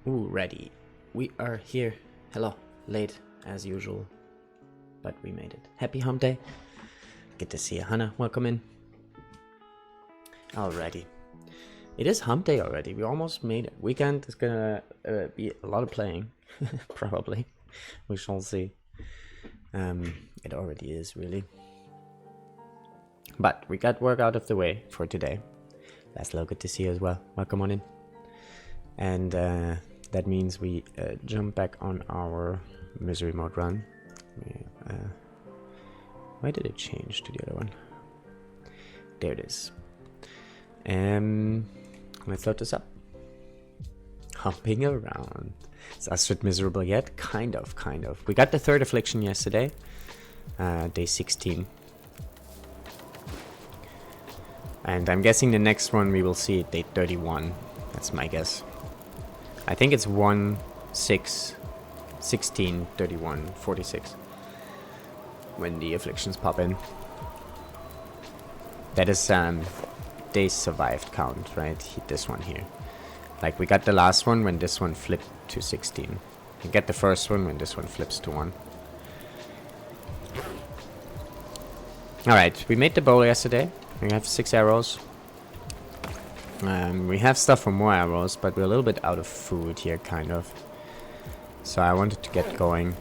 Ooh, ready. We are here. Hello. Late, as usual. But we made it. Happy hump day. Good to see you, Hannah. Welcome in. Alrighty. It is hump day already. We almost made it. Weekend is gonna be a lot of playing. Probably. We shall see. It already is, really. But we got work out of the way for today. Laszlo, good to see you as well. Welcome on in. And that means we jump back on our misery mode run. Why did it change to the other one? There it is. Let's load this up. Humping around. Is Astrid miserable yet? Kind of. We got the third affliction yesterday. Day 16. And I'm guessing the next one we will see at day 31. That's my guess. I think it's 1, 6, 16, 31, 46. When the afflictions pop in. That is days survived count, right? This one here. Like we got the last one when this one flipped to 16. You get the first one when this one flips to 1. Alright, we made the bowl yesterday. We have 6 arrows. We have stuff for more arrows, but we're a little bit out of food here, kind of. So I wanted to get going.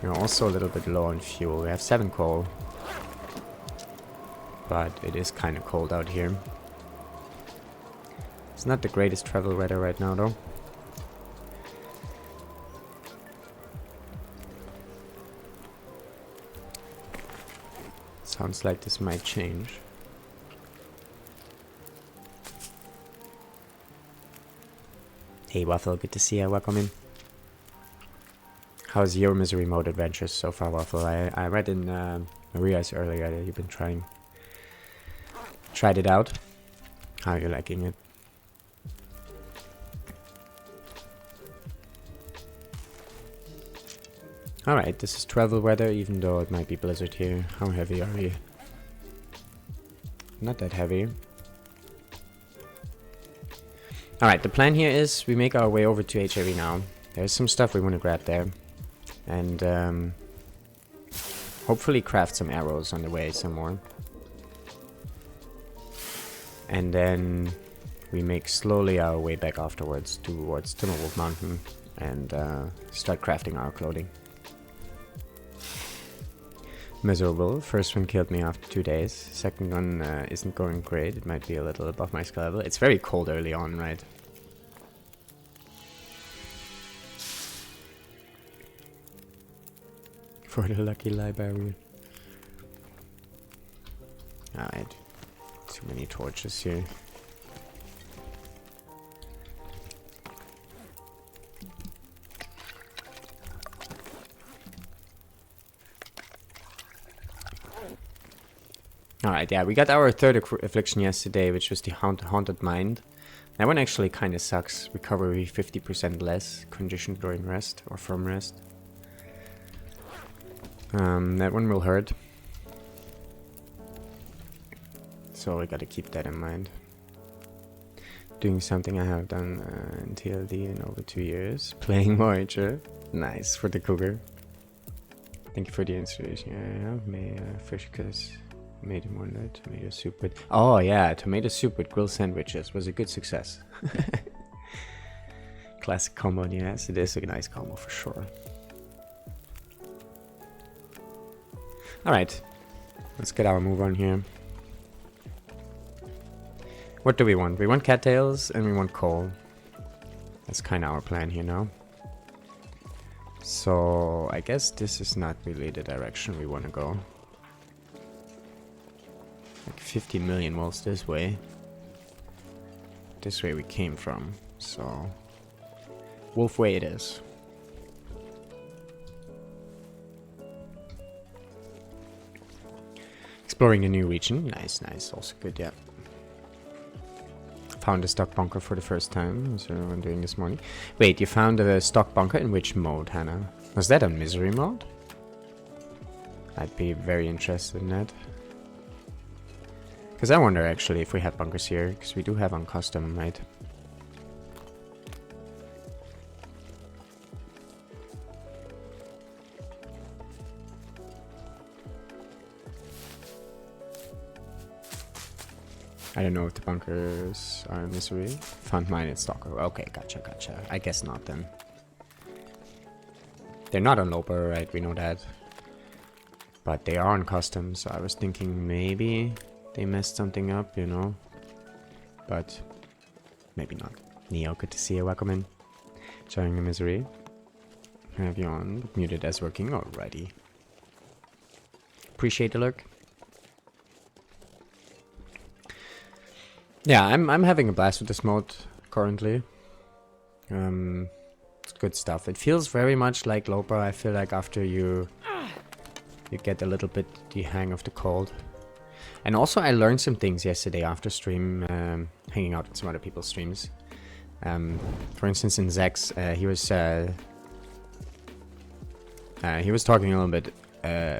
We're also a little bit low on fuel. We have 7 coal. But it is kind of cold out here. It's not the greatest travel weather right now, though. Sounds like this might change. Hey Waffle, good to see you. Welcome in. How's your misery mode adventures so far, Waffle? I read in Maria's earlier that you've been tried it out. How are you liking it? Alright, this is travel weather, even though it might be blizzard here. How heavy are you? Not that heavy. Alright, the plan here is we make our way over to HRE now. There's some stuff we want to grab there. And hopefully craft some arrows on the way some more. And then we make slowly our way back afterwards towards Timberwolf Mountain and start crafting our clothing. Miserable. First one killed me after 2 days. Second one isn't going great. It might be a little above my skill level. It's very cold early on, right? For the lucky librarian. Alright. Too many torches here. Alright, yeah, we got our third affliction yesterday, which was the Haunted Mind. That one actually kind of sucks. Recovery 50% less, condition during rest, or from rest. That one will hurt. So we gotta keep that in mind. Doing something I have done in TLD in over 2 years. Playing Voyager. Nice, for the cougar. Thank you for the inspiration. Yeah, fish cause... Made him wonder. Tomato soup with... Oh yeah, tomato soup with grilled sandwiches was a good success. Classic combo, yes, it is a nice combo for sure. Alright, let's get our move on here. What do we want? We want cattails and we want coal. That's kind of our plan here now. So I guess this is not really the direction we want to go. Like 50 million miles this way. This way we came from, so... Wolf Way it is. Exploring a new region. Nice. Also good, yeah. Found a stock bunker for the first time, so I'm doing this morning. Wait, you found a stock bunker in which mode, Hannah? Was that on misery mode? I'd be very interested in that. Because I wonder actually if we have bunkers here, because we do have on custom, right? I don't know if the bunkers are in Misery. Found mine in Stalker. Okay, gotcha. I guess not then. They're not on Loper, right? We know that. But they are on custom, so I was thinking maybe they messed something up, you know? But maybe not. Neo, good to see you. Welcome in. Joining the Misery. Have you on, but muted as working already. Appreciate the lurk. Yeah, I'm having a blast with this mode currently. It's good stuff. It feels very much like Loper. I feel like after you get a little bit the hang of the cold. And also I learned some things yesterday after stream, hanging out in some other people's streams. For instance, in Zex, he was talking a little bit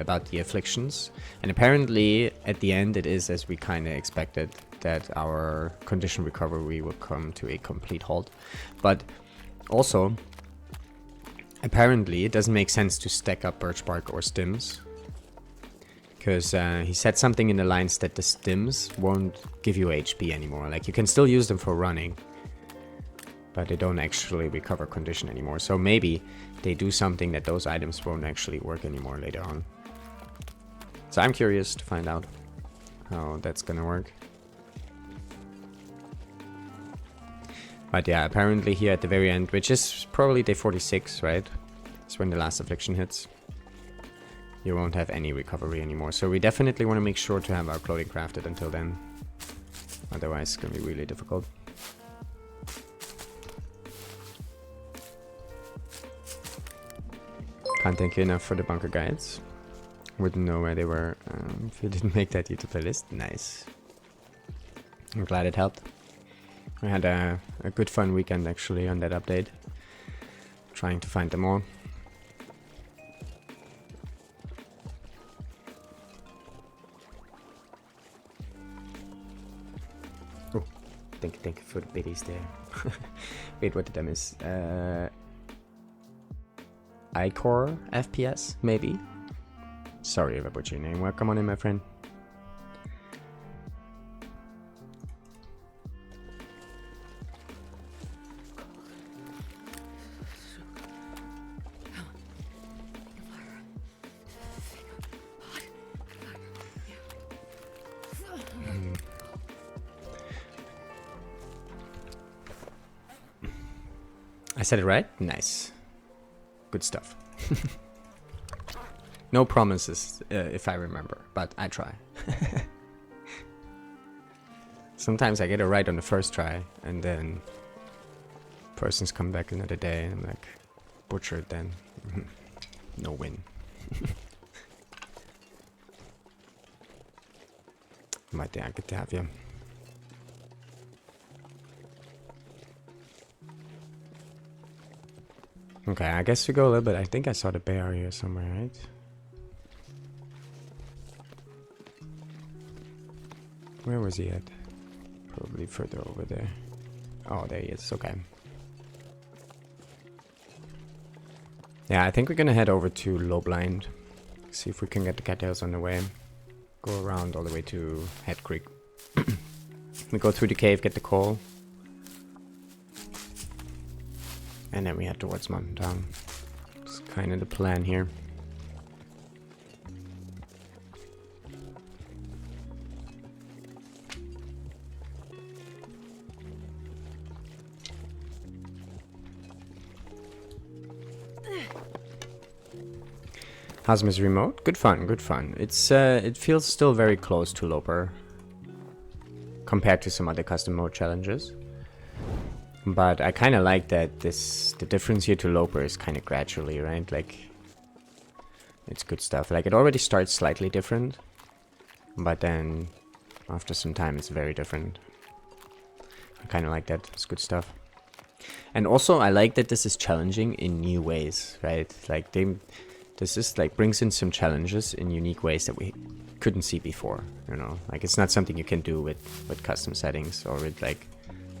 about the afflictions, and apparently at the end it is as we kind of expected, that our condition recovery will come to a complete halt. But also, apparently it doesn't make sense to stack up birch bark or stims, because he said something in the lines that the stims won't give you HP anymore. Like, you can still use them for running, but they don't actually recover condition anymore. So maybe they do something that those items won't actually work anymore later on. So I'm curious to find out how that's gonna work. But yeah, apparently here at the very end, which is probably day 46, right? It's when the last affliction hits. You won't have any recovery anymore. So we definitely want to make sure to have our clothing crafted until then. Otherwise, it's going to be really difficult. Can't thank you enough for the bunker guides. Wouldn't know where they were if you didn't make that YouTube playlist. Nice. I'm glad it helped. I had a good fun weekend actually on that update. Trying to find them all. Oh, thank you for the biddies there. Wait, what did I miss? Icore FPS, maybe? Sorry if I butchered your name. Welcome on in, my friend. I said it right? Nice. Good stuff. No promises, if I remember, but I try. Sometimes I get it right on the first try, and then persons come back another day, and I'm like, butchered then. No win. Might think I could have you. Okay, I guess we go a little bit. I think I saw the bear here somewhere, right? Where was he at? Probably further over there. Oh, there he is. Okay. Yeah, I think we're gonna head over to Low Blind. See if we can get the cattails on the way. Go around all the way to Head Creek. We go through the cave, get the coal. And then we head towards Mountain Town. It's kind of the plan here. How's Misery mode? Good fun, good fun. It's it feels still very close to Loper compared to some other custom mode challenges. But I kind of like that the difference here to Loper is kind of gradually, right? Like, it's good stuff. Like, it already starts slightly different, but then after some time it's very different. I kind of like that. It's good stuff. And also I like that this is challenging in new ways, right? Like, this is like brings in some challenges in unique ways that we couldn't see before, you know? Like, it's not something you can do with custom settings or with like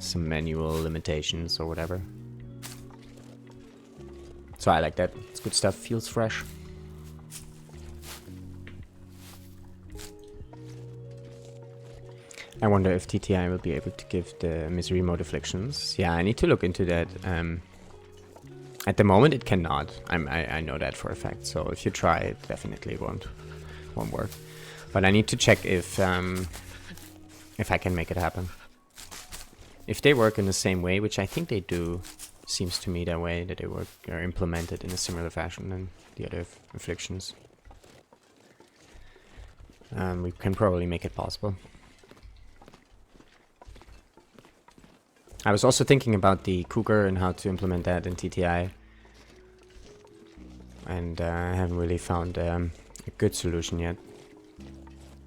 some manual limitations or whatever. So I like that. It's good stuff. Feels fresh. I wonder if TTI will be able to give the misery mode afflictions. Yeah, I need to look into that. At the moment, it cannot. I know that for a fact. So if you try it, definitely won't work. But I need to check if I can make it happen. If they work in the same way, which I think they do, seems to me that way, that they work are implemented in a similar fashion than the other afflictions. We can probably make it possible. I was also thinking about the Cougar and how to implement that in TTI. And I haven't really found a good solution yet.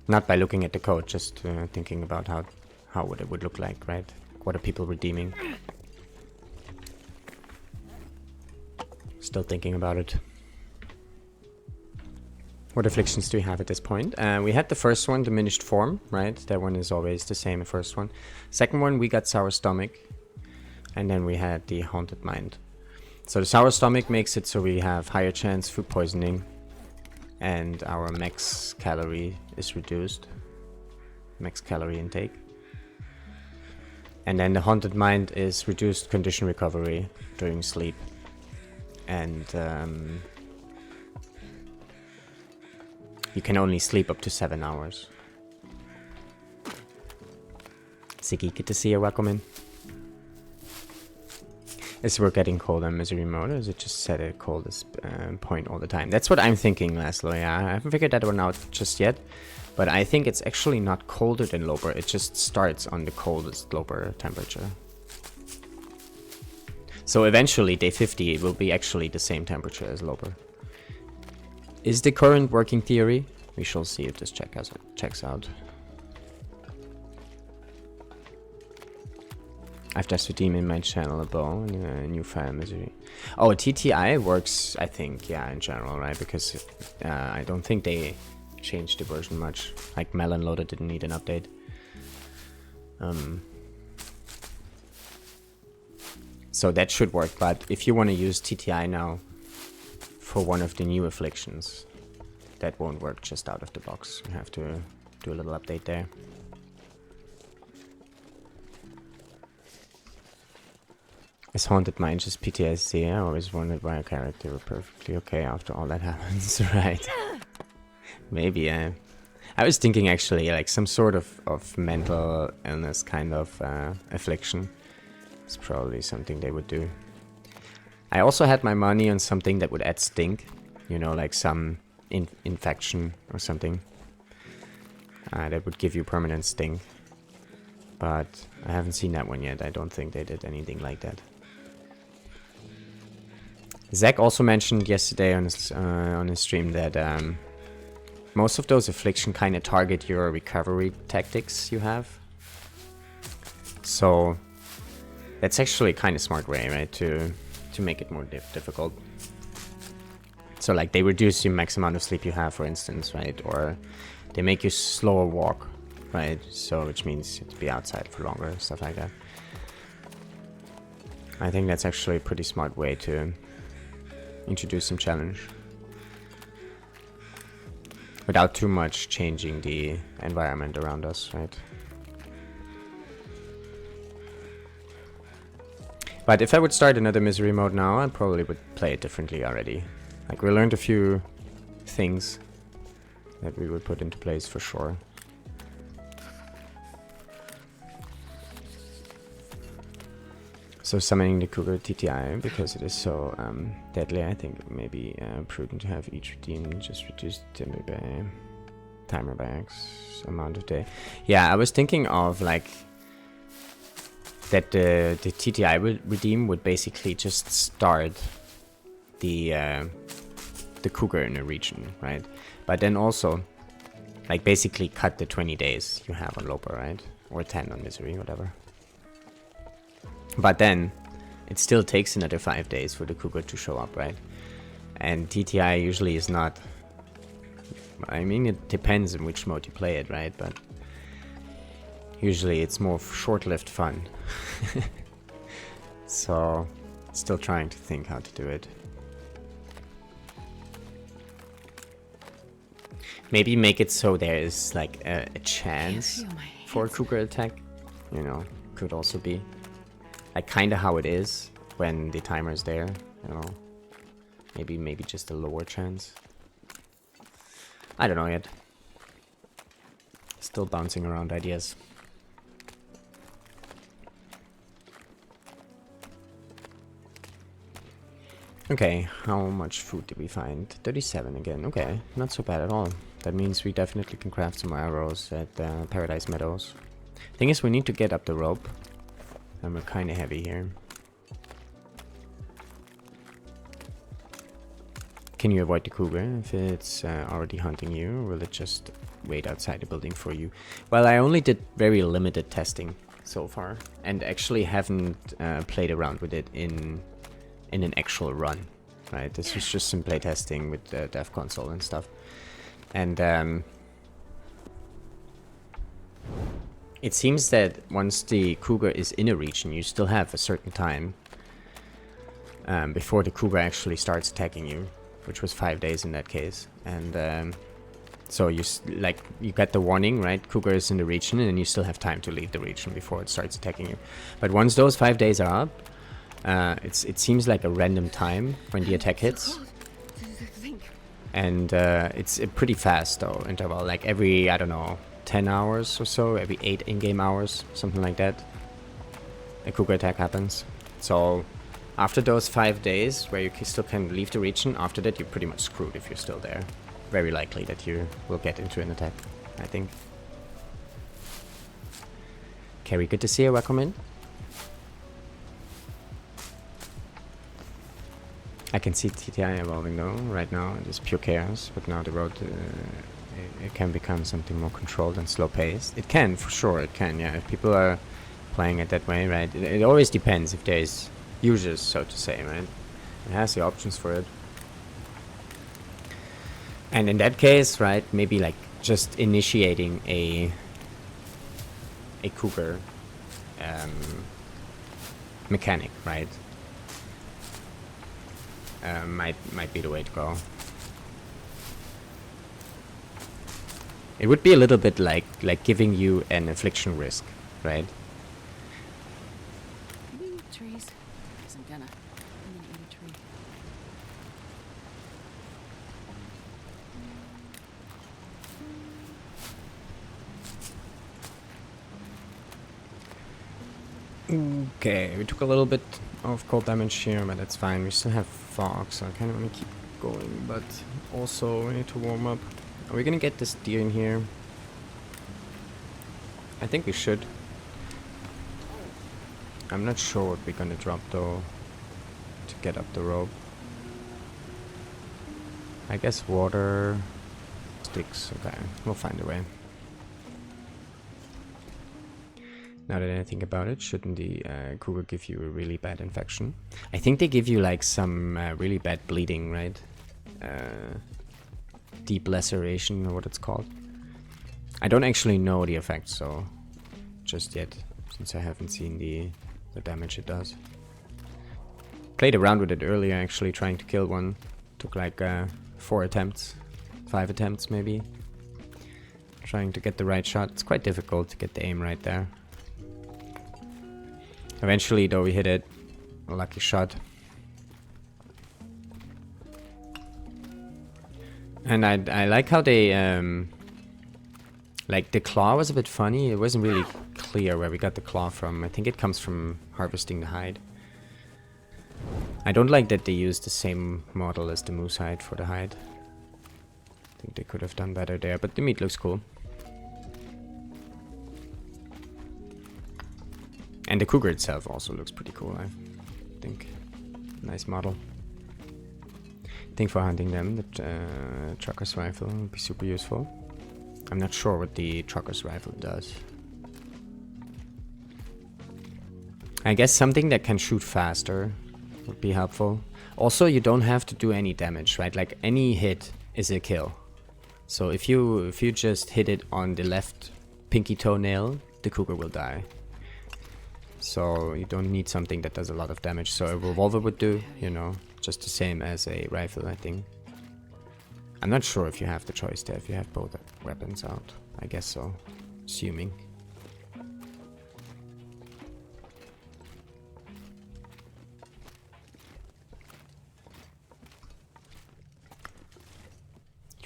Not by looking at the code, just thinking about how it would look like, right? What are people redeeming? Still thinking about it. What afflictions do we have at this point? We had the first one, Diminished Form, right? That one is always the same, the first one. Second one, we got Sour Stomach. And then we had the Haunted Mind. So the Sour Stomach makes it so we have higher chance food poisoning. And our max calorie is reduced. Max calorie intake. And then the Haunted Mind is reduced condition recovery during sleep. And you can only sleep up to 7 hours. Ziggy, good to see you. Welcome in. Is it getting cold on misery mode, or is it just set at coldest point all the time? That's what I'm thinking, Laszlo. Yeah, I haven't figured that one out just yet. But I think it's actually not colder than Loper. It just starts on the coldest Loper temperature. So eventually, day 50 will be actually the same temperature as Loper. Is the current working theory? We shall see if this checks out. I've just redeemed in my channel a bow and a new fire misery. Oh, TTI works, I think, yeah, in general, right? Because I don't think they changed the version much. Like Melon Loader didn't need an update. So that should work, but if you want to use TTI now for one of the new afflictions, that won't work just out of the box. You have to do a little update there. Is Haunted Mind just PTSD? I always wondered why a character were perfectly okay after all that happens, right? Maybe, I was thinking actually like some sort of mental illness kind of affliction. It's probably something they would do. I also had my money on something that would add stink. You know, like some infection or something. That would give you permanent stink. But I haven't seen that one yet. I don't think they did anything like that. Zach also mentioned yesterday on his stream that most of those affliction kind of target your recovery tactics you have. So that's actually kind of smart way, right, to make it more difficult. So like they reduce the max amount of sleep you have, for instance, right, or they make you slower walk, right? So which means you have to be outside for longer, stuff like that. I think that's actually a pretty smart way to introduce some challenge without too much changing the environment around us, right? But if I would start another misery mode now, I probably would play it differently already. Like we learned a few things that we would put into place for sure. So summoning the Cougar TTI, because it is so deadly, I think it may be prudent to have each redeem just reduce the timer by X amount of day. Yeah, I was thinking of like that the TTI redeem would basically just start the Cougar in a region, right? But then also like basically cut the 20 days you have on Loper, right? Or 10 on Misery, whatever. But then it still takes another 5 days for the Cougar to show up, right? And TTI usually is not... I mean, it depends on which mode you play it, right? But usually it's more short-lived fun. So, still trying to think how to do it. Maybe make it so there is like a chance for a cougar attack. You know, could also be. Like kinda how it is when the timer is there, you know. Maybe just a lower chance. I don't know yet. Still bouncing around ideas. Okay, how much food did we find? 37 again. Okay, not so bad at all. That means we definitely can craft some arrows at Paradise Meadows. Thing is, we need to get up the rope. And we're kind of heavy here. Can you avoid the cougar if it's already hunting you? Or will it just wait outside the building for you? Well, I only did very limited testing so far. And actually haven't played around with it in an actual run, right? This was just some play testing with the dev console and stuff. And it seems that once the cougar is in a region, you still have a certain time before the cougar actually starts attacking you, which was 5 days in that case. And so you get the warning, right? Cougar is in the region, and you still have time to leave the region before it starts attacking you. But once those 5 days are up, it seems like a random time when the attack hits. And it's a pretty fast though interval, like every, I don't know, 10 hours or so, every 8 in-game hours, something like that, a cougar attack happens. So after those 5 days where you still can leave the region, after that you're pretty much screwed if you're still there. Very likely that you will get into an attack, I think. Carrie, good to see you, welcome in. I can see TTI evolving though, right now, it is pure chaos, but now the road, it can become something more controlled and slow paced. It can, for sure, it can, yeah, if people are playing it that way, right? It always depends if there's users, so to say, right? It has the options for it. And in that case, right, maybe like just initiating a cougar mechanic, right? Might be the way to go. It would be a little bit like giving you an affliction risk, right? Trees. Guess I'm gonna eat a tree. Okay, we took a little bit of cold damage here, but that's fine. We still have fog, so I kind of want to keep going, but also we need to warm up. Are we gonna get this deer in here? I think we should. I'm not sure what we're gonna drop though to get up the rope. I guess water, sticks. Okay, we'll find a way. Now that I think about it, shouldn't the cougar give you a really bad infection? I think they give you like some really bad bleeding, right? Deep laceration, or what it's called. I don't actually know the effects, so just yet, since I haven't seen the damage it does. Played around with it earlier, actually, trying to kill one. Took like 4 attempts, 5 attempts maybe. Trying to get the right shot. It's quite difficult to get the aim right there. Eventually, though, we hit it. A lucky shot. And I like how they, like, the claw was a bit funny. It wasn't really clear where we got the claw from. I think it comes from harvesting the hide. I don't like that they used the same model as the moose hide for the hide. I think they could have done better there, but the meat looks cool. And the cougar itself also looks pretty cool, I think. Nice model. I think for hunting them, the trucker's rifle would be super useful. I'm not sure what the trucker's rifle does. I guess something that can shoot faster would be helpful. Also, you don't have to do any damage, right? Like, any hit is a kill. So if you just hit it on the left pinky toenail, the cougar will die. So you don't need something that does a lot of damage. So a revolver would do, you know, just the same as a rifle, I think. I'm not sure if you have the choice there, if you have both weapons out. I guess so, assuming.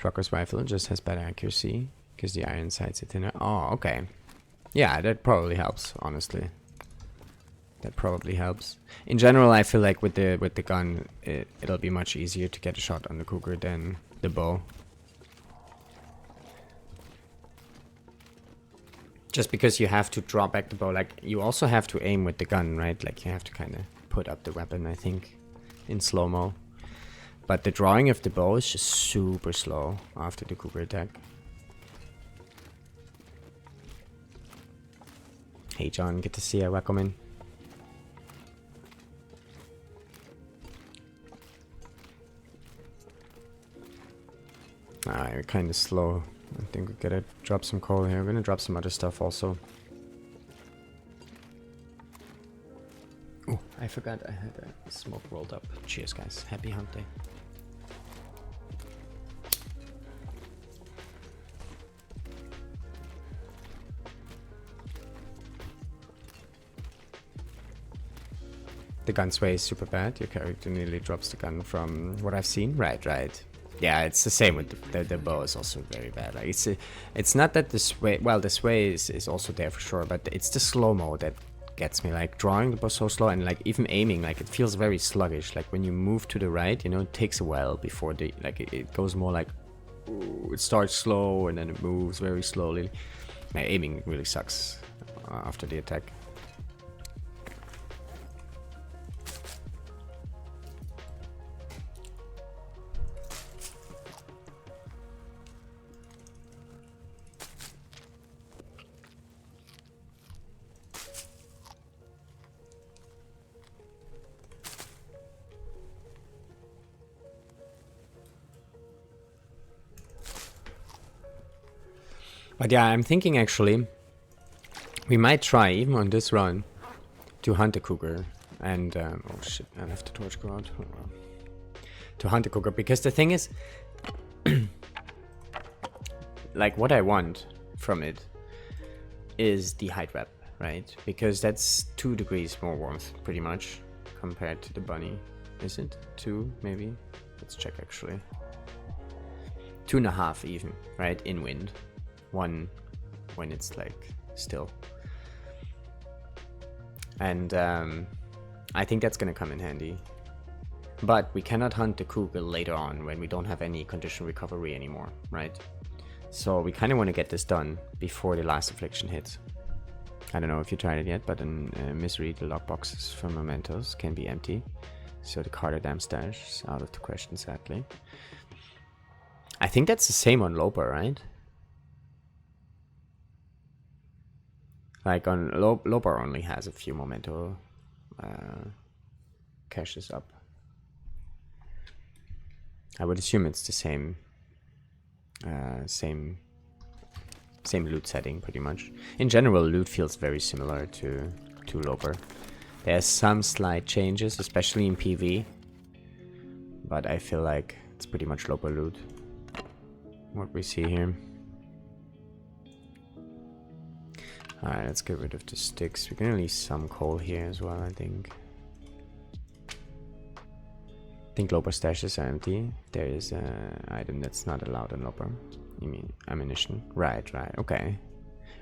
Trucker's rifle just has better accuracy because the iron sights are thinner. Oh, okay. Yeah, that probably helps, honestly. That probably helps. In general, I feel like with the gun, it'll be much easier to get a shot on the Cougar than the bow. Just because you have to draw back the bow, like you also have to aim with the gun, right? Like you have to kind of put up the weapon, I think, in slow-mo. But the drawing of the bow is just super slow after the Cougar attack. Hey John, good to see you, welcome in. We're kind of slow. I think we gotta drop some coal here. We're gonna drop some other stuff also. Oh, I forgot I had a smoke rolled up. Cheers, guys. Happy hunt day. The gun sway is super bad. Your character nearly drops the gun from what I've seen. Right, right. Yeah, it's the same with the bow is also very bad. Like it's not that the sway. Well, the sway is also there for sure, but it's the slow-mo that gets me. Like drawing the bow so slow and like even aiming, like it feels very sluggish. Like when you move to the right, you know, it takes a while before the it goes more like ooh, it starts slow and then it moves very slowly. My aiming really sucks after the attack. But yeah, I'm thinking actually, we might try, even on this run, to hunt a Cougar. And, oh shit, I left the torch go out. Oh, well. To hunt a Cougar, because the thing is, like what I want from it is the height rep, right? Because that's 2 degrees more warmth, pretty much, compared to the bunny. Is it? 2, maybe? Let's check actually. 2.5 even, right? In wind. 1 when it's like still. And I think that's gonna come in handy. But we cannot hunt the Cougar later on when we don't have any condition recovery anymore, right? So we kind of want to get this done before the last affliction hits. I don't know if you tried it yet, but in Misery, the lockboxes from Mementos can be empty. So the Carter Dam stash is out of the question, sadly. I think that's the same on Loper, right? Like on Loper only has a few Memento caches up. I would assume it's the same same loot setting pretty much. In general, loot feels very similar to Loper. There's some slight changes, especially in PV, but I feel like it's pretty much Loper loot. What we see here. Alright, let's get rid of the sticks. We're gonna leave some coal here as well, I think. I think Loper stashes are empty. There is an item that's not allowed on Loper. You mean ammunition? Right, okay.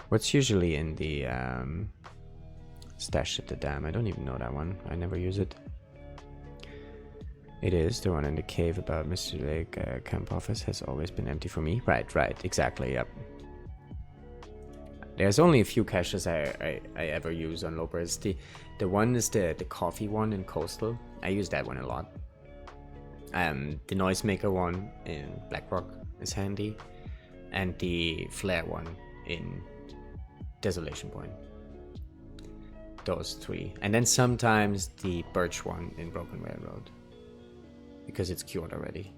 What's usually in the stash at the dam? I don't even know that one. I never use it. It is the one in the cave about Mr. Lake camp office has always been empty for me. Right, exactly, yep. There's only a few caches I ever use on Loper. It's the one is the coffee one in Coastal. I use that one a lot. The Noisemaker one in Blackrock is handy. And the Flare one in Desolation Point. Those 3. And then sometimes the Birch one in Broken Railroad. Because it's cured already.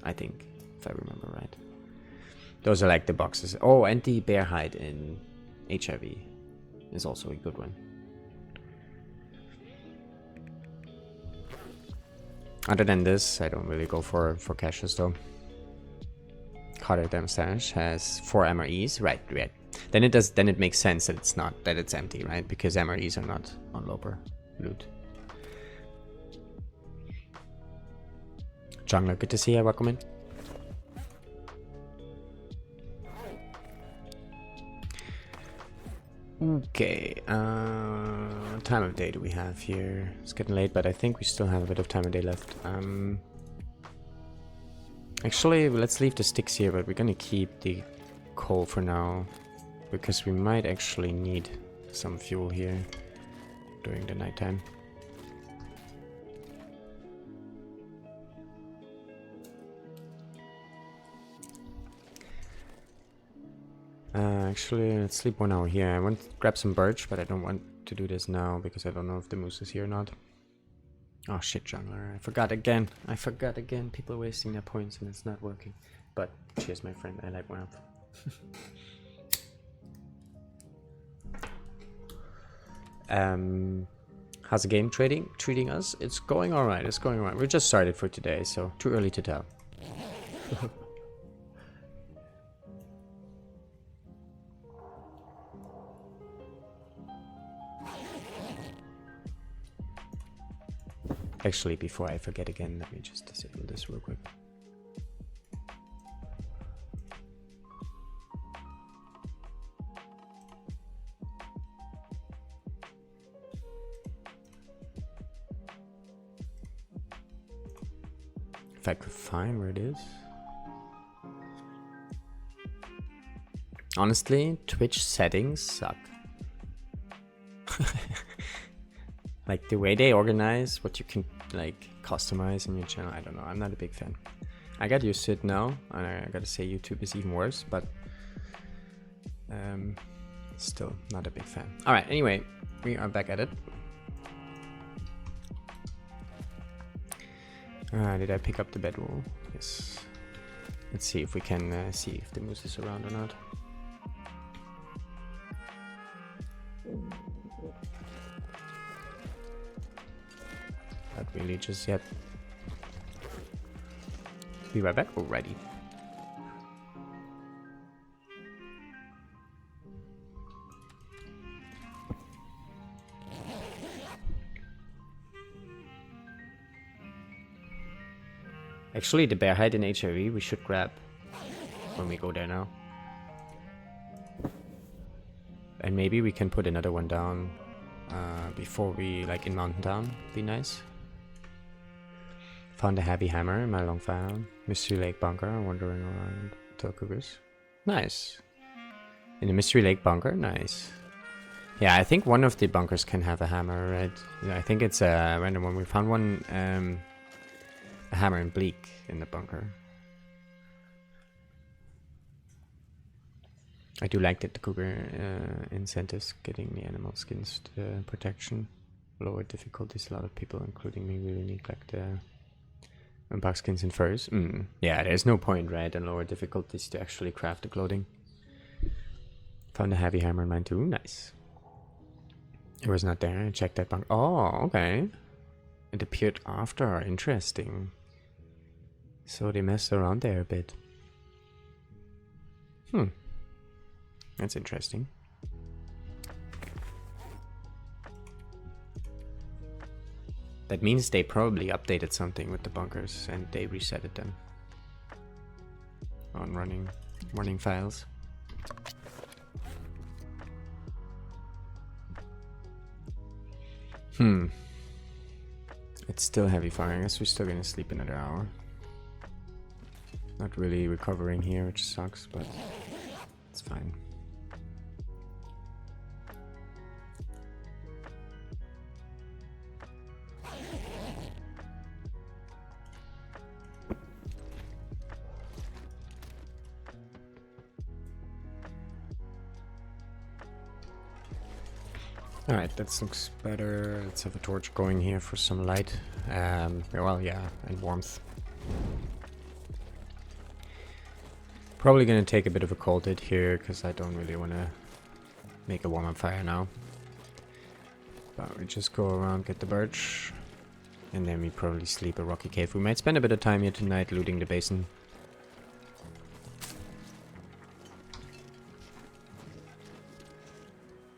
I think, if I remember right. Those are like the boxes. Oh, and the Bear Hide in HIV is also a good one. Other than this, I don't really go for caches though. Carter Dam Stash has 4 MREs, right. Then it makes sense that it's empty, right? Because MREs are not on Loper loot. Jungler, good to see you, welcome in. Okay, time of day do we have here? It's getting late, but I think we still have a bit of time of day left. Actually, let's leave the sticks here, but we're gonna keep the coal for now, because we might actually need some fuel here during the nighttime. Actually, let's sleep 1 hour here. I want to grab some birch, but I don't want to do this now because I don't know if the moose is here or not. Oh shit, jungler. I forgot again. People are wasting their points and it's not working. But cheers, my friend. I like one up. How's the game treating us? It's going alright. It's going alright. We just started for today, so too early to tell. Actually, before I forget again, let me just disable this real quick. If I could find where it is. Honestly, Twitch settings suck. Like the way they organize what you can like customize in your channel, I don't know. I'm not a big fan. I got used to it now, and I gotta say YouTube is even worse, but still not a big fan. All right, anyway, we are back at it. Did I pick up the bedroll? Yes. Let's see if we can see if the moose is around or not. Not really just yet. Be right back. Alrighty. Actually, the bear hide in HRE we should grab when we go there now. And maybe we can put another one down before we, like in Mountain Town. Be nice. Found a heavy hammer in my long file. Mystery Lake bunker, wandering around Telcougars. Nice. In the Mystery Lake bunker, nice. Yeah, I think one of the bunkers can have a hammer, right? Yeah, I think it's a random one. We found one, a hammer and bleak in the bunker. I do like that the cougar incentives getting the animal skins protection. Lower difficulties, a lot of people, including me, really need like the unbox skins and furs. Yeah, there's no point, right, in lower difficulties to actually craft the clothing. Found a heavy hammer in mine too, nice. It was not there, I checked that bunker. Oh, okay. It appeared after, interesting. So they messed around there a bit. That's interesting. That means they probably updated something with the bunkers and they reset it then. On running files. It's still heavy fire. I guess we're still gonna sleep another hour. Not really recovering here, which sucks, but it's fine. Alright, that looks better. Let's have a torch going here for some light. Well, yeah, and warmth. Probably gonna take a bit of a cold hit here, because I don't really want to make a warm-up fire now. But we just go around, get the birch, and then we probably sleep a rocky cave. We might spend a bit of time here tonight looting the basin.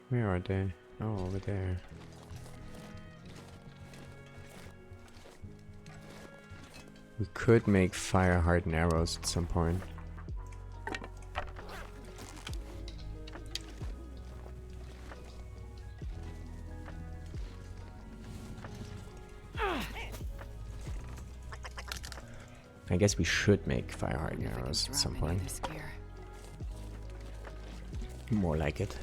Where are they? Oh, over there. We could make fire hardened arrows at some point. I guess we should make fire hardened Wonder if I can arrows at drop some any of point. this gear. More like it.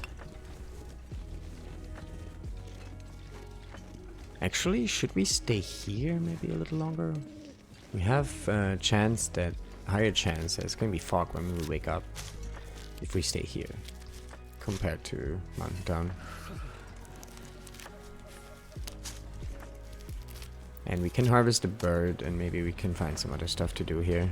Actually, should we stay here maybe a little longer? We have a chance that higher chance that it's going to be fog when we wake up if we stay here compared to Mountain Town. And we can harvest the bird and maybe we can find some other stuff to do here.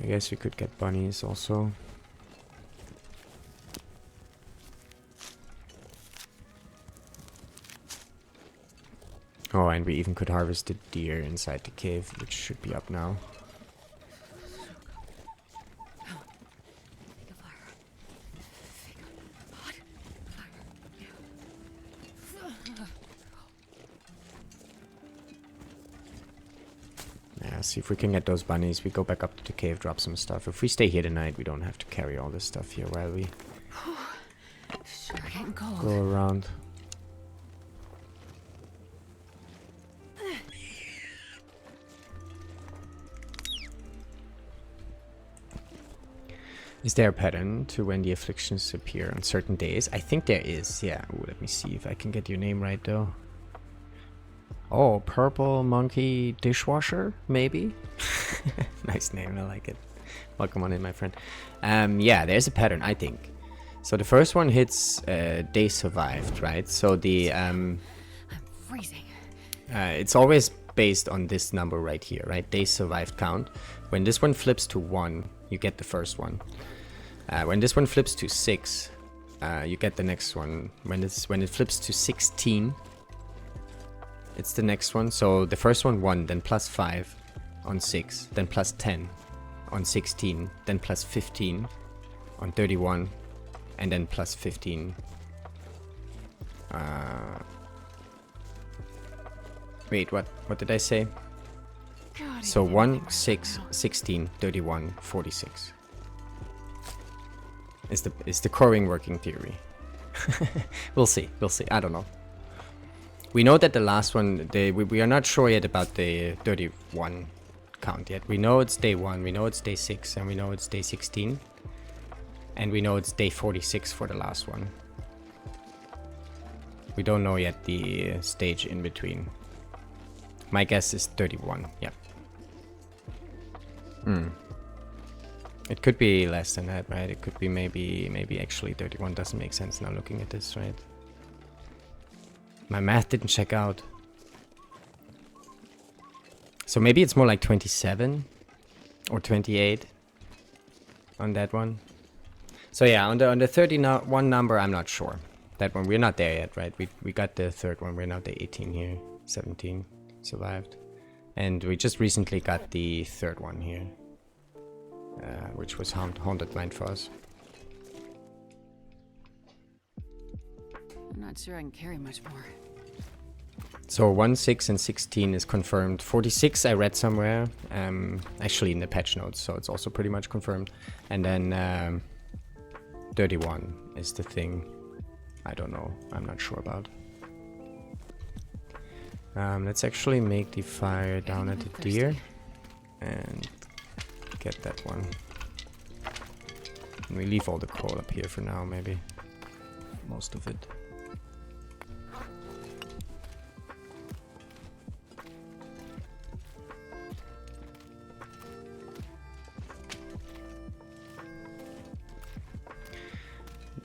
I guess we could get bunnies also. Oh, and we even could harvest the deer inside the cave, which should be up now. Think of fire. Think of hot fire. Yeah, see if we can get those bunnies. We go back up to the cave, drop some stuff. If we stay here tonight, we don't have to carry all this stuff here while we Sure getting cold. go around. Is there a pattern to when the afflictions appear on certain days? I think there is, yeah. Ooh, let me see if I can get your name right though. Oh, Purple Monkey Dishwasher, maybe? Nice name, I like it. Welcome on in, my friend. Yeah, there's a pattern, I think. So the first one hits day survived, right? So the I'm freezing. it's always based on this number right here, right? Days survived count. When this one flips to 1, you get the first one. When this one flips to 6, you get the next one. When it flips to 16, it's the next one. So the first one 1, then plus 5 on 6, then plus 10 on 16, then plus 15 on 31, and then plus 15. Wait, what did I say? God, So it's 1, everywhere 6, now. 16, 31, 46. Is the crowing working theory? We'll see. I don't know. We know that the last one, we are not sure yet about the 31 count yet. We know it's day 1, we know it's day 6, and we know it's day 16. And we know it's day 46 for the last one. We don't know yet the stage in between. My guess is 31, yeah. It could be less than that, right? It could be maybe actually 31 doesn't make sense now looking at this, right? My math didn't check out. So maybe it's more like 27 or 28 on that one. So yeah, on the 31 number, I'm not sure. That one, we're not there yet, right? We got the third one. We're now day 18 here. 17 survived. And we just recently got the third one here. Which was Haunted Mind for us. I'm not sure I can carry much more. So 1, 6, and 16 is confirmed. 46 I read somewhere, actually in the patch notes, so it's also pretty much confirmed. And then 31 is the thing I don't know, I'm not sure about. Let's actually make the fire down at the deer and get that one. And we leave all the coal up here for now, maybe. Most of it.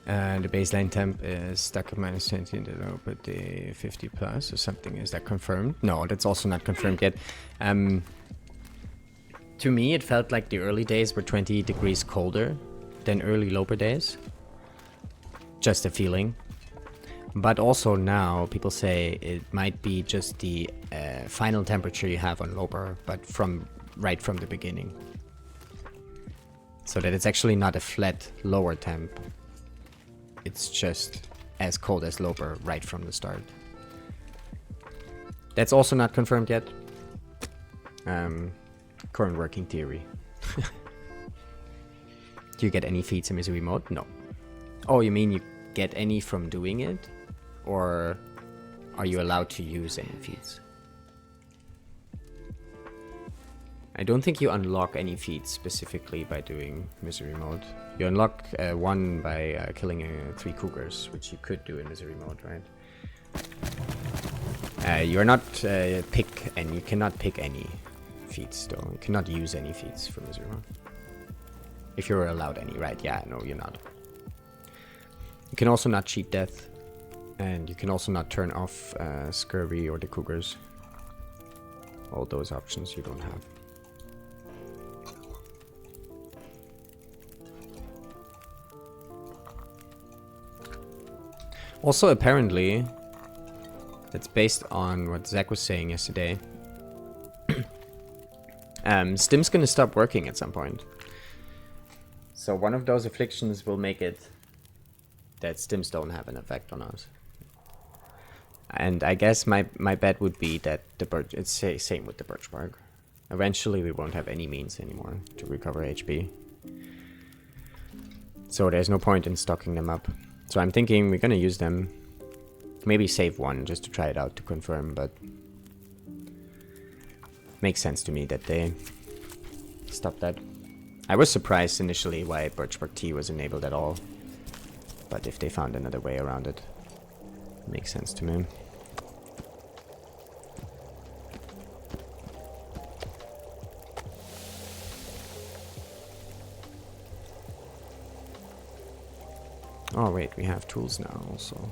And the baseline temp is stuck at minus 20 in the low, but the 50 plus or something. Is that confirmed? No, that's also not confirmed yet. To me, it felt like the early days were 20 degrees colder than early Loper days. Just a feeling. But also now, people say it might be just the final temperature you have on Loper, but right from the beginning. So that it's actually not a flat lower temp. It's just as cold as Loper right from the start. That's also not confirmed yet. Current working theory. Do you get any feats in Misery mode? No. Oh, you mean you get any from doing it? Or are you allowed to use any feats? I don't think you unlock any feats specifically by doing Misery mode. You unlock one by killing 3 cougars, which you could do in Misery mode, right? You're not pick, and you cannot pick any feats though. You cannot use any feats from Misery mode. If you're allowed any, right? Yeah, no, you're not. You can also not cheat death, and you can also not turn off scurvy or the cougars. All those options you don't have. Also, apparently, that's based on what Zach was saying yesterday. Stim's gonna stop working at some point. So one of those afflictions will make it that stims don't have an effect on us. And I guess my bet would be that the birch, it's same with the birch bark. Eventually we won't have any means anymore to recover HP. So there's no point in stocking them up. So I'm thinking we're gonna use them. Maybe save one just to try it out to confirm, but makes sense to me that they stopped that. I was surprised initially why Birchbark Tea was enabled at all, but if they found another way around it, makes sense to me. Oh wait, we have tools now also.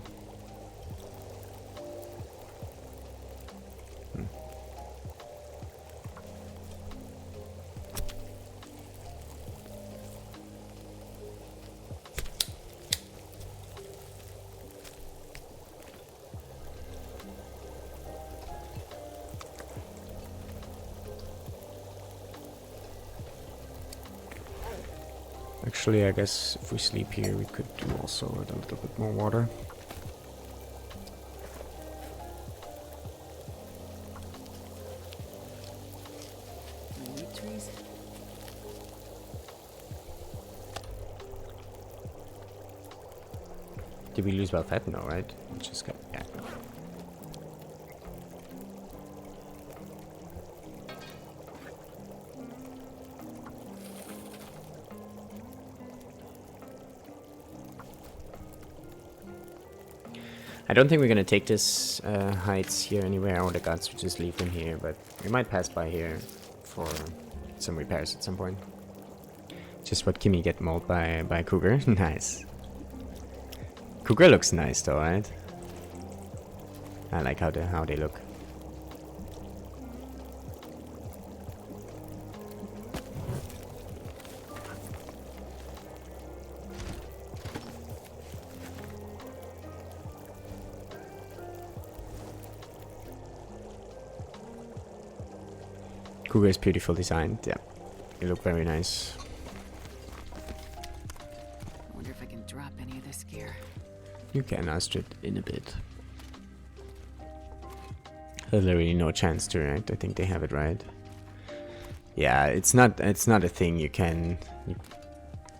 Actually, I guess if we sleep here, we could do also a little bit more water. Wheat trees. Did we lose Belfet? No, right? We just got, yeah. I don't think we're gonna take this heights here anywhere, or the guts, we just leave them here, but we might pass by here for some repairs at some point. Just what Kimmy get mauled by Cougar. Nice. Cougar looks nice though, right? I like how they look. Cougar is beautiful designed, yeah. They look very nice. I wonder if I can drop any of this gear. You can Astrid in a bit. There's literally no chance to, right? I think they have it right. Yeah, it's not a thing you can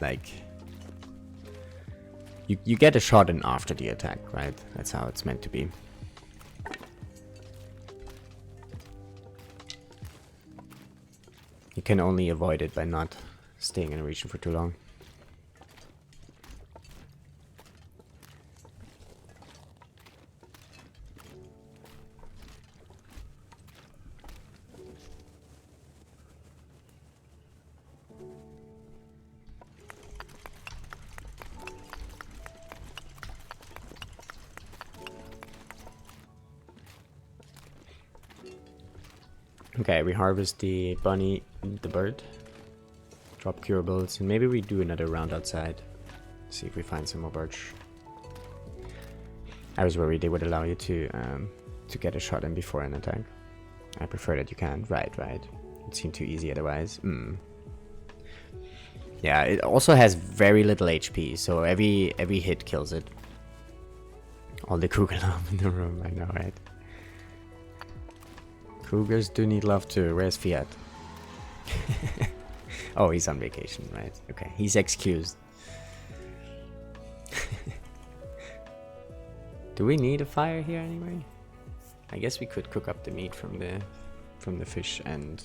like you get a shot in after the attack, right? That's how it's meant to be. You can only avoid it by not staying in a region for too long. Okay, we harvest the bunny, the bird, drop curables, and maybe we do another round outside. See if we find some more birch. I was worried they would allow you to get a shot in before an attack. I prefer that you can. Right. It seemed too easy otherwise. Yeah, it also has very little HP, so every hit kills it. All the Cougar in the room, I know, right? Cougars do need love too. Where's Fiat? Oh, he's on vacation, right? Okay, he's excused. Do we need a fire here anyway? I guess we could cook up the meat from the fish and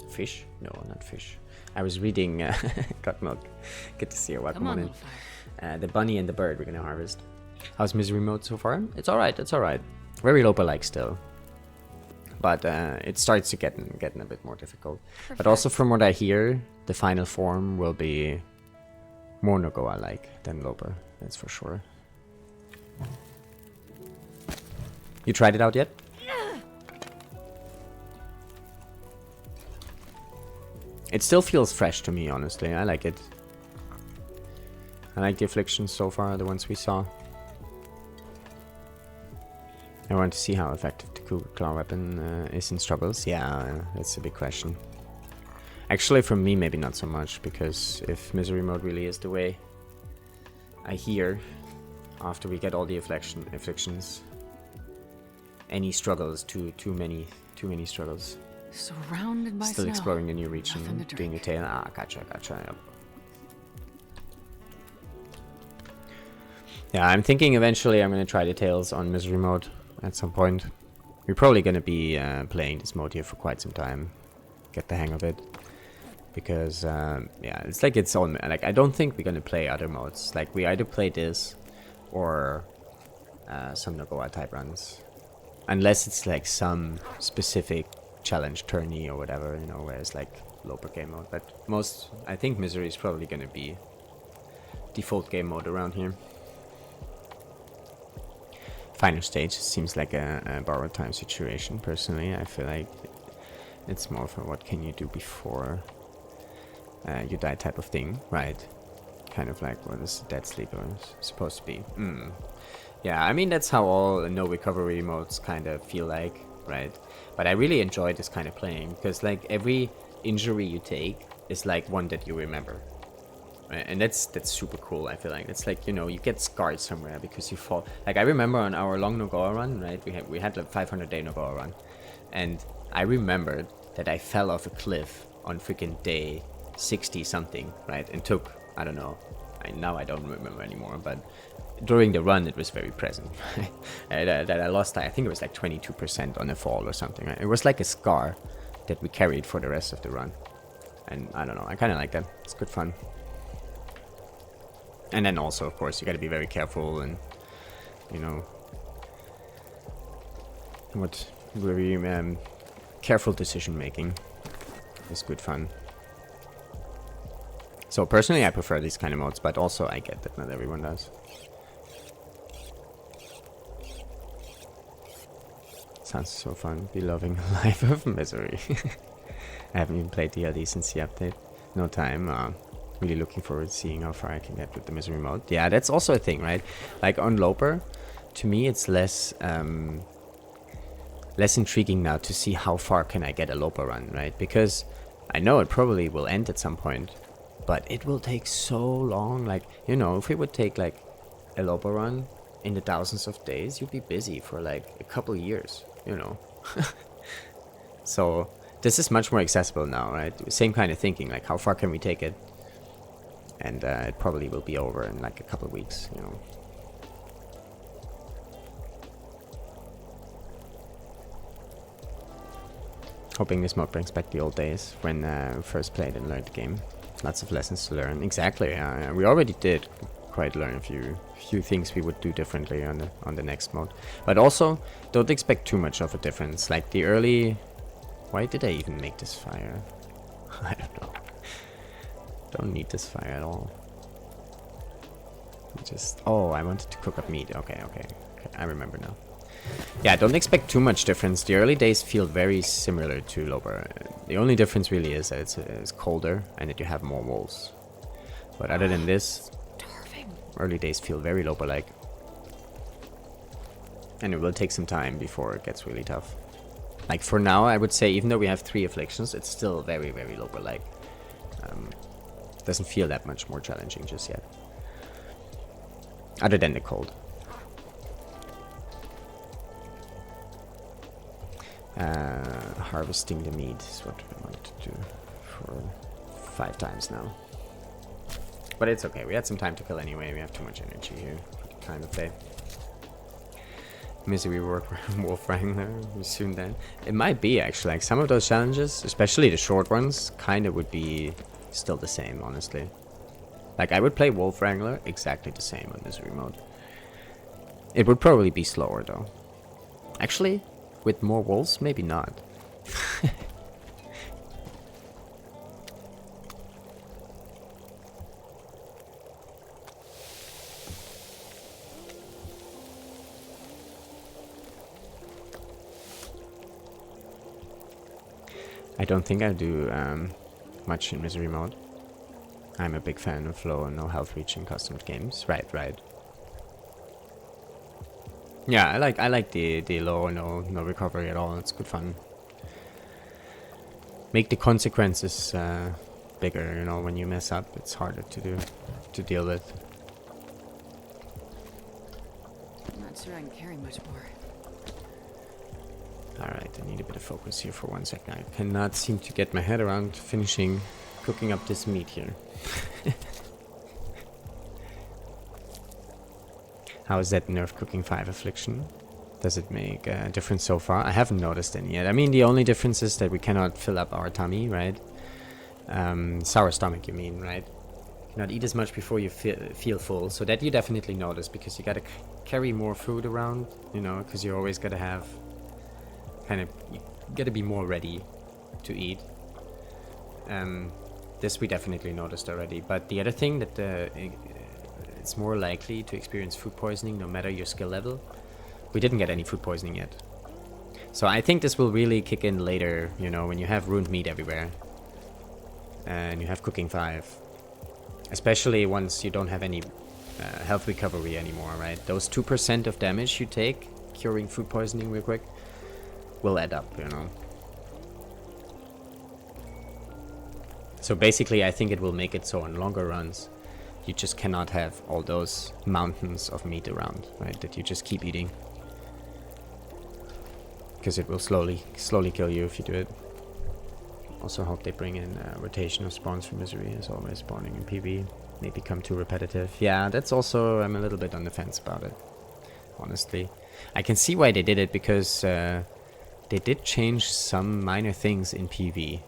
fish? No, not fish. I was reading Got Milk. Good to see you. Welcome Come on, on in. little fire. The bunny and the bird we're gonna harvest. How's Misery Mode so far? It's alright, it's alright. Very Lopa-like still. But it starts to getting a bit more difficult. But also from what I hear, the final form will be more Nogoa-like than Lopa, that's for sure. You tried it out yet? It still feels fresh to me, honestly. I like it. I like the afflictions so far, the ones we saw. I want to see how effective the Cougar Claw weapon is in struggles. Yeah, that's a big question. Actually, for me, maybe not so much, because if Misery Mode really is the way I hear, after we get all the afflictions, any struggles, too many struggles. Surrounded by Still snow. exploring the new region, Nothing to doing your drink. tail. Ah, gotcha, yep. Yeah, I'm thinking eventually I'm going to try the tails on Misery Mode at some point. We're probably going to be playing this mode here for quite some time. Get the hang of it. Because, yeah, it's like its own... Like, I don't think we're going to play other modes. Like, we either play this or some Nogoa type runs. Unless it's like some specific challenge tourney or whatever, you know, where it's like Loper game mode. But I think Misery is probably going to be default game mode around here. Final stage seems like a borrowed time situation, personally. I feel like it's more for what can you do before you die type of thing, right? Kind of like what is Dead Sleeper supposed to be. Yeah, I mean, that's how all no recovery modes kind of feel like, right? But I really enjoy this kind of playing, because like every injury you take is like one that you remember. Right? And that's super cool, I feel like. It's like, you know, you get scarred somewhere because you fall. Like, I remember on our long Nogoa run, right? We had like 500-day Nogoa run. And I remembered that I fell off a cliff on freaking day 60-something, right? And took, I don't know, now I don't remember anymore, but during the run it was very present. that I lost, I think it was like 22% on a fall or something. Right? It was like a scar that we carried for the rest of the run. And I don't know, I kind of like that. It's good fun. And then also, of course, you got to be very careful and, you know, very careful decision making is good fun. So personally, I prefer these kind of modes, but also I get that not everyone does. Sounds so fun. Be loving a life of misery. I haven't even played DLD since the update. No time. Really looking forward to seeing how far I can get with the misery mode. Yeah, that's also a thing, right? Like on Loper, to me it's less intriguing now to see how far can I get a Loper run, right? Because I know it probably will end at some point, but it will take so long. Like, you know, if it would take like a Loper run in the thousands of days, you'd be busy for like a couple years, you know. So this is much more accessible now, right? Same kind of thinking, like how far can we take it? And it probably will be over in like a couple of weeks, you know. Hoping this mod brings back the old days when we first played and learned the game. Lots of lessons to learn. Exactly. We already did quite learn a few things we would do differently on the next mod. But also, don't expect too much of a difference. Like the early... Why did I even make this fire? I don't know. Don't need this fire at all. Just... Oh, I wanted to cook up meat. Okay. I remember now. Yeah, don't expect too much difference. The early days feel very similar to Loper. The only difference really is that it's colder and that you have more wolves. But other than this, Starving. early days feel very Loper-like. And it will take some time before it gets really tough. Like for now, I would say even though we have 3 afflictions, it's still very, very Loper-like. Doesn't feel that much more challenging just yet. Other than the cold. Harvesting the meat is what we want to do for 5 times now. But it's okay, we had some time to kill anyway, we have too much energy here for the time of day. Misery work Wolf Wrangler, we soon then. It might be actually, like some of those challenges, especially the short ones, kind of would be still the same, honestly. Like I would play Wolf Wrangler exactly the same on Misery mode. It would probably be slower though. Actually, with more wolves, maybe not. I don't think I'll do much in Misery mode. I'm a big fan of low and no health reaching custom games. Right. Yeah, I like the low or no recovery at all. It's good fun. Make the consequences bigger, you know, when you mess up, it's harder to deal with. I'm not sure I can carry much more. Alright, I need a bit of focus here for 1 second. I cannot seem to get my head around finishing cooking up this meat here. How is that Nerf Cooking 5 Affliction? Does it make a difference so far? I haven't noticed any yet. I mean, the only difference is that we cannot fill up our tummy, right? Sour stomach, you mean, right? Cannot eat as much before you feel full. So that you definitely notice, because you gotta carry more food around, you know, because you always gotta have you gotta be more ready to eat. This we definitely noticed already. But the other thing that it's more likely to experience food poisoning no matter your skill level. We didn't get any food poisoning yet. So I think this will really kick in later, you know, when you have ruined meat everywhere. And you have Cooking 5. Especially once you don't have any health recovery anymore, right? Those 2% of damage you take, curing food poisoning real quick, will add up, you know. So basically I think it will make it so on longer runs, you just cannot have all those mountains of meat around, right? That you just keep eating. Because it will slowly kill you if you do it. Also hope they bring in rotation of spawns for Misery, as always spawning in PV. May become too repetitive. Yeah, that's also, I'm a little bit on the fence about it, honestly. I can see why they did it, because they did change some minor things in PV.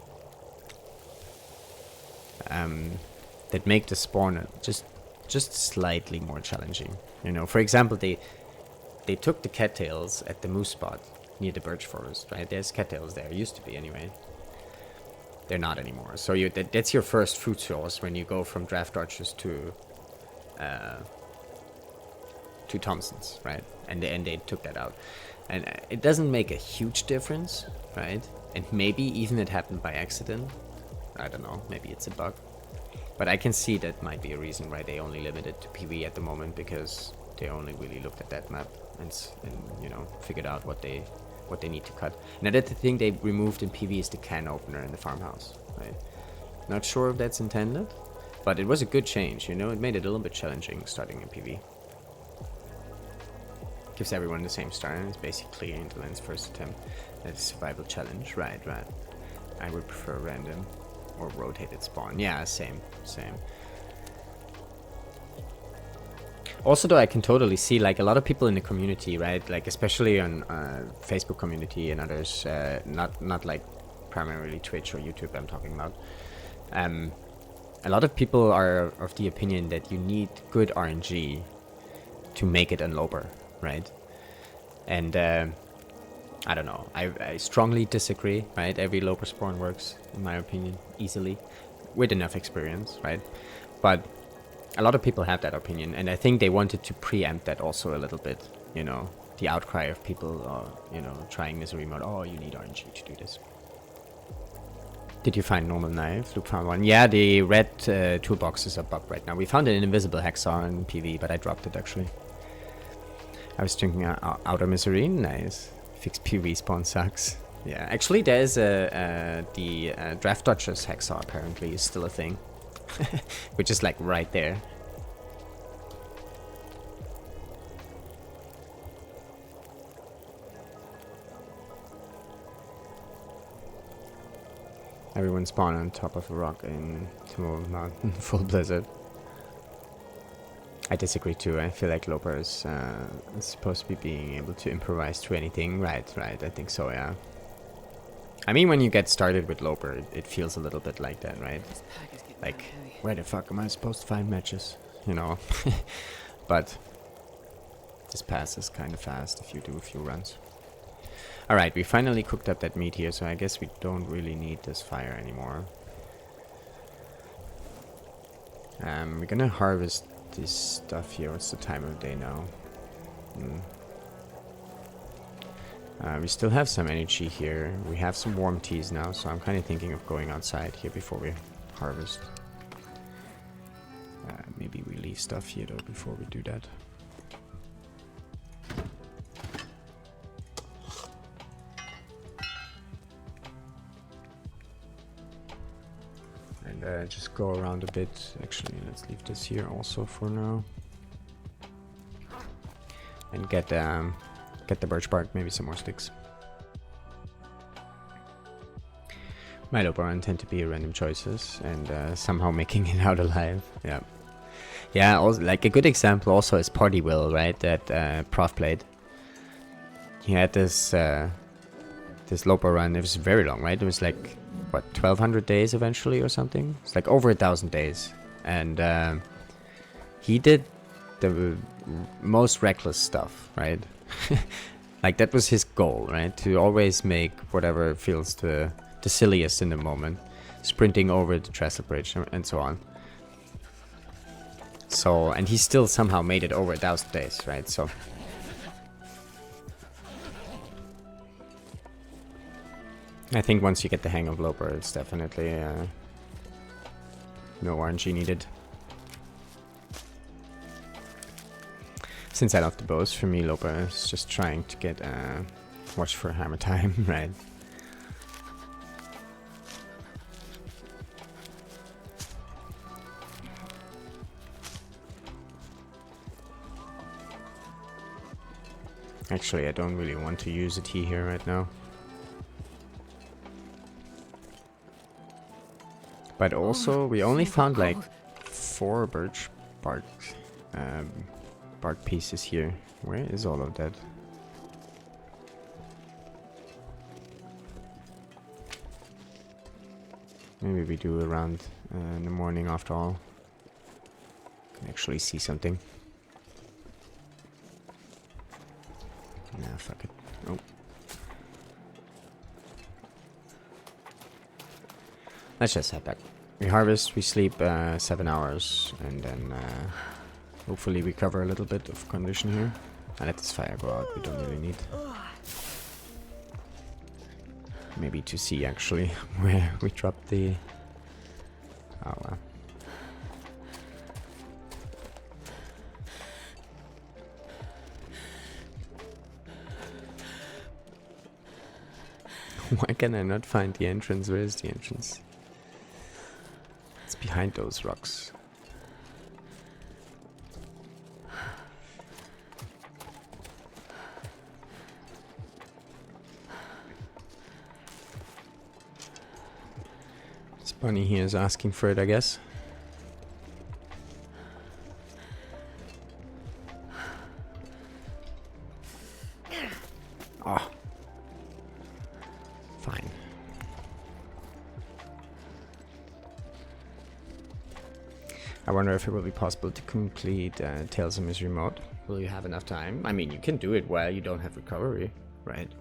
That make the spawn just slightly more challenging. You know, for example, they took the cattails at the moose spot near the birch forest, right? There's cattails there, used to be anyway. They're not anymore. So that's your first food source when you go from Draft Archers to Thompsons, right? And they took that out. And it doesn't make a huge difference, right? And maybe even it happened by accident. I don't know, maybe it's a bug. But I can see that might be a reason why they only limited to PV at the moment, because they only really looked at that map and you know, figured out what they need to cut. Another thing they removed in PV is the can opener in the farmhouse, right? Not sure if that's intended, but it was a good change, you know. It made it a little bit challenging starting in PV. Gives everyone the same start, and it's basically Interland's first attempt at a survival challenge. Right. I would prefer random or rotated spawn. Yeah, same. Also, though, I can totally see, like, a lot of people in the community, right? Like, especially on Facebook community and others, not like primarily Twitch or YouTube I'm talking about. A lot of people are of the opinion that you need good RNG to make it unloper, right? And I don't know. I strongly disagree, right? Every loper spawn works, in my opinion, easily, with enough experience, right? But a lot of people have that opinion, and I think they wanted to preempt that also a little bit, you know, the outcry of people, you know, trying Misery mode. Oh, you need RNG to do this. Did you find normal knife? Luke found one. Yeah, the red toolbox is bugged right now. We found an invisible hacksaw in PV, but I dropped it actually. I was drinking Outer Misery. Nice. Fixed PV spawn sucks. Yeah, actually there's the Draft Dodgers hacksaw apparently is still a thing. Which is like right there. Everyone spawn on top of a rock in Timor Mountain, full blizzard. I disagree too. I feel like Loper is supposed to be being able to improvise to anything. Right, I think so, yeah. I mean, when you get started with Loper, it feels a little bit like that, right? This pack is getting Like, heavy. where the fuck am I supposed to find matches? You know? But this passes kind of fast if you do a few runs. Alright, we finally cooked up that meat here, so I guess we don't really need this fire anymore. We're gonna harvest this stuff here. What's the time of day now? We still have some energy here. We have some warm teas now, so I'm kind of thinking of going outside here before we harvest. Maybe we leave stuff here though before we do that. And just go around a bit. Actually, let's leave this here also for now. And get the birch bark, maybe some more sticks. My Loparan tend to be random choices and somehow making it out alive. Yeah. Yeah, also, like a good example also is Party Will, right? That Prof played. He had this Loparan. It was very long, right? It was like, what, 1200 days eventually or something? It's like over 1000 days. And he did the most reckless stuff, right? Like that was his goal, right? To always make whatever feels the silliest in the moment. Sprinting over the trestle bridge and so on. So, and he still somehow made it over 1000 days, right? So I think once you get the hang of Loper, it's definitely no RNG needed. Since I love the bows, for me Loper is just trying to get watch for hammer time, right? Actually, I don't really want to use a tea here right now. But also, we only found like 4 birch bark pieces here. Where is all of that? Maybe we do around in the morning after all. Can actually see something. Nah, fuck it. Oh. Let's just head back. We harvest, we sleep 7 hours, and then hopefully we cover a little bit of condition here. I let this fire go out, we don't really need. Maybe to see actually where we dropped the... Oh well. Why can I not find the entrance? Where is the entrance? It's behind those rocks. This bunny here is asking for it, I guess. Oh. Fine. I wonder if it will be possible to complete Tales of Misery mode. Will you have enough time? I mean, you can do it while you don't have recovery, right?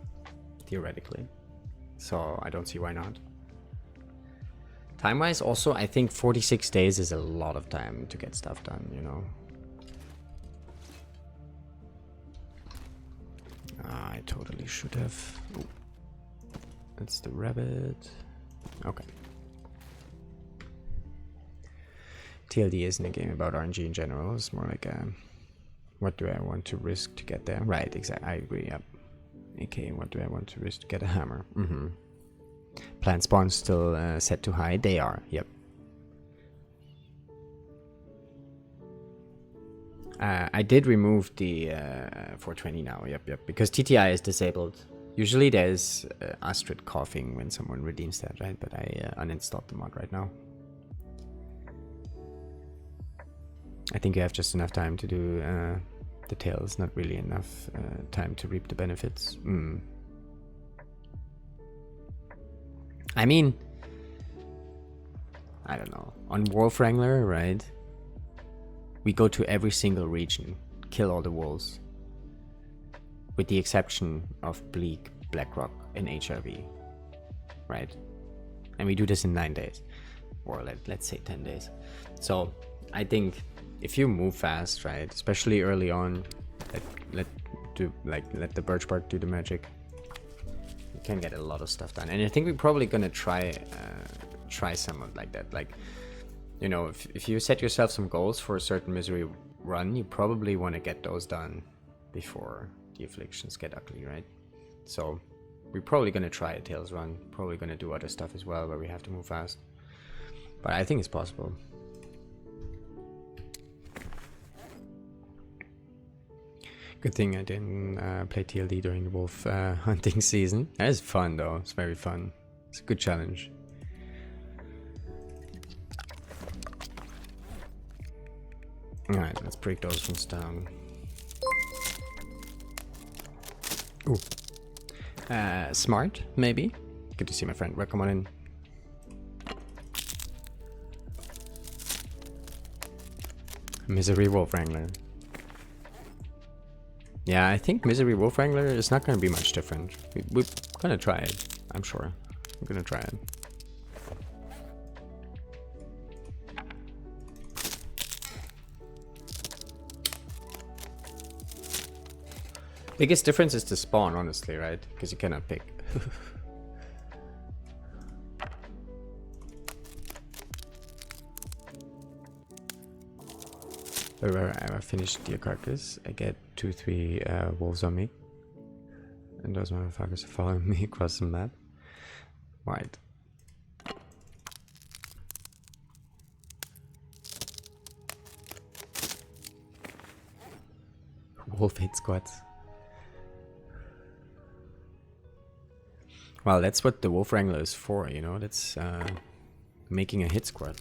Theoretically. So I don't see why not. Time-wise, also, I think 46 days is a lot of time to get stuff done, you know? I totally should have... Ooh. That's the rabbit. Okay. TLD isn't a game about RNG in general. It's more like a... What do I want to risk to get there? Right, exactly. I agree, yep. Okay, what do I want to risk to get a hammer? Mm-hmm. Plant spawns still set to high? They are, yep. I did remove the 420 now, yep, because TTI is disabled. Usually there's Astrid coughing when someone redeems that, right? But I uninstalled the mod right now. I think you have just enough time to do the tails, not really enough time to reap the benefits. I mean, I don't know. On Wolf Wrangler, right? We go to every single region, kill all the wolves. With the exception of Bleak, Blackrock, and HRV. Right? And we do this in 9 days. Or let's say 10 days. So, I think if you move fast, right? Especially early on, let the birch bark do the magic. You can get a lot of stuff done. And I think we're probably gonna try somewhat like that. Like, you know, if you set yourself some goals for a certain misery run, you probably want to get those done before the afflictions get ugly, right? So we're probably going to try a Tails run, probably going to do other stuff as well where we have to move fast, but I think it's possible. Good thing I didn't play TLD during the wolf hunting season. That is fun though, it's very fun. It's a good challenge. Alright, let's break those ones down. Ooh. Smart, maybe? Good to see my friend. Welcome on in. Misery Wolf Wrangler. Yeah, I think Misery Wolf Wrangler is not going to be much different. We're going to try it, I'm sure. I'm going to try it. Biggest difference is the spawn, honestly, right? Because you cannot pick. Wherever I finish the carcass, I get 2-3 wolves on me. And those motherfuckers are following me across the map. Right. Wolf hit squads. Well, that's what the Wolf Wrangler is for, you know, that's making a hit squad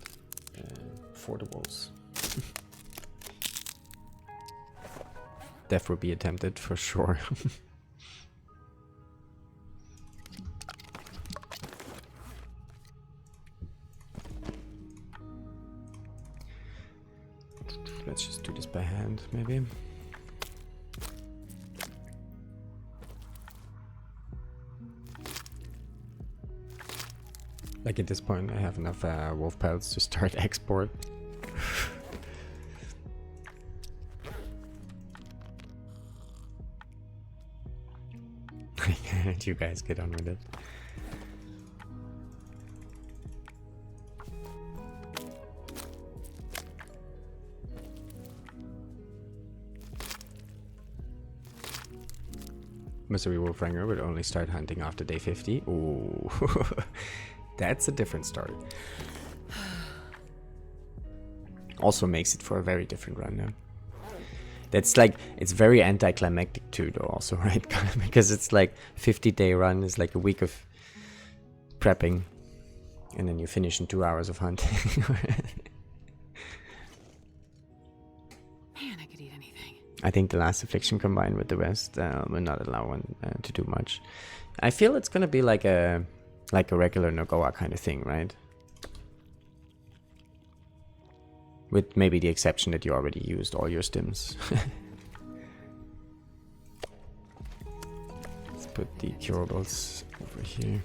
for the wolves. Death will be attempted for sure. Let's just do this by hand, maybe. Like at this point, I have enough wolf pelts to start export. You guys get on with it. Misery Wolf Wrangler would only start hunting after day 50. Ooh. That's a different story. Also makes it for a very different run now. That's like, it's very anticlimactic too though also, right? Because it's like 50-day run is like a week of prepping. And then you finish in 2 hours of hunting. Man, I could eat anything. I think the last affliction combined with the rest will not allow one to do much. I feel it's gonna be like a regular Nogoa kind of thing, right? With maybe the exception that you already used all your stims. Let's put the curables over here.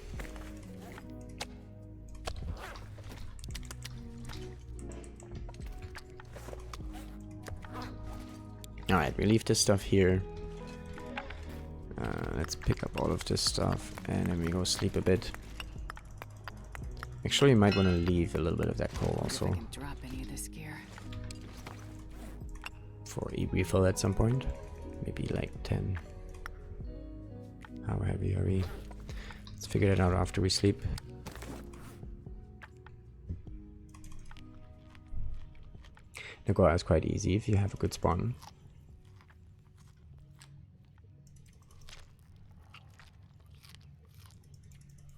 Alright, we leave this stuff here. Let's pick up all of this stuff and then we go sleep a bit. Actually, you might want to leave a little bit of that coal also. I can drop any of this gear. For e-refill at some point. Maybe like 10. How heavy are we? Let's figure that out after we sleep. Nogoa is quite easy if you have a good spawn.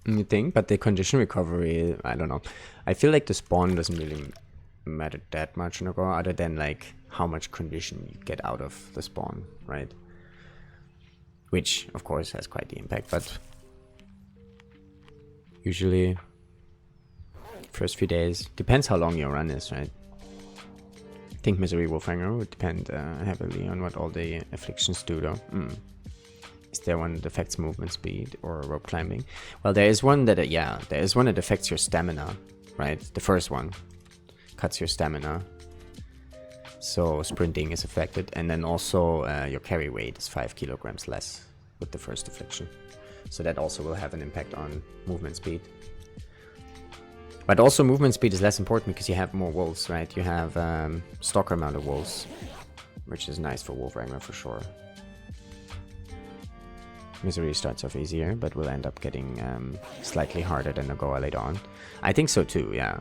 You think? But the condition recovery, I don't know. I feel like the spawn doesn't really matter that much in Agora, other than like how much condition you get out of the spawn, right? Which, of course, has quite the impact, but usually first few days, depends how long your run is, right? I think Misery Wolfhanger would depend heavily on what all the afflictions do, though. Is there one that affects movement speed or rope climbing? Well, there is one that, yeah, there is one that affects your stamina, right? The first one cuts your stamina, so sprinting is affected, and then also your carry weight is 5 kilograms less with the first affliction. So that also will have an impact on movement speed. But also movement speed is less important because you have more wolves, right? You have stalker amount of wolves, which is nice for Wolfwrangler for sure. Misery starts off easier, but will end up getting slightly harder than Nagoa later on. I think so too, yeah.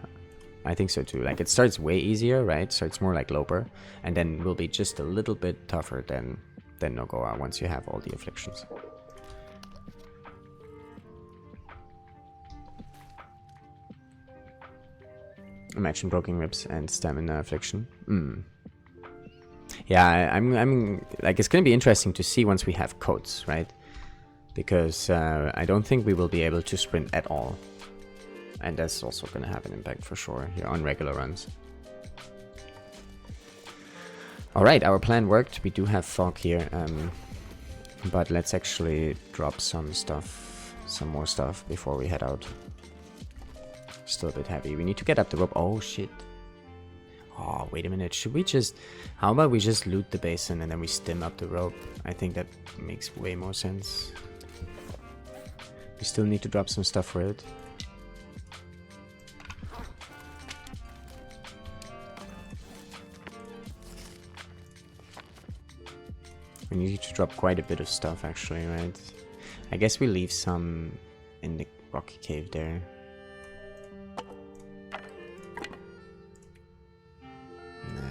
I think so too. Like, it starts way easier, right? So it's more like Loper, and then will be just a little bit tougher than Nagoa once you have all the afflictions. Imagine broken ribs and stamina affliction. Yeah, I'm like, it's gonna be interesting to see once we have coats, right? Because I don't think we will be able to sprint at all, and that's also gonna have an impact for sure here on regular runs. All right, our plan worked. We do have fog here, but let's actually drop some stuff, some more stuff before we head out. Still a bit heavy. We need to get up the rope. Oh shit. Oh, wait a minute. Should we just... How about we just loot the basin and then we stim up the rope? I think that makes way more sense. We still need to drop some stuff for it. We need to drop quite a bit of stuff actually, right? I guess we leave some in the rocky cave there.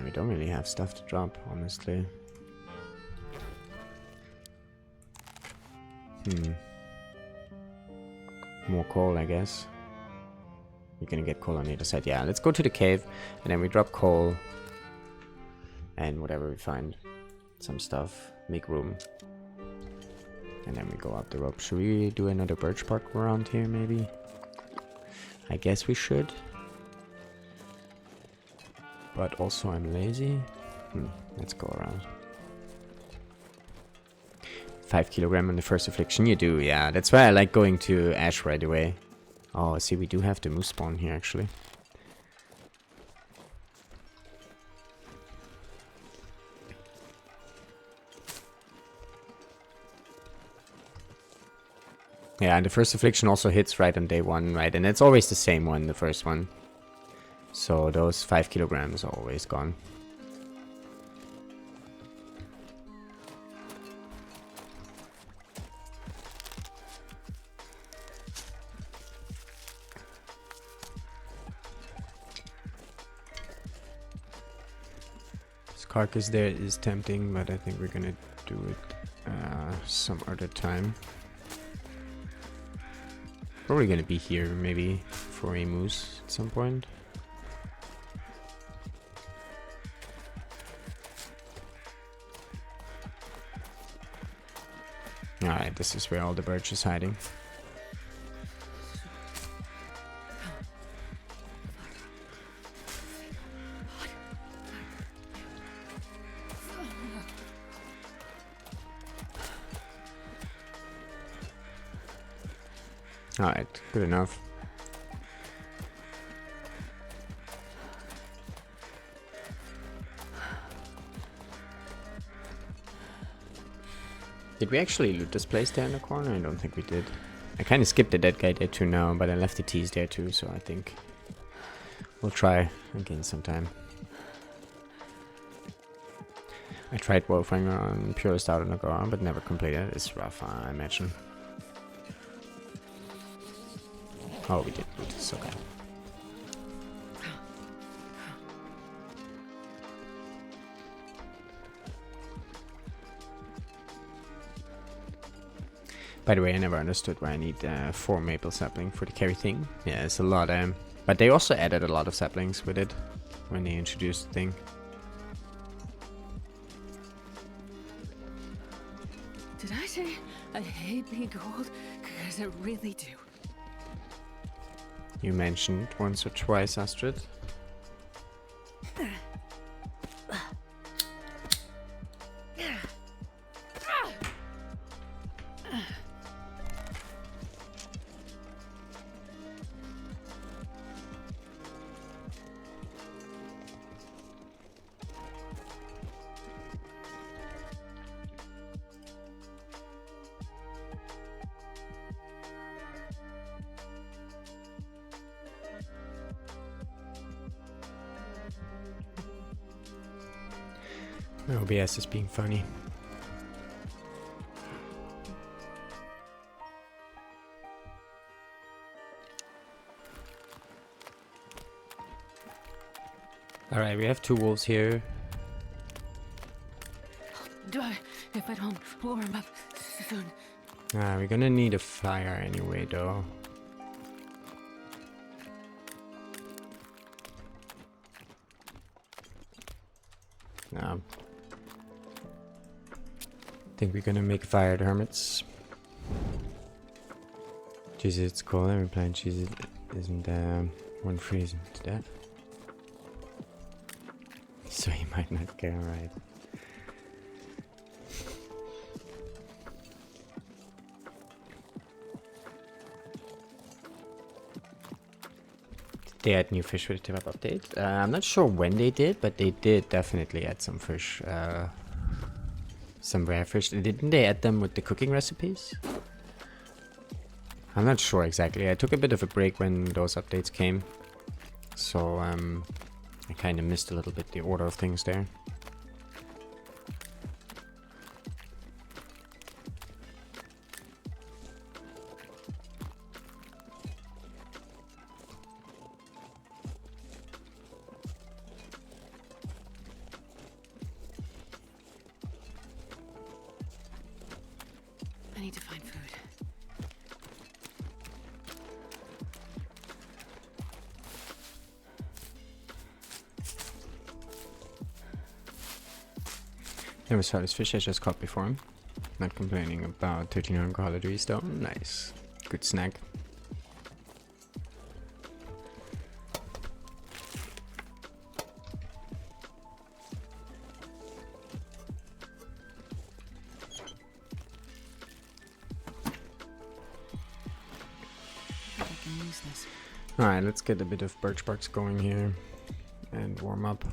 We don't really have stuff to drop, honestly. More coal, I guess. We're gonna get coal on the other side. Yeah, let's go to the cave, and then we drop coal. And whatever we find. Some stuff. Make room. And then we go up the rope. Should we do another birch bark around here, maybe? I guess we should. But also I'm lazy. Let's go around. 5 kilogram on the first affliction. You do, yeah. That's why I like going to Ash right away. Oh, see, we do have the moose spawn here, actually. Yeah, and the first affliction also hits right on day 1, right? And it's always the same one, the first one. So those 5 kilograms are always gone. This carcass there is tempting, but I think we're gonna do it some other time. Probably gonna be here maybe for a moose at some point. Alright, this is where all the birch is hiding. Alright, good enough. Did we actually loot this place there in the corner? I don't think we did. I kind of skipped the dead guy there too now, but I left the teas there too, so I think we'll try again sometime. I tried Wolfhanger on Purest out in Agora, but never completed. It's rough, I imagine. Oh, we did loot this, okay. By the way, I never understood why I need 4 maple sapling for the carry thing. Yeah, it's a lot. But they also added a lot of saplings with it when they introduced the thing. Did I say I hate being cold? Because I really do. You mentioned once or twice, Astrid. OBS is being funny. Alright, we have 2 wolves here. If I don't warm up soon. We're gonna need a fire anyway, though. I think we're gonna make fire, the hermits. Jesus, it's cold. Every plant cheese isn't one freezing to death. So he might not care, right? They add new fish with the tip up update. I'm not sure when they did, but they did definitely add some fish. Some rare fish. Didn't they add them with the cooking recipes? I'm not sure exactly. I took a bit of a break when those updates came. So I kind of missed a little bit the order of things there. I need to find food. Never saw this fish I just caught before. Not complaining about 1300 calories though. Nice. Good snack. I can use this. Alright, let's get a bit of birch barks going here and warm up.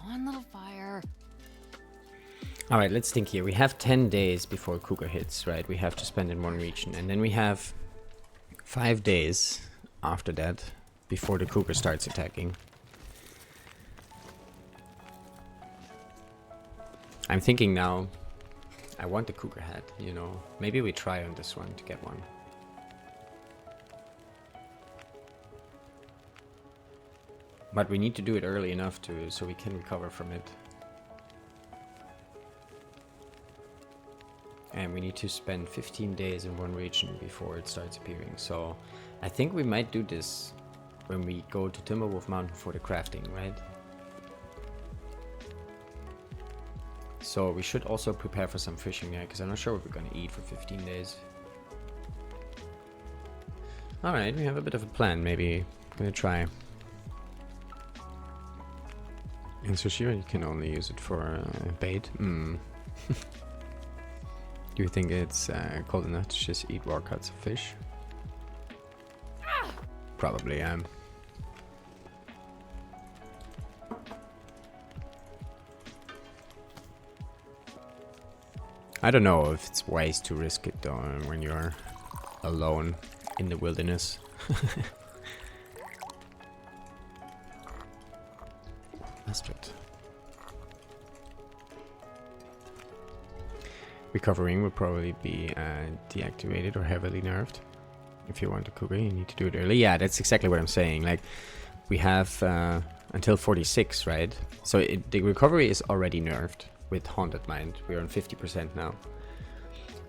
One little fire. Alright, let's think here. We have 10 days before cougar hits, right? We have to spend in one region. And then we have 5 days after that before the cougar starts attacking. I'm thinking now, I want the cougar head, you know. Maybe we try on this one to get one. But we need to do it early enough so we can recover from it. And we need to spend 15 days in one region before it starts appearing. So I think we might do this when we go to Timberwolf Mountain for the crafting, right? So we should also prepare for some fishing there, because I'm not sure what we're going to eat for 15 days. Alright, we have a bit of a plan, maybe. Gonna try. In Tsushima you can only use it for bait. Do you think it's cold enough to just eat raw cuts of fish? Probably am. I don't know if it's wise to risk it though when you're alone in the wilderness. Astrid. Recovering will probably be deactivated or heavily nerfed. If you want to cook it, you need to do it early. Yeah, that's exactly what I'm saying. Like, we have until 46, right? So the recovery is already nerfed with Haunted Mind. We're on 50% now.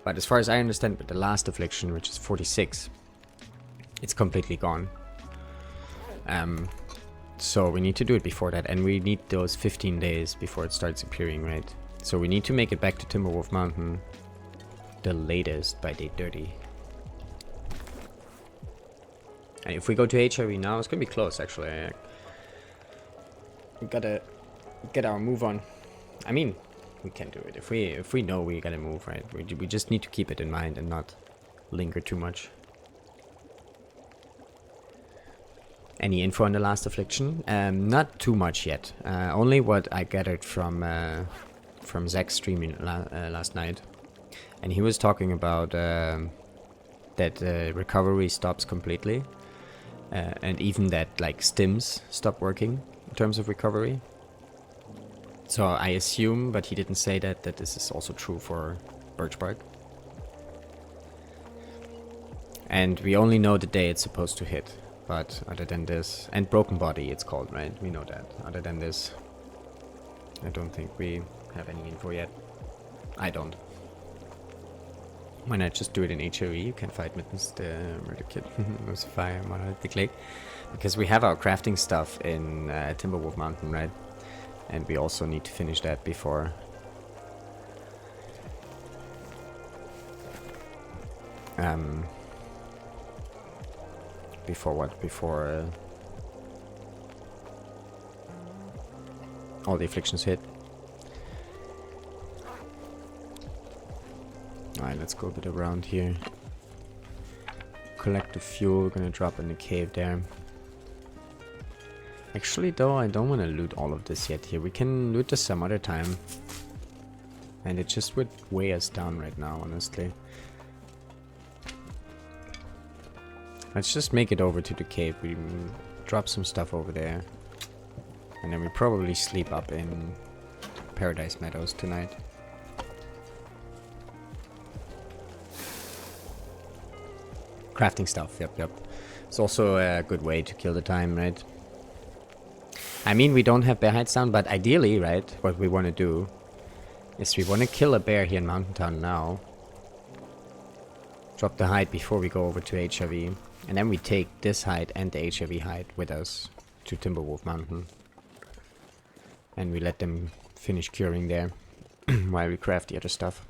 But as far as I understand, with the last affliction, which is 46, it's completely gone. So we need to do it before that, and we need those 15 days before it starts appearing, right? So we need to make it back to Timberwolf Mountain the latest by day 30. And if we go to HRE now, it's gonna be close actually. We gotta get our move on. I mean, we can do it if we know we gotta move, right? We just need to keep it in mind and not linger too much. Any info on the last affliction? Not too much yet. Only what I gathered from Zach's streaming last night, and he was talking about that recovery stops completely, and even that like stims stop working in terms of recovery. So I assume, but he didn't say that this is also true for Birchbark. And we only know the day it's supposed to hit. But other than this, and Broken Body it's called, right? We know that. Other than this, I don't think we have any info yet. I don't. Why not just do it in HRE? You can fight Mittens, the murder kid. It was fire monolithic lake. Because we have our crafting stuff in Timberwolf Mountain, right? And we also need to finish that before. Before what? Before all the afflictions hit. Alright, let's go a bit around here. Collect the fuel, we're gonna drop in the cave there. Actually though, I don't want to loot all of this yet here. We can loot this some other time. And it just would weigh us down right now, honestly. Let's just make it over to the cave. We drop some stuff over there. And then we probably sleep up in Paradise Meadows tonight. Crafting stuff, yep. It's also a good way to kill the time, right? I mean, we don't have bear hides down, but ideally, right, what we want to do is we want to kill a bear here in Mountain Town now. Drop the hide before we go over to HRV. And then we take this hide and the HRV hide with us to Timberwolf Mountain. And we let them finish curing there while we craft the other stuff.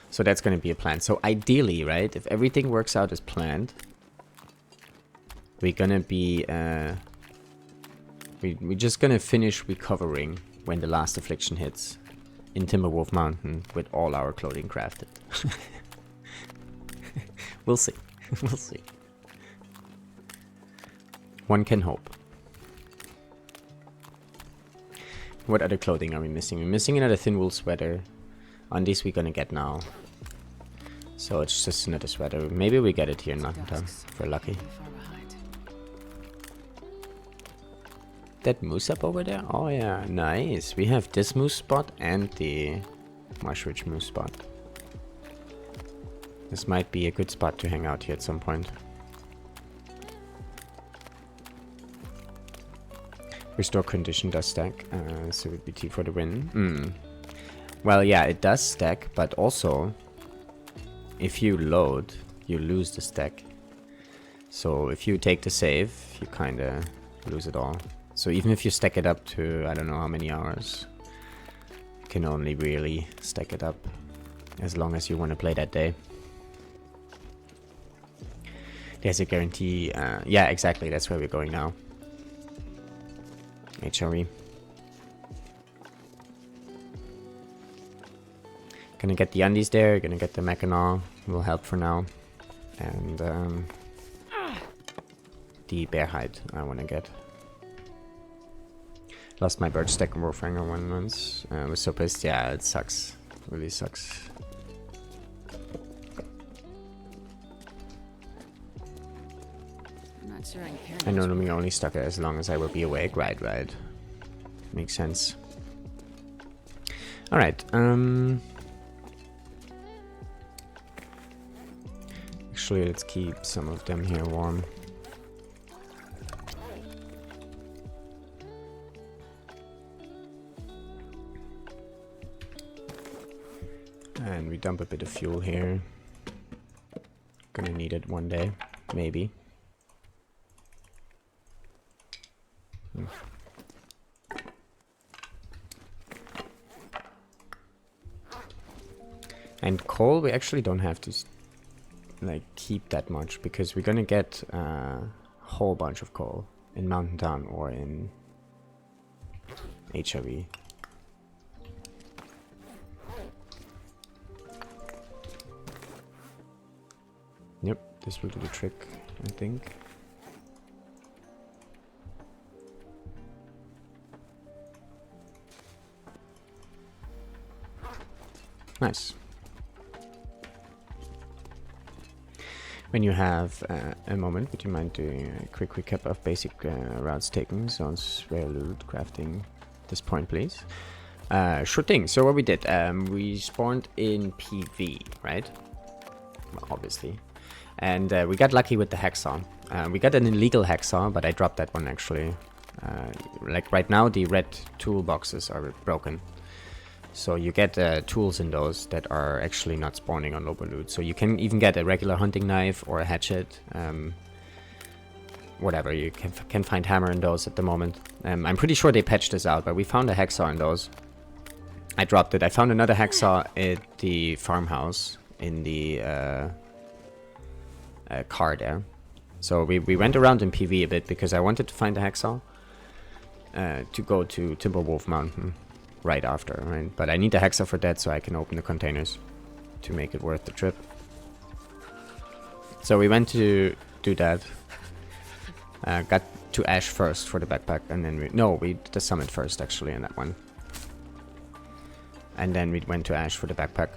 So that's going to be a plan. So ideally, right, if everything works out as planned, we're going to be... we're just going to finish recovering when the last affliction hits in Timberwolf Mountain with all our clothing crafted. We'll see. We'll see. One can hope. What other clothing are we missing? We're missing another thin wool sweater. On this we're gonna get now. So it's just another sweater. Maybe we get it here in Mountain Town if we're lucky. That moose up over there? Oh yeah, nice. We have this moose spot and the Marshridge moose spot. This might be a good spot to hang out here at some point. Restore condition does stack, so BT for the win. Well, yeah, it does stack, but also, if you load, you lose the stack. So if you take the save, you kinda lose it all. So even if you stack it up to, I don't know how many hours, you can only really stack it up as long as you want to play that day. There's a guarantee, yeah, exactly, that's where we're going now. HRE. Gonna get the undies there, gonna get the Mackinaw, will help for now. And the bear hide I wanna get. Lost my birch stack and Warfanger one once. Was so pissed, yeah, it sucks. Really sucks. I normally only stuck it as long as I will be awake. Right. Makes sense. Alright, Actually, let's keep some of them here warm. And we dump a bit of fuel here. Gonna need it one day, maybe. And coal, we actually don't have to like keep that much because we're gonna get a whole bunch of coal in Mountain Town or in HRV. Yep, this will do the trick, I think. Nice. When you have a moment, would you mind doing a quick recap of basic routes taken, zones, rare loot, crafting, this point, please? Sure thing. So what we did, we spawned in PV, right? Well, obviously. And we got lucky with the hacksaw. We got an illegal hacksaw, but I dropped that one actually. Like right now, the red toolboxes are broken. So you get tools in those that are actually not spawning on Lobo Loot. So you can even get a regular hunting knife or a hatchet. Whatever, you can find hammer in those at the moment. I'm pretty sure they patched this out, but we found a hacksaw in those. I dropped it. I found another hacksaw at the farmhouse in the car there. So we went around in PV a bit because I wanted to find a hacksaw to go to Timberwolf Mountain right after, right? But I need a hacksaw for that so I can open the containers to make it worth the trip. So we went to do that. Got to Ash first for the backpack, and then we did the summit first actually in that one. And then we went to Ash for the backpack.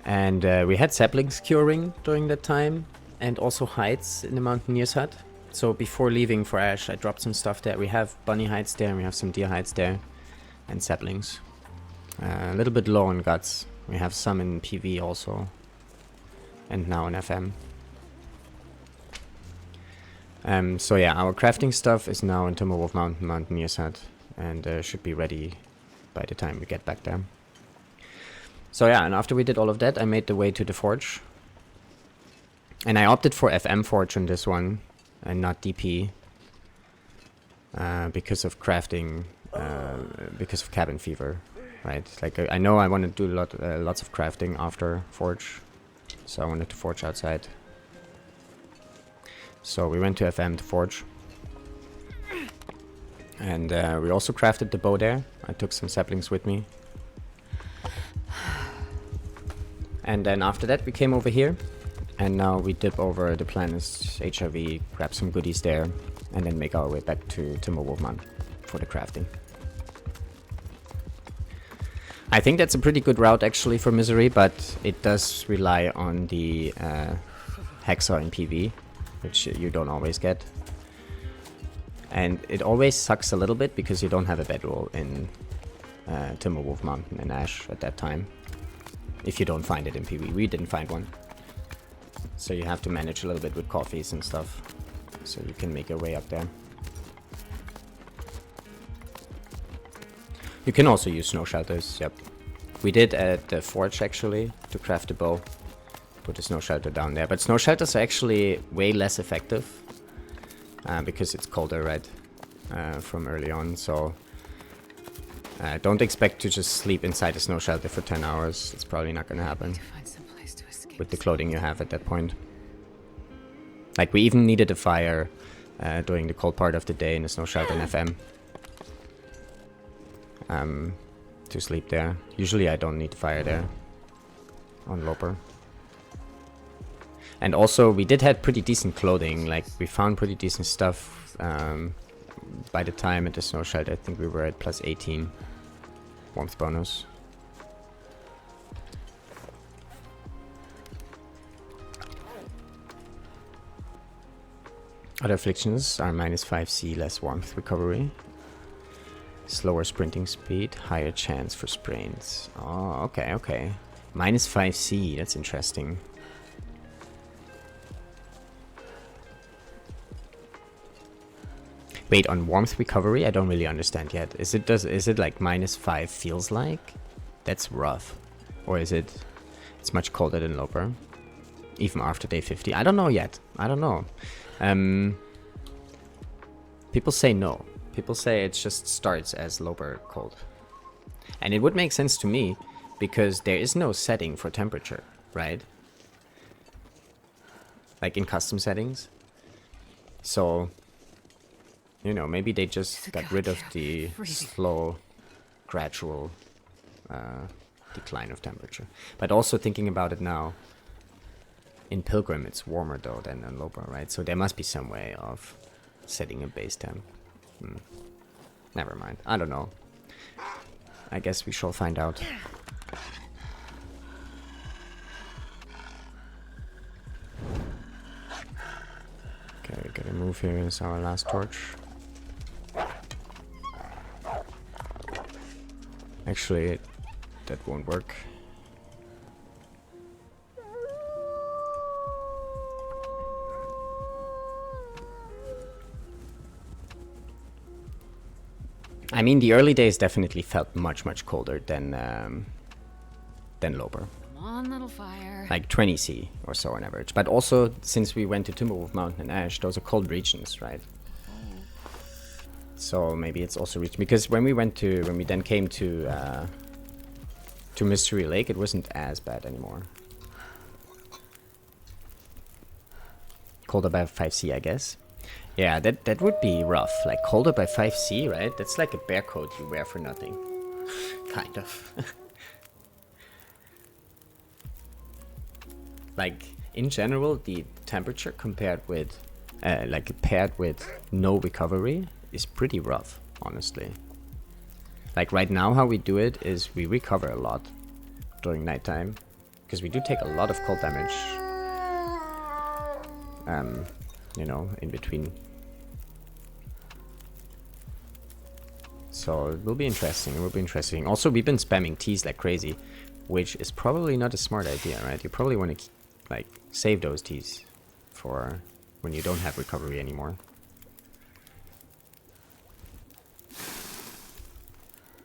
And we had saplings curing during that time, and also hides in the Mountaineer's hut. So before leaving for Ash, I dropped some stuff there. We have bunny hides there, and we have some deer hides there, and saplings. A little bit low on guts. We have some in PV also, and now in FM. So yeah, our crafting stuff is now in Timberwolf Mountain, Mountaineer's hut, and should be ready by the time we get back there. So yeah, and after we did all of that, I made the way to the forge. And I opted for FM forge on this one, and not DP. Because of crafting, because of cabin fever, right? Like, I know I want to do lots of crafting after forge. So I wanted to forge outside. So we went to FM to forge. And we also crafted the bow there. I took some saplings with me. And then after that we came over here. And now we dip over the plan is HRV, grab some goodies there, and then make our way back to Timberwolf Mountain for the crafting. I think that's a pretty good route actually for Misery, but it does rely on the hacksaw in PV, which you don't always get. And it always sucks a little bit because you don't have a bedroll in Timberwolf Mountain and Ash at that time. If you don't find it in PV. We didn't find one. So you have to manage a little bit with coffees and stuff. So you can make your way up there. You can also use snow shelters, yep. We did at the forge actually, to craft the bow. Put a snow shelter down there. But snow shelters are actually way less effective. Because it's colder, right? From early on, so... don't expect to just sleep inside a snow shelter for 10 hours. It's probably not gonna happen. With the clothing you have at that point. Like, we even needed a fire during the cold part of the day in the snow shelter in FM. To sleep there. Usually I don't need fire there. On Loper. And also, we did have pretty decent clothing. Like, we found pretty decent stuff. By the time at the snow shelter, I think we were at plus 18 warmth bonus. Other afflictions are minus 5C, less warmth recovery. Slower sprinting speed, higher chance for sprains. Oh, okay, okay. Minus 5C, that's interesting. Wait, on warmth recovery, I don't really understand yet. Is it like -5 feels like? That's rough. Or is it... It's much colder than Loper. Even after day 50. I don't know yet. I don't know. People say no. People say it just starts as Loper cold. And it would make sense to me, because there is no setting for temperature, right? Like in custom settings. So, you know, maybe they just got rid of the slow, gradual decline of temperature. But also thinking about it now, in Pilgrim it's warmer though than in Loper, right? So there must be some way of setting a base temp. Never mind. I don't know. I guess we shall find out. Okay, we gotta move here. Is our last torch. Actually, that won't work. I mean, the early days definitely felt much colder than Loper. Come on, little fire. Like 20 C or so on average. But also, since we went to Timberwolf Mountain and Ash, those are cold regions, right? So maybe it's also region, because when we then came to Mystery Lake, it wasn't as bad anymore. Colder by 5C, I guess. Yeah, that would be rough. Like colder by 5C, right? That's like a bear coat you wear for nothing. Kind of. Like in general, the temperature compared with paired with no recovery is pretty rough, honestly. Like right now, how we do it is we recover a lot during nighttime, because we do take a lot of cold damage. You know, in between. So it will be interesting. It will be interesting. Also, we've been spamming teas like crazy, which is probably not a smart idea, right? You probably want to like save those teas for when you don't have recovery anymore.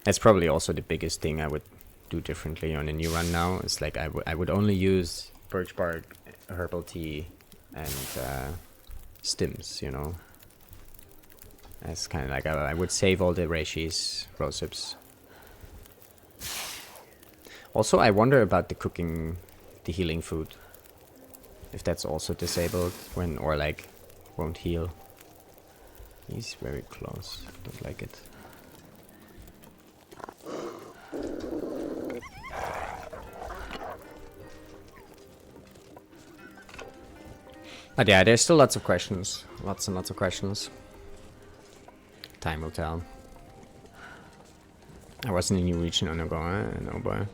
That's probably also the biggest thing I would do differently on a new run now. It's like I would only use birch bark, herbal tea, and stims, you know. That's kind of like I would save all the reishis, rosips. Also, I wonder about the cooking, the healing food. If that's also disabled when, or like, won't heal. He's very close. Don't like it. But yeah, there's still lots of questions. Lots and lots of questions. Time will tell. I was in a new region on ago, no boy.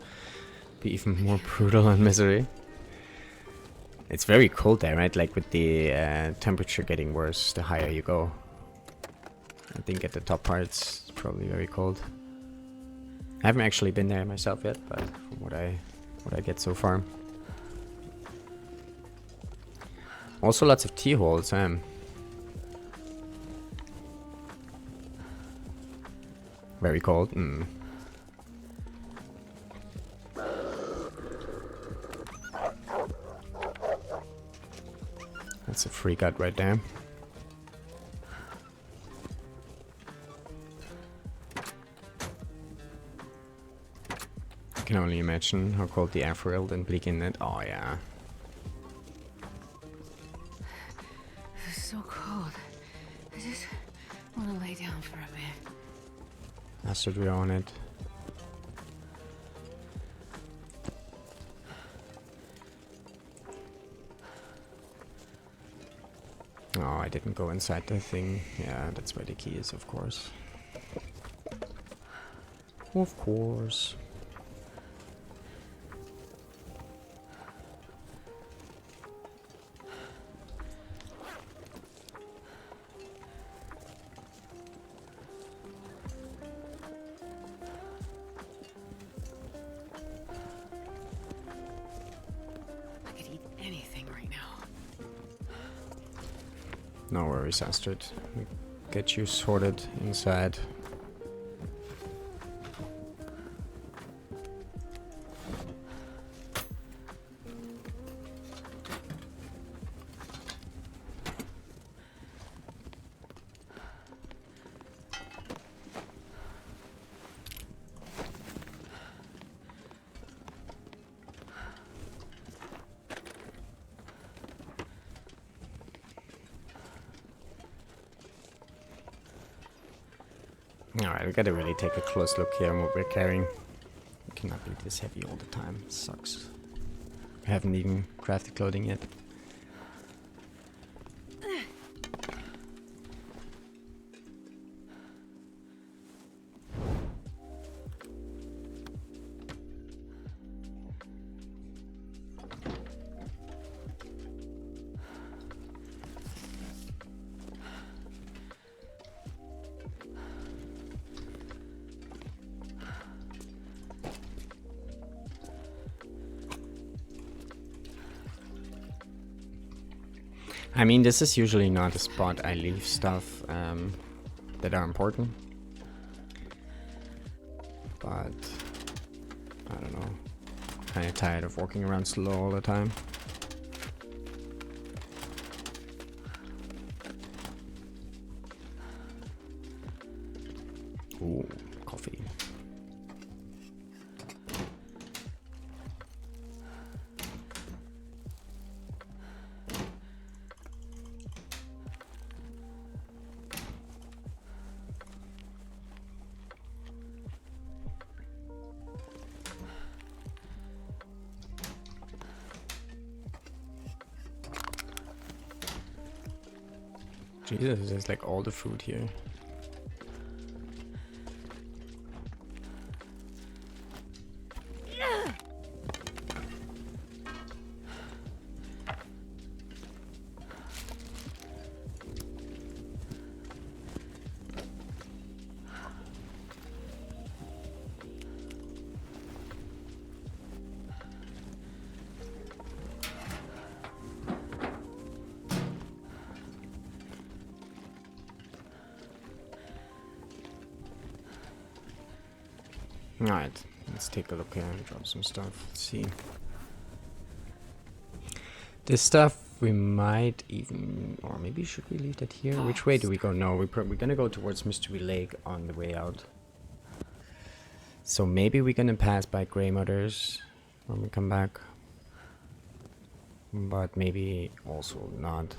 Be even more brutal on Misery. It's very cold there, right? Like with the temperature getting worse the higher you go. I think at the top part it's probably very cold. I haven't actually been there myself yet, but from what I get so far. Also lots of T-holes, very cold. That's a free gut right there. I can only imagine how cold the Aetheryl and Bleak Inlet. Oh yeah. It's so cold. I just want to lay down for a bit. That's what we're on it. Oh, I didn't go inside the thing. Yeah, that's where the key is, of course. Of course. I could eat anything right now. No worries, Astrid. get you sorted inside. Alright, we gotta really take a close look here on what we're carrying. We cannot be this heavy all the time. It sucks. We haven't even crafted clothing yet. I mean, this is usually not a spot I leave stuff that are important. But, I don't know. Kinda tired of walking around slow all the time. Ooh, coffee. Jesus, there's like all the food here. Alright, let's take a look here and drop some stuff. Let's see. This stuff we might even, or maybe should we leave that here? Which way do we go? No, we're gonna go towards Mystery Lake on the way out. So maybe we're gonna pass by Grey Motors when we come back. But maybe also not.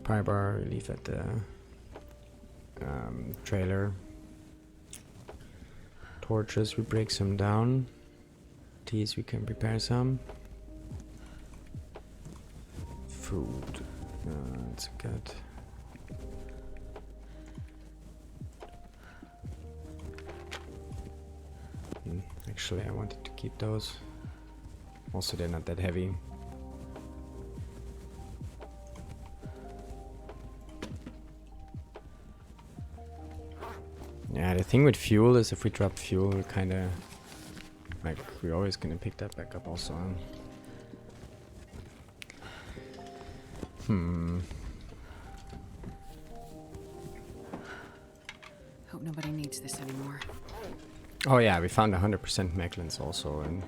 Pry bar, leave at the trailer. Torches, we break some down. Teas, we can prepare some. Food, that's good. Actually, I wanted to keep those. Also, they're not that heavy. Yeah, the thing with fuel is if we drop fuel, we're kinda like, we're always gonna pick that back up also. Hope nobody needs this anymore. Oh yeah, we found 100% Meglins also in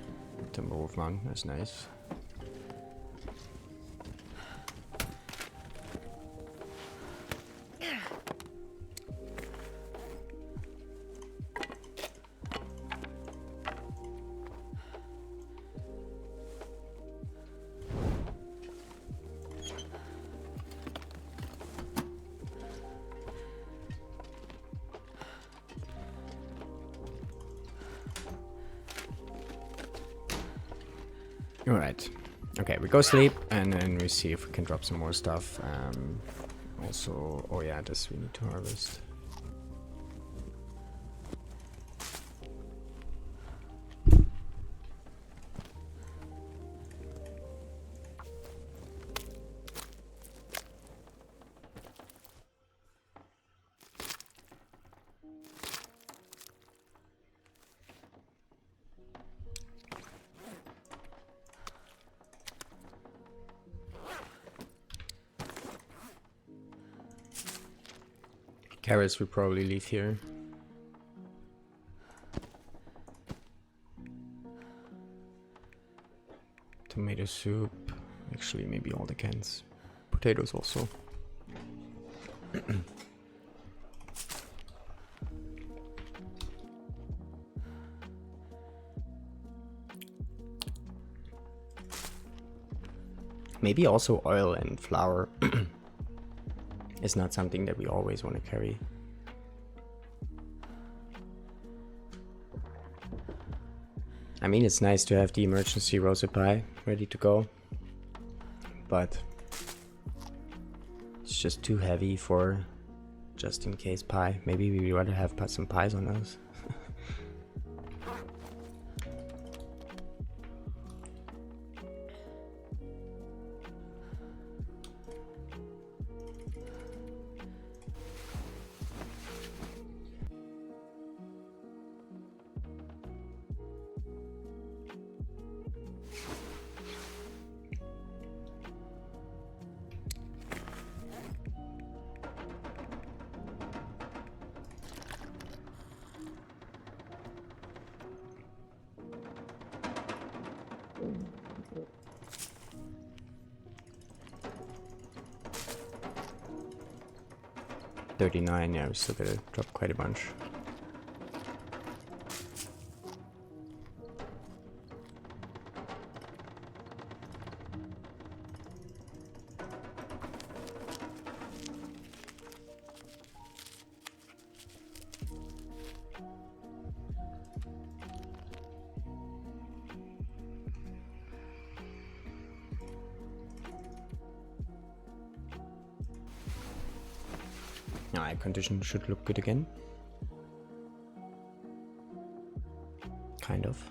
Timberwolf Mountain. That's nice. Alright. Okay, we go sleep and then we see if we can drop some more stuff. Also, oh yeah, this we need to harvest. Carrots will probably leave here. Tomato soup. Actually, maybe all the cans. Potatoes also. Maybe also oil and flour is not something that we always want to carry. I mean, it's nice to have the emergency rosa pie ready to go, but it's just too heavy for just in case pie. Maybe we'd rather have some pies on us. $39, yeah, we still gotta drop quite a bunch. Eye condition should look good again. Kind of.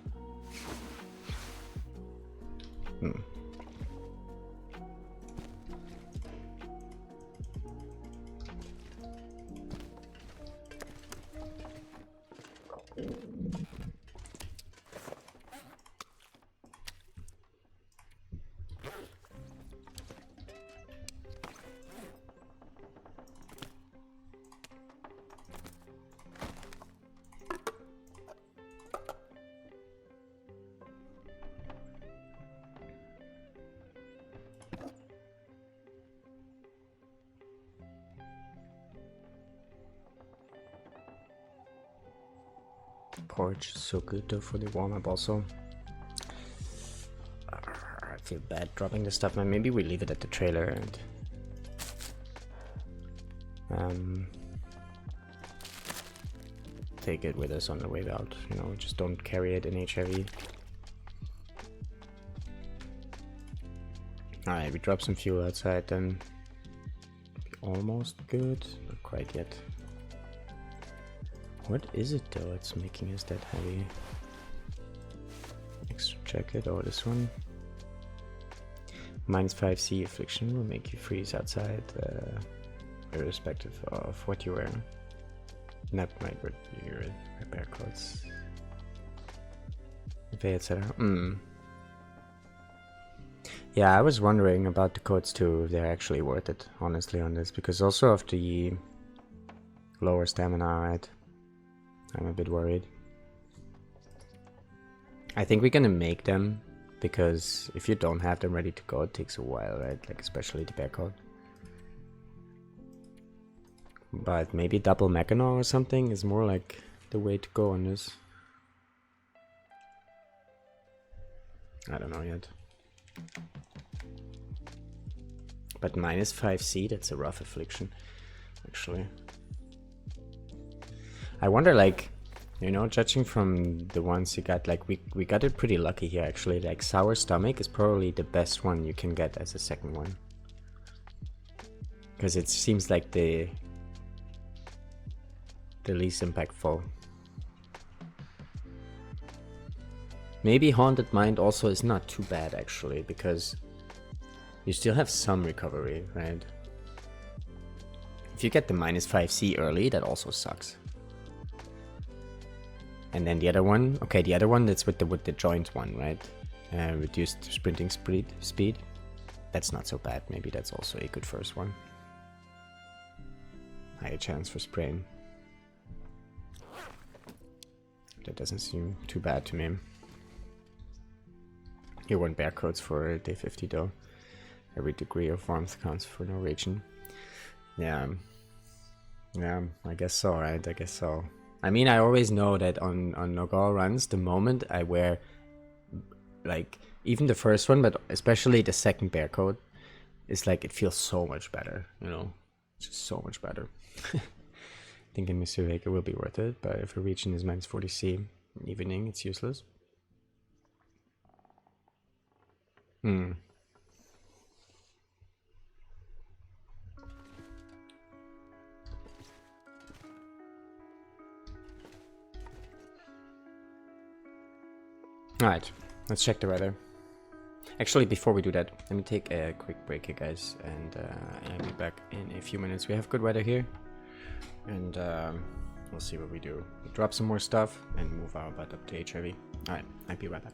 Porridge is so good though for the warm-up also. I feel bad dropping the stuff, man. Maybe we leave it at the trailer and take it with us on the way out. You know, just don't carry it in HIV. Alright, we drop some fuel outside then. Almost good, not quite yet. What is it though that's making us that heavy? Extra jacket, oh this one. -5C affliction will make you freeze outside, irrespective of what you wear. That might be your repair codes. Etc. Yeah, I was wondering about the codes too, if they're actually worth it, honestly, on this, because also of the lower stamina, right? I'm a bit worried. I think we're gonna make them, because if you don't have them ready to go, it takes a while, right? Like especially the bear code. But maybe double Mackinaw or something is more like the way to go on this. I don't know yet. But -5C, that's a rough affliction, actually. I wonder, like, you know, judging from the ones you got, like, we got it pretty lucky here, actually. Like, Sour Stomach is probably the best one you can get as a second one. Because it seems like the least impactful. Maybe Haunted Mind also is not too bad, actually, because you still have some recovery, right? If you get the -5C early, that also sucks. And then the other one, okay, the other one that's with the joint one, right? Reduced sprinting speed. That's not so bad. Maybe that's also a good first one. higher chance for sprain. That doesn't seem too bad to me. Here weren't bear coats for day 50 though. Every degree of warmth counts for Norwegian. Yeah, I guess so, right? I guess so. I mean, I always know that on Nogal runs, the moment I wear, like, even the first one, but especially the second bear coat, it's like it feels so much better, you know? Just so much better. Thinking Mr. Vega will be worth it, but if a region is minus 40C in evening, it's useless. Alright, let's check the weather. Actually, before we do that, let me take a quick break here, guys, and I'll be back in a few minutes. We have good weather here, and we'll see what we do. We drop some more stuff and move our butt up to HRV. Alright, I'll be right back.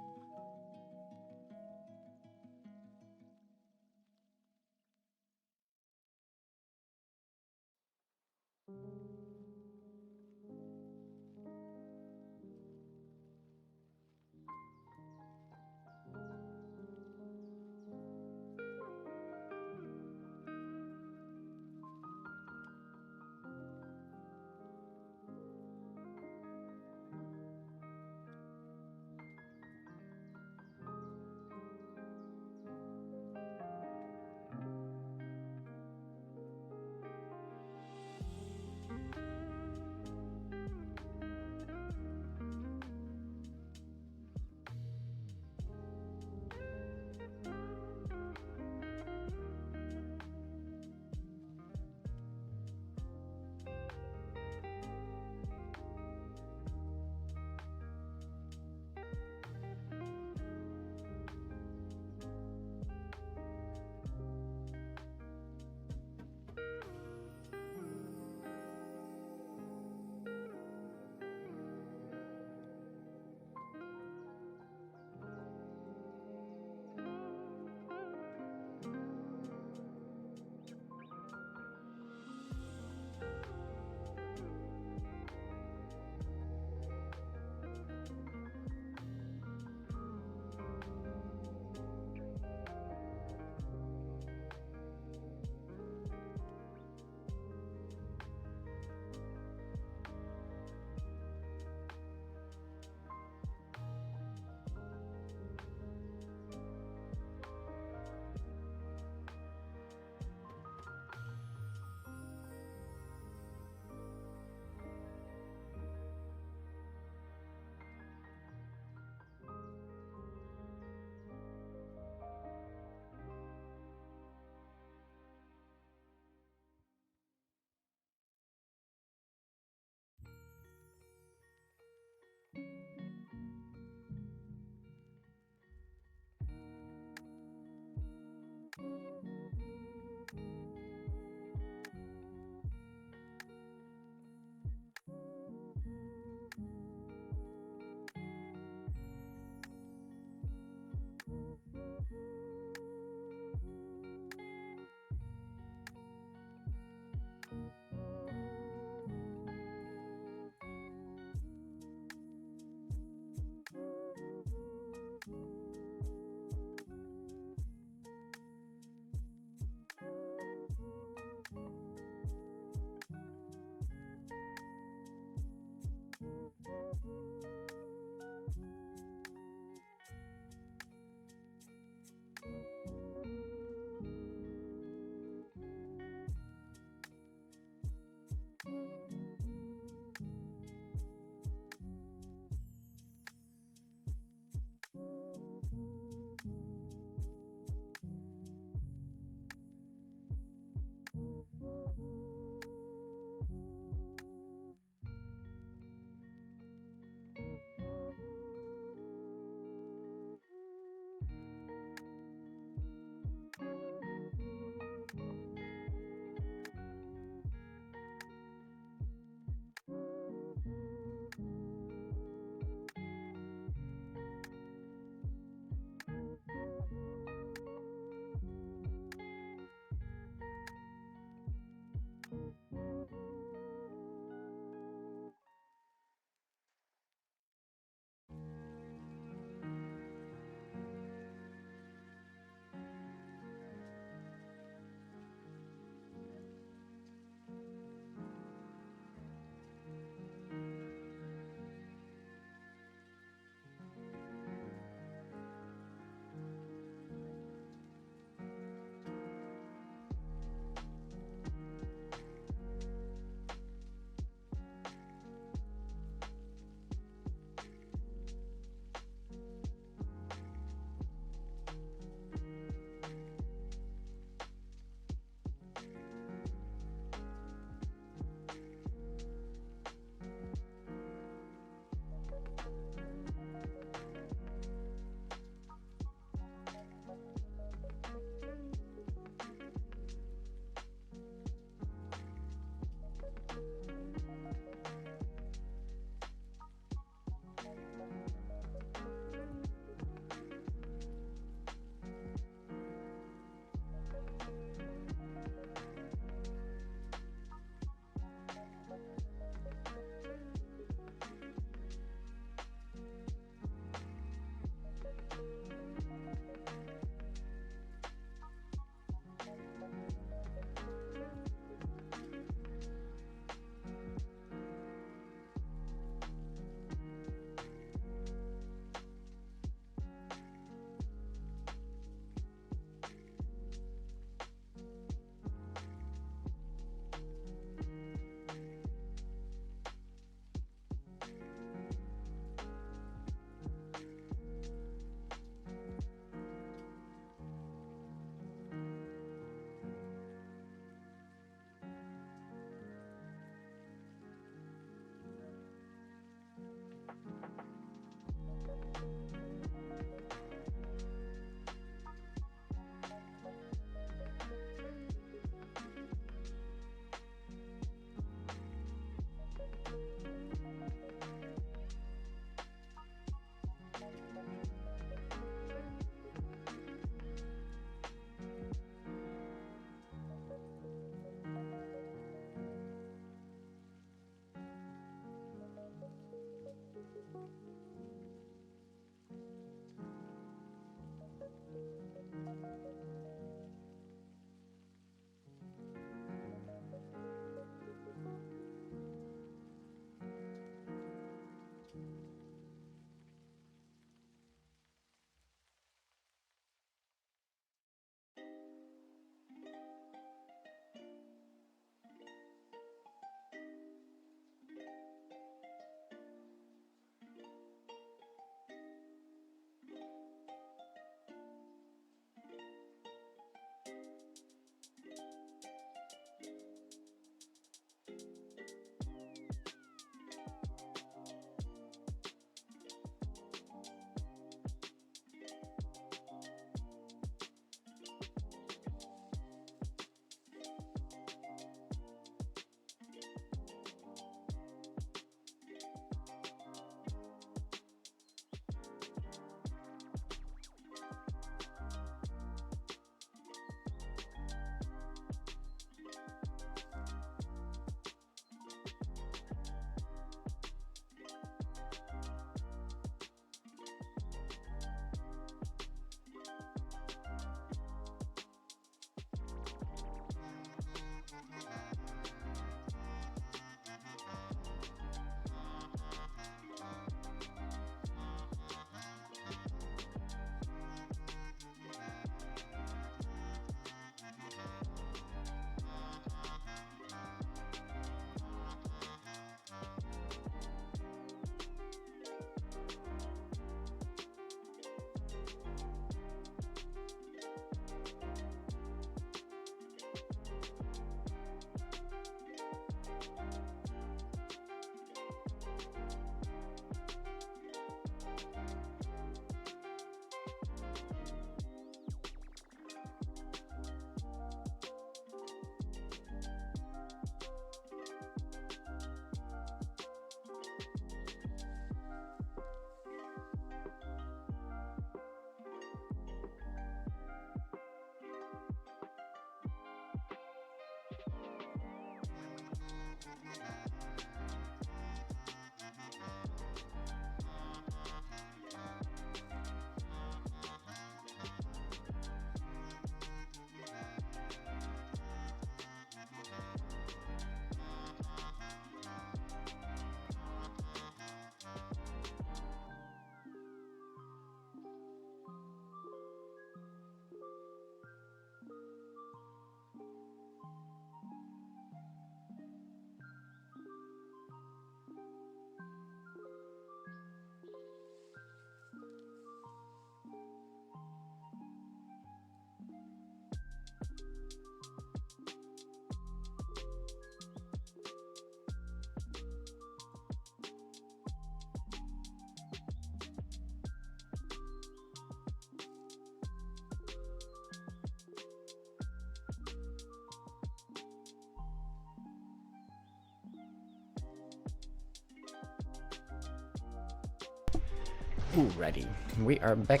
Alrighty, we are back.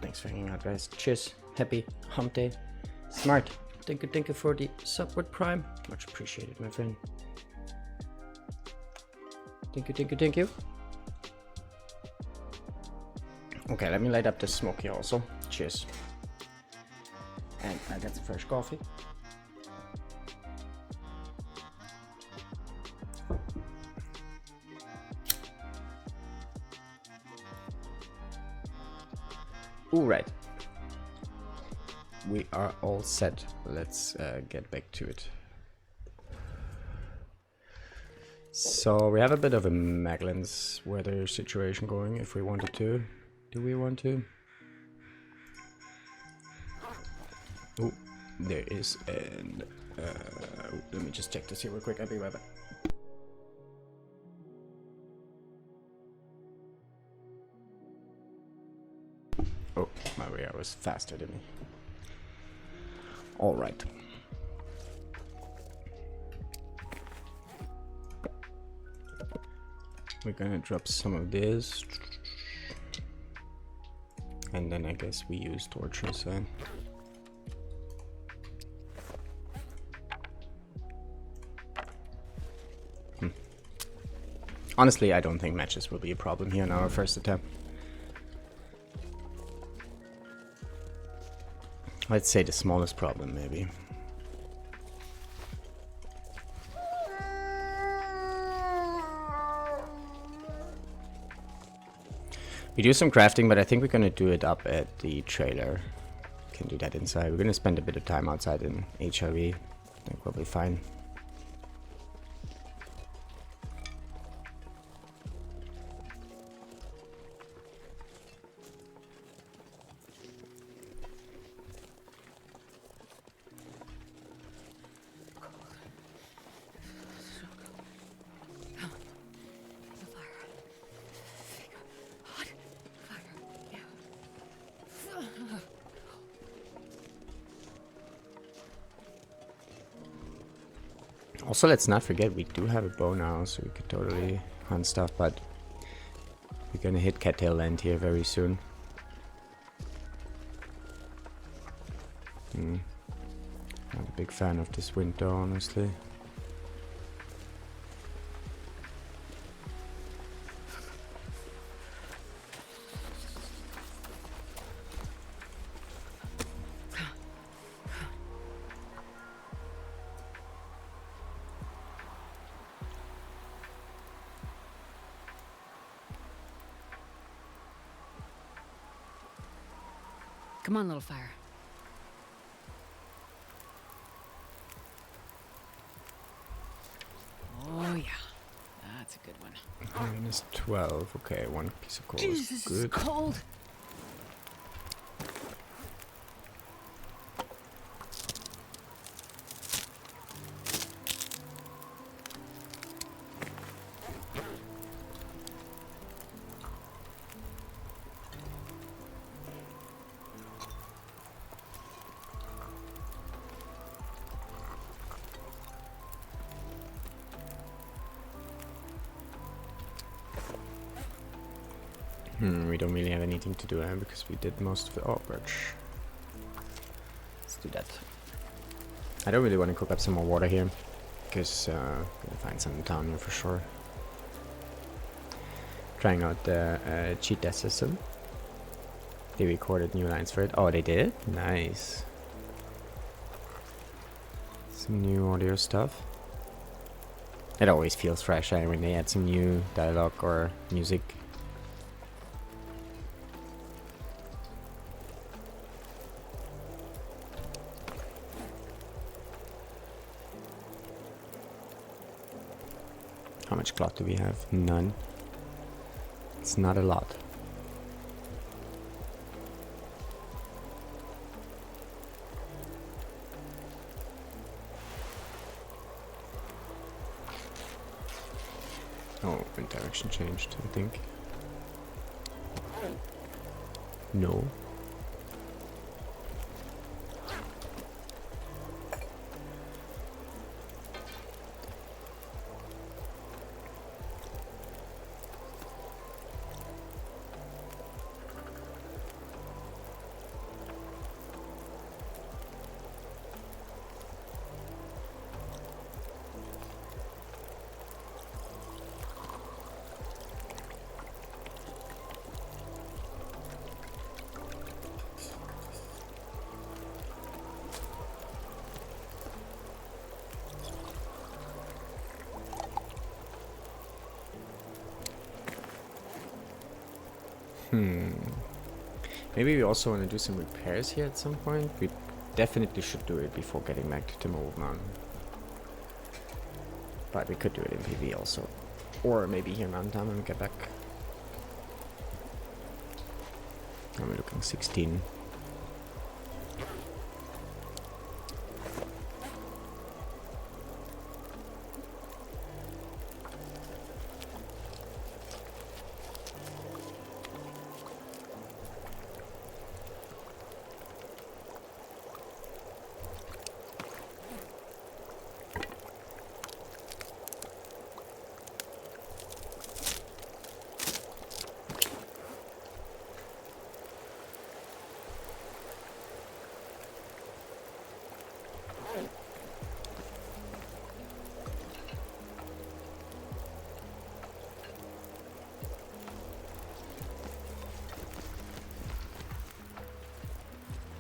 Thanks for hanging out, guys. Cheers. Happy hump day. Smart. Thank you for the support prime. Much appreciated, my friend. Thank you. Okay, let me light up the smoke here also. Cheers. And I got some fresh coffee. Alright. We are all set. Let's get back to it. So we have a bit of a Maglan's weather situation going if we wanted to. Do we want to? Oh, there is an... let me just check this here real quick. I'll be right back. Oh, Maria was faster than me. Alright. We're gonna drop some of this. And then I guess we use torches then. Honestly, I don't think matches will be a problem here in our first attempt. Let's say the smallest problem, maybe. We do some crafting, but I think we're gonna do it up at the trailer. Can do that inside. We're gonna spend a bit of time outside in HRV. I think we'll be fine. Also, let's not forget we do have a bow now, so we could totally hunt stuff, but we're gonna hit Cattail Land here very soon. Not a big fan of this window, honestly. Come on, little fire. Oh, yeah. That's a good one. Minus 12. Okay, one piece of coal is Jesus, good. it's cold. We don't really have anything to do here because we did most of it. Oh, birch. Let's do that. I don't really want to cook up some more water here because I'm gonna find some in town here for sure. Trying out the cheetah system. They recorded new lines for it. Oh, they did? Nice. Some new audio stuff. It always feels fresh when they add some new dialogue or music. How much cloth do we have? None. It's not a lot. Oh, wind direction changed, I think. No. Maybe we also want to do some repairs here at some point. We definitely should do it before getting back to Timberwolf Mountain. But we could do it in PV also. Or maybe here in Mountain Town when we get back. And we're looking 16.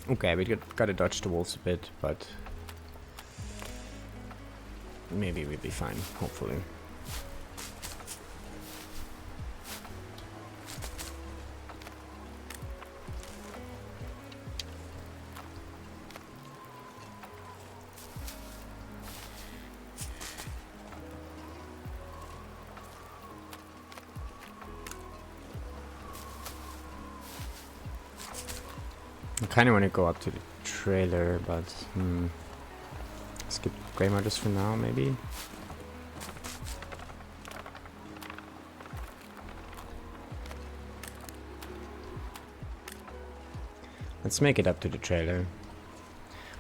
Okay, we gotta dodge the wolves a bit, but maybe we'll be fine, hopefully. I kind of want to go up to the trailer, but skip Greymar just for now, maybe. Let's make it up to the trailer.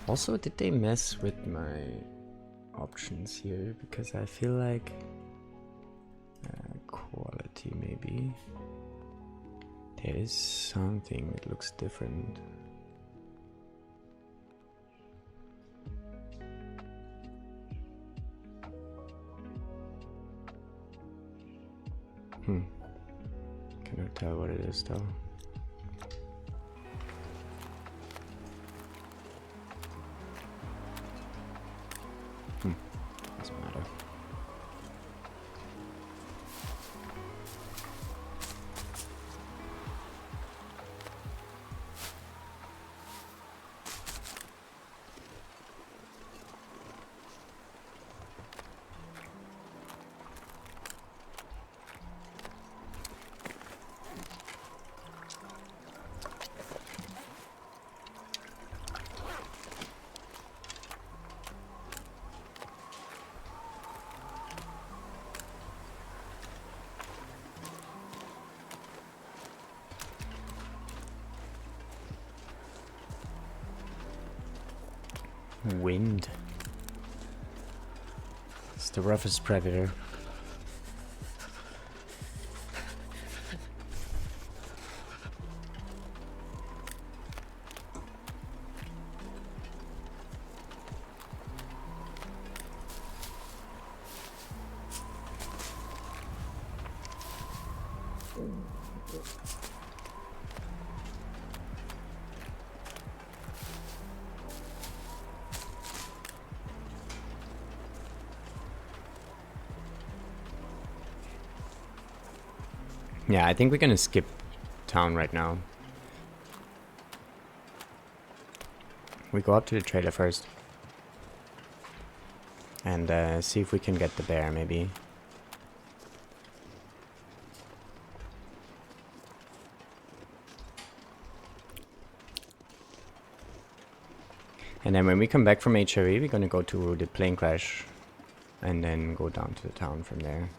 Also, did they mess with my options here? Because I feel like quality, maybe. There is something that looks different. Cannot tell what it is though. Doesn't matter. Wind. It's the roughest predator. Yeah, I think we're gonna skip town right now. We go up to the trailer first. And see if we can get the bear, maybe. And then when we come back from HRE, we're gonna go to the plane crash. And then go down to the town from there.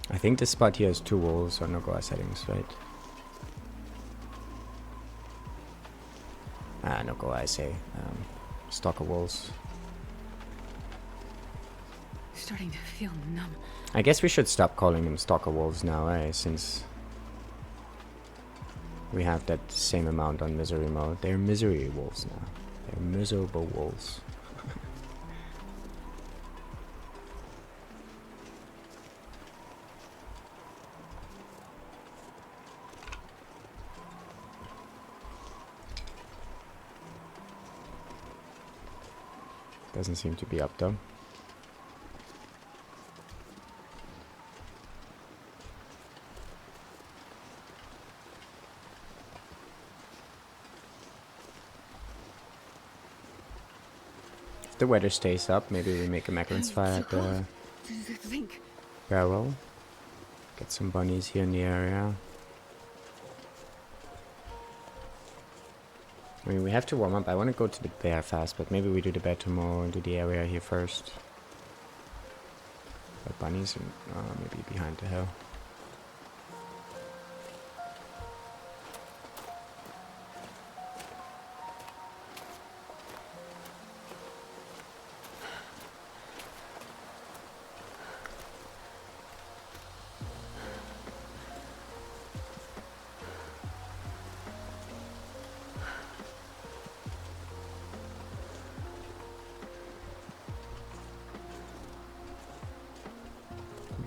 I think this spot here has 2 walls or no Goa settings, right? No Goa, I say. Stalker walls. Starting to feel numb. I guess we should stop calling them stalker wolves now, since we have that same amount on misery mode. They're misery wolves now. They're miserable wolves. Doesn't seem to be up though. If the weather stays up, maybe we make a Macklins fire at the Think. barrel. Get some bunnies here in the area. I mean, we have to warm up. I want to go to the bear fast, but maybe we do the bear tomorrow and do the area here first. But bunnies are maybe behind the hill.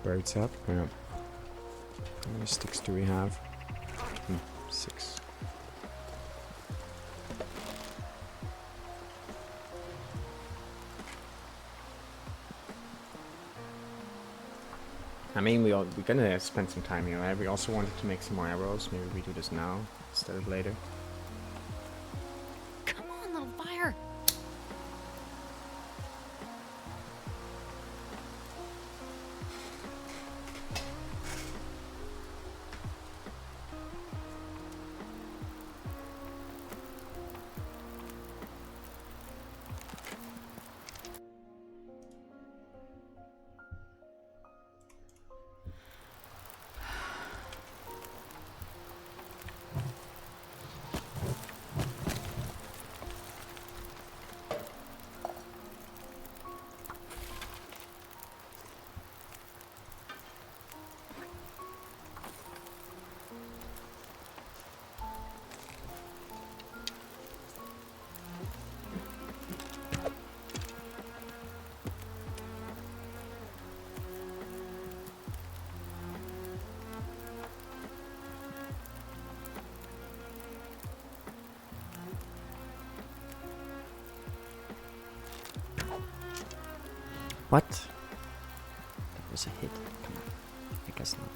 Birds up. Yeah. How many sticks do we have? 6. I mean, we're gonna spend some time here, right? We also wanted to make some more arrows. Maybe we do this now instead of later. Come on, little fire. What? That was a hit. Come on. I guess not.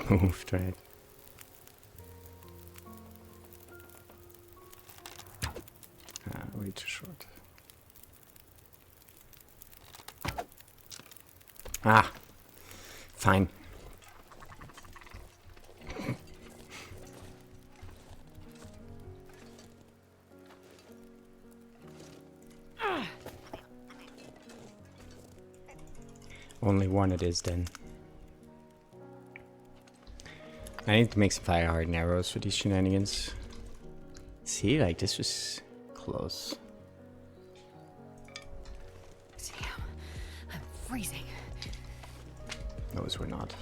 Moved, right? Way too short. Ah, fine. Only one it is then. I need to make some fire hardened arrows for these shenanigans. See, like this was close. Damn, I'm freezing. Those were not.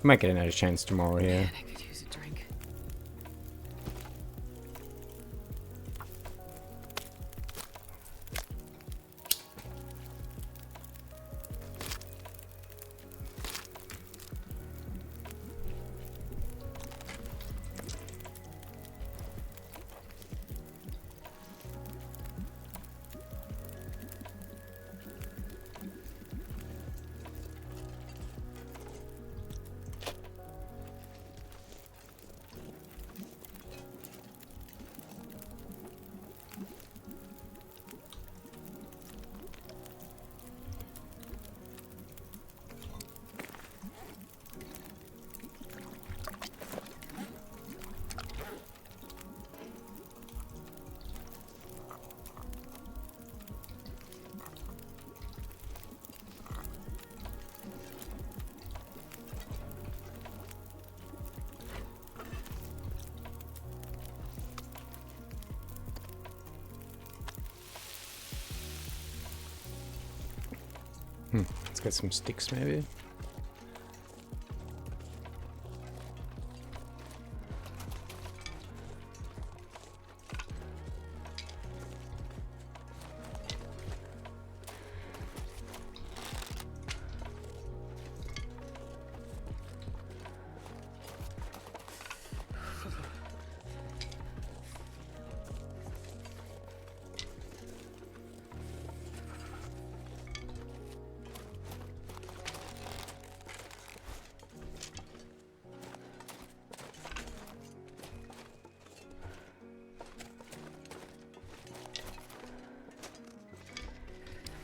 We might get another chance tomorrow here. Man, I could use a drink. Let's get some sticks maybe.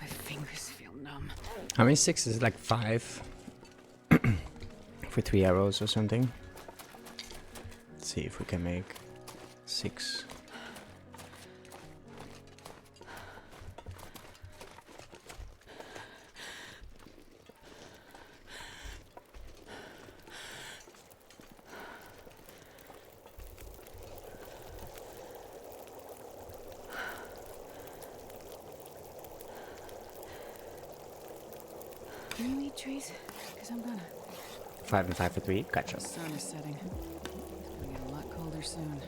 My fingers feel numb. How many sticks is it? Like 5 for 3 arrows or something. Let's see if we can make 6. Can you eat trees? Because I'm gonna. 5 and 5 for 3. Gotcha. The sun is setting. It's gonna get a lot colder soon.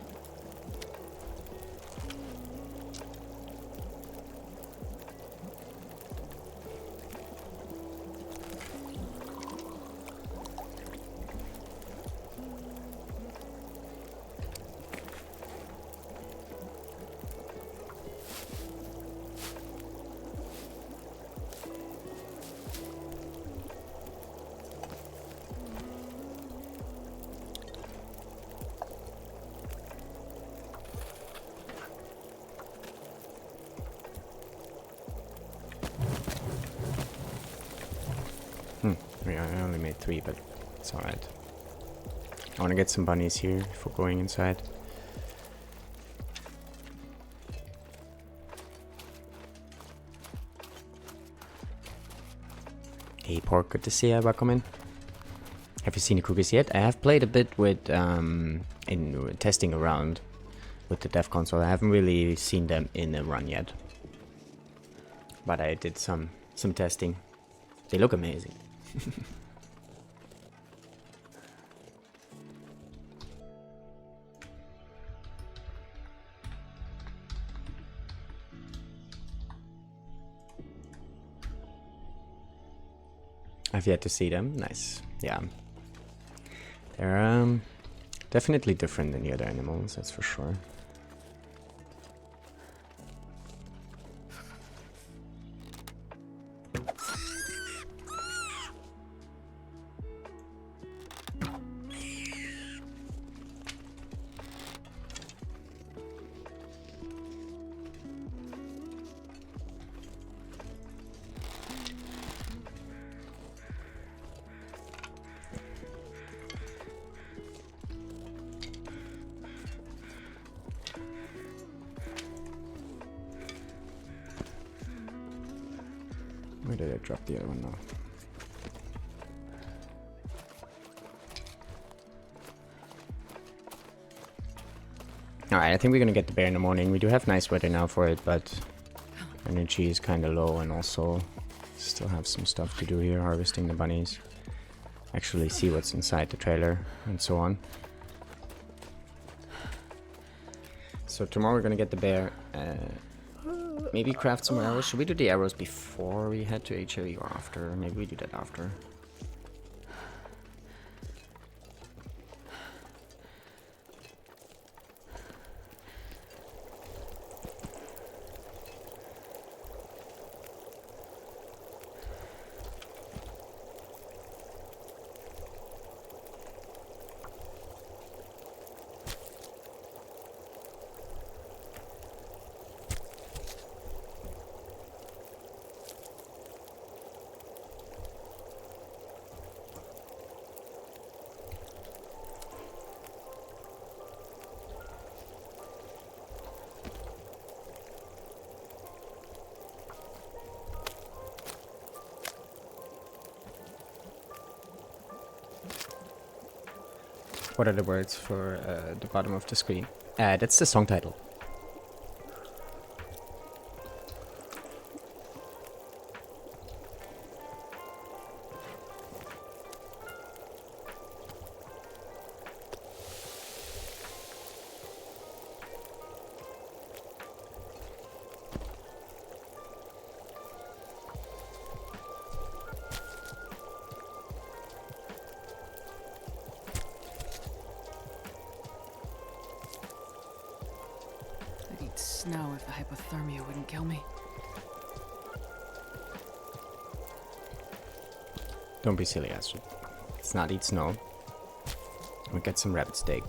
Yeah, I only made 3, but it's alright. I want to get some bunnies here before going inside. Hey Pork, good to see you. Welcome in. Have you seen the cookies yet? I have played a bit with in testing around with the dev console. I haven't really seen them in a run yet, but I did some testing. They look amazing. I've yet to see them. Nice. Yeah. They're definitely different than the other animals, that's for sure. Where did I drop the other one now? Alright, I think we're gonna get the bear in the morning. We do have nice weather now for it, but energy is kind of low, and also still have some stuff to do here, harvesting the bunnies. Actually see what's inside the trailer and so on. So tomorrow we're gonna get the bear. Maybe craft some arrows. Should we do the arrows before we head to HRE or after? Maybe we do that after. What are the words for the bottom of the screen? That's the song title. snow if the hypothermia wouldn't kill me. Don't be silly, Astrid. Let's not eat snow. We'll get some rabbit steak.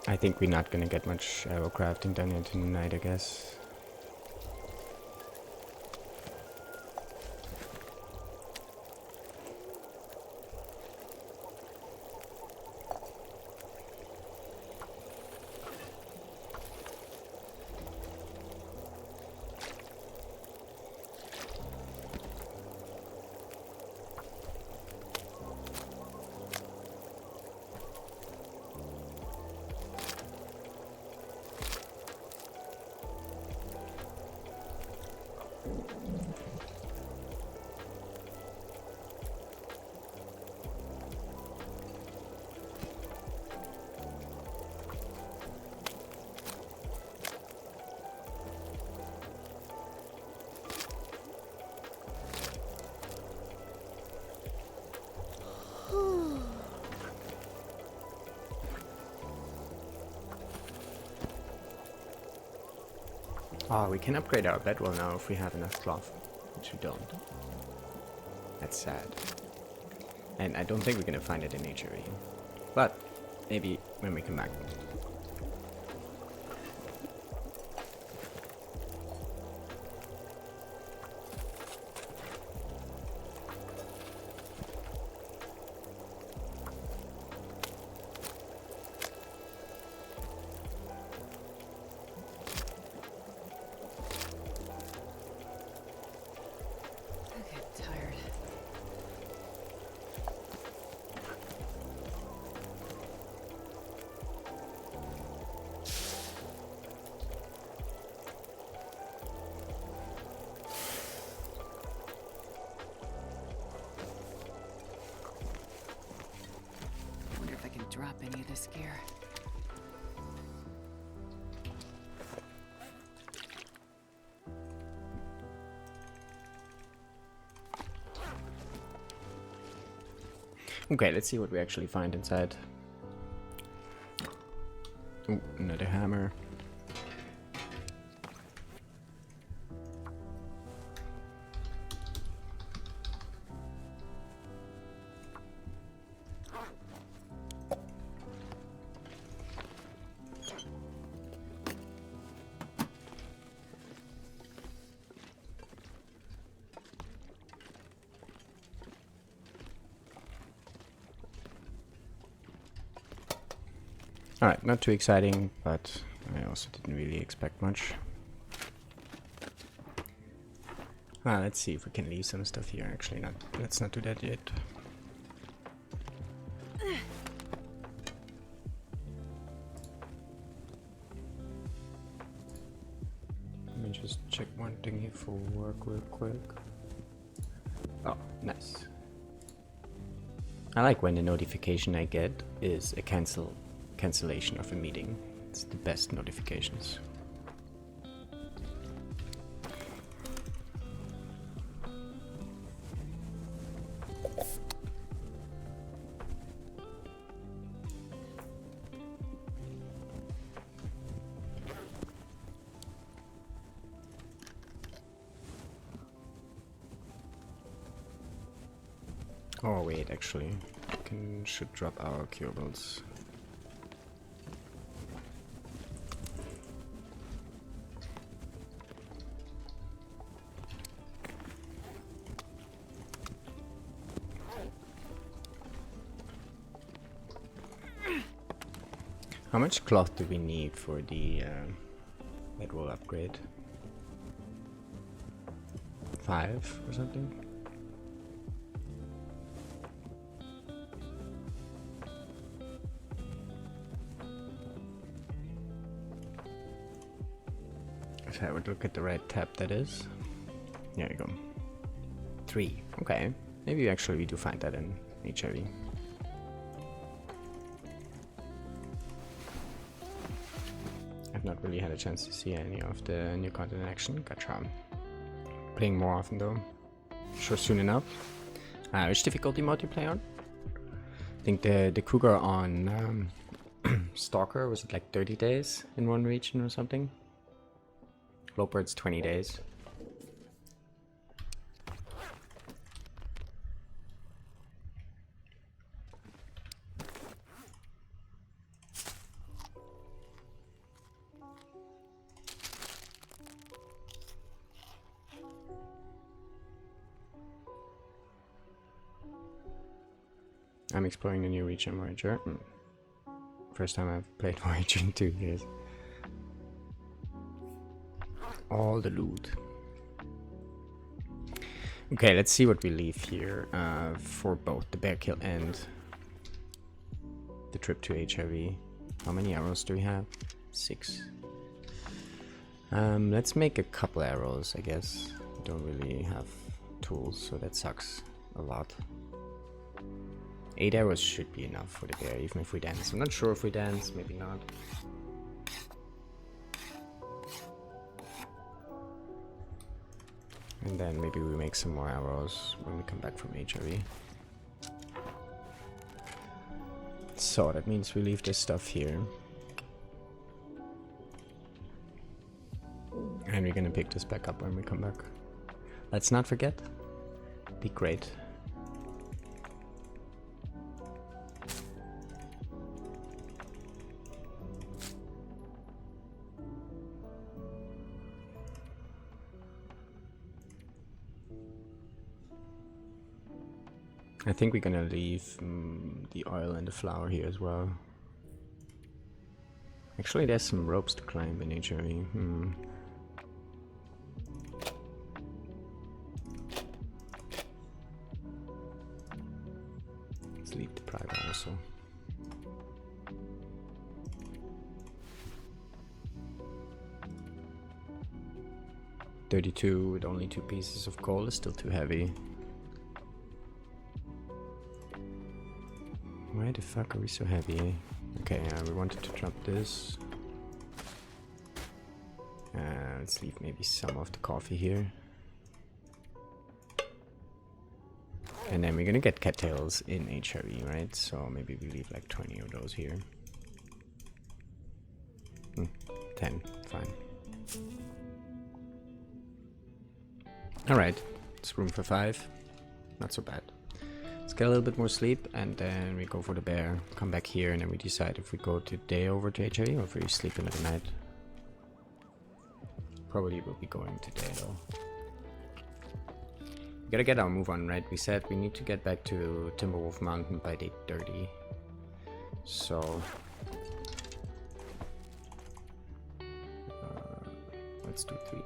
I think we're not gonna get much arrow crafting done here tonight, I guess. Oh, we can upgrade our bedroll now if we have enough cloth, which we don't. That's sad. And I don't think we're gonna find it in nature here. But maybe when we come back. I get tired. Wonder if I can drop any of this gear. Okay, let's see what we actually find inside. Ooh, another hammer. Alright, not too exciting, but I also didn't really expect much. Let's see if we can leave some stuff here. Actually, not. Let's not do that yet. Let me just check one thing here for work real quick. Oh, nice. I like when the notification I get is a cancellation of a meeting. It's the best notifications. Oh wait, actually, should drop our curables. How much cloth do we need for the bedroll upgrade? 5 or something? If I would look at the right tab, that is. There you go. 3. Okay. Maybe actually we do find that in HIV. I've not really had a chance to see any of the new content in action. Gotcha. Playing more often though. Sure, soon enough. Which difficulty mode you play on? I think the Cougar on Stalker was it like 30 days in one region or something? Lowbird's 20 days. I'm exploring the new region, Voyager. First time I've played Voyager in 2 years. All the loot. Okay, let's see what we leave here for both the bear kill and the trip to HIV. How many arrows do we have? 6. Let's make a couple arrows, I guess. We don't really have tools, so that sucks a lot. 8 arrows should be enough for the bear, even if we dance. I'm not sure if we dance, maybe not. And then maybe we make some more arrows when we come back from HRV. So that means we leave this stuff here. And we're gonna pick this back up when we come back. Let's not forget. Be great. I think we're gonna leave the oil and the flour here as well. Actually, there's some ropes to climb in HRV. Let's leave the private also. $32 with only 2 pieces of coal is still too heavy. Why the fuck are we so heavy? Okay, we wanted to drop this. Let's leave maybe some of the coffee here. And then we're gonna get cattails in HRV, right? So maybe we leave like 20 of those here. 10, fine. Alright, it's room for 5. Not so bad. Let's get a little bit more sleep and then we go for the bear, come back here, and then we decide if we go today over to HRV or if we sleep in the night. Probably will be going today though. We gotta get our move on, right? We said we need to get back to Timberwolf Mountain by day 30. So let's do 3.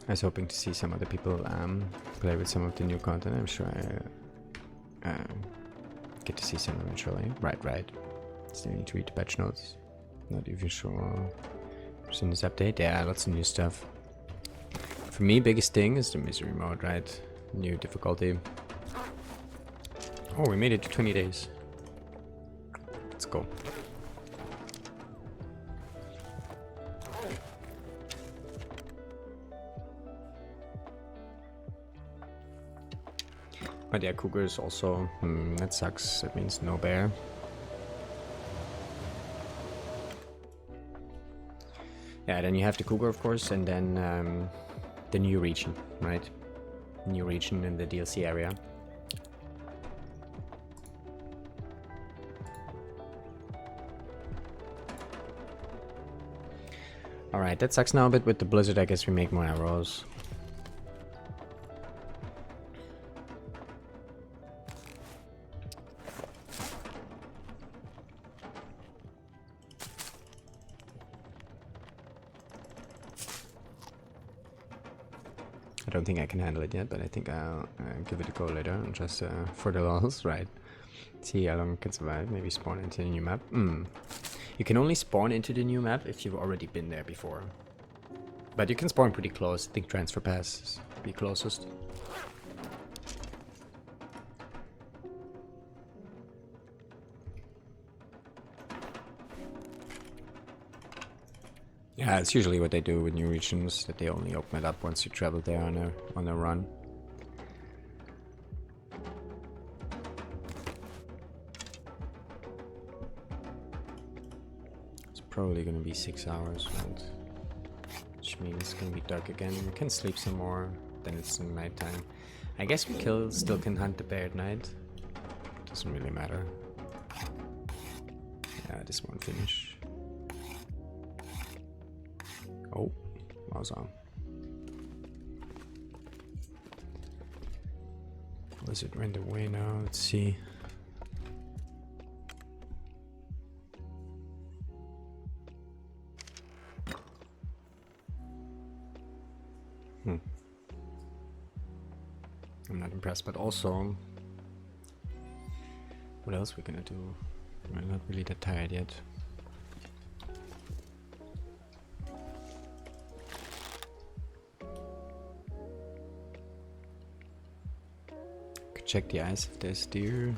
I was hoping to see some other people play with some of the new content. I'm sure I get to see some eventually. Right. Still need to read the patch notes. Not even sure what's in this update. Yeah, lots of new stuff. For me, biggest thing is the misery mode, right? New difficulty. Oh, we made it to 20 days. Let's go. But yeah, cougars also, that sucks. That means no bear. Yeah, then you have the cougar, of course, and then the new region, right? New region in the DLC area. Alright, that sucks now a bit with the blizzard. I guess we make more arrows. I don't think I can handle it yet, but I think I'll give it a go later, just for the lulz, right? See how long it can survive, maybe spawn into the new map. You can only spawn into the new map if you've already been there before. But you can spawn pretty close. I think transfer pass is the closest. Yeah, it's usually what they do with new regions, that they only open it up once you travel there on a run. It's probably gonna be 6 hours, right? Which means it's gonna be dark again. We can sleep some more, then it's nighttime. I guess we still can hunt the bear at night. Doesn't really matter. Yeah, this won't finish. Oh, awesome. Lizard went away now, let's see. I'm not impressed, but also, what else are we gonna do? We're not really that tired yet. Could check the ice if there's deer.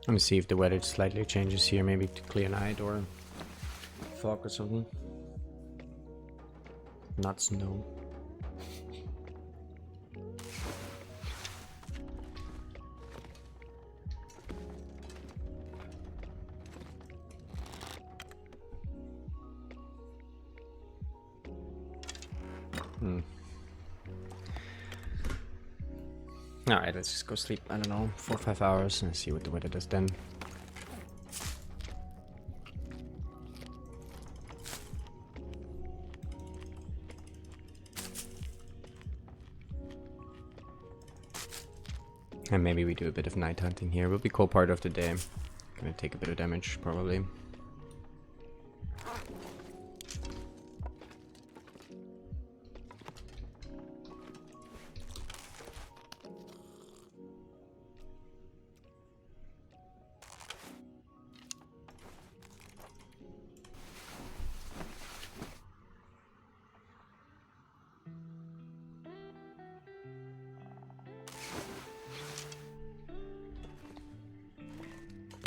Let me see if the weather slightly changes here, maybe to clear night or fog or something. Not snow. Alright, let's just go sleep, I don't know, 4 or 5 hours and see what the weather does then. And maybe we do a bit of night hunting here. Will be cool part of the day. Gonna take a bit of damage, probably.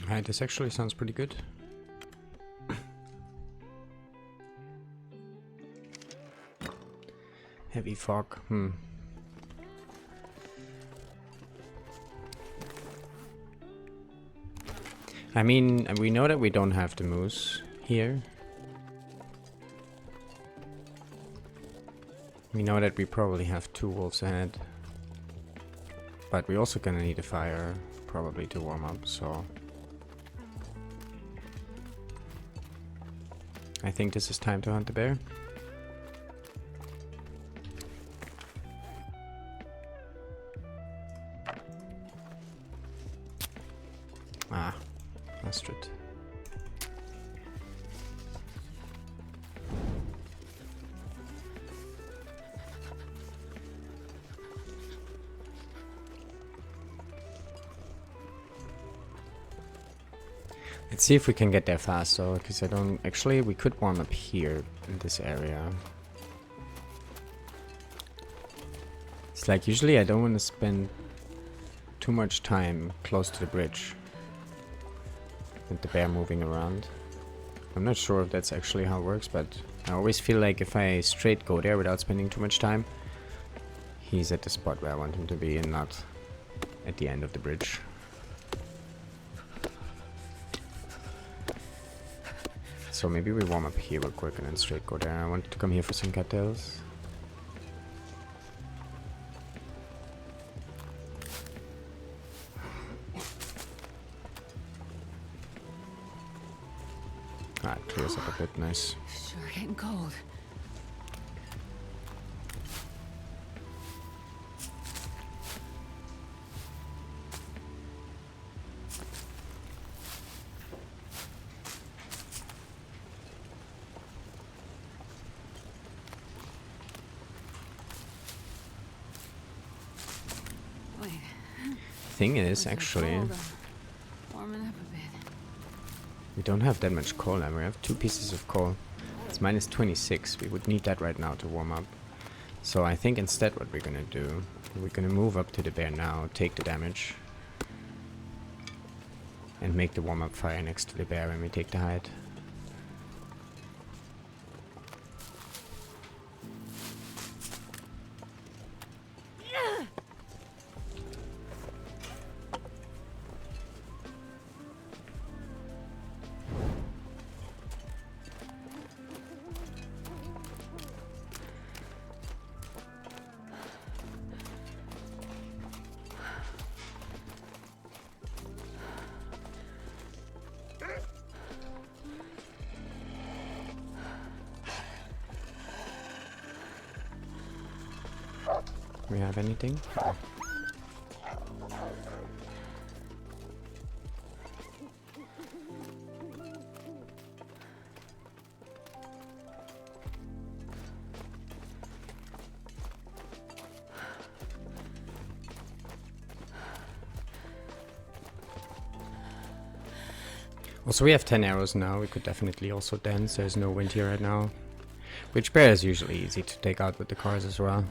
Alright, this actually sounds pretty good. Heavy fog, I mean, we know that we don't have the moose here. We know that we probably have 2 wolves ahead. But we're also gonna need a fire, probably, to warm up, so... I think this is time to hunt the bear. Ah, Astrid. Let's see if we can get there fast, though, because I don't... Actually, we could warm up here in this area. It's like, usually I don't want to spend too much time close to the bridge with the bear moving around. I'm not sure if that's actually how it works, but I always feel like if I straight go there without spending too much time, he's at the spot where I want him to be and not at the end of the bridge. So maybe we warm up here real quick and then straight go there. I wanted to come here for some cattails. Ah, it clears up a bit, nice. Sure getting cold. thing is, With the actually, cold, warming up a bit. we don't have that much coal now. We have 2 pieces of coal. It's minus 26. We would need that right now to warm up. So I think instead what we're gonna do, we're gonna move up to the bear now, take the damage, and make the warm-up fire next to the bear when we take the hide. We have anything? Also, we have 10 arrows now. We could definitely also dance. There's no wind here right now. Which bear is usually easy to take out with the cars as well.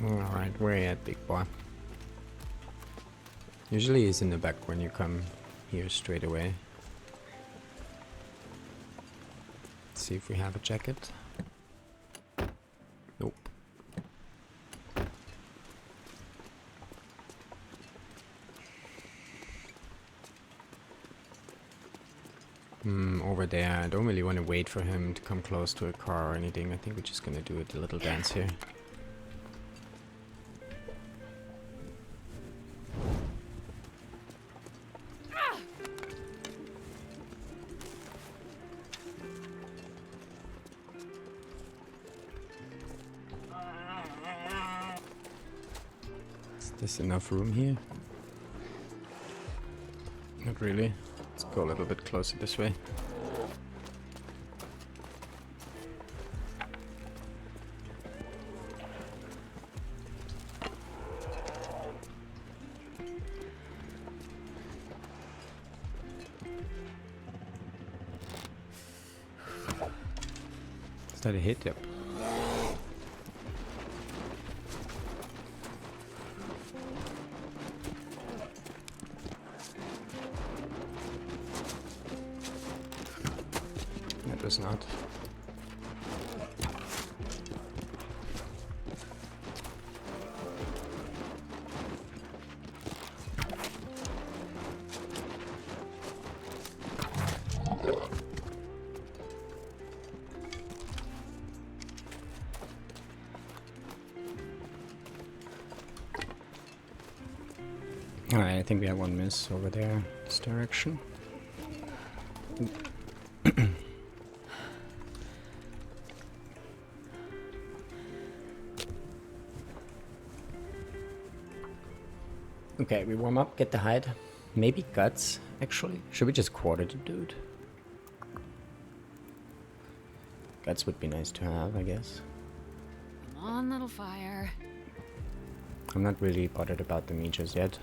Alright, where are you at, big boy? Usually he's in the back when you come here straight away. Let's see if we have a jacket. Nope. Over there. I don't really want to wait for him to come close to a car or anything. I think we're just gonna do a little dance here. Is this enough room here? Not really. Let's go a little bit closer this way. Is that a hit? Yep. That was not. Alright, I think we have one miss over there, this direction. Okay, we warm up, get the hide. Maybe guts, actually. Should we just quarter the dude? Guts would be nice to have, I guess. Come on, little fire. I'm not really bothered about the meat just yet.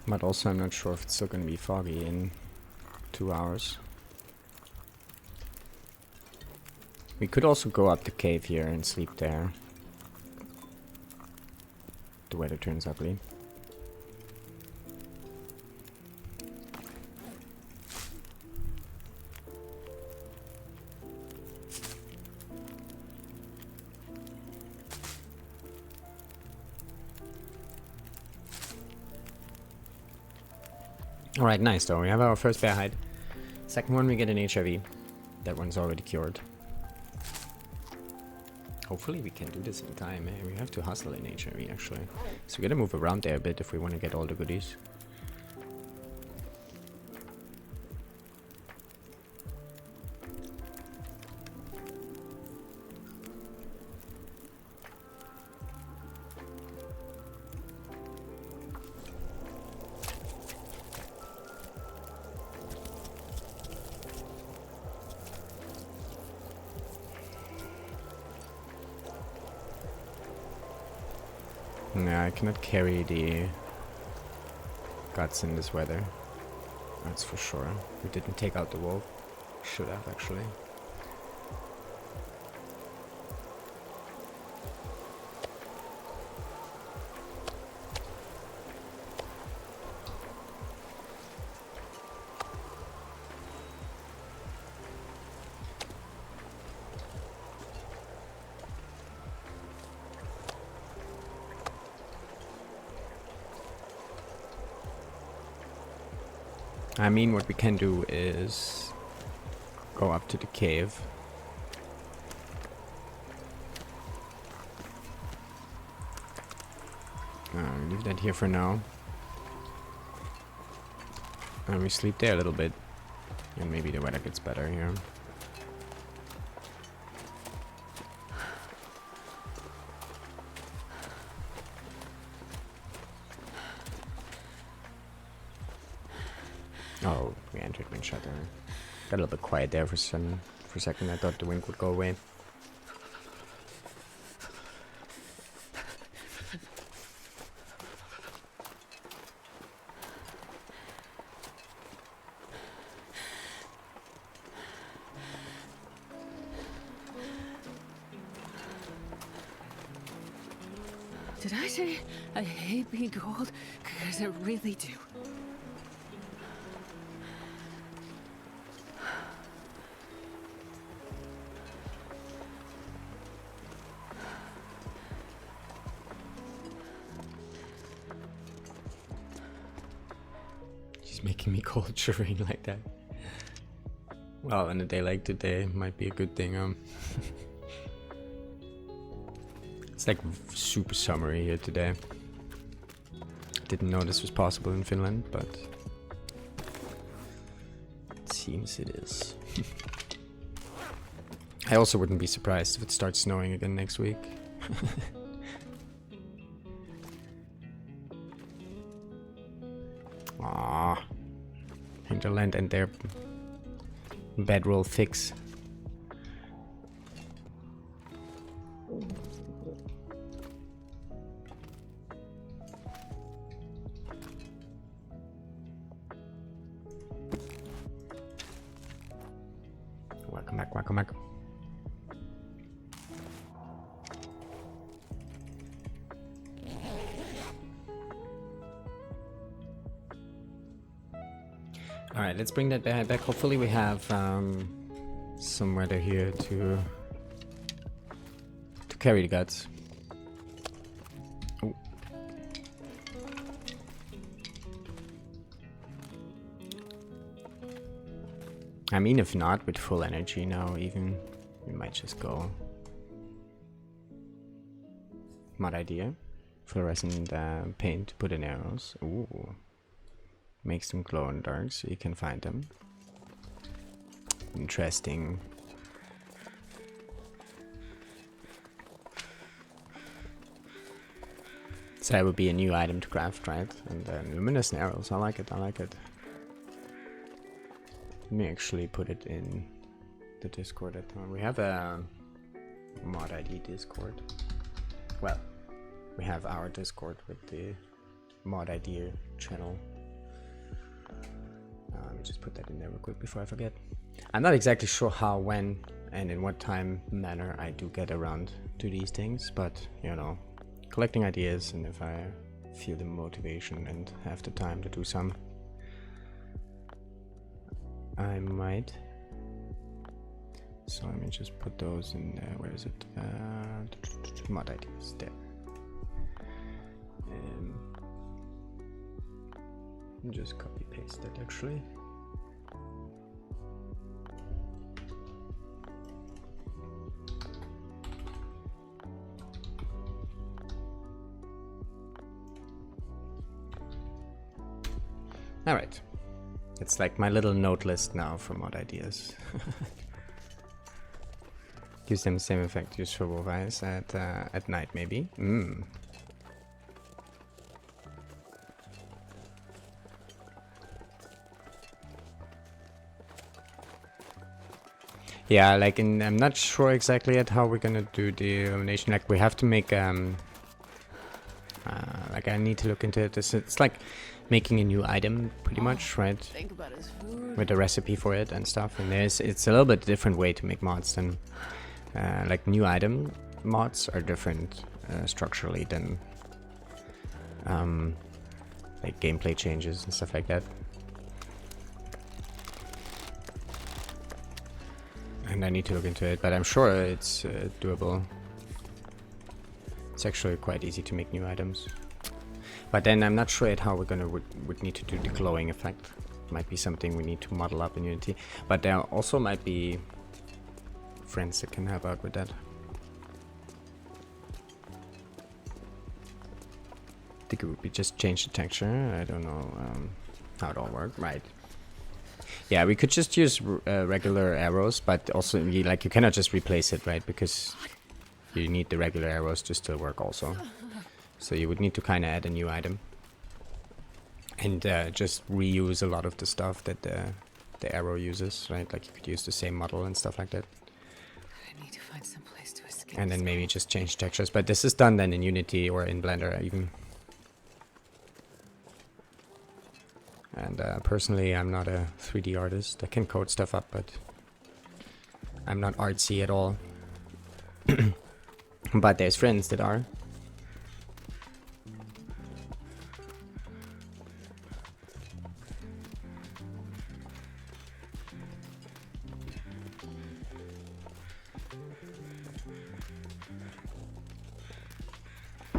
But also I'm not sure if it's still gonna be foggy in 2 hours. We could also go up the cave here and sleep there. The weather turns ugly. Alright, nice though. We have our first bear hide. Second one, we get an HIV. That one's already cured. Hopefully we can do this in time. Eh? We have to hustle in HIV actually. So we gotta move around there a bit if we want to get all the goodies. Yeah, I cannot carry the guts in this weather. That's for sure. We didn't take out the wolf. Should have actually. I mean, what we can do is go up to the cave. Leave that here for now. And we sleep there a little bit. And maybe the weather gets better here. Oh, we entered wind shutter. Got a little bit quiet there for a second. I thought the wind would go away. Did I say I hate being cold? Because I really do. She's making me cold shivering like that. Well, on a day like today, might be a good thing. It's like super summery here today. Didn't know this was possible in Finland, but it seems it is. I also wouldn't be surprised if it starts snowing again next week. Ah, Hinterland and their bedroll fix. Welcome back, welcome back. Alright, let's bring that bear back. Hopefully we have some weather here to carry the guts. Ooh. I mean, if not, with full energy now even, we might just go. Mod idea. Fluorescent paint to put in arrows. Ooh. Makes them glow in the dark so you can find them. Interesting. So that would be a new item to craft, right? And then luminescent arrows. I like it, I like it. Let me actually put it in the Discord at home. We have a mod ID Discord. Well, we have our Discord with the mod ID channel. Let me just put that in there real quick before I forget. I'm not exactly sure how, when, and in what time manner I do get around to these things, but you know, collecting ideas, and if I feel the motivation and have the time to do some, I might. So let me just put those in there. Where is it? Mod ideas there. Just copy paste it actually. Alright. It's like my little note list now for mod ideas. Gives them the same effect used for wolf eyes at night maybe. Yeah, like I'm not sure exactly yet how we're gonna do the illumination. Like we have to make like I need to look into it. It's like making a new item pretty much, right? Think about his food. With a recipe for it and stuff. And it's a little bit different way to make mods than like new item mods are different structurally than like gameplay changes and stuff like that. And I need to look into it, but I'm sure it's doable. It's actually quite easy to make new items. But then I'm not sure yet how we're gonna would need to do the glowing effect. Might be something we need to model up in Unity. But there also might be friends that can help out with that. I think it would be just change the texture. I don't know how it all works. Right. Yeah, we could just use regular arrows, but also you cannot just replace it, right? Because you need the regular arrows to still work also. So you would need to kind of add a new item. And just reuse a lot of the stuff that the arrow uses, right? Like you could use the same model and stuff like that. I need to find some place to escape. And then maybe just change textures. But this is done then in Unity or in Blender even. And personally, I'm not a 3D artist. I can code stuff up, but I'm not artsy at all. But there's friends that are.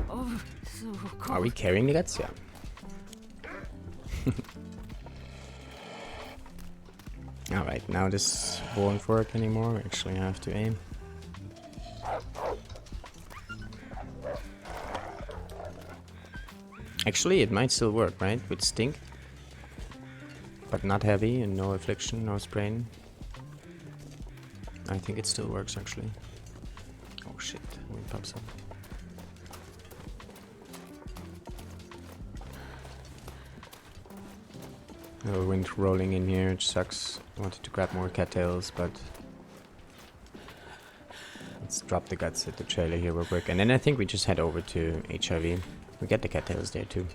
Oh, so cold. Are we carrying the guts? Yeah. Alright, now this won't work anymore. Actually, I have to aim. Actually, it might still work, right? With stink. But not heavy and no affliction, no sprain. I think it still works actually. Oh shit, wind pops up. Oh, wind rolling in here, which sucks. I wanted to grab more cattails, but let's drop the guts at the trailer here real quick. And then I think we just head over to HIV. We get the cattails there too.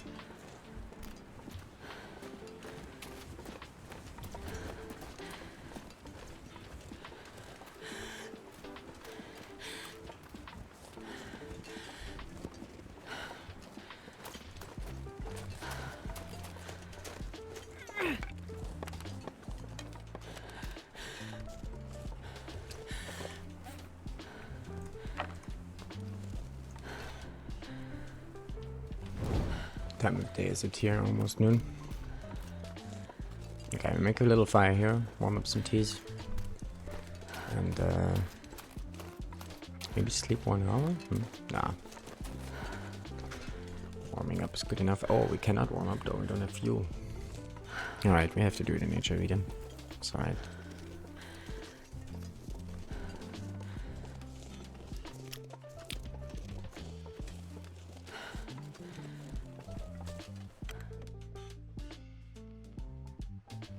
Time of day is it here? Almost noon. Okay, we make a little fire here, warm up some teas, and maybe sleep 1 hour? Nah. Warming up is good enough. Oh, we cannot warm up though, we don't have fuel. Alright, we have to do it in HRV then. It's alright.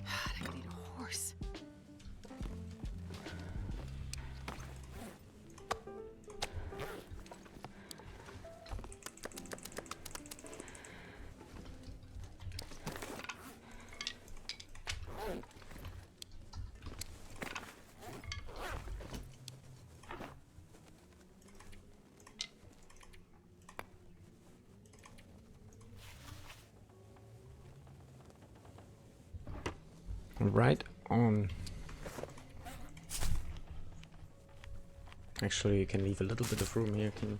I could eat a horse. Right on. Actually, you can leave a little bit of room here. You can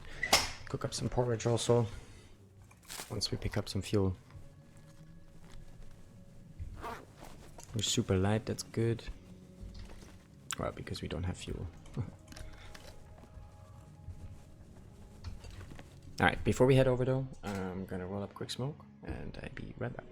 cook up some porridge also once we pick up some fuel. We're super light, that's good. Well, because we don't have fuel. Alright, before we head over though, I'm gonna roll up quick smoke and I'll be right back.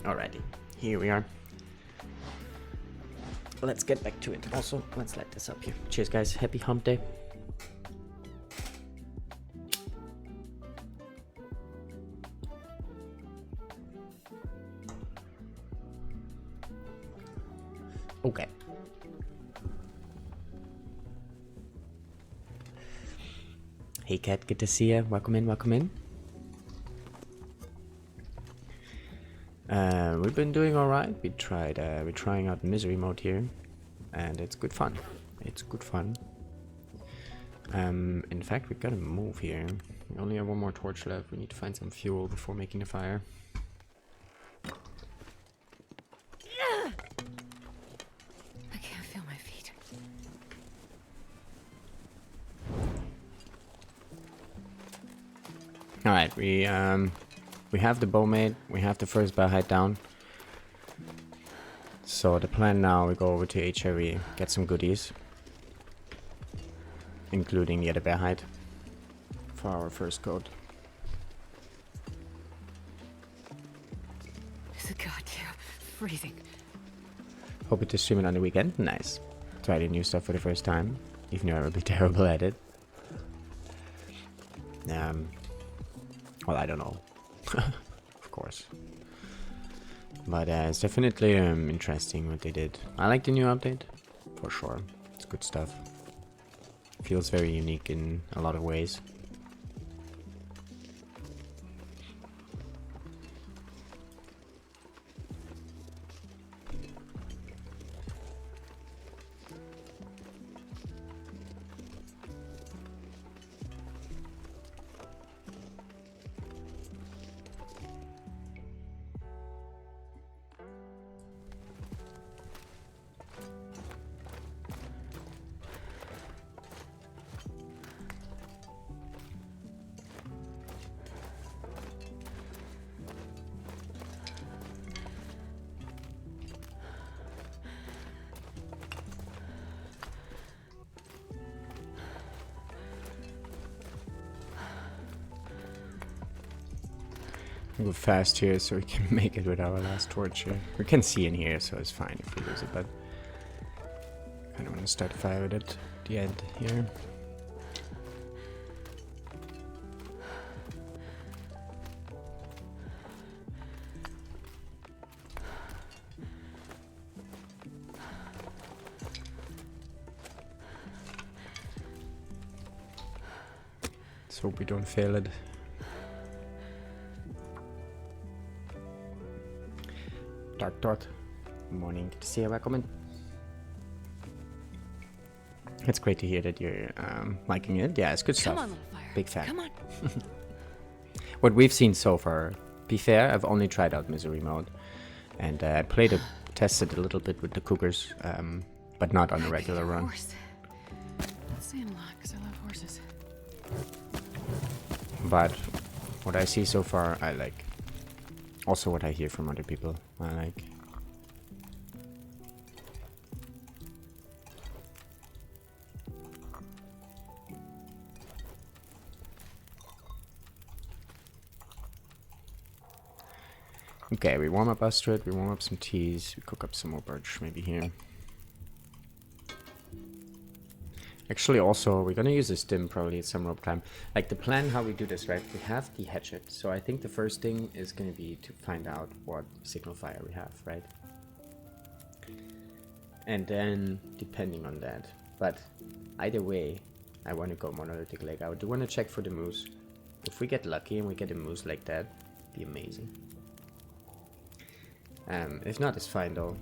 Alrighty, here we are. Let's get back to it. Also, let's light this up here. Cheers, guys. Happy hump day. Okay. Hey, Kat. Good to see you. Welcome in. Welcome in. We've been doing all right. We're trying out misery mode here, and it's good fun. It's good fun. In fact, we gotta move here. We only have one more torch left. We need to find some fuel before making the fire. I can't feel my feet. All right, we have the bow made. We have the first bear hide down. So the plan now, we go over to HRE, get some goodies, including the other bear hide for our first coat. It's a goddamn freezing. Hoping to stream it on the weekend. Nice. Try the new stuff for the first time, even though I will be terrible at it. Well, I don't know. Of course. But it's definitely interesting what they did. I like the new update, for sure. It's good stuff. Feels very unique in a lot of ways. Go fast here so we can make it with our last torch here. We can see in here, so it's fine if we lose it, but kind of want to start fire with it at the end here. Let's hope we don't fail it. Dark Dot. Good morning. Good to see you. Welcome in. It's great to hear that you're liking it. Yeah, it's good stuff. Come on, little fire. Big fan. Come on. What we've seen so far, be fair, I've only tried out misery mode, and I tested a little bit with the cougars, but not on a regular run. Horse. Let's stay in lock, because I love horses. But what I see so far, I like. Also what I hear from other people, I like. Okay, we warm up Astrid, we warm up some teas, we cook up some more birch maybe here. Actually also, we're gonna use a stim probably at some rope climb. Like the plan how we do this, right? We have the hatchet, so I think the first thing is gonna be to find out what signal fire we have, right? And then, depending on that. But either way, I wanna go monolithic lake. I do wanna check for the moose. If we get lucky and we get a moose like that, it'd be amazing. If not, it's fine though.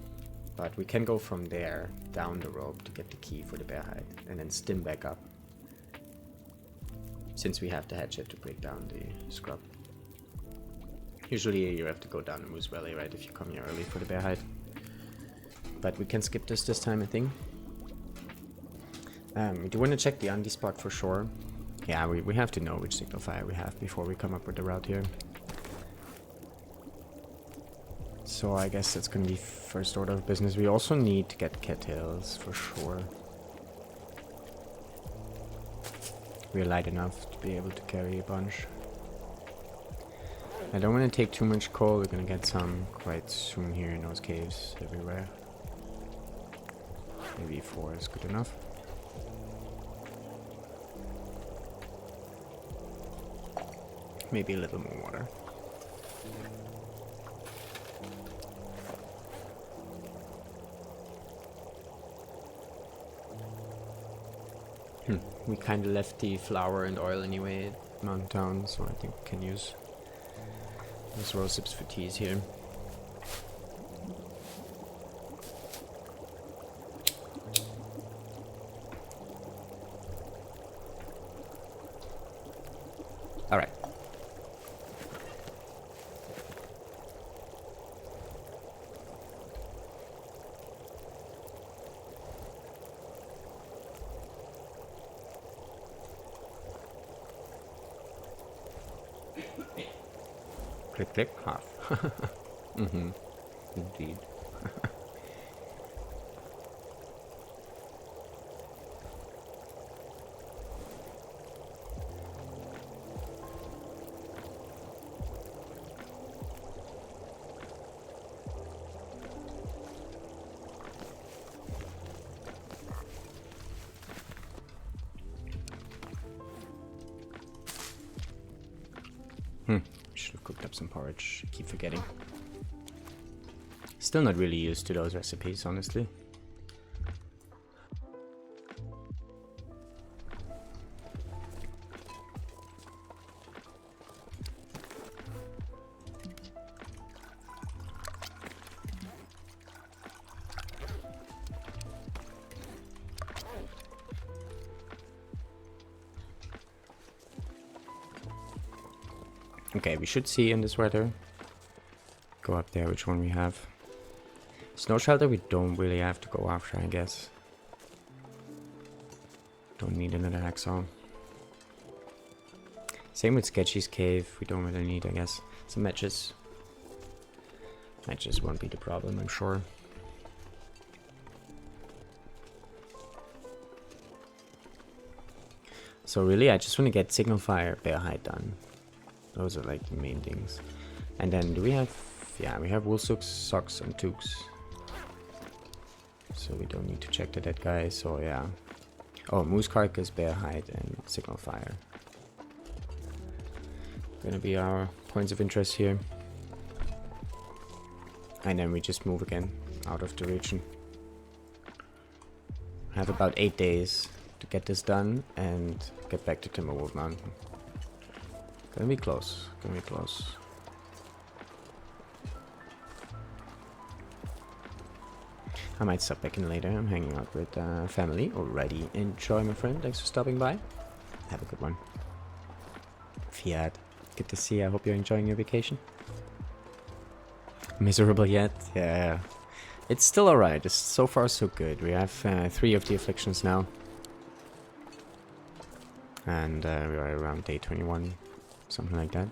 But we can go from there down the rope to get the key for the bear hide and then stim back up. Since we have the hatchet to break down the scrub. Usually you have to go down the moose valley, right, if you come here early for the bear hide. But we can skip this time, I think. We do want to check the Andy spot for sure. Yeah, we have to know which signal fire we have before we come up with the route here. So I guess that's gonna be first order of business. We also need to get cattails for sure. We're light enough to be able to carry a bunch. I don't want to take too much coal. We're gonna get some quite soon here in those caves everywhere. Maybe 4 is good enough. Maybe a little more water. We kind of left the flour and oil anyway at Mountain Town, so I think we can use those rose hips for teas here. Alright. Click, click, half. Mm-hmm. Indeed. Should have cooked up some porridge. I keep forgetting. Still not really used to those recipes, honestly. Okay, we should see in this weather. Go up there, which one we have. Snow shelter we don't really have to go after, I guess. Don't need another hacksaw. Same with Sketchy's cave, we don't really need, I guess. Some matches. Matches won't be the problem, I'm sure. So really, I just want to get signal fire, bear hide done. Those are like the main things. And then do we have... yeah, we have wool socks and toques. So we don't need to check the dead guy, so yeah. Oh, moose carcass, bear hide, and signal fire. Gonna be our points of interest here. And then we just move again out of the region. I have about 8 days to get this done and get back to Timberwolf Mountain. Gonna be close, gonna be close. I might stop back in later. I'm hanging out with family already. Enjoy, my friend. Thanks for stopping by. Have a good one. Fiat. Good to see you. I hope you're enjoying your vacation. Miserable yet? Yeah. It's still alright. It's so far so good. We have 3 of the afflictions now. And we are around day 21. Something like that.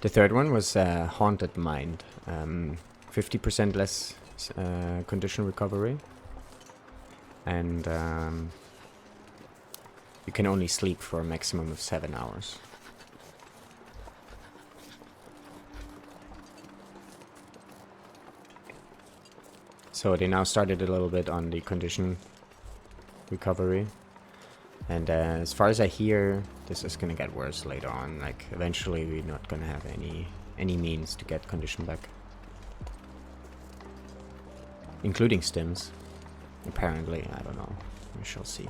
The third one was Haunted Mind. 50% less condition recovery. And you can only sleep for a maximum of 7 hours. So they now started a little bit on the condition recovery. And as far as I hear, this is gonna get worse later on. Like, eventually we're not gonna have any means to get condition back. Including stims. Apparently, I don't know. We shall see.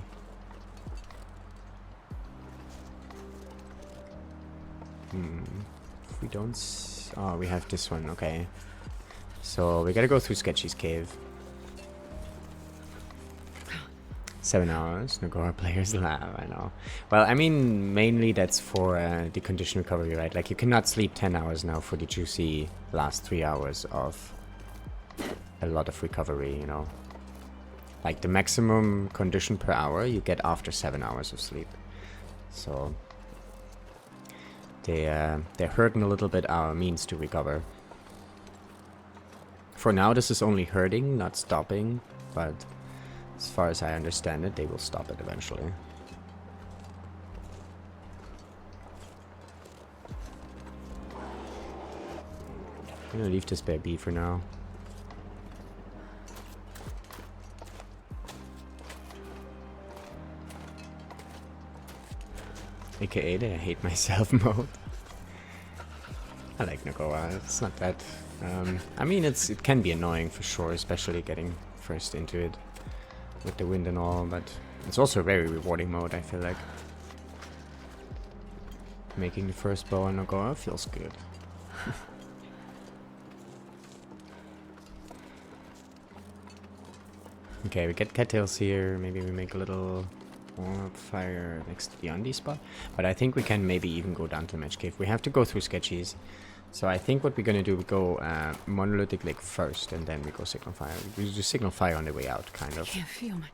If we don't... oh, we have this one, okay. So we gotta go through Sketchy's cave. 7 hours, Nagora Players Lab, I know. Well, I mean, mainly that's for the condition recovery, right? Like, you cannot sleep 10 hours now for the juicy last 3 hours of a lot of recovery, you know? Like, the maximum condition per hour you get after 7 hours of sleep. So, they're hurting a little bit our means to recover. For now, this is only hurting, not stopping, but as far as I understand it, they will stop it eventually. I'm gonna leave this bear be for now. AKA the I hate myself mode. I like Nagoa, it's not that... I mean, it can be annoying for sure, especially getting first into it with the wind and all, but it's also a very rewarding mode, I feel like. Making the first bow on Nagoa feels good. Okay, we get cattails here, maybe we make a little fire next to the Undi spot, but I think we can maybe even go down to the match cave. We have to go through sketchies. So I think what we're gonna do, we go Monolithic Lake first, and then we go Signal Fire. We do Signal Fire on the way out, kind of. Can't feel my...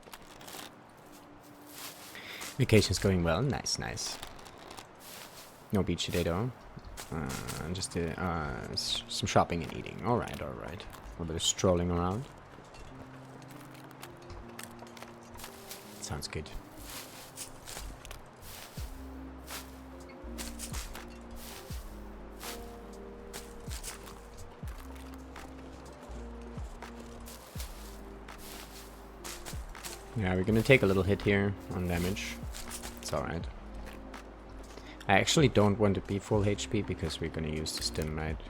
Vacation's going well, nice, nice. No beach today though. Just some shopping and eating. Alright, alright. A bit of strolling around. Sounds good. Yeah, we're gonna take a little hit here on damage. It's alright. I actually don't want to be full HP because we're gonna use the stim, right?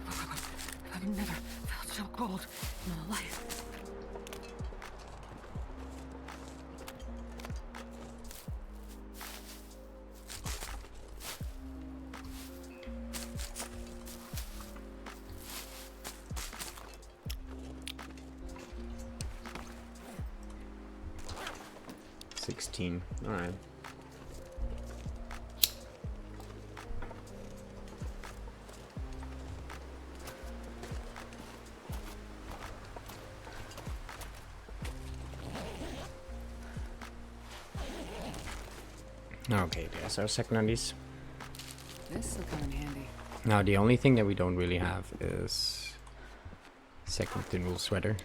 I've never felt so cold in my life. Alright. Okay, there's our second on these. This will come in handy. Now the only thing that we don't really have is second thin wool sweater.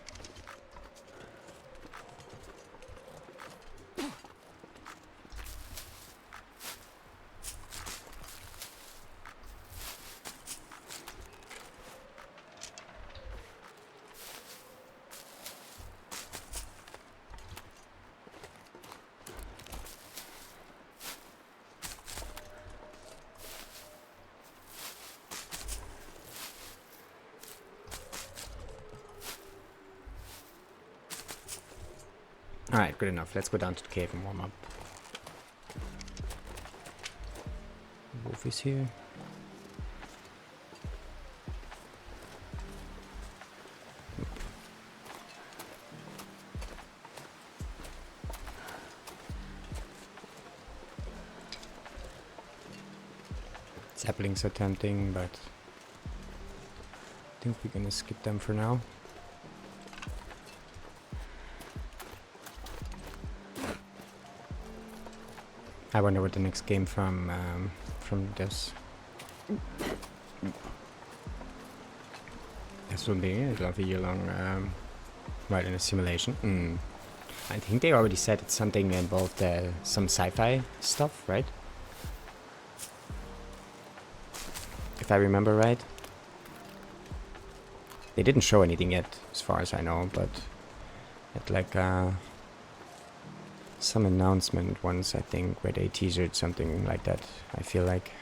Alright, good enough. Let's go down to the cave and warm up. Wolf is here. Saplings are tempting, but I think we're gonna skip them for now. I wonder what the next game from this will be. It'll have a year-long ride in a simulation. I think they already said it's something involved some sci-fi stuff, right? If I remember right. They didn't show anything yet, as far as I know, but it like some announcement once, I think, where they teasered something like that, I feel like.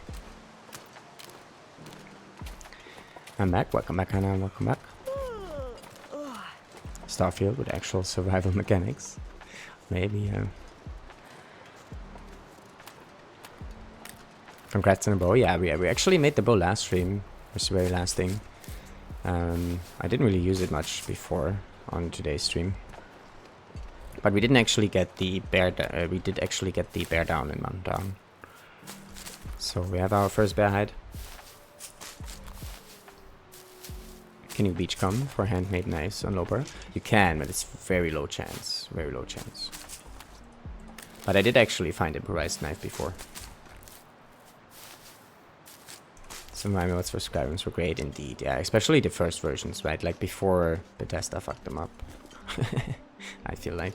I'm back, welcome back, Hannah, welcome back. Starfield with actual survival mechanics. Maybe, Congrats on the bow. Yeah, we actually made the bow last stream. It was the very last thing. I didn't really use it much before on today's stream. But we didn't actually get the bear. We did actually get the bear down and mount down. So we have our first bear hide. Can you beach come for handmade knives on Loper? You can, but it's very low chance. Very low chance. But I did actually find improvised knife before. Survival modes for Skyrims were great indeed. Yeah, especially the first versions, right? Like before Bethesda fucked them up. I feel like.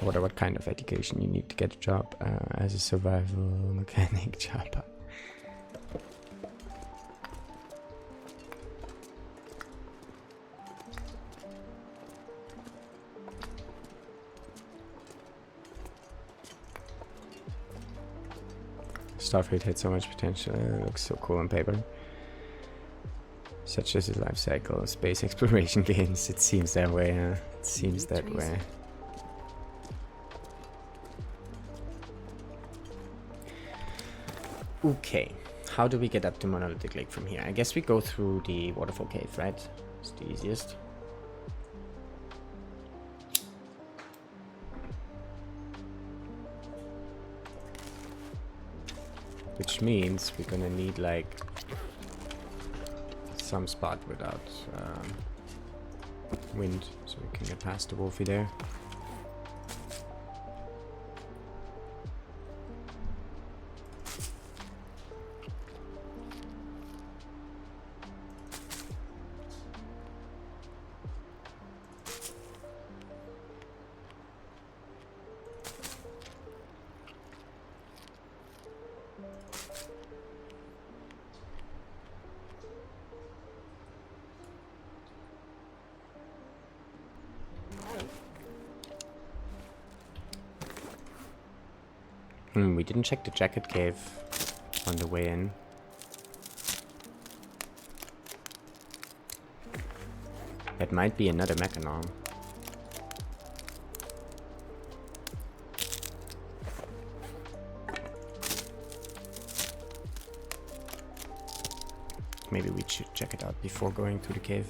I wonder what kind of education you need to get a job as a survival mechanic job. Starfield had so much potential. It looks so cool on paper. Such as the life cycle of space exploration games. It seems that way, huh? It seems that way. Okay, how do we get up to Monolithic Lake from here? I guess we go through the waterfall cave, right? It's the easiest. Which means we're gonna need like some spot without wind, so we can get past the Wolfie there. We didn't check the jacket cave on the way in. That might be another Mechanom. Maybe we should check it out before going to the cave.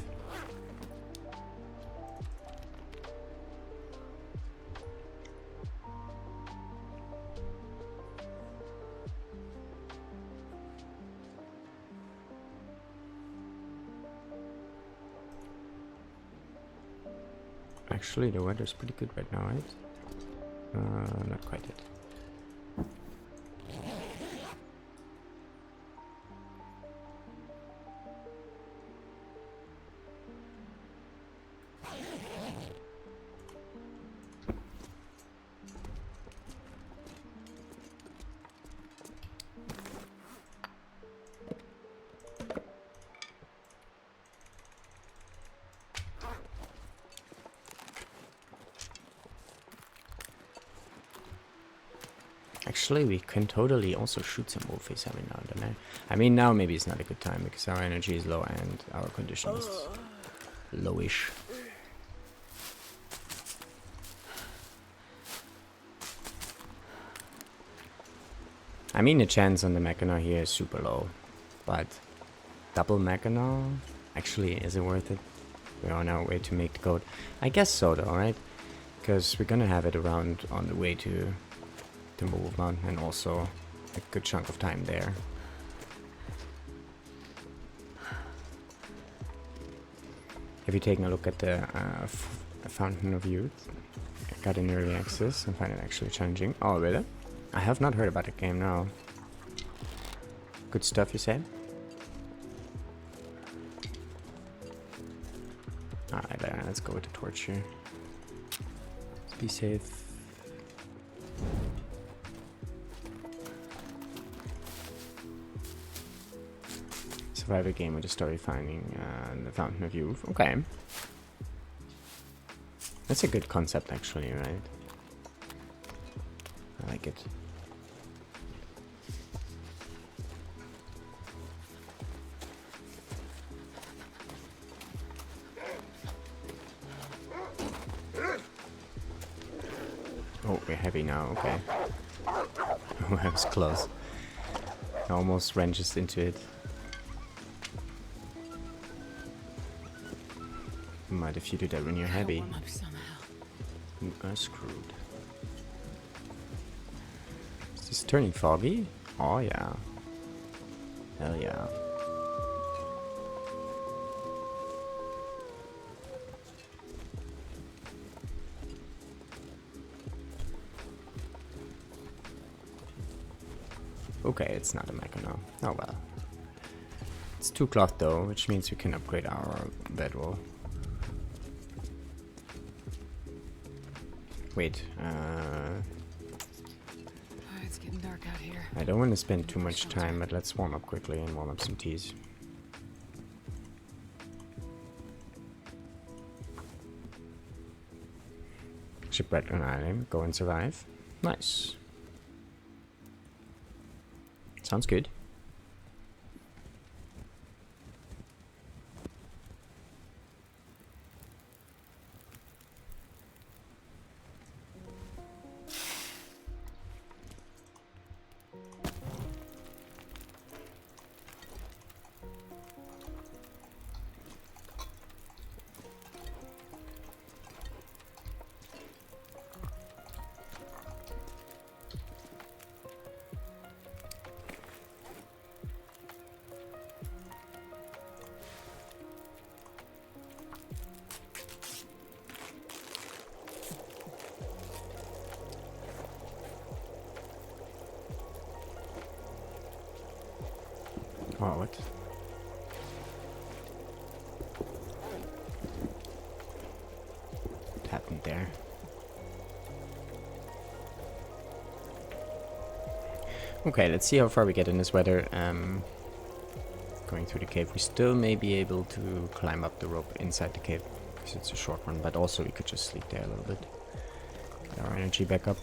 Actually, the weather's pretty good right now, right? Not quite yet. Actually, we can totally also shoot some wolfies every now and then. I mean, now maybe it's not a good time because our energy is low and our condition is lowish. I mean, the chance on the Mackinac here is super low, but double Mackinac, actually, is it worth it? We're on our way to make the code. I guess so, though, right? Because we're gonna have it around on the way to Timberwolf Mountain, and also a good chunk of time there. Have you taken a look at the Fountain of Youth? I got in early access and find it actually challenging. Oh, really? I have not heard about the game now. Good stuff, you said? Alright, let's go with the torch here. Let's be safe. Survive a game with a story finding the Fountain of Youth. Okay. That's a good concept, actually, right? I like it. Oh, we're heavy now, okay. Oh, that was close. I almost ran just into it. Might if you do that when you're heavy. You are screwed. Is this turning foggy? Oh yeah. Hell yeah. Okay, it's not a mecha now. Oh well. It's 2 cloth though, which means we can upgrade our bedroll. Wait, It's getting dark out here. I don't want to spend too much time, but let's warm up quickly and warm up some teas. Shipwreck on island, go and survive. Nice. Sounds good. Oh, what? What happened there? Okay, let's see how far we get in this weather. Going through the cave, we still may be able to climb up the rope inside the cave, because it's a short one, but also we could just sleep there a little bit. Get our energy back up.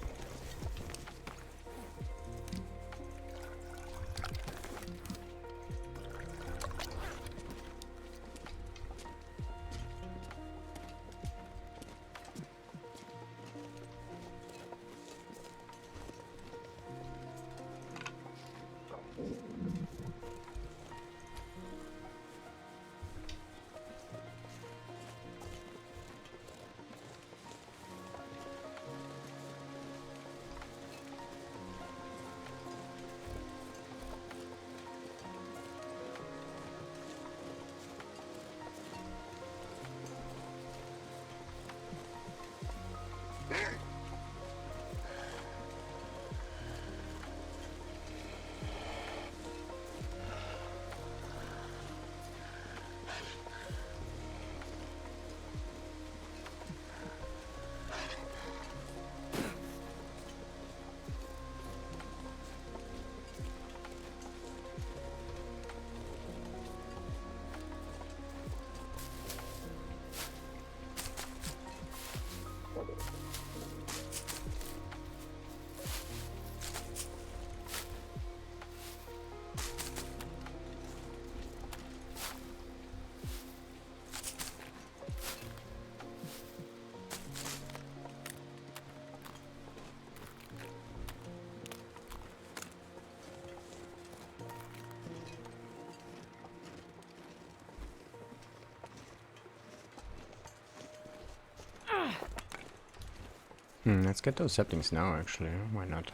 Let's get those saplings now, actually. Why not?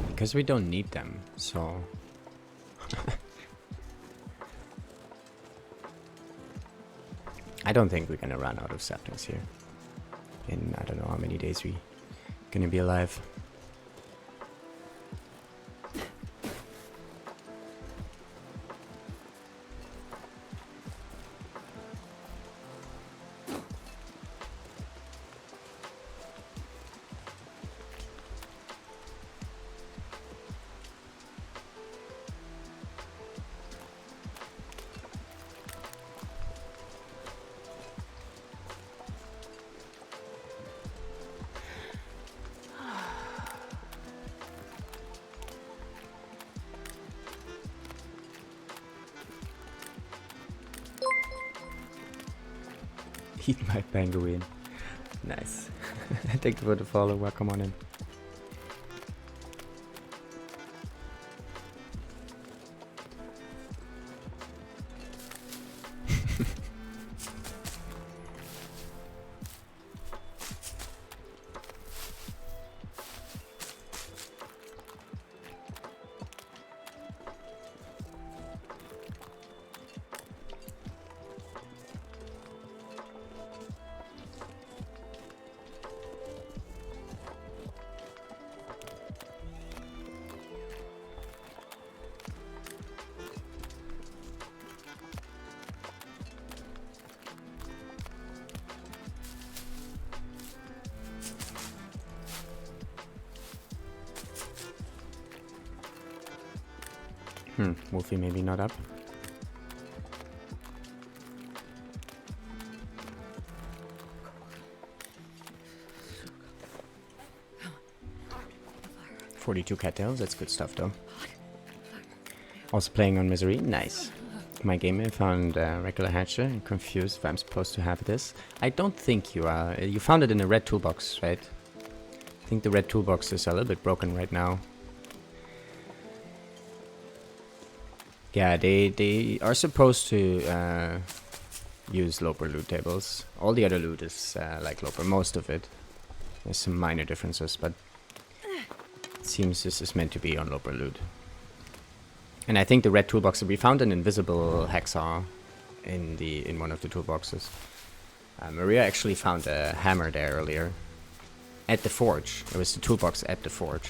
Because we don't need them, so... I don't think we're gonna run out of saplings here. In I don't know how many days we gonna be alive. Eat my penguin. Nice. Thank you for the follow. Welcome on in. Wolfie maybe not up. "42 cattails, that's good stuff though. Also playing on Misery, nice. My gamer found regular hatcher and confused if I'm supposed to have this. I don't think you are. You found it in a red toolbox, right? I think the red toolbox is a little bit broken right now. Yeah, they are supposed to use Loper loot tables. All the other loot is like Loper, most of it. There's some minor differences, but it seems this is meant to be on Loper loot. And I think the red toolbox, we found an invisible hacksaw in one of the toolboxes. Maria actually found a hammer there earlier. At the forge. It was the toolbox at the forge.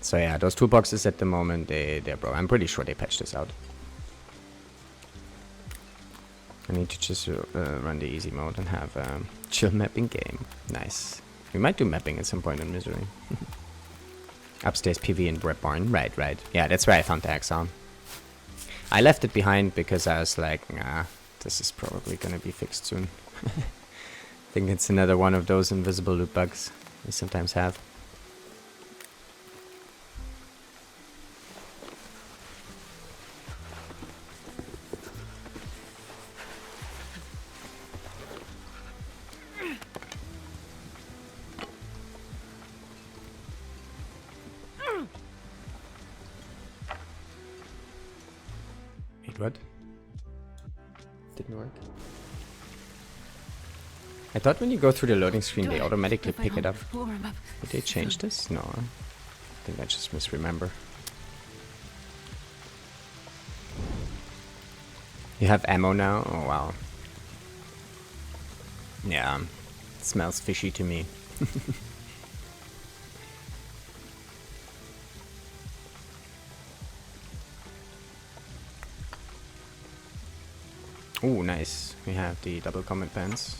So yeah, those toolboxes at the moment, they're broke. I'm pretty sure they patched this out. I need to just run the easy mode and have chill mapping game. Nice. We might do mapping at some point in Misery. Upstairs PV in Brett Barn. Right. Yeah, that's where I found the hacksaw. I left it behind because I was like, nah, this is probably gonna be fixed soon. I think it's another one of those invisible loot bugs we sometimes have. What? Didn't work. I thought when you go through the loading screen, they automatically pick it up. Did they change this? No. I think I just misremember. You have ammo now? Oh, wow. Yeah. It smells fishy to me. Oh, nice. We have the double combat pants.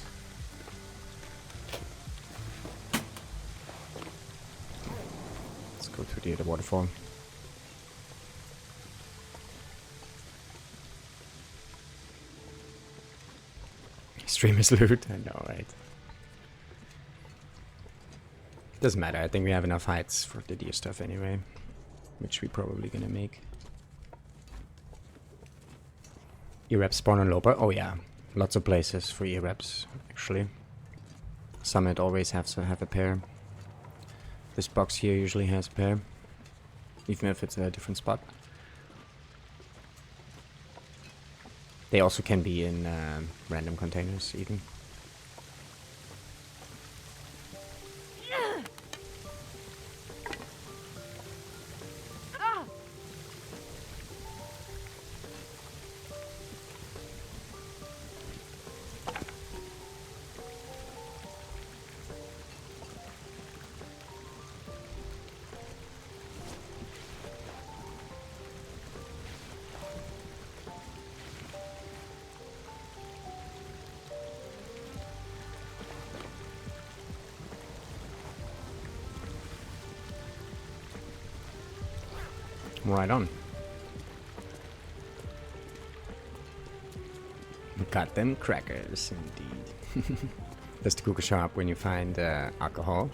Let's go through the other waterfall. Streamer's loot, I know, right? Doesn't matter, I think we have enough heights for the deer stuff anyway. Which we're probably gonna make. E-reps spawn on Loper? Oh yeah, lots of places for E-reps, actually. Summit always have a pair. This box here usually has a pair, even if it's a different spot. They also can be in random containers, even. Right on. Got them crackers, indeed. Does the cooker show up when you find alcohol?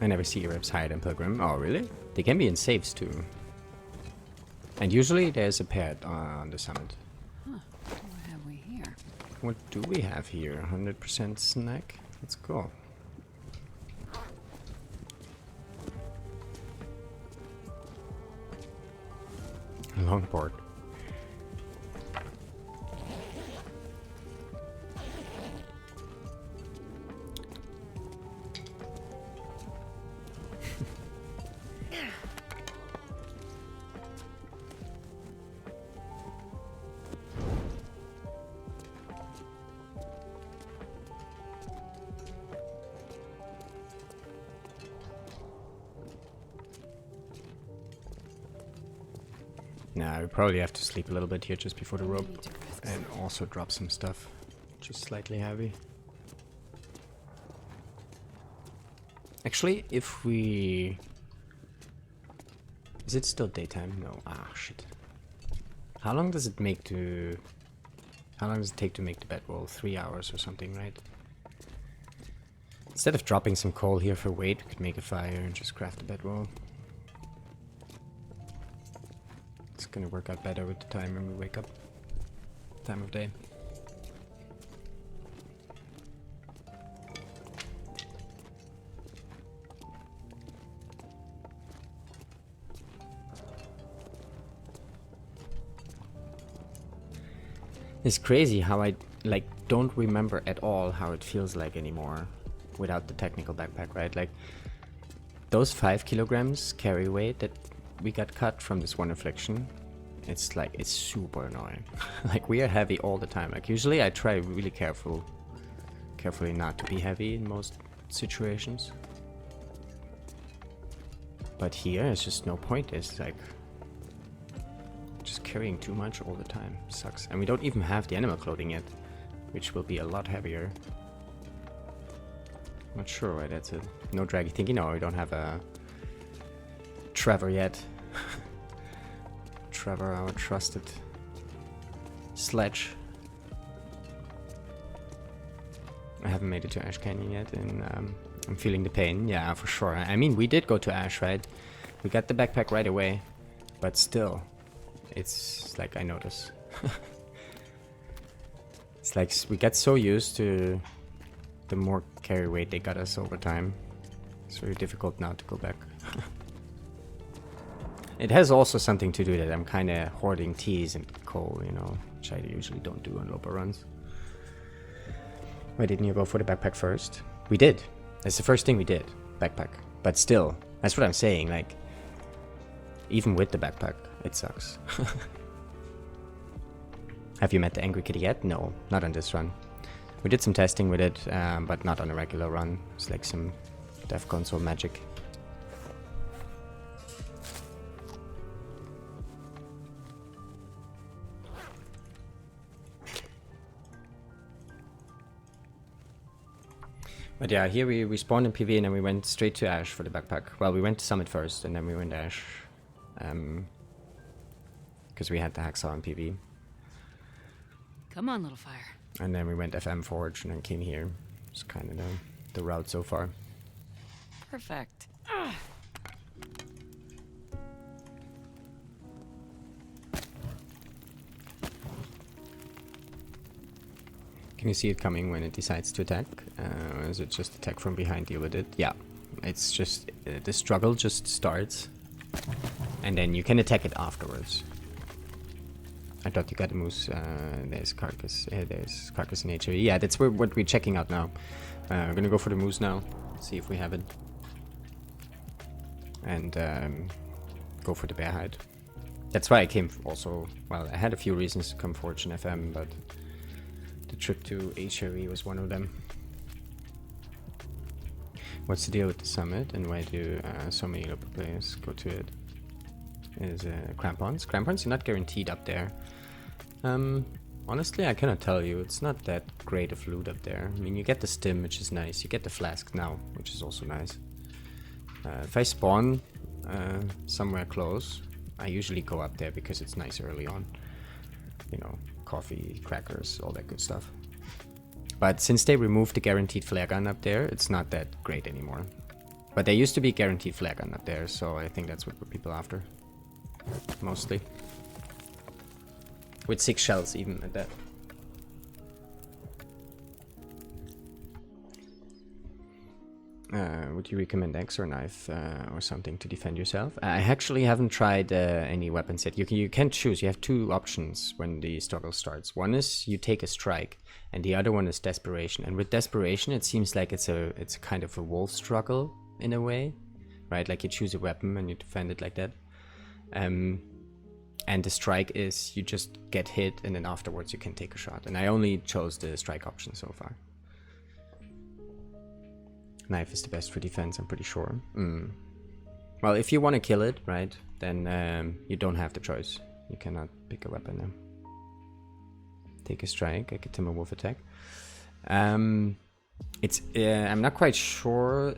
I never see E-reps higher than Pilgrim. Oh, really? They can be in saves too. And usually there's a pair on the summit. Huh. What have we here? What do we have here? 100% snack? Let's go. Longboard. Nah, we probably have to sleep a little bit here just before the rope. And also drop some stuff. Just slightly heavy. Actually, if we... Is it still daytime? No. Ah, shit. How long does it make to... How long does it take to make the bedroll? 3 hours or something, right? Instead of dropping some coal here for weight, we could make a fire and just craft a bedroll. It's gonna work out better with the time when we wake up. Time of day. It's crazy how I like don't remember at all how it feels like anymore without the technical backpack, right? Like those 5 kilograms carry weight that we got cut from this one affliction. It's like, it's super annoying. Like we are heavy all the time. Like usually I try really carefully not to be heavy in most situations. But here it's just no point. It's like just carrying too much all the time. Sucks. And we don't even have the animal clothing yet, which will be a lot heavier. Not sure why that's it. No draggy thinking. No, we don't have a Trevor yet. Trevor, our trusted sledge. I haven't made it to Ash Canyon yet, and I'm feeling the pain. Yeah, for sure. I mean, we did go to Ash, right? We got the backpack right away, but still, it's like I notice. It's like we get so used to the more carry weight they got us over time. It's very difficult now to go back. It has also something to do that I'm kind of hoarding teas and coal, you know, which I usually don't do on Lopa runs. Why didn't you go for the backpack first? We did. That's the first thing we did. Backpack. But still, that's what I'm saying. Like, even with the backpack, it sucks. Have you met the Angry Kitty yet? No, not on this run. We did some testing with it, but not on a regular run. It's like some Dev Console magic. But yeah, here we spawned in PV and then we went straight to Ash for the backpack. Well, we went to Summit first and then we went to Ash. Because we had the hacksaw in PV. Come on, little fire. And then we went FM Forge and then came here. It's kind of the route so far. Perfect. Can you see it coming when it decides to attack? Or is it just attack from behind, deal with it? Yeah, it's just, the struggle just starts. And then you can attack it afterwards. I thought you got a moose. There's carcass. There's carcass in HRE. Yeah, that's what we're checking out now. We're gonna go for the moose now. See if we have it. And go for the bear hide. That's why I came also. Well, I had a few reasons to come Forge in FM, but the trip to HRE was one of them. What's the deal with the summit and why do so many local players go to it? Is crampons. Crampons are not guaranteed up there. Honestly, I cannot tell you. It's not that great of loot up there. I mean, you get the stim, which is nice. You get the flask now, which is also nice. If I spawn somewhere close, I usually go up there because it's nice early on. You know, coffee, crackers, all that good stuff. But since they removed the guaranteed flare gun up there, it's not that great anymore. But there used to be guaranteed flare gun up there, so I think that's what people are after. Mostly. With 6 shells even at that. Would you recommend axe or knife or something to defend yourself? I actually haven't tried any weapons yet. You can choose. You have 2 options when the struggle starts. One is you take a strike, and the other one is desperation. And with desperation, it seems like it's a kind of a wolf struggle in a way, right? Like you choose a weapon and you defend it like that. And the strike is you just get hit and then afterwards you can take a shot. And I only chose the strike option so far. Knife is the best for defense, I'm pretty sure. Well, if you want to kill it, right, then you don't have the choice. You cannot pick a weapon now. Take a strike, I get Timberwolf attack. It's I'm not quite sure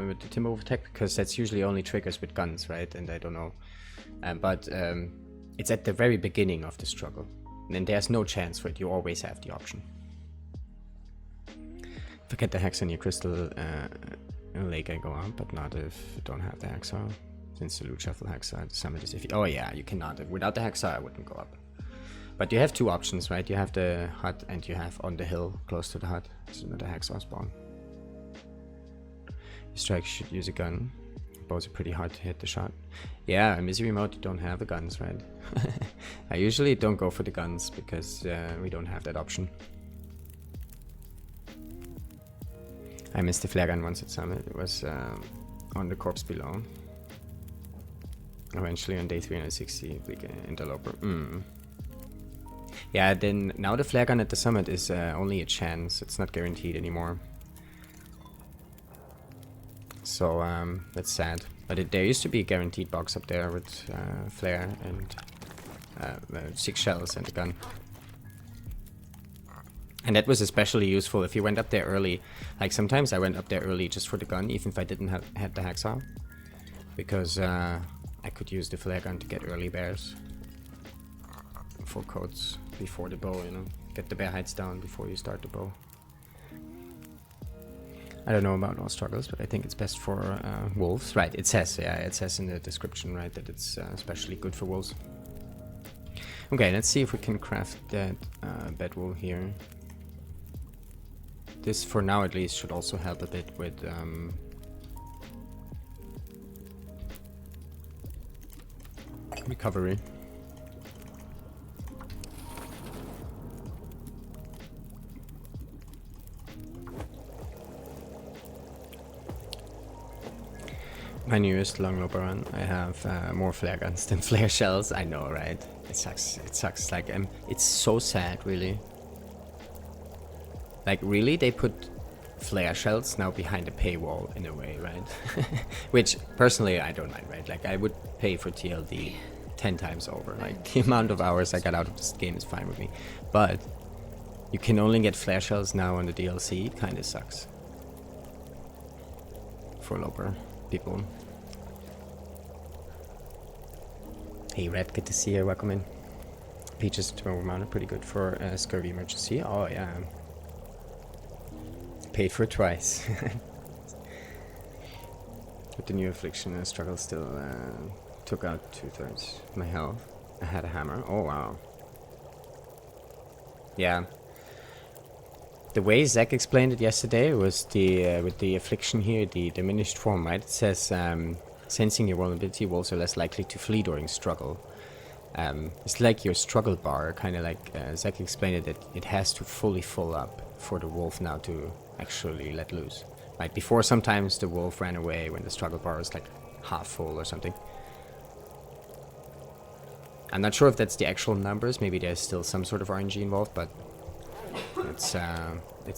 with the Timberwolf tech, because that's usually only triggers with guns, right? And I don't know, but it's at the very beginning of the struggle, and there's no chance for it. You always have the option. Forget the hex on your crystal lake, I go on, but not if you don't have the hexa. Since the loot shuffle hexa, the summit is iffy. Oh yeah, you cannot. Without the hexa, I wouldn't go up. But you have two options, right? You have the hut and you have on the hill close to the hut. It's another hexa spawn. Your strike should use a gun. Bows are pretty hard to hit the shot. Yeah, in Misery mode you don't have the guns, right? I usually don't go for the guns because we don't have that option. I missed the flare gun once at summit. It was on the corpse below. Eventually on day 360 we get interloper. Yeah, then now the flare gun at the summit is only a chance. It's not guaranteed anymore. So that's sad. But there used to be a guaranteed box up there with flare and 6 shells and a gun. And that was especially useful if you went up there early. Like sometimes I went up there early just for the gun, even if I didn't have the hacksaw. Because I could use the flare gun to get early bears. 4 codes before the bow, you know. Get the bear heights down before you start the bow. I don't know about all struggles, but I think it's best for wolves. Right, it says, yeah, it says in the description, right, that it's especially good for wolves. Okay, let's see if we can craft that bedwool here. This, for now at least, should also help a bit with recovery. My newest longloper run, I have more flare guns than flare shells. I know, right? It sucks. It sucks. Like, it's so sad, really. Like, really, they put flare shells now behind a paywall in a way, right? Which, personally, I don't mind, right? Like, I would pay for TLD 10 times over. Like, the amount of hours I got out of this game is fine with me. But you can only get flare shells now on the DLC. It kind of sucks. For Loper people. Hey Red, good to see you, welcome in. Peaches tomorrow mounted, pretty good for scurvy emergency. Oh yeah. Paid for it twice. With the new affliction, struggle still took out 2/3 my health. I had a hammer. Oh wow. Yeah. The way Zach explained it yesterday was the with the affliction here, the diminished form, right? It says sensing your vulnerability, wolves are less likely to flee during struggle. It's like your struggle bar, kind of like Zach explained it, that it has to fully fill up for the wolf now to actually let loose. Right, before sometimes the wolf ran away when the struggle bar was like half full or something. I'm not sure if that's the actual numbers, maybe there's still some sort of RNG involved, but it's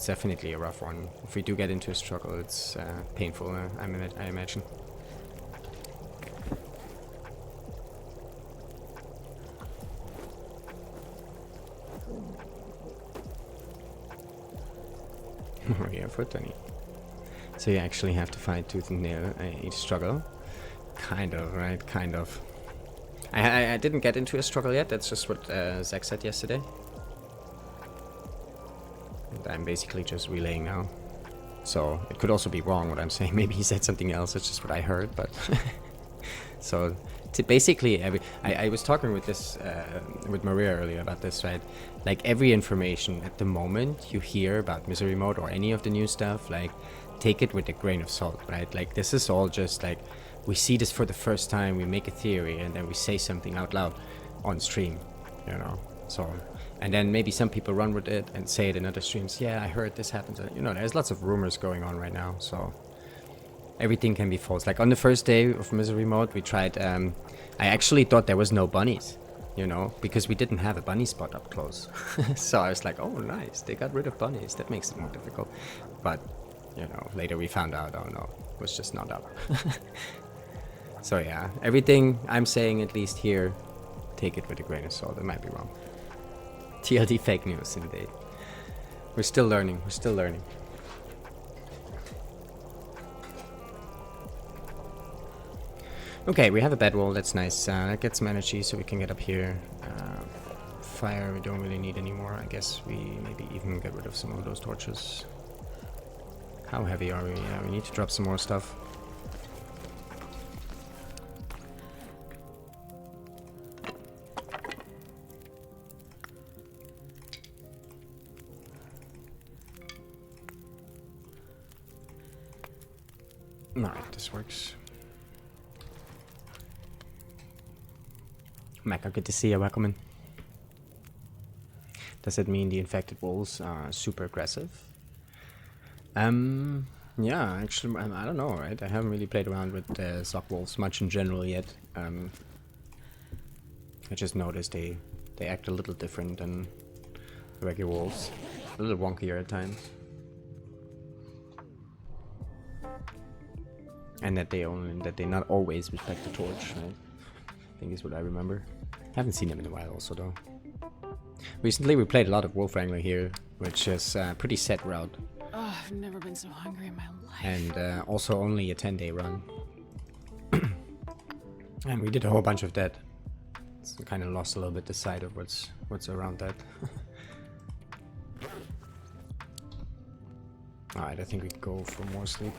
definitely a rough one. If we do get into a struggle, it's painful, I imagine. Yeah, for 20. So you actually have to fight tooth and nail each struggle. Kind of, right? Kind of. I didn't get into a struggle yet. That's just what Zach said yesterday. And I'm basically just relaying now. So it could also be wrong what I'm saying. Maybe he said something else. It's just what I heard. But so basically, I was talking with this with Maria earlier about this, right? Like every information at the moment you hear about Misery Mode or any of the new stuff, like take it with a grain of salt, right? Like this is all just like we see this for the first time, we make a theory, and then we say something out loud on stream, you know. So, and then maybe some people run with it and say it in other streams. Yeah, I heard this happened. You know, there's lots of rumors going on right now, so everything can be false. Like on the first day of Misery Mode, we tried. I actually thought there was no bunnies, you know, because we didn't have a bunny spot up close. So I was like, oh, nice, they got rid of bunnies. That makes it more difficult. But you know, later we found out, oh no, it was just not up. So yeah, everything I'm saying, at least here, take it with a grain of salt. It might be wrong. TLD fake news, indeed. We're still learning. We're still learning. Okay, we have a bed wall, that's nice. That gets some energy so we can get up here. Fire we don't really need anymore. I guess we maybe even get rid of some of those torches. How heavy are we? Yeah, we need to drop some more stuff. Alright, this works. Mecha, good to see you. Welcome in. Does that mean the infected wolves are super aggressive? Yeah, actually, I don't know, right? I haven't really played around with Zoc wolves much in general yet. I just noticed they act a little different than the regular wolves. A little wonkier at times. And that they not always respect the torch, right? I think is what I remember. Haven't seen them in a while also though. Recently we played a lot of Wolf Wrangler here, which is a pretty set route. Oh, I've never been so hungry in my life. And also only a 10-day run. And we did a whole bunch of that. So kind of lost a little bit the sight of what's around that. Alright, I think we go for more sleep.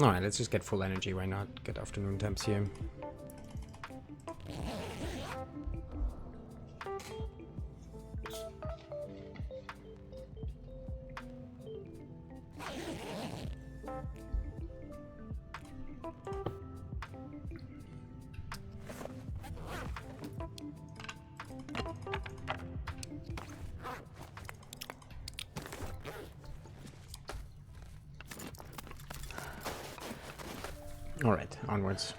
Alright, let's just get full energy, why not? Get afternoon temps here. Alright, onwards.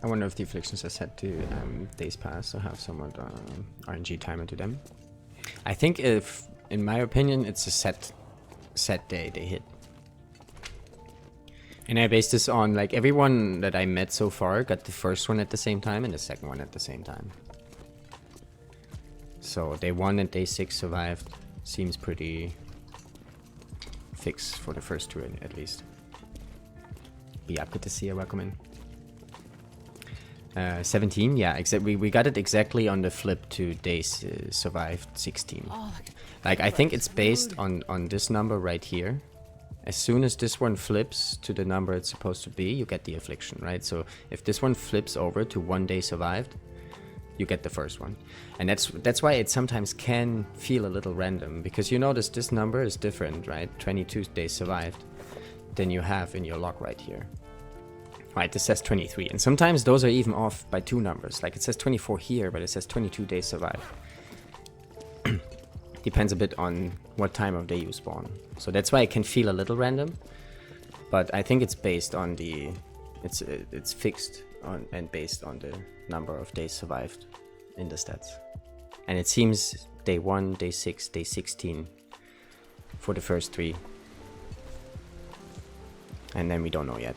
I wonder if the afflictions are set to days pass, so have somewhat RNG timer to them. I think if, in my opinion, it's a set day they hit. And I base this on, like, everyone that I met so far got the first one at the same time and the second one at the same time. So day 1 and day 6 survived. Seems pretty fixed for the first two at least. But yeah, good to see you. Welcome in. 17, yeah, we got it exactly on the flip to days survived 16. Oh, like I think it's based on this number right here. As soon as this one flips to the number it's supposed to be, you get the affliction, right? So if this one flips over to 1 day survived, you get the first one. And that's why it sometimes can feel a little random, because you notice this number is different, right? 22 days survived than you have in your log right here. Right, this says 23, and sometimes those are even off by 2 numbers. Like it says 24 here, but it says 22 days survived. Depends a bit on what time of day you spawn. So that's why it can feel a little random, but I think it's based on the, it's fixed on and based on the number of days survived in the stats. And it seems day 1, day 6, day 16 for the first 3. And then we don't know yet.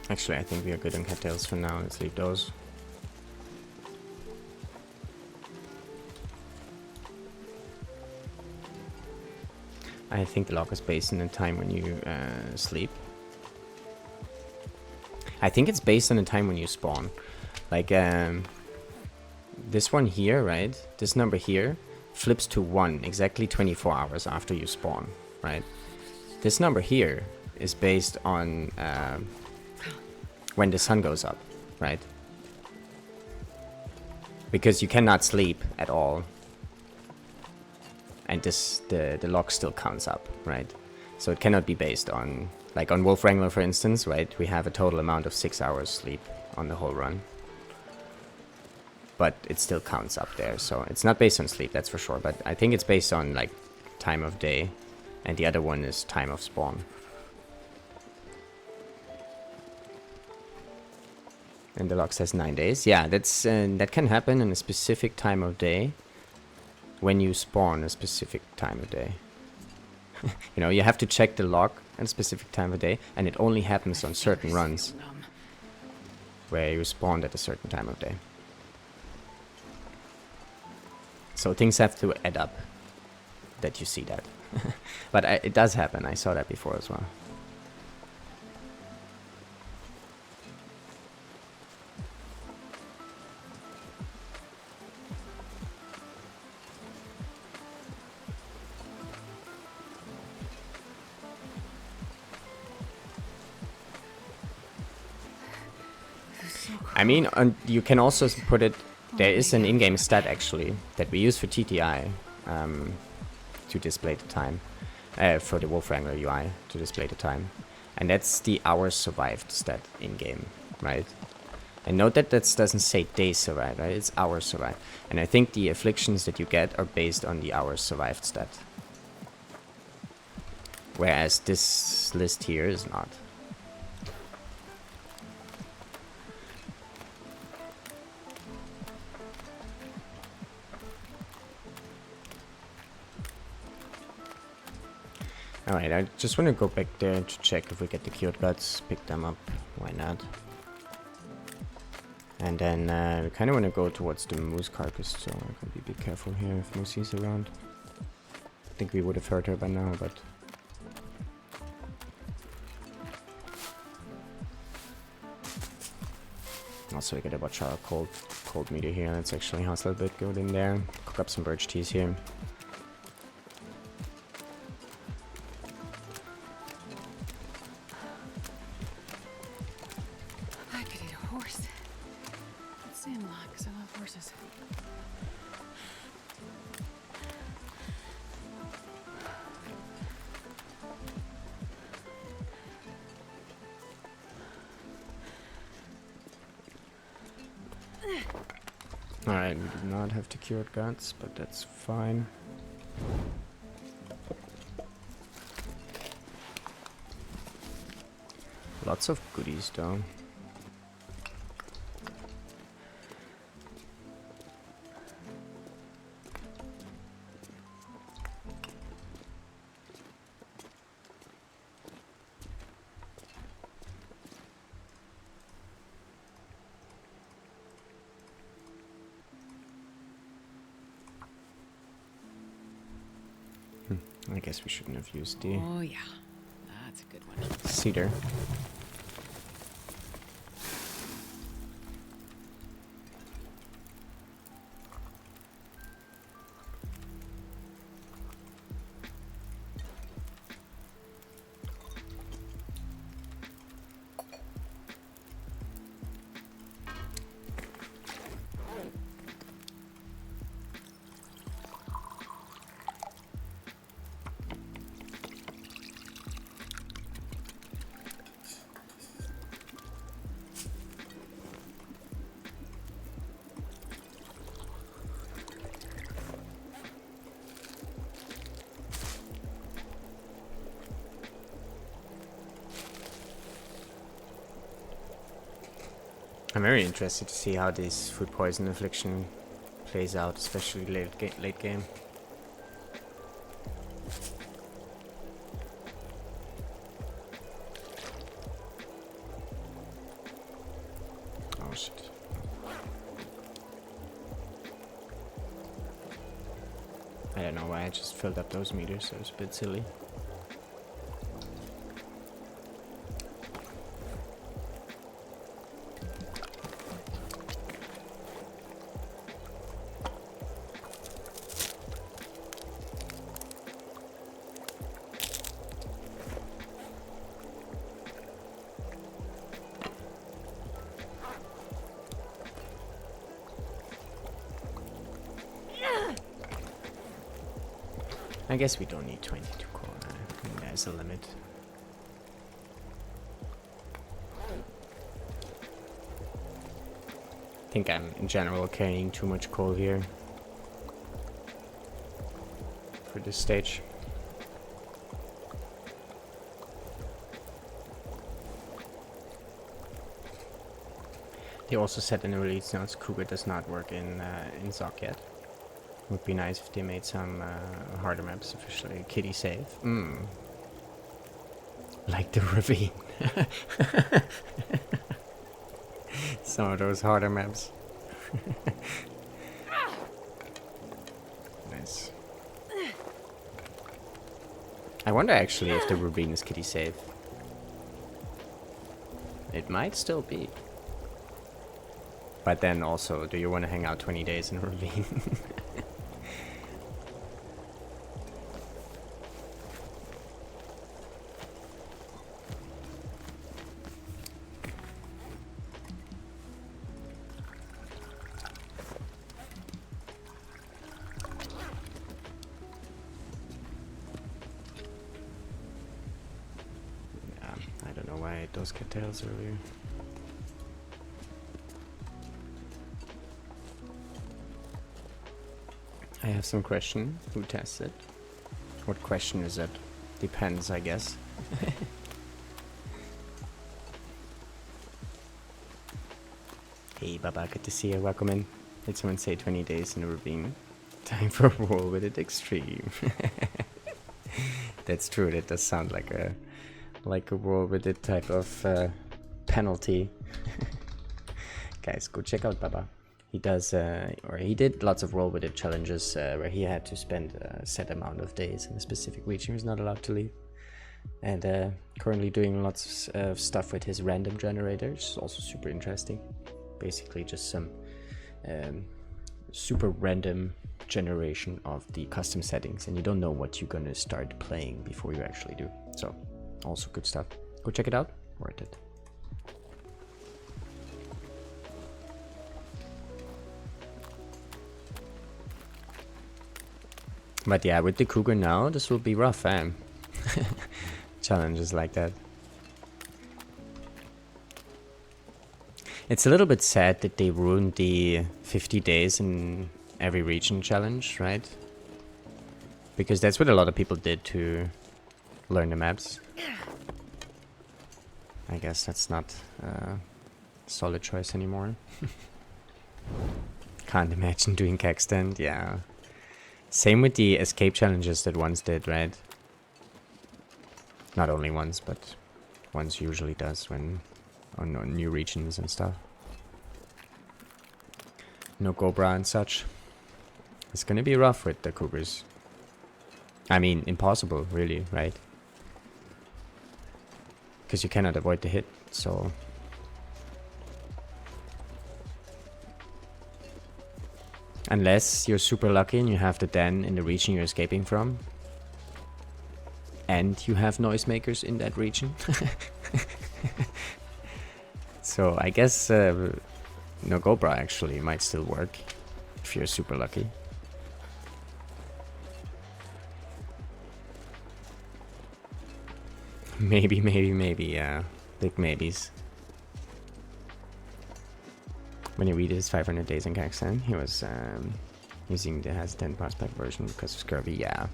Actually, I think we are good on cattails for now. Let's leave those. I think the lock is based on the time when you sleep. I think it's based on the time when you spawn. Like, this one here, right? This number here flips to 1 exactly 24 hours after you spawn, right? This number here is based on when the sun goes up, right? Because you cannot sleep at all. And the log still counts up, right? So it cannot be based on, like on Wolf Wrangler for instance, right? We have a total amount of 6 hours sleep on the whole run. But it still counts up there, so it's not based on sleep, that's for sure. But I think it's based on like time of day, and the other one is time of spawn. And the log says 9 days. Yeah, that's that can happen in a specific time of day when you spawn a specific time of day. You know, you have to check the log at a specific time of day, and it only happens on certain runs where you spawned at a certain time of day. So things have to add up that you see that. But it does happen. I saw that before as well. I mean, you can also put it. There is an in-game stat actually that we use for TTI to display the time, for the Wolf Wrangler UI to display the time, and that's the hours survived stat in-game, right? And note that that doesn't say days survived, right? It's hours survived, and I think the afflictions that you get are based on the hours survived stat, whereas this list here is not. Alright, I just want to go back there to check if we get the cured guts, pick them up, why not? And then we kind of want to go towards the moose carcass, so I can be careful here if Moosie's around. I think we would have heard her by now, but... Also, we gotta watch our cold meter here. Let's actually hustle a bit, go in there, cook up some birch teas here. Alright, we do not have the cured guts, but that's fine. Lots of goodies though. I guess we shouldn't have used the... Oh yeah, that's a good one. Cedar. I'm very interested to see how this food poison affliction plays out, especially late game. Oh shit. I don't know why I just filled up those meters, so it's a bit silly. I guess we don't need 22 coal. I mean, there's a limit. I think I'm, in general, carrying too much coal here for this stage. They also said in the release notes Cougar does not work in ZOC yet. Would be nice if they made some harder maps officially kitty safe. Like the ravine. Some of those harder maps. Nice. I wonder actually if the ravine is kitty safe. It might still be. But then also, do you want to hang out 20 days in a ravine? I don't know why I ate those cattails earlier. I have some question. Who tests it? What question is it? Depends, I guess. Hey Baba, good to see you. Welcome in. Did someone say 20 days in a ravine? Time for a war with it extreme. That's true. That does sound like a war with it type of penalty. Guys, go check out Baba. He does, or he did lots of roll with it challenges where he had to spend a set amount of days in a specific region. He was not allowed to leave. And currently doing lots of stuff with his random generator, which is also super interesting. Basically just some super random generation of the custom settings, and you don't know what you're gonna start playing before you actually do. So, also good stuff. Go check it out. Worth it. But yeah, with the Cougar now, this will be rough, Challenges like that. It's a little bit sad that they ruined the 50 days in every region challenge, right? Because that's what a lot of people did to learn the maps. I guess that's not a solid choice anymore. Can't imagine doing Kextent, yeah. Same with the escape challenges that once did, right? Not only once, but once usually does when on new regions and stuff. No Cobra and such. It's gonna be rough with the Cougars. I mean, impossible, really, right? Because you cannot avoid the hit, so... Unless you're super lucky and you have the den in the region you're escaping from. And you have noisemakers in that region. So I guess no Cobra actually might still work if you're super lucky. Maybe, yeah. Big maybes. When he read his 500 days in Kazakhstan, he was using the has 10 prospect version because of scurvy, yeah.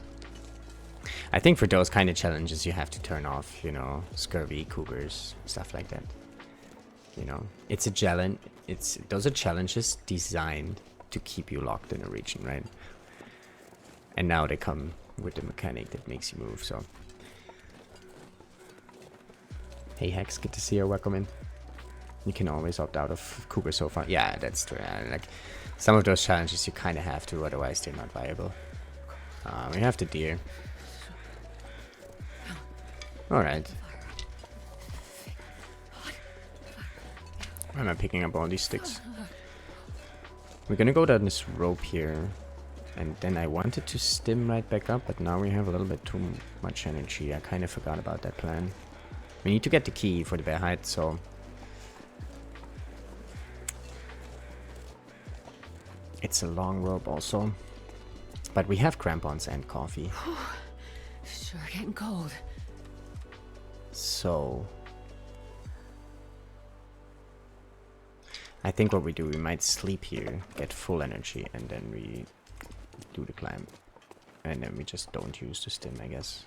I think for those kind of challenges you have to turn off, you know, scurvy, cougars, stuff like that. You know, it's a challenge. Those are challenges designed to keep you locked in a region, right? And now they come with the mechanic that makes you move. So, hey Hex, good to see you. Welcome in. You can always opt out of cougar so far. Yeah, that's true. Like some of those challenges you kind of have to, otherwise they're not viable. We have the deer. All right. Why am I picking up all these sticks? We're gonna go down this rope here. And then I wanted to stim right back up, but now we have a little bit too much energy. I kind of forgot about that plan. We need to get the key for the bear hide, so... It's a long rope also. But we have crampons and coffee. Sure getting cold. So... I think what we do, we might sleep here, get full energy, and then we do the climb. And then we just don't use the stim, I guess.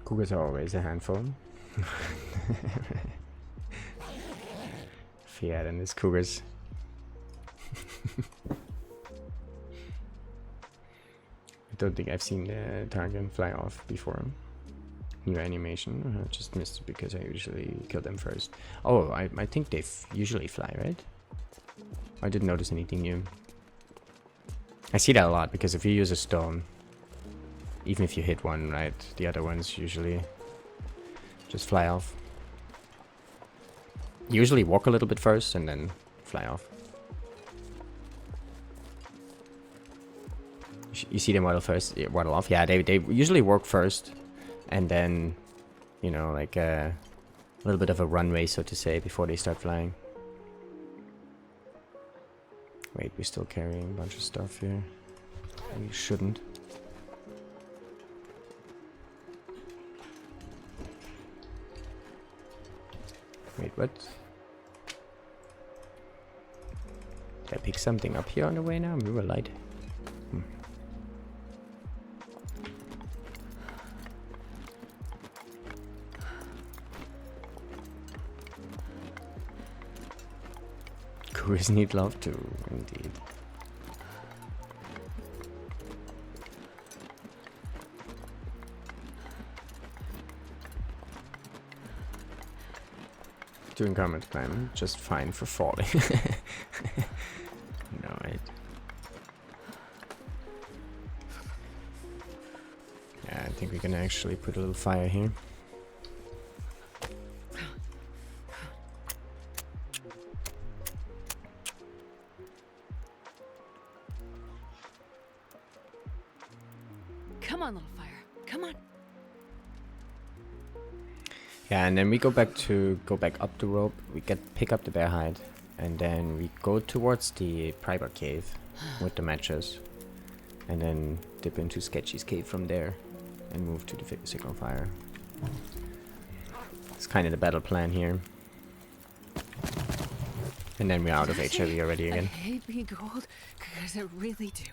Cougars are always a handful. Fiat and his cougars. I don't think I've seen the target fly off before. New animation. I just missed it because I usually kill them first. Oh, I think they usually fly, right? I didn't notice anything new. I see that a lot because if you use a stone, even if you hit one, right, the other ones usually just fly off. Usually walk a little bit first and then fly off. You see them waddle first, waddle off. Yeah, they usually walk first, and then, you know, like a little bit of a runway, so to say, before they start flying. Wait, we're still carrying a bunch of stuff here. We shouldn't. Wait, what? Did I pick something up here on the way now? Mirror light. Cougars need love too, indeed. Doing garment climb, just fine for falling. No, right? Yeah, I think we can actually put a little fire here. Come on, little fire. Come on. Yeah, and then we go back up the rope. We pick up the bear hide, and then we go towards the Priber cave with the matches, and then dip into Sketchy's cave from there, and move to the signal fire. It's kind of the battle plan here, and then we're out of HIV already I again. hate being cold, because I really do.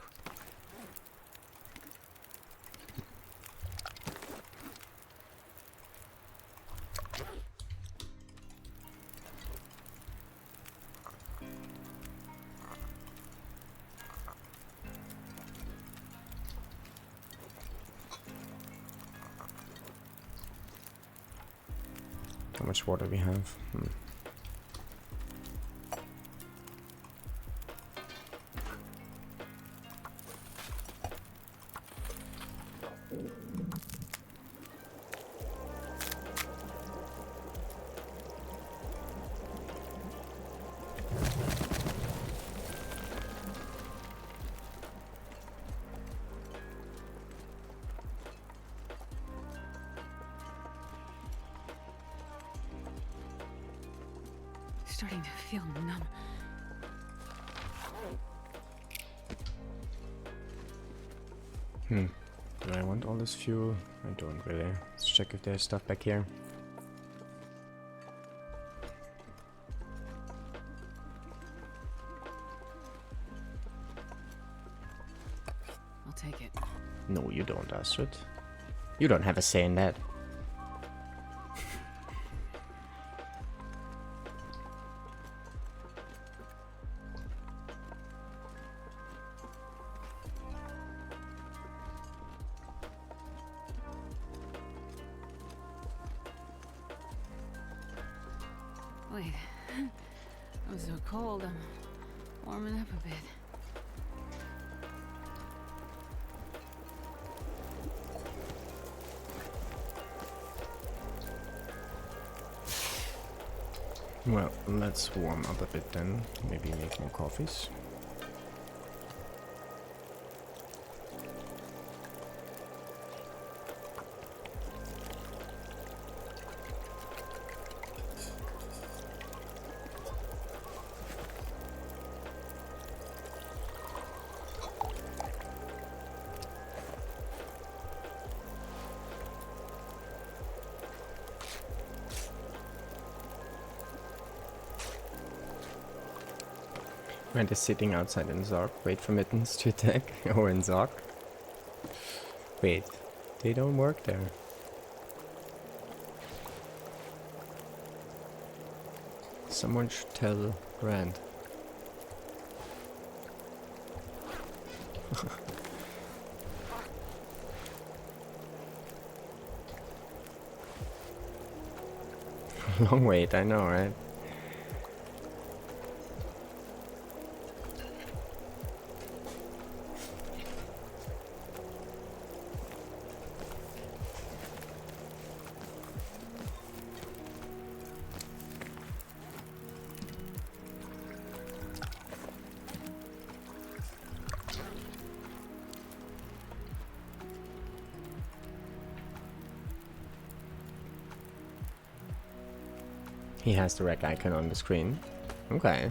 How much water we have? Starting to feel numb. Do I want all this fuel? I don't really. Let's check if there's stuff back here. I'll take it. No, you don't, Astrid. You don't have a say in that. Wait. I'm so cold. I'm warming up a bit. Well, let's warm up a bit then. Maybe make more coffees. Rand is sitting outside in Zork. Wait for Mittens to attack. Or in Zork. Wait, they don't work there. Someone should tell Rand. Long wait, I know, right? He has the rec icon on the screen. Okay.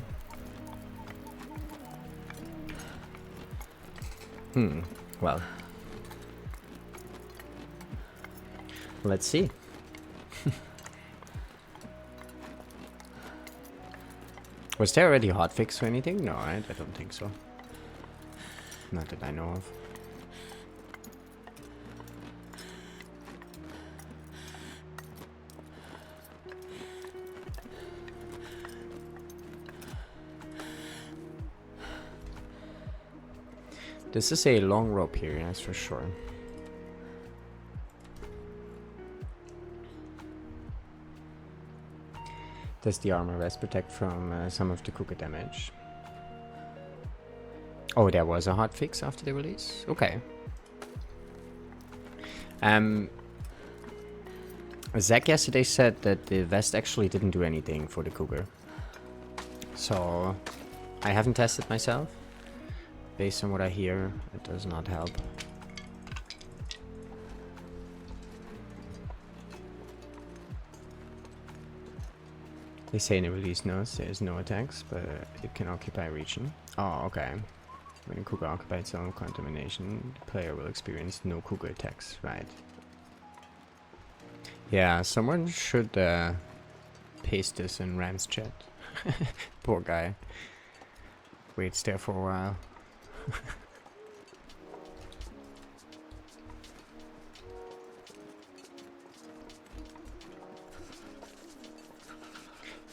Well. Let's see. Was there already a hotfix or anything? No, right? I don't think so. Not that I know of. This is a long rope here, that's for sure. Does the armor vest protect from some of the cougar damage? Oh, there was a hotfix after the release? Okay. Zach yesterday said that the vest actually didn't do anything for the cougar. So, I haven't tested myself. Based on what I hear, it does not help. They say in the release notes there is no attacks, but it can occupy a region. Oh, okay. When a cougar occupies its own contamination, the player will experience no cougar attacks, right? Yeah, someone should paste this in Rand's chat. Poor guy. Waits there for a while.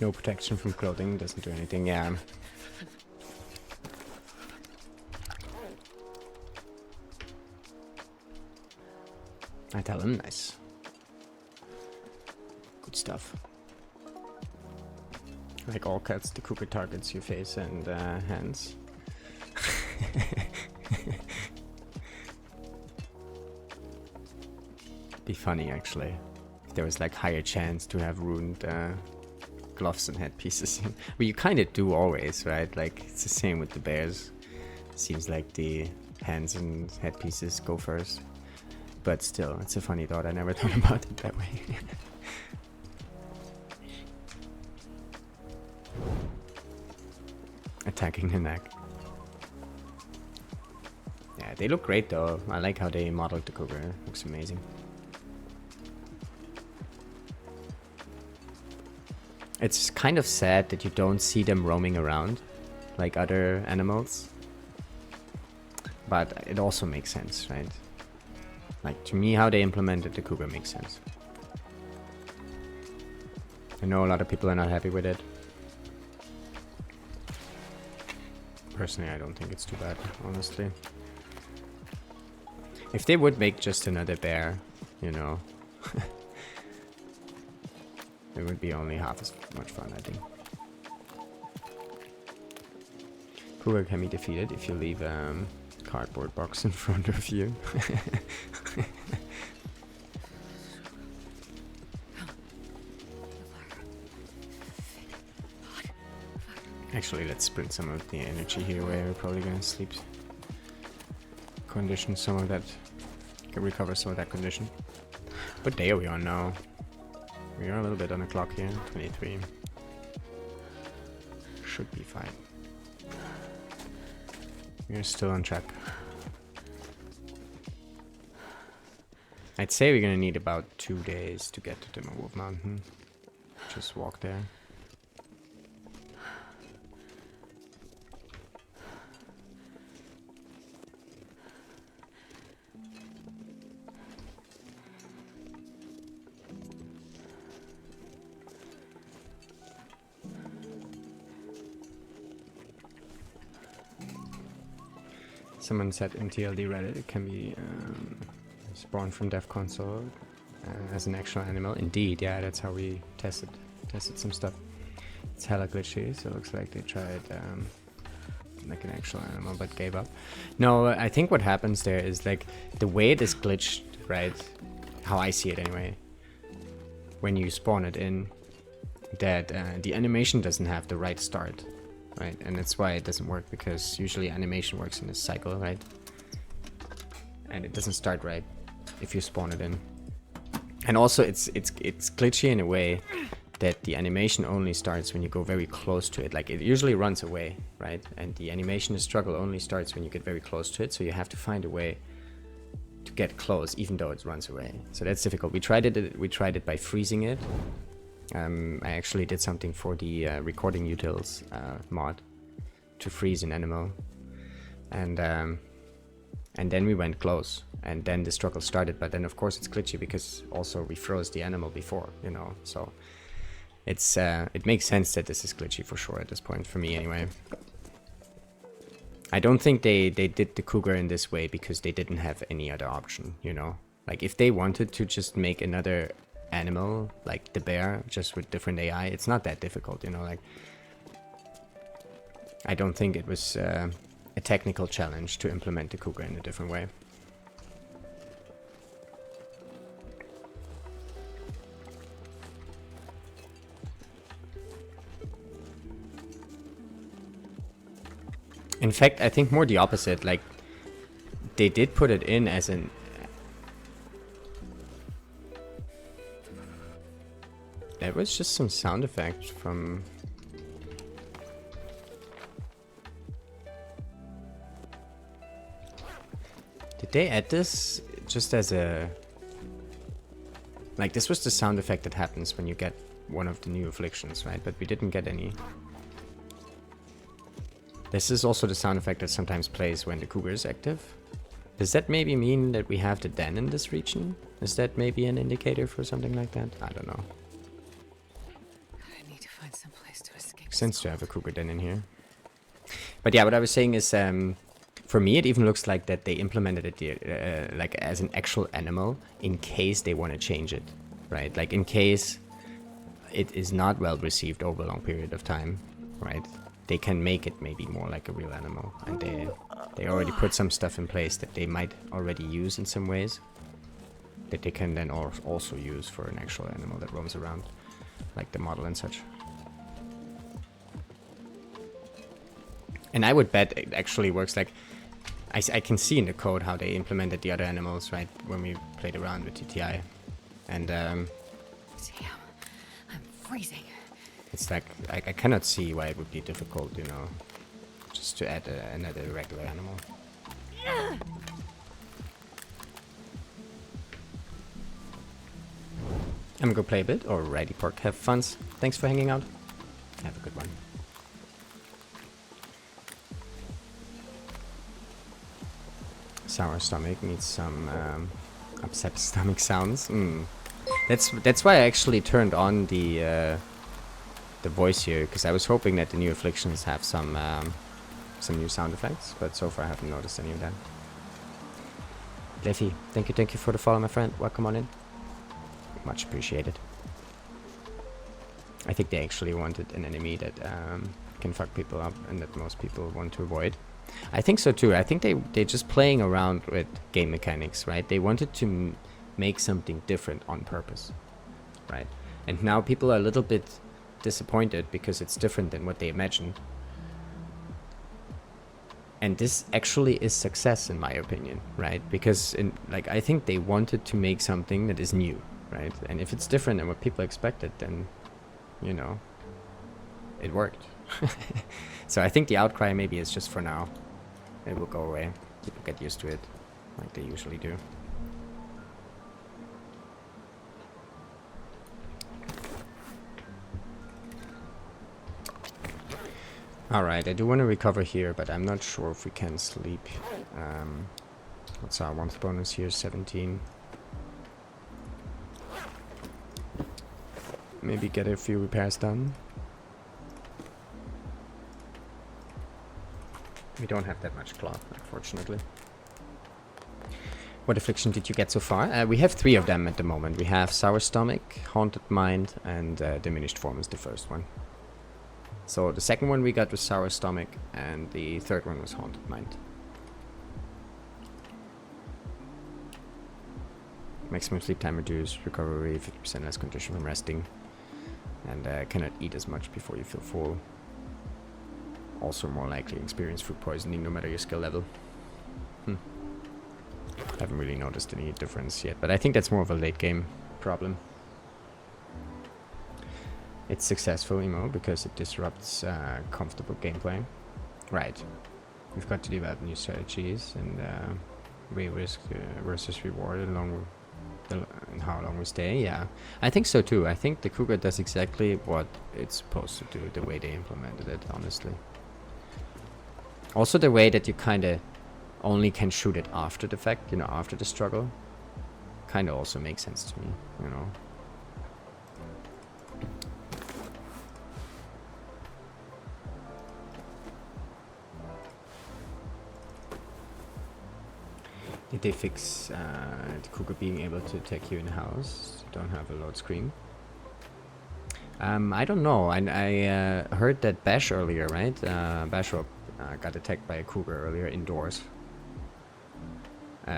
No protection from clothing, doesn't do anything, yeah. I tell him, nice. Good stuff. Like all cats, the cougar targets your face and hands. Be funny actually if there was like higher chance to have ruined gloves and headpieces. Well, you kind of do always, right? Like it's the same with the bears. Seems like the hands and headpieces go first, but still, it's a funny thought. I never thought about it that way. Attacking the neck. Yeah, they look great though. I like how they modeled the cougar. It looks amazing. It's kind of sad that you don't see them roaming around like other animals. But it also makes sense, right? Like, to me, how they implemented the cougar makes sense. I know a lot of people are not happy with it. Personally, I don't think it's too bad, honestly. If they would make just another bear, you know, it would be only half as much fun, I think. Cougar can be defeated if you leave a cardboard box in front of you. Actually, let's sprint some of the energy here where we're probably gonna sleep. Condition some of that, recover some of that condition. What day are we on now? We are a little bit on the clock here, 23. Should be fine. We're still on track. I'd say we're gonna need about 2 days to get to Timberwolf Mountain. Just walk there. Someone said in TLD Reddit it can be spawned from dev console as an actual animal. Indeed, yeah, that's how we tested some stuff. It's hella glitchy, so it looks like they tried like an actual animal but gave up. No, I think what happens there is like the way it is glitched, right? How I see it anyway. When you spawn it in, that the animation doesn't have the right start, right? And that's why it doesn't work, because usually animation works in this cycle, right? And it doesn't start right if you spawn it in. And also it's glitchy in a way that the animation only starts when you go very close to it. Like it usually runs away, right? And the animation, the struggle only starts when you get very close to it. So you have to find a way to get close, even though it runs away. So that's difficult. We tried it by freezing it. I actually did something for the recording utils mod to freeze an animal, and then we went close, and then the struggle started. But then of course it's glitchy because also we froze the animal before, you know. So it's it makes sense that this is glitchy for sure at this point, for me anyway. I don't think they did the cougar in this way because they didn't have any other option, you know. Like if they wanted to just make another animal like the bear just with different AI, it's not that difficult, you know. Like I don't think it was a technical challenge to implement the cougar in a different way. In fact, I think more the opposite. Like they did put it in as an that was just some sound effect from... Did they add this just as a... Like this was the sound effect that happens when you get one of the new afflictions, right? But we didn't get any. This is also the sound effect that sometimes plays when the cougar is active. Does that maybe mean that we have the den in this region? Is that maybe an indicator for something like that? I don't know. Some place to escape. Sense to have a cougar den in here. But yeah, what I was saying is, for me, it even looks like that they implemented it like as an actual animal in case they want to change it, right? Like in case it is not well received over a long period of time, right? They can make it maybe more like a real animal, and they already put some stuff in place that they might already use in some ways that they can then also use for an actual animal that roams around, like the model and such. And I would bet it actually works. Like I can see in the code how they implemented the other animals, right, when we played around with TTI. And Damn, I'm freezing. it's like I cannot see why it would be difficult, you know, just to add another regular animal. I'm gonna go play a bit. Alrighty, Pork. Have fun. Thanks for hanging out. Have a good one. Sour stomach needs some upset stomach sounds. That's why I actually turned on the voice here, because I was hoping that the new afflictions have some new sound effects, but so far I haven't noticed any of that. Leffy, thank you for the follow, my friend. Welcome on in. Much appreciated. I think they actually wanted an enemy that can fuck people up and that most people want to avoid. I think so too. I think they're just playing around with game mechanics, right? They wanted to make something different on purpose, right? And now people are a little bit disappointed because it's different than what they imagined. And this actually is success in my opinion, right? Because I think they wanted to make something that is new, right? And if it's different than what people expected, then, you know, it worked. So I think the outcry maybe is just for now. It will go away. People get used to it, like they usually do. Alright, I do want to recover here, but I'm not sure if we can sleep. What's our warmth bonus here? 17. Maybe get a few repairs done. We don't have that much cloth, unfortunately. What affliction did you get so far? We have 3 of them at the moment. We have Sour Stomach, Haunted Mind, and Diminished Form is the first one. So the second one we got was Sour Stomach, and the third one was Haunted Mind. Maximum sleep time reduced, recovery 50% less condition from resting, and cannot eat as much before you feel full. Also more likely experience food poisoning no matter your skill level. Haven't really noticed any difference yet, but I think that's more of a late game problem. It's successful, because it disrupts comfortable gameplay. Right. We've got to develop new strategies and weigh risk versus reward along and how long we stay. Yeah, I think so too. I think the Cougar does exactly what it's supposed to do, the way they implemented it, honestly. Also the way that you kind of only can shoot it after the fact, after the struggle, kind of also makes sense to me, Did they fix the Cougar being able to attack you in the house? You don't have a load screen. I don't know. I heard that Bash earlier, right? Bashop got attacked by a Cougar earlier indoors.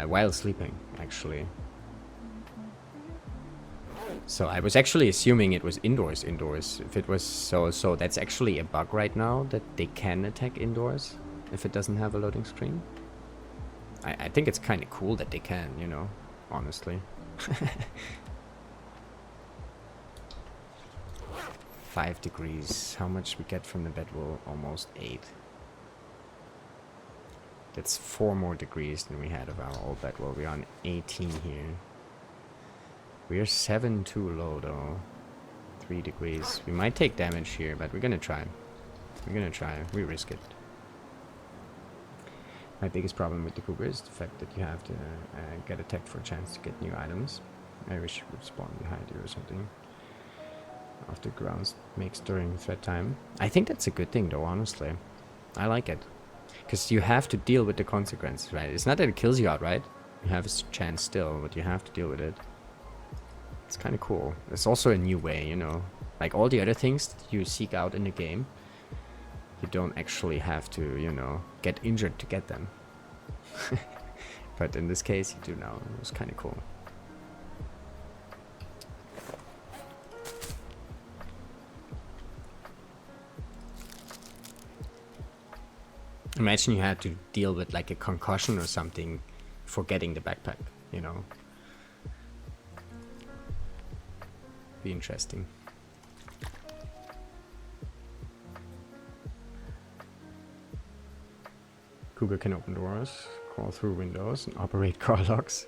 While sleeping, actually. So I was actually assuming it was indoors. If it was so that's actually a bug right now, that they can attack indoors if it doesn't have a loading screen. I think it's kind of cool that they can, honestly. 5 degrees. How much we get from the bedroll? Almost 8. That's 4 more degrees than we had of our old bedroll. We're on 18 here. We're 7 too low though. 3 degrees. We might take damage here, but we're gonna try. We risk it. My biggest problem with the Cougar is the fact that you have to get attacked for a chance to get new items. I wish it would spawn behind you or something. After grounds makes during threat time. I think that's a good thing though, honestly. I like it. Because you have to deal with the consequences, right? It's not that it kills you outright. You have a chance still, but you have to deal with it. It's kind of cool. It's also a new way, Like all the other things that you seek out in the game, you don't actually have to, get injured to get them. But in this case, you do now. It was kind of cool. Imagine you had to deal with like a concussion or something for getting the backpack, Be interesting. Cougar can open doors, crawl through windows, and operate car locks.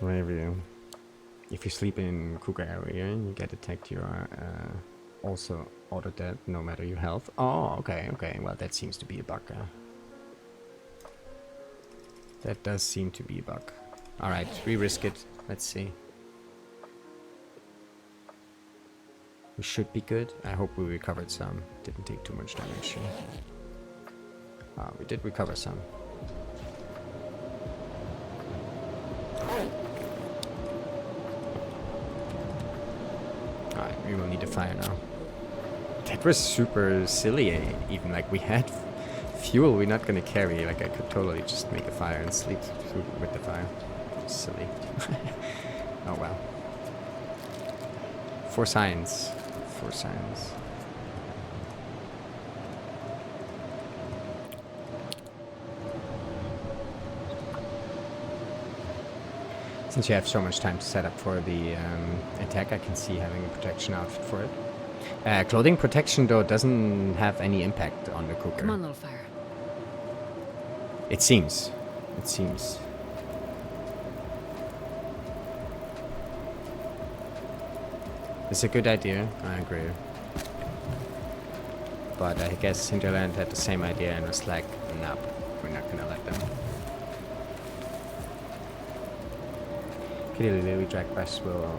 Maybe if you sleep in Cougar area and you get attacked, you are also auto dead no matter your health. Oh, okay. Well, that seems to be a bug. That does seem to be a bug. Alright, we risk it. Let's see. We should be good. I hope we recovered some. Didn't take too much damage. We did recover some. Alright, we will need a fire now. That was super silly, even like we had fuel we're not gonna carry. Like I could totally just make a fire and sleep with the fire. Silly. Oh well. 4 signs. 4 signs. Since you have so much time to set up for the attack, I can see having a protection outfit for it. Clothing protection, though, doesn't have any impact on the Cougar. Come on, little fire. It seems. It seems. It's a good idea, I agree. But I guess Hinterland had the same idea and was like, nope, we're not gonna let them. Kitty Lily Jack Bash will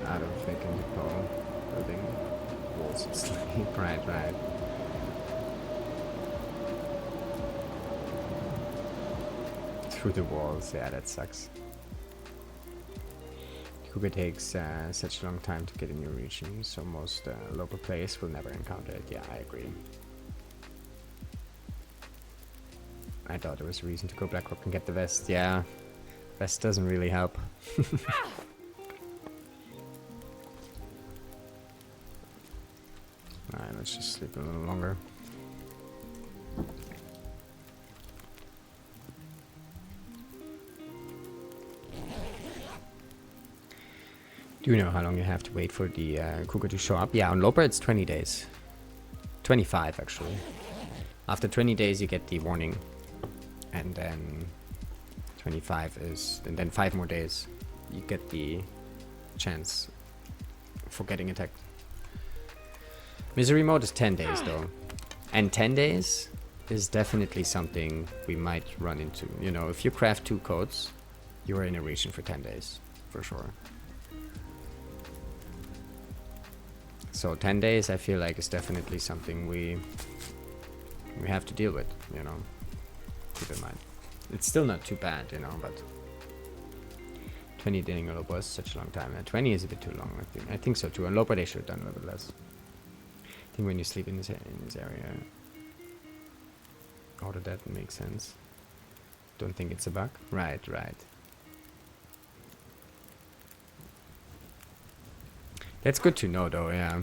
out of vacant depot building walls of sleep. Right. through the walls. Yeah, that sucks. Cougar takes such a long time to get a new region, so most local players will never encounter it. Yeah, I agree. I thought there was a reason to go Blackrock and get the vest. Yeah, vest doesn't really help. Alright, let's just sleep a little longer. Do you know how long you have to wait for the cougar to show up? Yeah, on Loper it's 20 days. 25 actually. After 20 days you get the warning. And then 25 is... and then 5 more days you get the chance for getting attacked. Misery mode is 10 days though. And 10 days is definitely something we might run into. You know, if you craft 2 codes, you are in a region for 10 days. For sure. So 10 days I feel like is definitely something we have to deal with, you know. Keep in mind. It's still not too bad, you know, but 20 days on Lopa is such a long time. And 20 is a bit too long, I think. I think so too. On Lopa they should have done a little bit less. I think when you sleep in this area, all of that makes sense. Don't think it's a bug. Right, right. That's good to know though, yeah.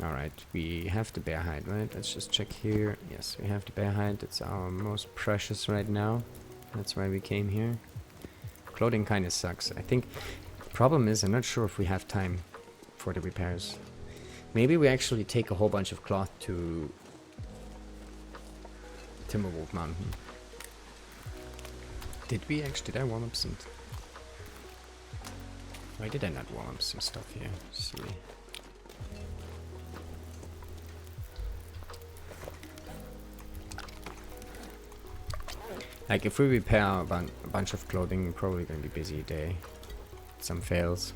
Alright, we have the bear hide, right? Let's just check here. Yes, we have the bear hide. It's our most precious right now. That's why we came here. Clothing kind of sucks. I think the problem is I'm not sure if we have time for the repairs. Maybe we actually take a whole bunch of cloth to Timberwolf Mountain. Did we actually? Did I warm up some? Why did I not warm up some stuff here? Let's see. Like if we repair a bunch of clothing, probably gonna be a busy day. Some fails.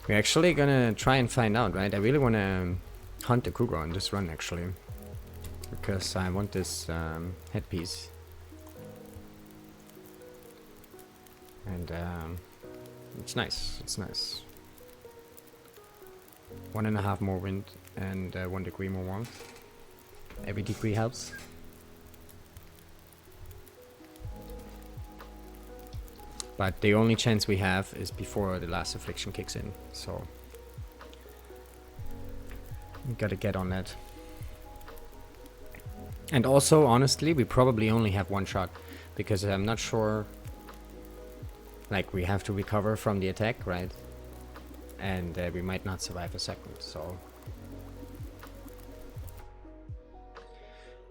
We're actually gonna try and find out, right? I really wanna hunt the cougar on this run actually. Because I want this headpiece. And it's nice, it's nice. 1.5 more wind and 1 degree more warmth. Every degree helps. But the only chance we have is before the last affliction kicks in, so we gotta get on that. And also, honestly, we probably only have 1 shot, because I'm not sure. Like, we have to recover from the attack, right? And we might not survive a second, so.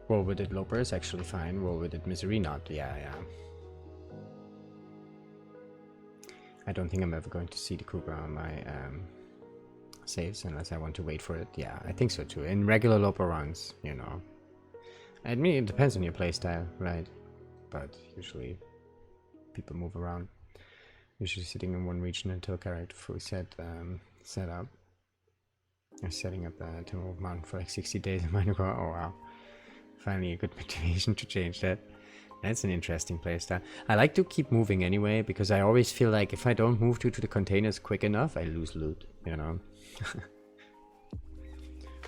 Roll with it Loper is actually fine. Roll with it Misery not. Yeah, yeah. I don't think I'm ever going to see the cougar on my saves unless I want to wait for it. Yeah, I think so too. In regular Loper runs, you know. I mean, it depends on your playstyle, right? But usually people move around. Usually sitting in one region until character fully set up. I'm setting up the Timberwolf Mountain for like 60 days in Minecraft. Oh wow. Finally a good motivation to change that. That's an interesting playstyle. I like to keep moving anyway, because I always feel like if I don't move to the containers quick enough, I lose loot, you know.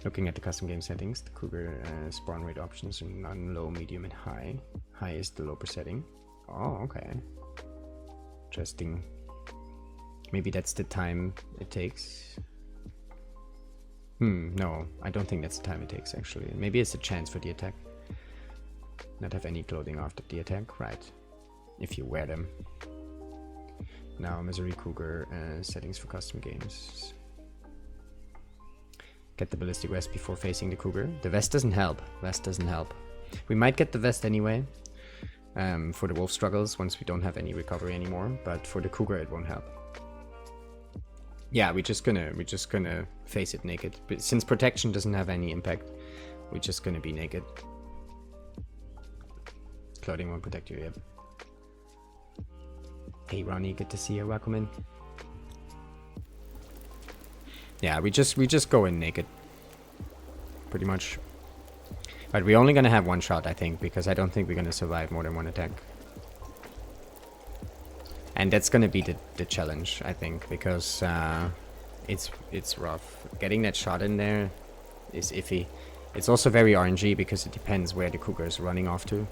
Looking at the custom game settings, the cougar spawn rate options are none, low, medium, and high. High is the Loper setting. Oh, okay. Interesting. Maybe that's the time it takes. No, I don't think that's the time it takes actually. Maybe it's a chance for the attack. Not have any clothing after the attack, right? If you wear them. Now, Misery Cougar settings for custom games. Get the ballistic vest before facing the cougar. The vest doesn't help. Vest doesn't help. We might get the vest anyway. For the wolf struggles once we don't have any recovery anymore, but for the cougar it won't help. Yeah, we're just gonna face it naked. But since protection doesn't have any impact, We're just gonna be naked. Clothing won't protect you, yep. Hey Ronnie, good to see you, welcome in. Yeah, we just go in naked. Pretty much. But we're only gonna have one shot, I think, because I don't think we're gonna survive more than one attack. And that's gonna be the challenge, I think, because it's rough. Getting that shot in there is iffy. It's also very RNG because it depends where the cougar is running off to.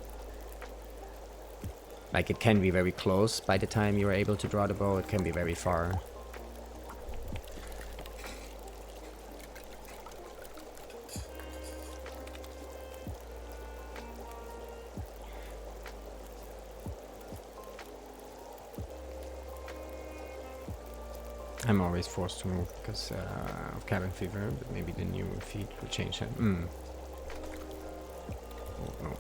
Like, it can be very close by the time you are able to draw the bow, it can be very far. I'm always forced to move because of cabin fever, but maybe the new feed will change that. Oh no.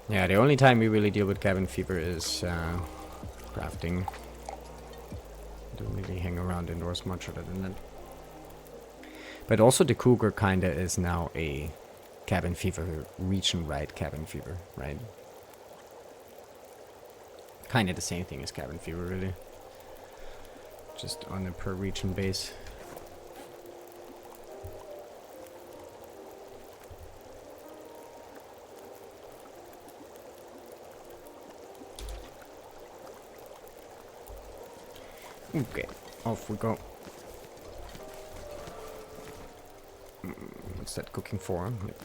Yeah, the only time we really deal with cabin fever is crafting. Don't really hang around indoors much other than that. But also the cougar kinda is now a cabin fever region-wide cabin fever, right? Kind of the same thing as cabin fever, really. Just on a per region base. Okay, off we go. What's that cooking for? Yep.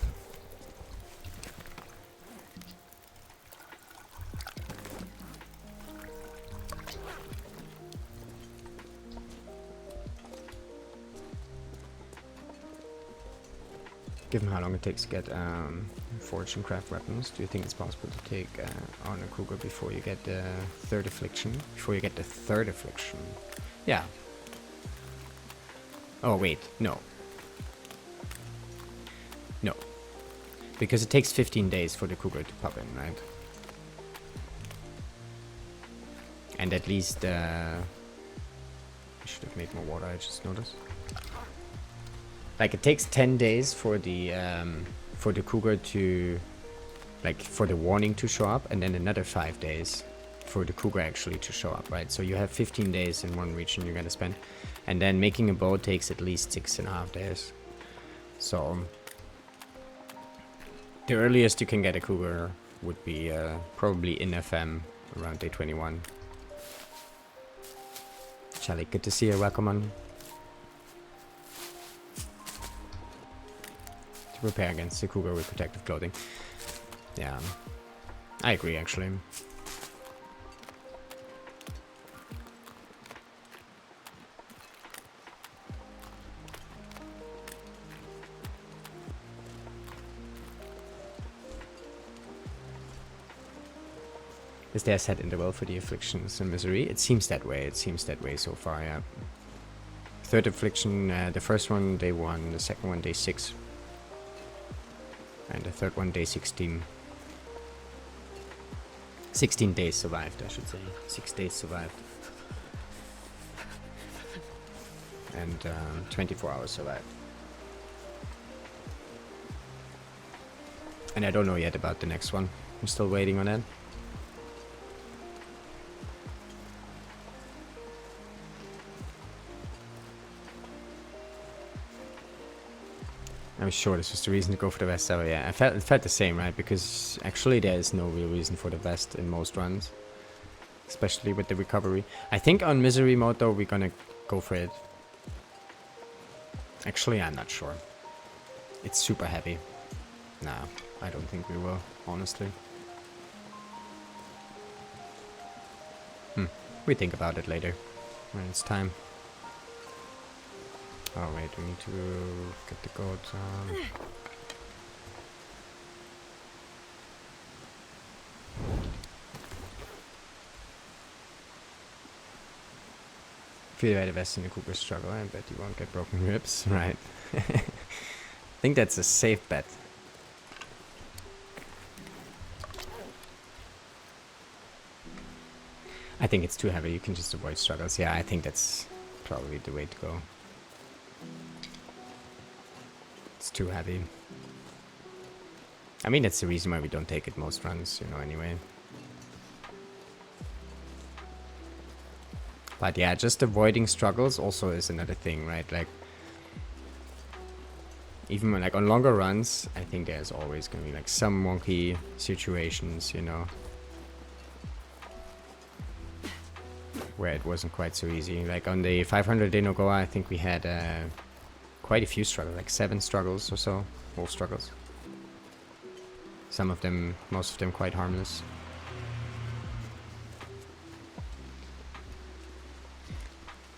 Given how long it takes to get forge and craft weapons, do you think it's possible to take on a cougar before you get the third affliction? Before you get the third affliction? Yeah. Oh wait, no. No. Because it takes 15 days for the cougar to pop in, right? And at least I should have made more water, I just noticed. Like, it takes 10 days for the cougar to, like, for the warning to show up, and then another 5 days for the cougar actually to show up, right? So you have 15 days in one region you're gonna spend, and then making a bow takes at least 6.5 days. So the earliest you can get a cougar would be probably in FM around day 21. Charlie, good to see you. Welcome on. Repair against the cougar with protective clothing. Yeah, I agree actually. Is there a set interval for the afflictions and misery? It seems that way. It seems that way so far, yeah. Third affliction, the first one day 1, the second one day 6. And the third one, day 16. 16 days survived, I should say. 6 days survived. And 24 hours survived. And I don't know yet about the next one. I'm still waiting on that. I'm sure this was the reason to go for the vest. So yeah, it felt the same, right? Because actually there is no real reason for the vest in most runs, especially with the recovery. I think on misery mode though we're gonna go for it. Actually, I'm not sure. It's super heavy. Nah, I don't think we will, honestly. We think about it later when it's time. Oh wait, we need to get the goats on. If you had a vest in the cougar struggle, I bet you won't get broken ribs, right? I think that's a safe bet. I think it's too heavy, you can just avoid struggles. Yeah, I think that's probably the way to go. too heavy. I mean, that's the reason why we don't take it most runs, you know, anyway. But yeah, just avoiding struggles also is another thing, right? Like, even when, like, on longer runs, I think there's always gonna be, like, some wonky situations, you know, where it wasn't quite so easy. Like, on the 500 in Ogoa, I think we had quite a few struggles, like 7 struggles or so, wolf struggles. Some of them, most of them quite harmless.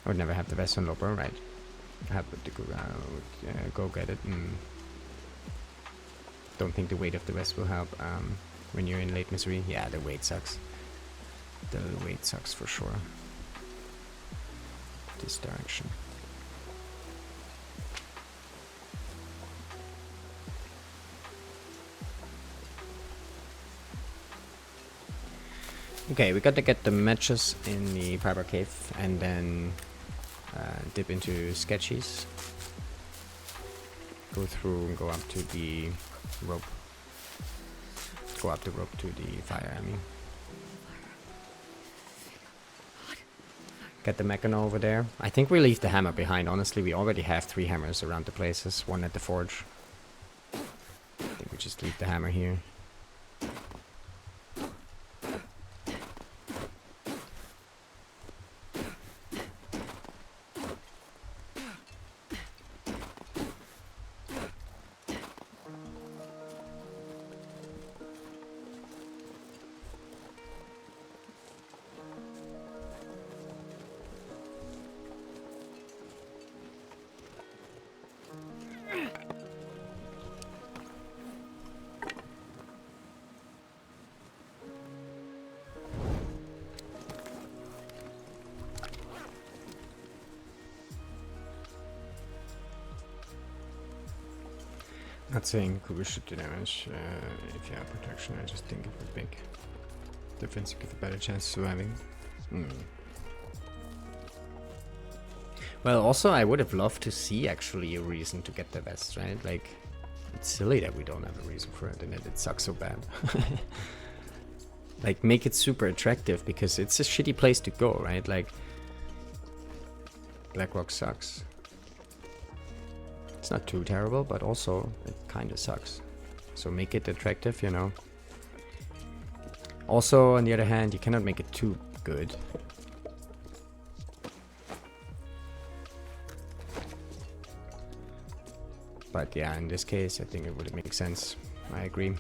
I would never have the vest on Loper, right? I have to go get it. Don't think the weight of the vest will help when you're in late misery. Yeah, the weight sucks. The weight sucks for sure. This direction. Okay, we got to get the matches in the fiber cave and then dip into sketchies. Go through and go up to the rope. Go up the rope to the fire, I mean. Get the mechano over there. I think we leave the hammer behind, honestly. We already have 3 hammers around the places. 1 at the forge. I think we just leave the hammer here. Not saying Kuga should do damage if you have protection, I just think it would make difference, give a better chance of surviving. Well, also I would have loved to see actually a reason to get the vest, right? Like, it's silly that we don't have a reason for it and that it sucks so bad. Like, make it super attractive because it's a shitty place to go, right? Like, Blackrock sucks. It's not too terrible, but also it kind of sucks. So make it attractive, you know. Also, on the other hand, you cannot make it too good. But yeah, in this case, I think it would make sense. I agree.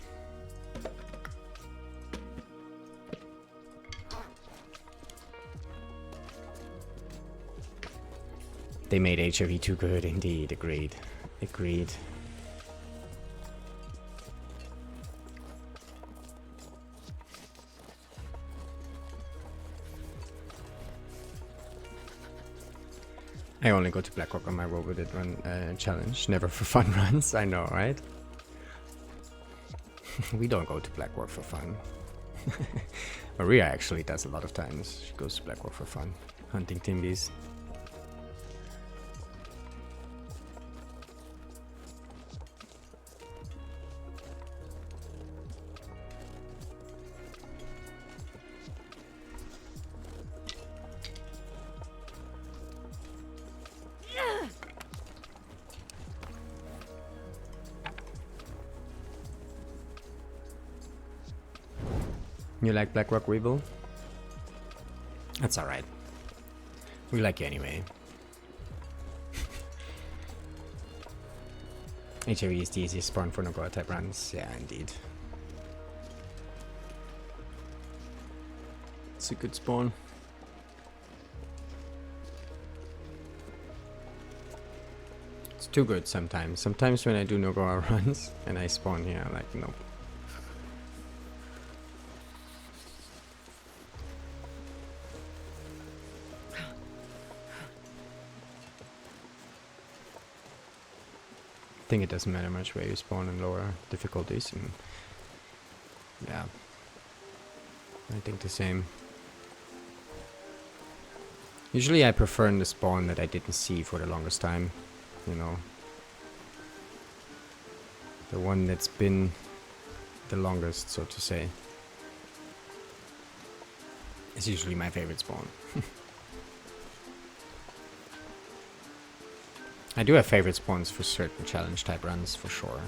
They made HRV too good, indeed. Agreed. Agreed. I only go to Blackrock on my Roboted run challenge, never for fun runs. I know, right? We don't go to Blackrock for fun. Maria actually does a lot of times. She goes to Blackrock for fun, hunting timbies. You like Blackrock Weeble? That's alright. We like you anyway. HRV is the easiest spawn for Nogoa type runs. Yeah, indeed. It's a good spawn. It's too good sometimes. Sometimes when I do Nogoa runs and I spawn here, I'm like, nope. I think it doesn't matter much where you spawn in lower difficulties, and yeah, I think the same. Usually I prefer in the spawn that I didn't see for the longest time, you know. The one that's been the longest, so to say. It's usually my favorite spawn. I do have favorite spawns for certain challenge type runs for sure.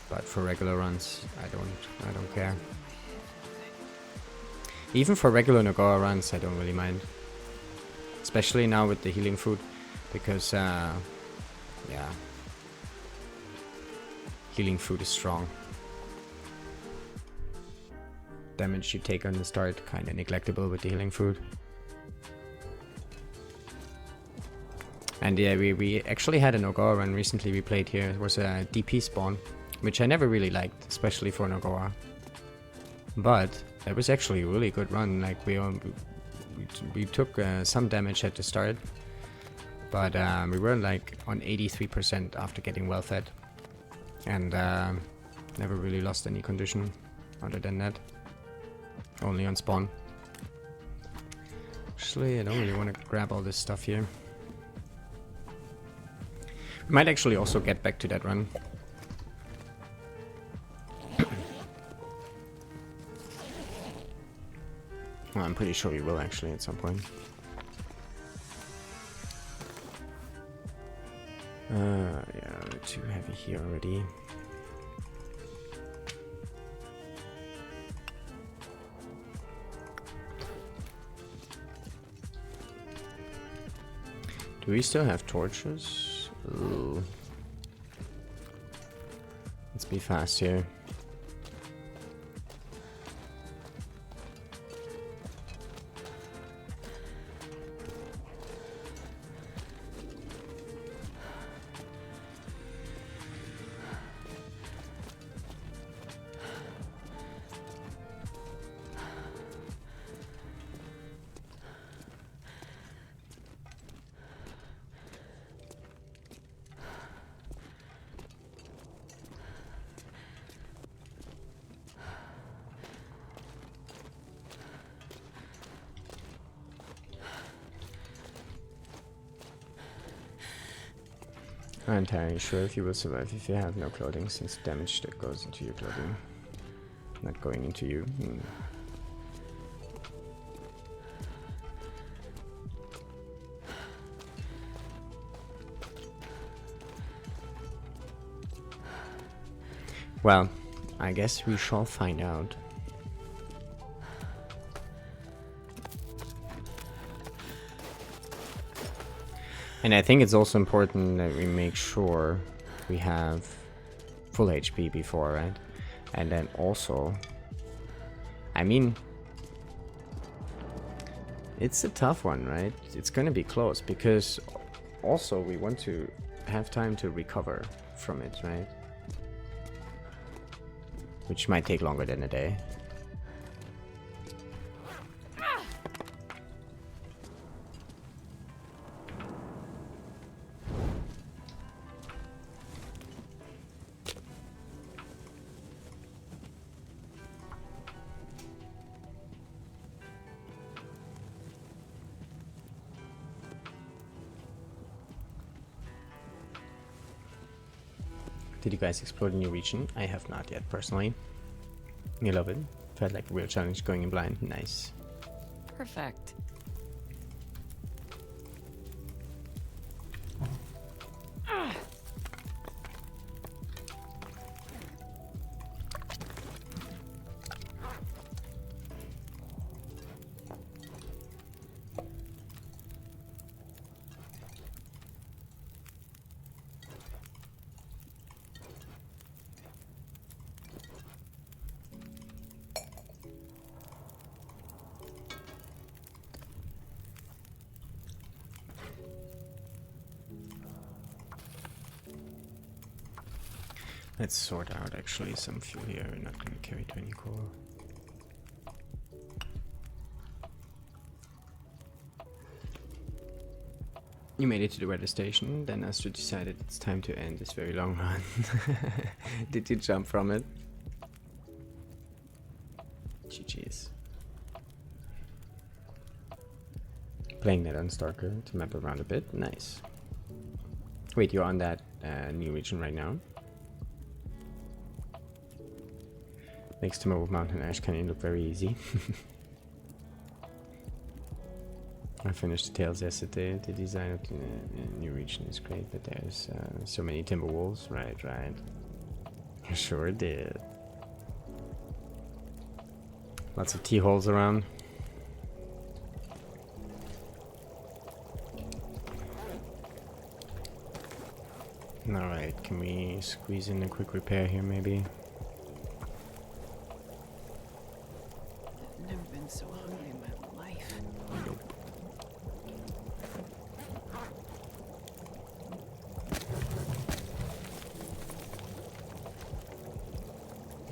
But for regular runs, I don't care. Even for regular Nogara runs, I don't really mind. Especially now with the healing food, because yeah, healing food is strong. Damage you take on the start, kinda neglectable with the healing food. And yeah, we actually had an Nogara run recently we played here. It was a DP spawn, which I never really liked, especially for Nogara. But it was actually a really good run. Like we took some damage at the start, but we were like on 83% after getting well fed, and never really lost any condition other than that. Only on spawn. Actually, I don't really want to grab all this stuff here. We might actually also get back to that run. Well, I'm pretty sure we will actually at some point. Yeah, we're too heavy here already. Do we still have torches? Ooh. Let's be fast here. I'm not entirely sure if you will survive if you have no clothing, since damage that goes into your clothing, not going into you. Well, I guess we shall find out. And I think it's also important that we make sure we have full HP before, right? And then also, I mean, it's a tough one, right? It's gonna be close, because also we want to have time to recover from it, right? Which might take longer than a day. Did you guys explore the new region? I have not yet, personally. You love it? Felt like a real challenge going in blind. Nice. Perfect. Let's sort out actually some fuel here. We're not going to carry 20 coal. You made it to the weather station, then Astrid decided it's time to end this very long run. Did you jump from it? GG's. Playing that on Stalker to map around a bit. Nice. Wait, you're on that new region right now? Makes timber with mountain ash canyon look very easy. I finished the tails yesterday. The design of the new region is great, but there's so many timber walls. Right. I sure did. Lots of T-holes around. Alright, can we squeeze in a quick repair here maybe? I've never been so hungry in my life. Nope.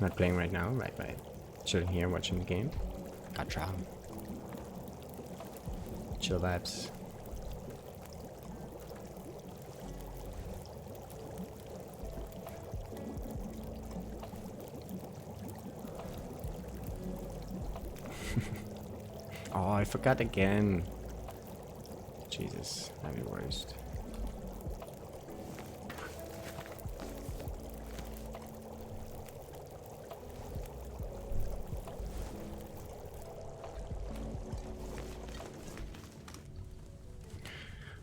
Not playing right now, right. Chilling here, watching the game. Gotcha. Chill vibes. Oh, I forgot again. Jesus, that'd be worst.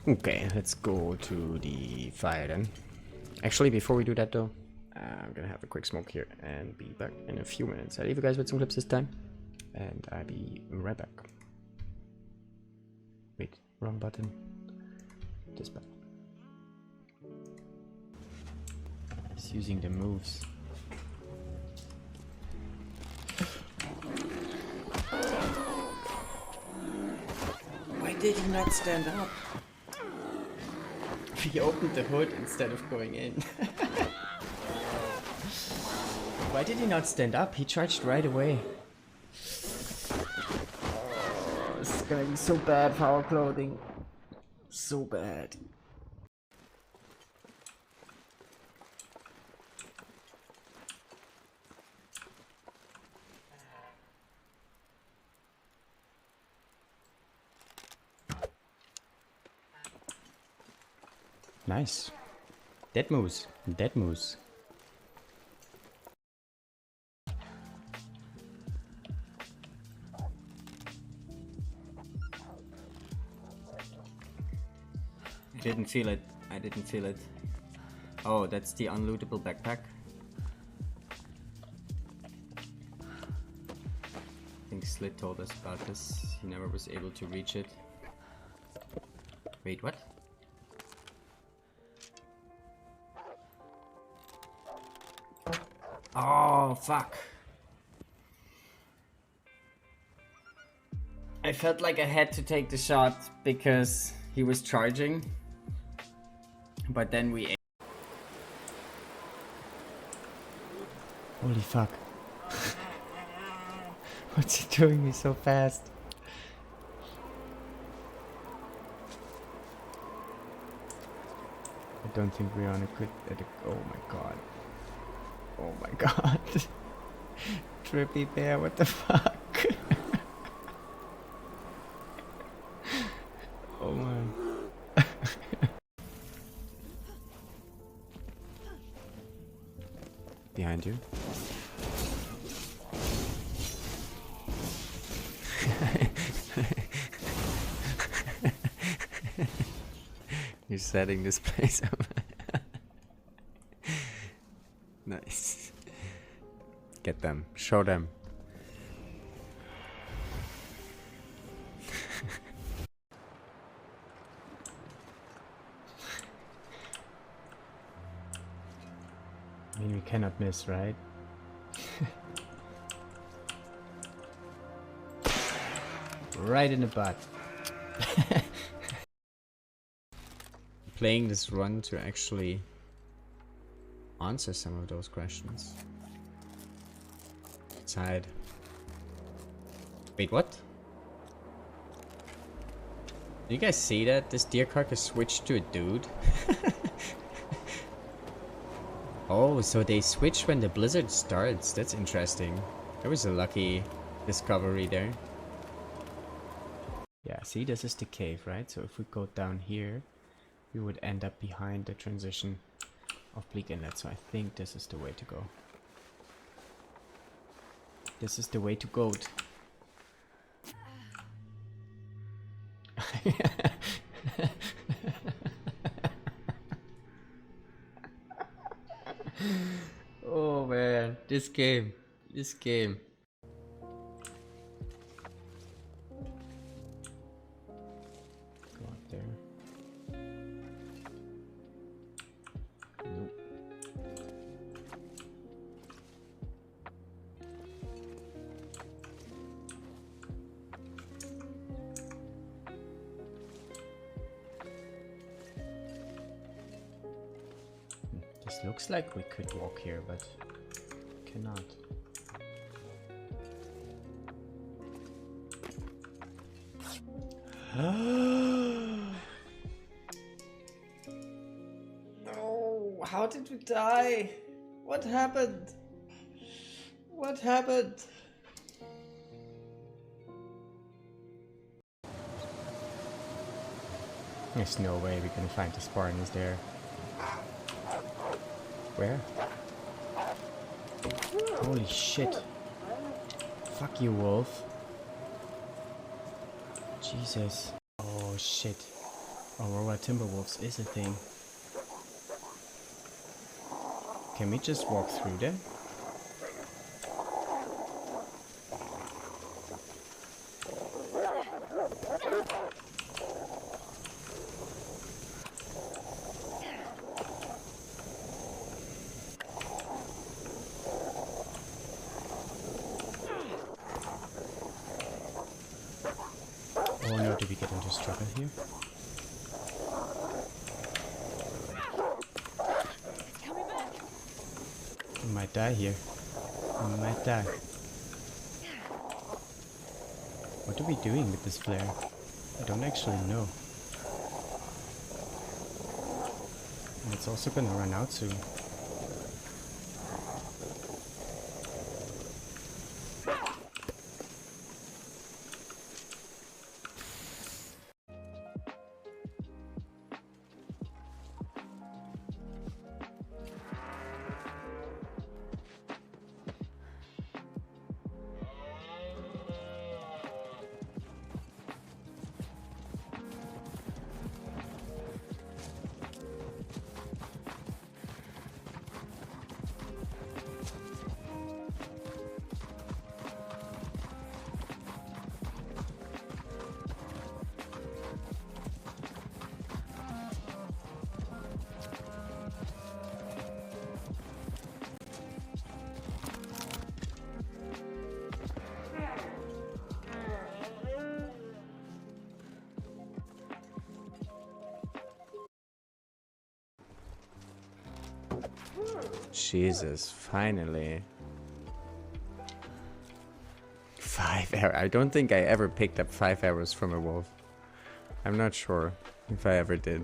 Okay, let's go to the fire then. Actually, before we do that though, I'm gonna have a quick smoke here and be back in a few minutes. I'll leave you guys with some clips this time, and I'll be right back. Wait, wrong button. This button. Just using the moves. Why did he not stand up? He opened the hood instead of going in. Why did he not stand up? He charged right away. Oh, this is gonna be so bad for our clothing. So bad. Nice. Dead moose. Dead moose. I didn't feel it. I didn't feel it. Oh, that's the unlootable backpack. I think Slit told us about this. He never was able to reach it. Wait, what? Oh, fuck. I felt like I had to take the shot because he was charging. But then we... Holy fuck. What's he doing me so fast? I don't think we're on a quick... Oh my god. Oh my god. Trippy bear, what the fuck? Oh man. Behind you. You're setting this place up. Nice. Get them. Show them. I mean, we cannot miss, right? Right in the butt. Playing this run to actually answer some of those questions. Side. Wait, what? Do you guys see that? This deer carcass switched to a dude? Oh, so they switch when the blizzard starts. That's interesting. That was a lucky discovery there. Yeah, see, this is the cave, right? So if we go down here, we would end up behind the transition of Bleak Inlet. So I think this is the way to go. This is the way to goat. Oh man, this game. Go up there. Nope. This looks like we could walk here, but cannot. No, how did we die? What happened? What happened? There's no way we can find the Spartans there. Where? Holy shit. Fuck you, wolf. Jesus. Oh shit. Aurora Timberwolves is a thing. Can we just walk through them? Oh no, did we get into trouble here? We might die here. We might die. What are we doing with this flare? I don't actually know. And it's also gonna run out soon. Jesus, finally. 5 arrows. I don't think I ever picked up 5 arrows from a wolf. I'm not sure if I ever did.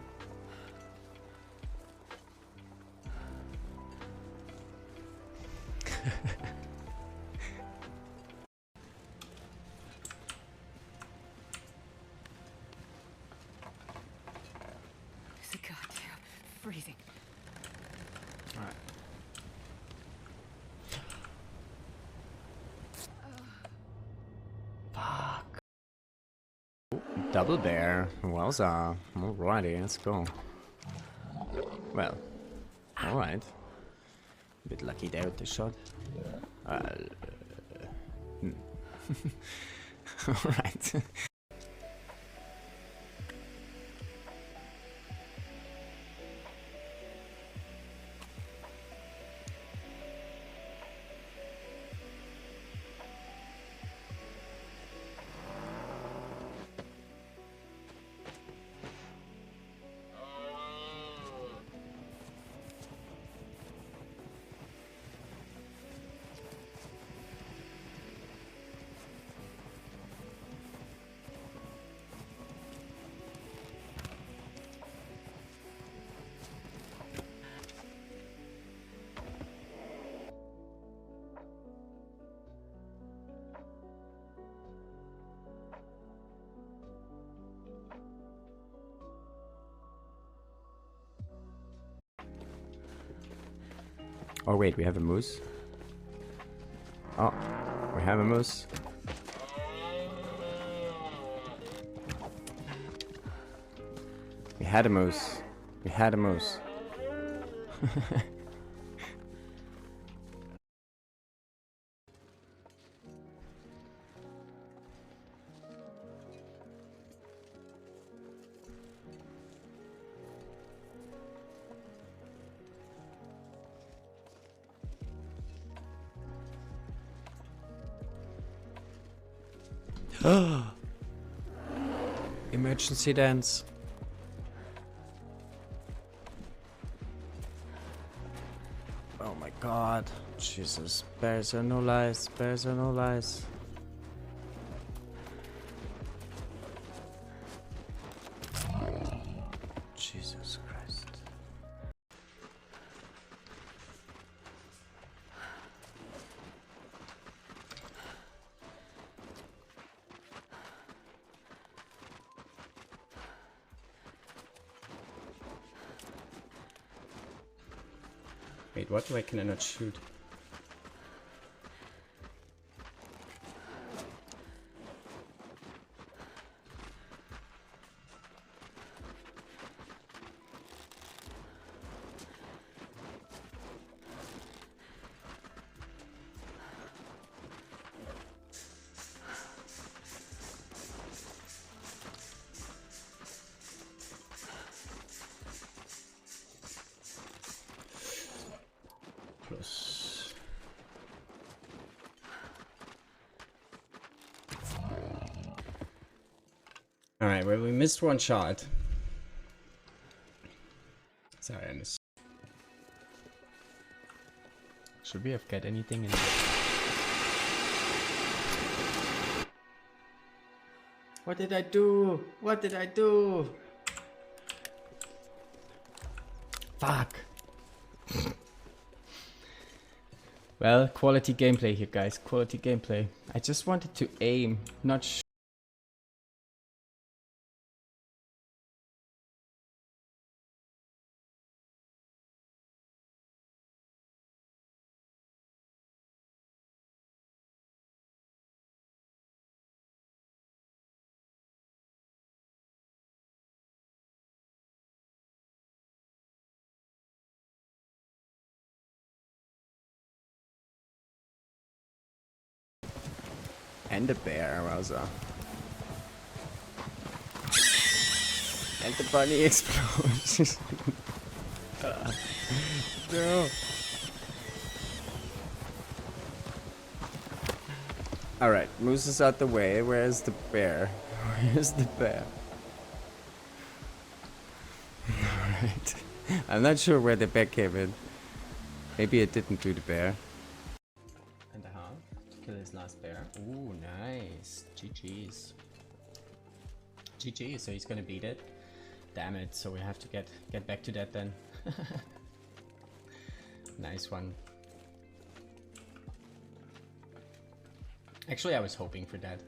It's a goddamn freezing. Alright. Fuck. Double bear. Wowza. Alrighty, let's go. Well, alright. Bit lucky there with the shot. Alright. Oh wait, we have a moose. Oh, we have a moose. We had a moose. We had a moose. Emergency dance. Oh my god. Jesus. Bears are no lies. Bears are no lies. Jesus Christ. Wait, what? Why can I not shoot? Plus. Alright, well, we missed one shot. Sorry, I missed. Should we have got anything in there? What did I do? What did I do? Fuck. Well, quality gameplay here, guys. Quality gameplay. I just wanted to aim, not And the bear, Rosa. And the bunny explodes. No. Alright, moose is out the way. Where's the bear? Where's the bear? Alright. I'm not sure where the bear came in. Maybe it didn't do the bear. and a half to kill his last bear. Ooh, nice. GG's. GG, so he's gonna beat it. Damn it, so we have to get back to that then. Nice one. Actually, I was hoping for that.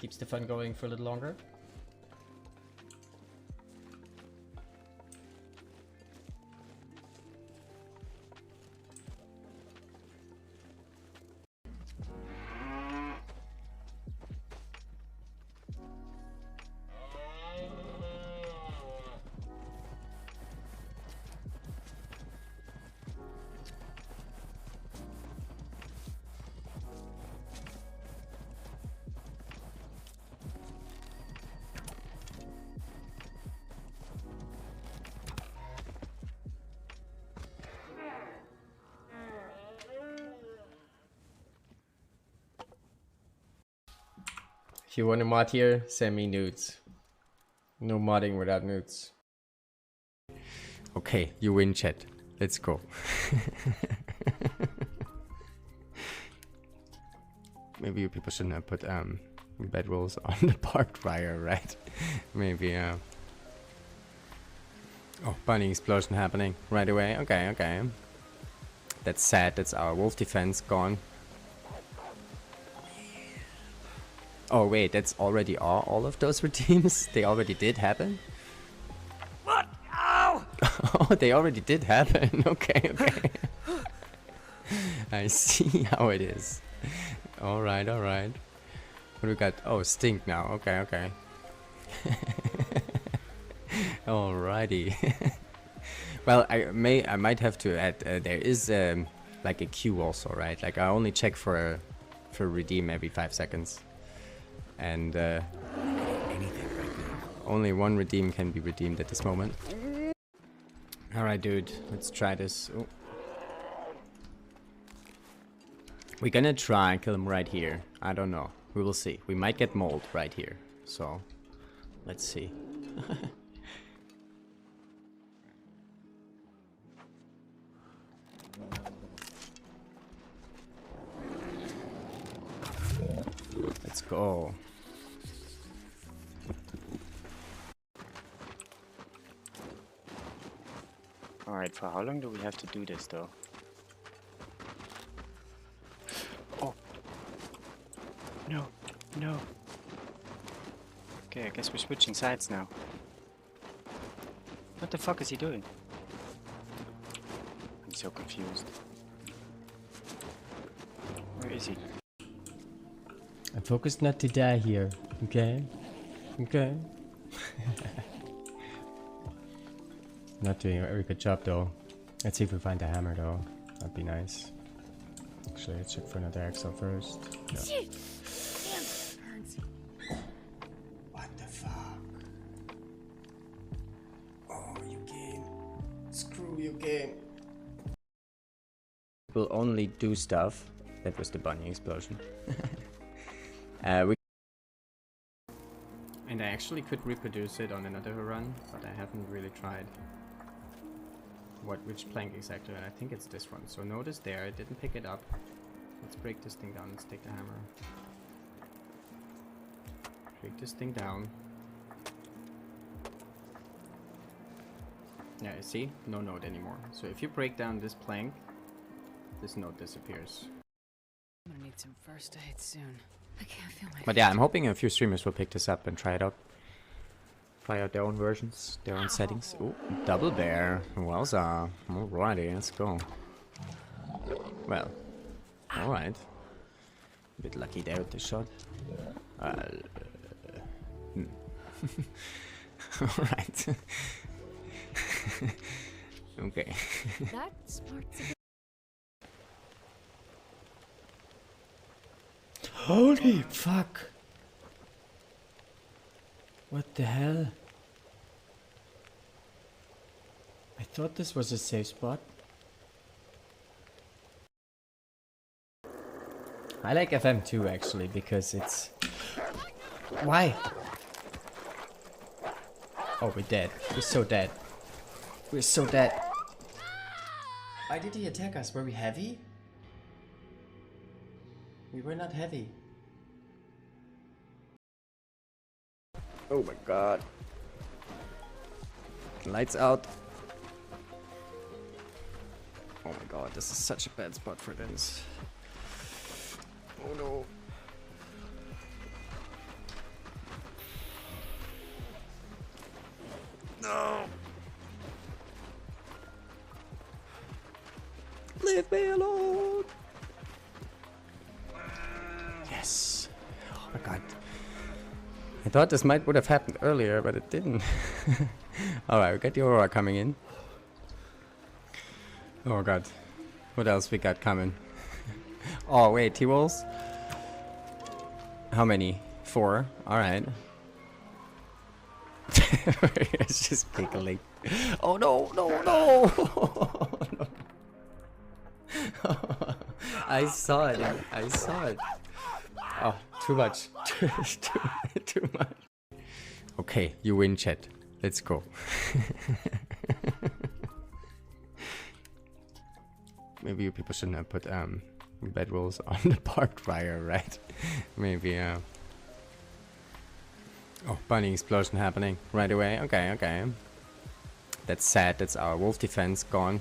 Keeps the fun going for a little longer. If you want to mod here, send me nudes. No modding without nudes. Okay, you win, chat. Let's go. Maybe you people shouldn't have put bedrolls on the barbed wire, right? Maybe oh, bunny explosion happening right away. Okay, okay. That's sad. That's our wolf defense gone. Oh wait, that's already all of those redeems? They already did happen? What? Ow! Oh, they already did happen. Okay, okay. I see how it is. Alright, alright. What do we got? Oh, stink now. Okay, okay. Alrighty. Well, I might have to add, there is like a queue also, right? Like I only check for redeem every 5 seconds. And anything right now. Only one redeem can be redeemed at this moment. Alright, dude, let's try this. Oh. We're gonna try and kill him right here. I don't know. We will see. We might get mold right here. So, let's see. Let's go. Alright, for how long do we have to do this though? Oh! No, no. Okay, I guess we're switching sides now. What the fuck is he doing? I'm so confused. Where is he? I'm focused not to die here, okay? Okay. Not doing a very good job though. Let's see if we find the hammer though. That'd be nice. Actually, let's check for another Excel first. Yeah. What the fuck? Oh, you game. Screw you game. We'll only do stuff. That was the bunny explosion. And I actually could reproduce it on another run, but I haven't really tried. Which plank exactly? I think it's this one. So notice there, I didn't pick it up. Let's break this thing down. Let's take the hammer. Break this thing down. Yeah, you see? No note anymore. So if you break down this plank, this note disappears. I'm gonna need some first aid soon. I can't feel my But yeah, I'm hoping a few streamers will pick this up and try it out. Try out their own versions, their own settings. Ooh, double bear. Wowza. Alrighty, let's go. Well, alright. A bit lucky there with the shot. Alright. Okay. That's part's a Holy fuck! What the hell? I thought this was a safe spot. I like FM too actually because it's... Why? Oh, we're dead. We're so dead. We're so dead. Why did he attack us? Were we heavy? We were not heavy. Oh my god. Lights out. Oh my god, this is such a bad spot for this. Oh no. No. Leave me alone. Yes. Oh my god. I thought this would have happened earlier, but it didn't. Alright, we got the Aurora coming in. Oh god. What else we got coming? Oh wait, T-Wolves? How many? 4. Alright. It's just giggling. Oh no, no, no! No. I saw it. I saw it. Oh, too much. Too much. Okay, you win, chat. Let's go. Maybe you people shouldn't have put bedrolls on the barbed wire, right? Maybe. Oh, bunny explosion happening right away. Okay, okay. That's sad. That's our wolf defense gone.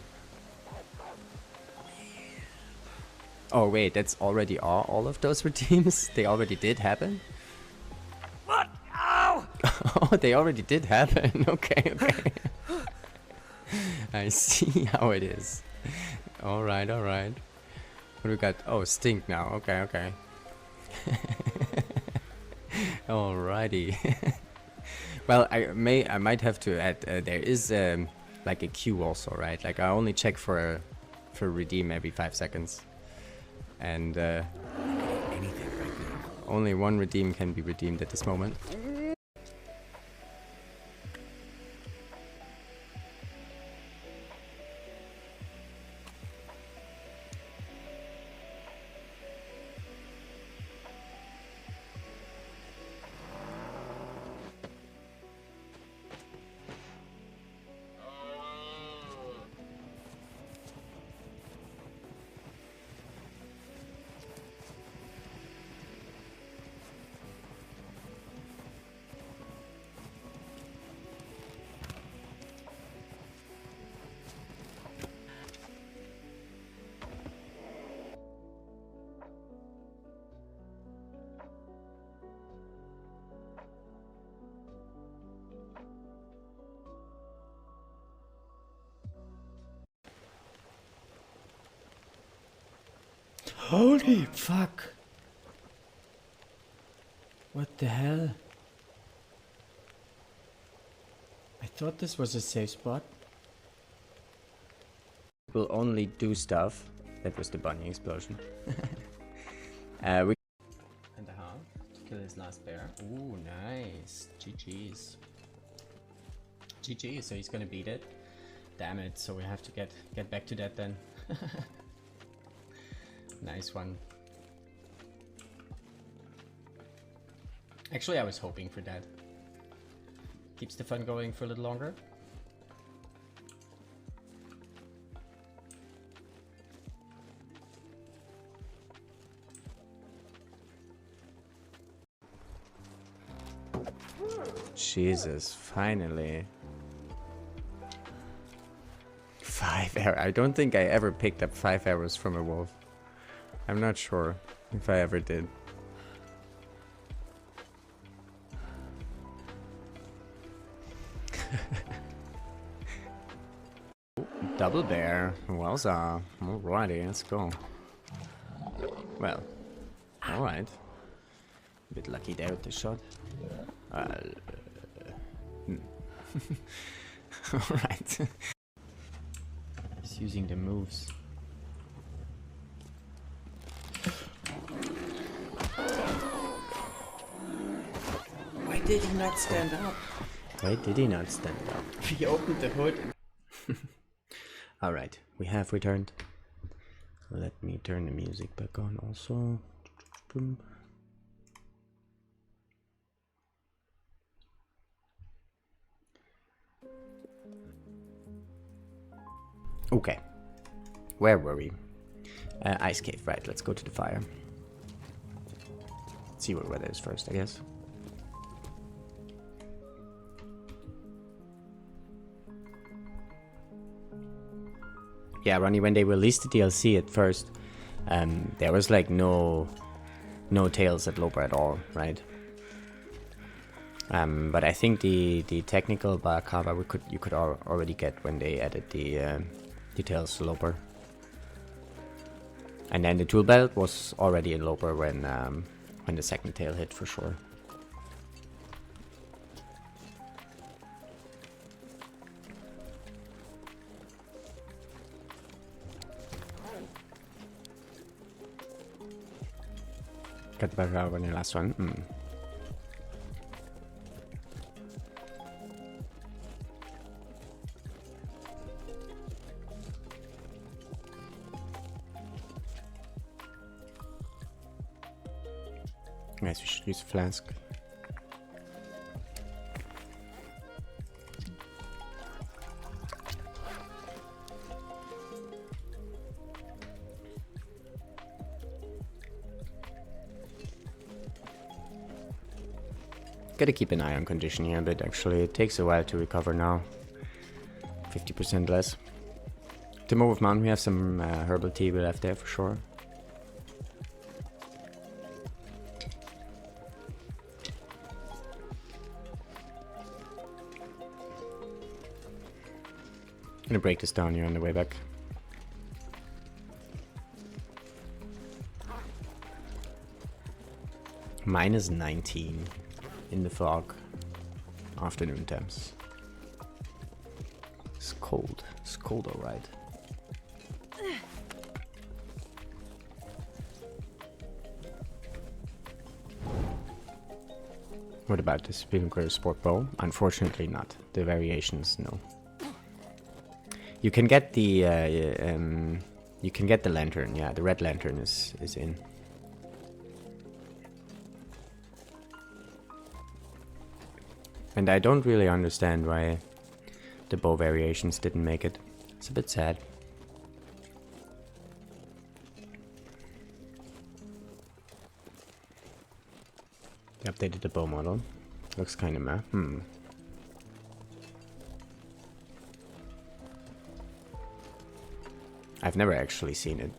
Oh wait, that's already all of those redeems? They already did happen? What? Ow! Oh, they already did happen. Okay, okay. I see how it is. Alright, alright. What do we got? Oh, stink now. Okay, okay. Alrighty. Well, I might have to add, there is like a queue also, right? Like I only check for redeem every 5 seconds, and anything right now. Only one redeem can be redeemed at this moment. Holy fuck! What the hell? I thought this was a safe spot. We'll only do stuff. That was the bunny explosion. We And a half to kill his last bear. Ooh, nice. GG's. GG, so he's gonna beat it. Damn it, so we have to get back to that then. Nice one. Actually, I was hoping for that. Keeps the fun going for a little longer. Jesus, finally. 5 arrows. I don't think I ever picked up 5 arrows from a wolf. I'm not sure if I ever did. Double bear. Wowza. Alrighty, let's go. Well, alright. A bit lucky there with the shot. Alright. He's using the moves. Why did he not stand up? Why did he not stand up? He opened the hood. Alright, we have returned. Let me turn the music back on also. Boom. Okay, where were we? Ice cave, right, let's go to the fire. See what weather is first, I guess. Yeah, Ronnie, when they released the DLC at first, there was like no tails at Loper at all, right? But I think the technical Balaclava you could already get when they added the details to Loper. And then the tool belt was already in Loper when the second tail hit for sure. Got back out on the last one. Guess we should use a flask. Gotta keep an eye on condition here, but actually it takes a while to recover now. 50% less. Timberwolf Mountain, we have some herbal tea we left there for sure. I'm gonna break this down here on the way back. Minus 19 in the fog. Afternoon temps. It's cold. It's cold, alright. What about the Spinnaker Sport Bow? Unfortunately not. The variations, no. You can get the lantern, yeah, the red lantern is in. And I don't really understand why the bow variations didn't make it. It's a bit sad. They updated the bow model. Looks kinda meh. I've never actually seen it.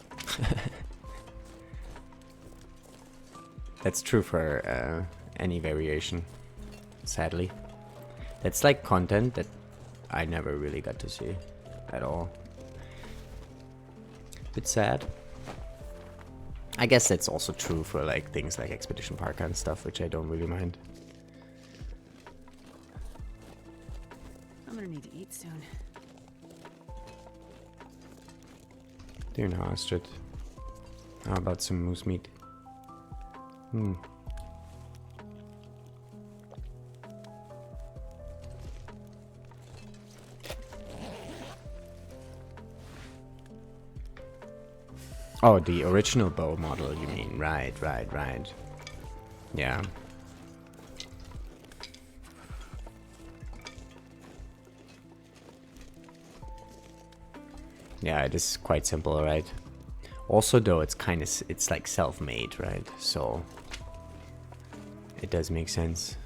That's true for any variation, sadly. That's like content that I never really got to see at all. Bit sad. I guess that's also true for like things like Expedition Parka and stuff, which I don't really mind. I'm gonna need to eat soon. Doing Astrid. How about some moose meat? Oh, the original bow model, you mean? Right. Yeah. Yeah, it is quite simple, right? Also, though, it's kind of, it's like self-made, right? So it does make sense.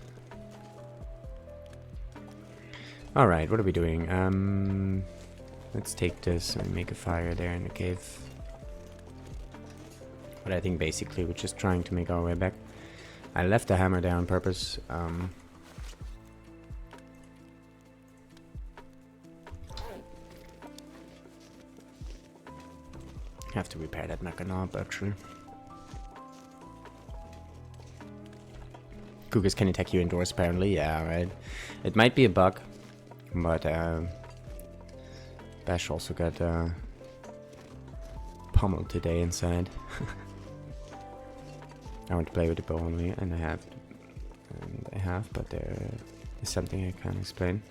All right, what are we doing? Let's take this and make a fire there in the cave. But I think basically we're just trying to make our way back. I left the hammer there on purpose. Have to repair that Mechanob actually. Cougars can attack you indoors apparently, yeah, right. It might be a bug, but Bash also got pummeled today inside. I want to play with the bow only, and I have, but there is something I can't explain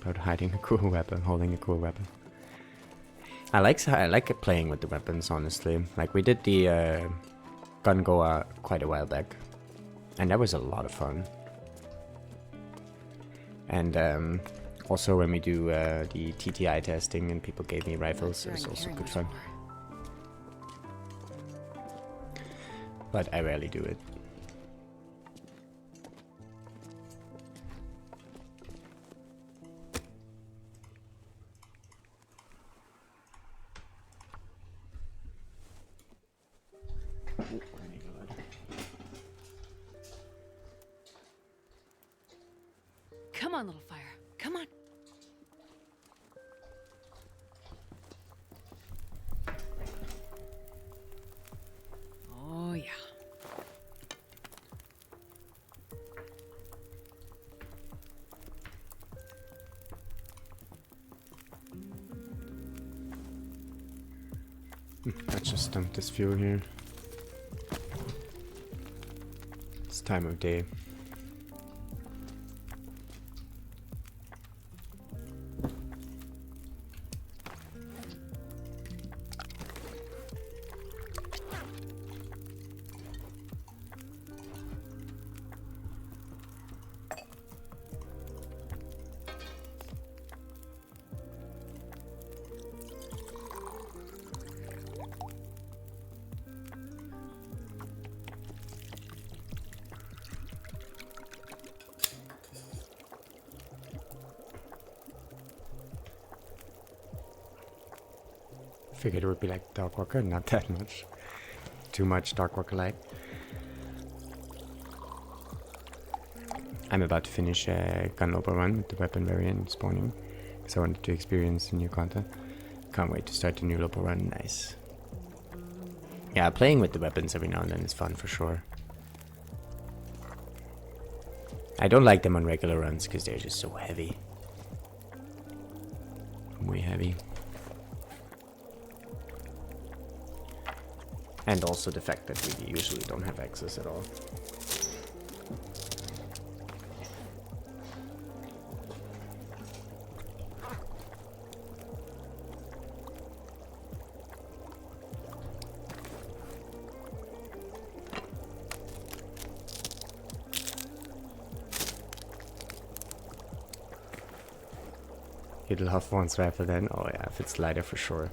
about hiding a cool weapon, holding a cool weapon. I like playing with the weapons, honestly. Like we did the Gun Goa quite a while back, and that was a lot of fun. And also when we do the TTI testing and people gave me rifles, it was also good fun. But I rarely do it. Come on, little fire. Come on. Oh, yeah. I just dumped this fuel here. It's time of day. Figured it would be like Darkwalker, not that much. Too much Darkwalker light. I'm about to finish a Gunloper run with the weapon variant spawning, because I wanted to experience the new content. Can't wait to start the new Loper run, nice. Yeah, playing with the weapons every now and then is fun for sure. I don't like them on regular runs because they're just so heavy. Way heavy. And also the fact that we usually don't have access at all. You'd love one's rifle then? Oh yeah, if it's lighter for sure.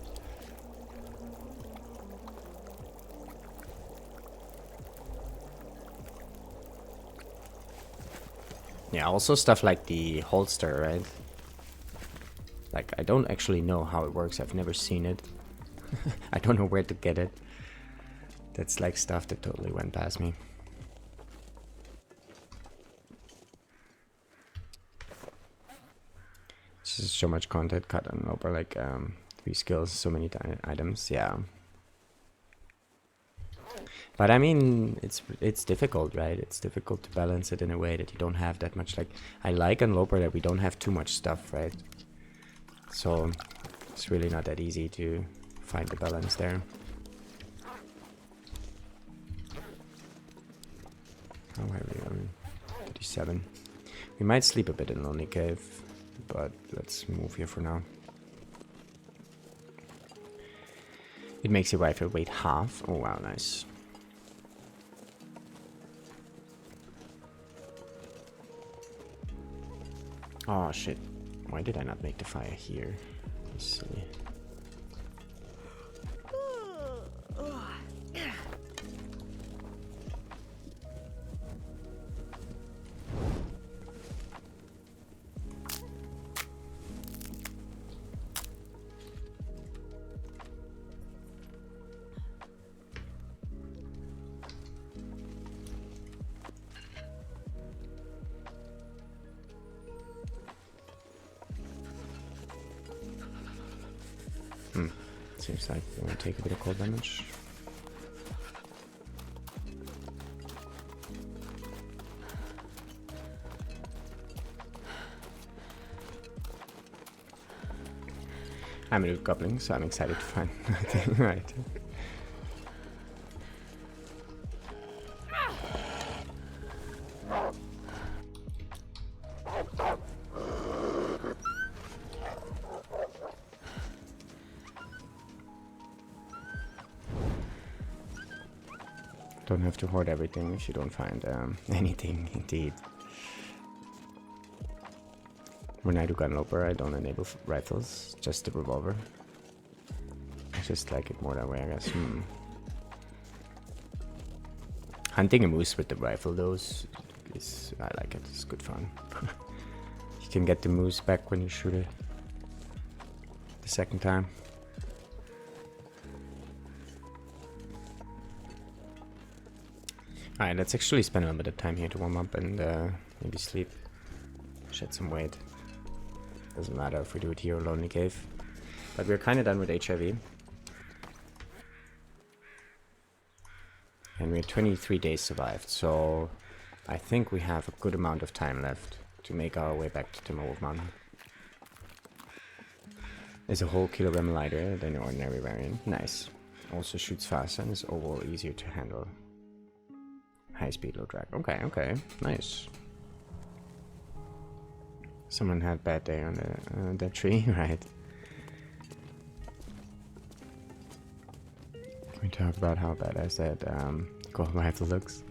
Yeah, also stuff like the holster, right? Like, I don't actually know how it works. I've never seen it. I don't know where to get it. That's like stuff that totally went past me. This is so much content cut on over like 3 skills, so many items, yeah. But I mean, it's difficult, right? It's difficult to balance it in a way that you don't have that much. Like, I like on Loper that we don't have too much stuff, right? So it's really not that easy to find the balance there. How heavy are we? 37. We might sleep a bit in Lonely Cave, but let's move here for now. It makes your rifle weight half. Oh wow, nice. Oh shit, why did I not make the fire here? Let's see. Seems like we're gonna take a bit of cold damage. I'm a little goblin, so I'm excited to find nothing right. Don't have to hoard everything if you don't find anything, indeed. When I do gunloper, I don't enable rifles, just the revolver. I just like it more that way, I guess. Hunting a moose with the rifle, though, is I like it. It's good fun. You can get the moose back when you shoot it the second time. Alright, let's actually spend a little bit of time here to warm up and maybe sleep. Shed some weight. Doesn't matter if we do it here or Lonely Cave. But we're kind of done with HIV. And we're 23 days survived, so I think we have a good amount of time left to make our way back to Timberwolf Mountain. Is a whole kilogram lighter than the ordinary variant. Nice. Also shoots faster and is overall easier to handle. High speed, low drag. Okay, okay, nice. Someone had bad day on the tree, right? Can we talk about how badass that gold rifle looks?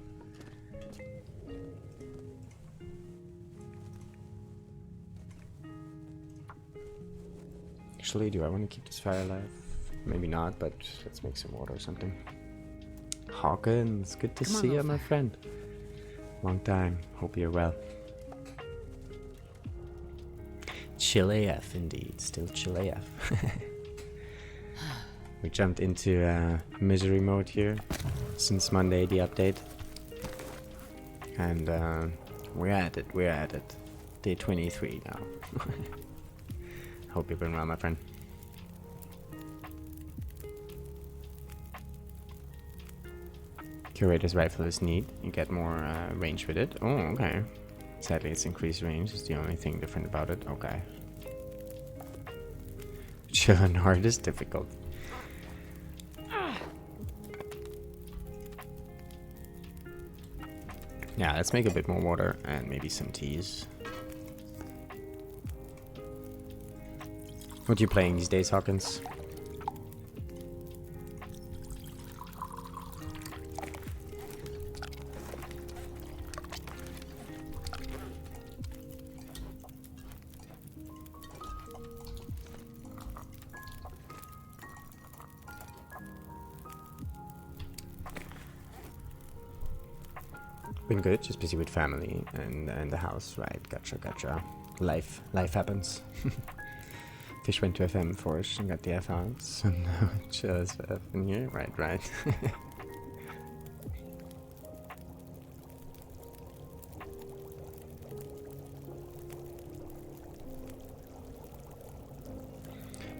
Actually, do I want to keep this fire alive? Maybe not, but let's make some water or something. Hawkins, good to see you, my friend. Long time. Hope you're well. Chill AF, indeed. Still chill AF. We jumped into misery mode here since Monday, the update. And we're at it, we're at it. Day 23 now. Hope you've been well, my friend. Curator's rifle is neat. You get more range with it. Oh, okay. Sadly, its increased range is the only thing different about it. Okay. Chill and hard is difficult. Yeah, let's make a bit more water and maybe some teas. What are you playing these days, Hawkins? Been good, just busy with family and the house, right? Gotcha. Life happens. Fish went to FM Forge and got the F out, so now chill as F in here. Right.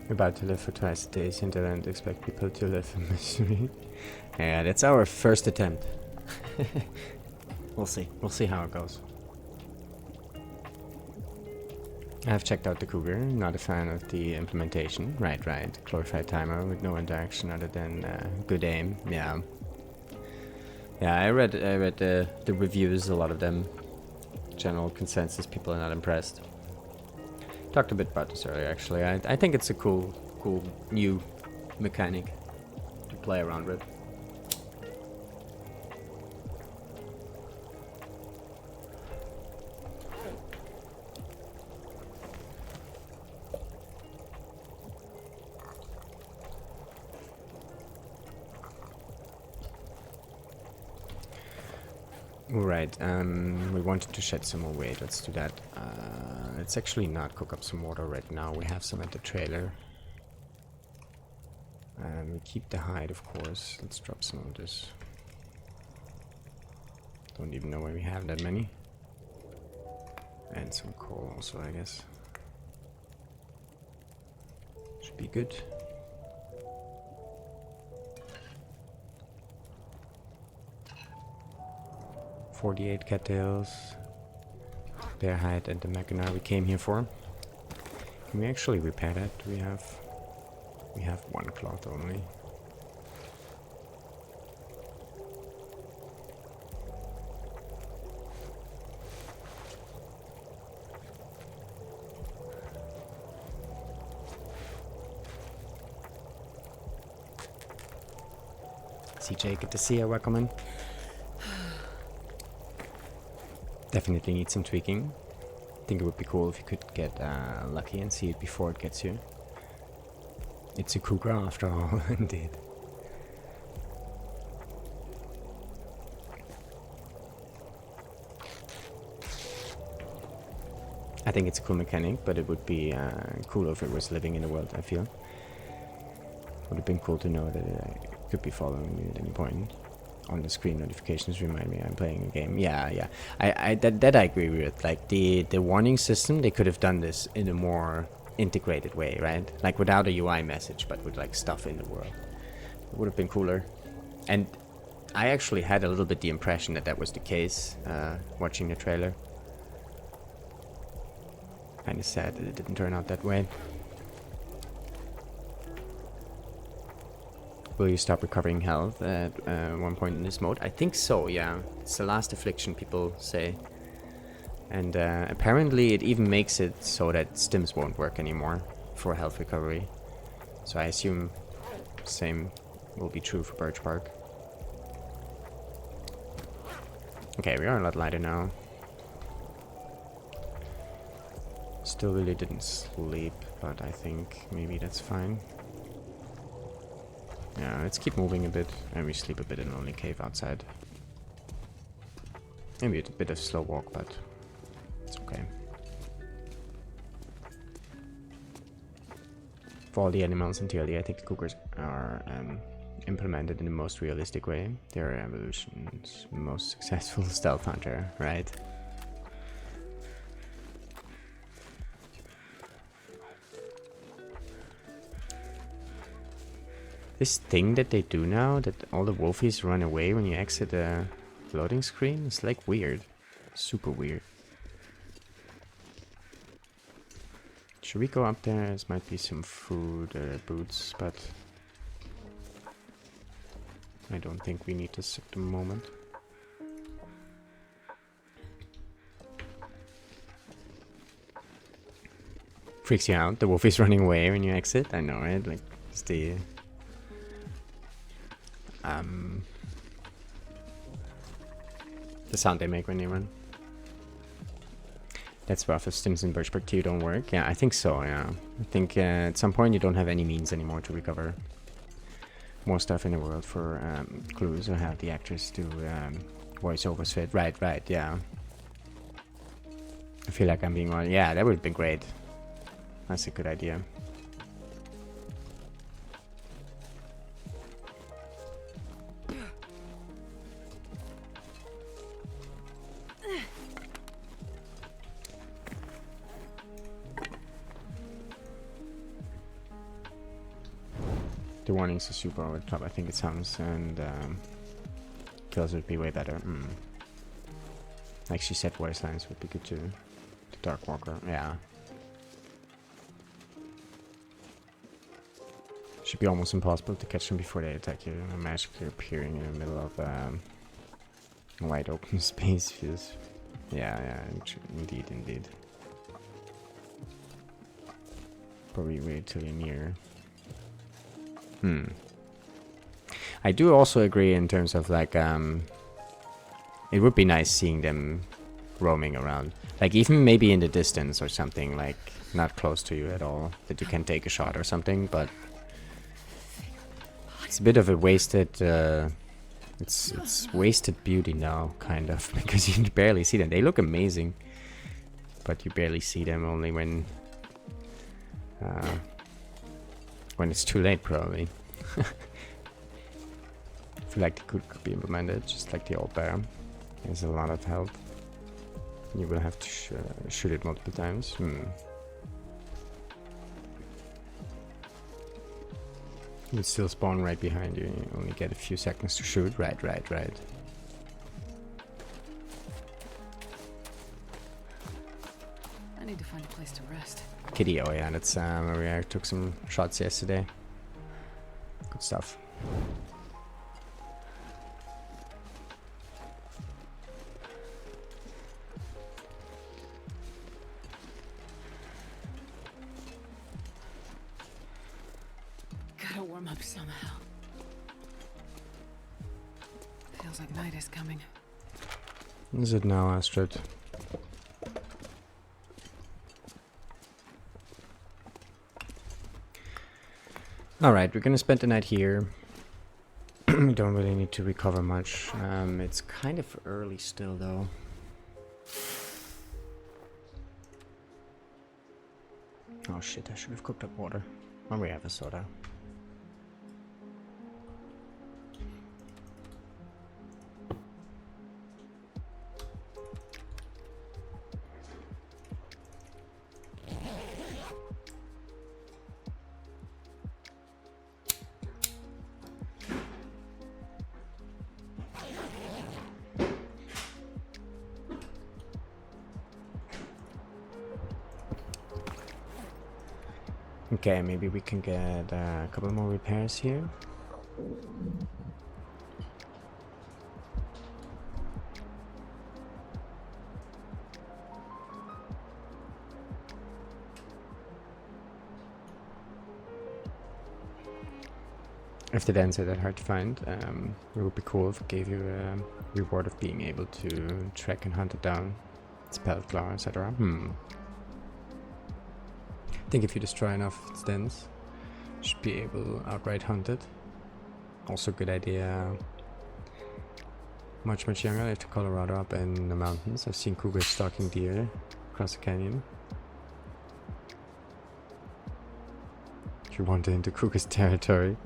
You're about to live for twice a day, Hinterland. Expect people to live in misery. Yeah, that's our first attempt. We'll see how it goes. I've checked out the Cougar, not a fan of the implementation. Right. Glorified timer with no interaction other than good aim. Yeah, I read the reviews, a lot of them. General consensus, people are not impressed. Talked a bit about this earlier, actually. I think it's a cool new mechanic to play around with. Right, we wanted to shed some more weight. Let's do that. Let's actually not cook up some water right now. We have some at the trailer. We keep the hide, of course. Let's drop some of this. Don't even know where we have that many. And some coal also, I guess. Should be good. .48 cattails, bear hide, and the Mackinac we came here for. Can we actually repair that? We have one cloth only. CJ, good to see you. Welcome in. Definitely need some tweaking. I think it would be cool if you could get lucky and see it before it gets you. It's a Cougar after all, indeed. I think it's a cool mechanic, but it would be cool if it was living in the world, I feel. Would have been cool to know that it could be following you at any point. On the screen notifications remind me I'm playing a game. Yeah. That I agree with. Like the warning system, they could have done this in a more integrated way, right? Like without a UI message, but with like stuff in the world. It would have been cooler. And I actually had a little bit the impression that that was the case, watching the trailer. Kinda sad that it didn't turn out that way. Will you stop recovering health at one point in this mode? I think so, yeah. It's the last affliction, people say. And apparently it even makes it so that stims won't work anymore for health recovery. So I assume same will be true for Birch Bark. Okay, we are a lot lighter now. Still really didn't sleep, but I think maybe that's fine. Yeah, let's keep moving a bit, and we sleep a bit in Lonely Cave outside. Maybe a bit of slow walk, but it's okay. For all the animals in TLD, I think the Cougars are implemented in the most realistic way. They're evolution's most successful stealth hunter, right? This thing that they do now, that all the wolfies run away when you exit a loading screen, is like weird. Super weird. Should we go up there? There might be some food or boots, but I don't think we need this at the moment. Freaks you out. The wolf is running away when you exit. I know, right? Like, it's the sound they make when they run. That's rough if Stims and Birchbark 2 don't work. Yeah, I think so, yeah. I think at some point you don't have any means anymore to recover more stuff in the world for clues or have the actors do voiceovers fit. Right, yeah. I feel like I'm being wrong. Yeah, that would be great. That's a good idea. The warnings are super over the top. I think it sounds and kills would be way better. Like she said, voice lines would be good too. The Dark Walker, yeah. Should be almost impossible to catch them before they attack you. Magically appearing in the middle of a wide open space feels. Yeah, indeed. Probably wait till you're near. I do also agree in terms of like it would be nice seeing them roaming around, like even maybe in the distance or something, like not close to you at all, that you can take a shot or something. But it's a bit of a wasted it's wasted beauty now, kind of, because you barely see them. They look amazing, but you barely see them, only when it's too late, probably. I feel like they could be implemented, just like the old bear. There's a lot of health. You will have to shoot it multiple times. You still spawn right behind you. You only get a few seconds to shoot. Right. I need to find a place to rest. Kitty, oh yeah, that's where I took some shots yesterday. Good stuff. Gotta warm up somehow. Feels like night is coming. Is it now, Astrid? Alright, we're gonna spend the night here. We don't really need to recover much. It's kind of early still, though. Oh shit, I should have cooked up water. Well, we have a soda. Okay, maybe we can get a couple more repairs here. If the dents are that hard to find, it would be cool if it gave you a reward of being able to track and hunt it down. Its pellet claw, etc. I think if you destroy enough of its dens, you should be able to outright hunt it. Also good idea. Much younger, I lived in Colorado up in the mountains. I've seen cougars stalking deer across the canyon. If you wander into cougar's territory,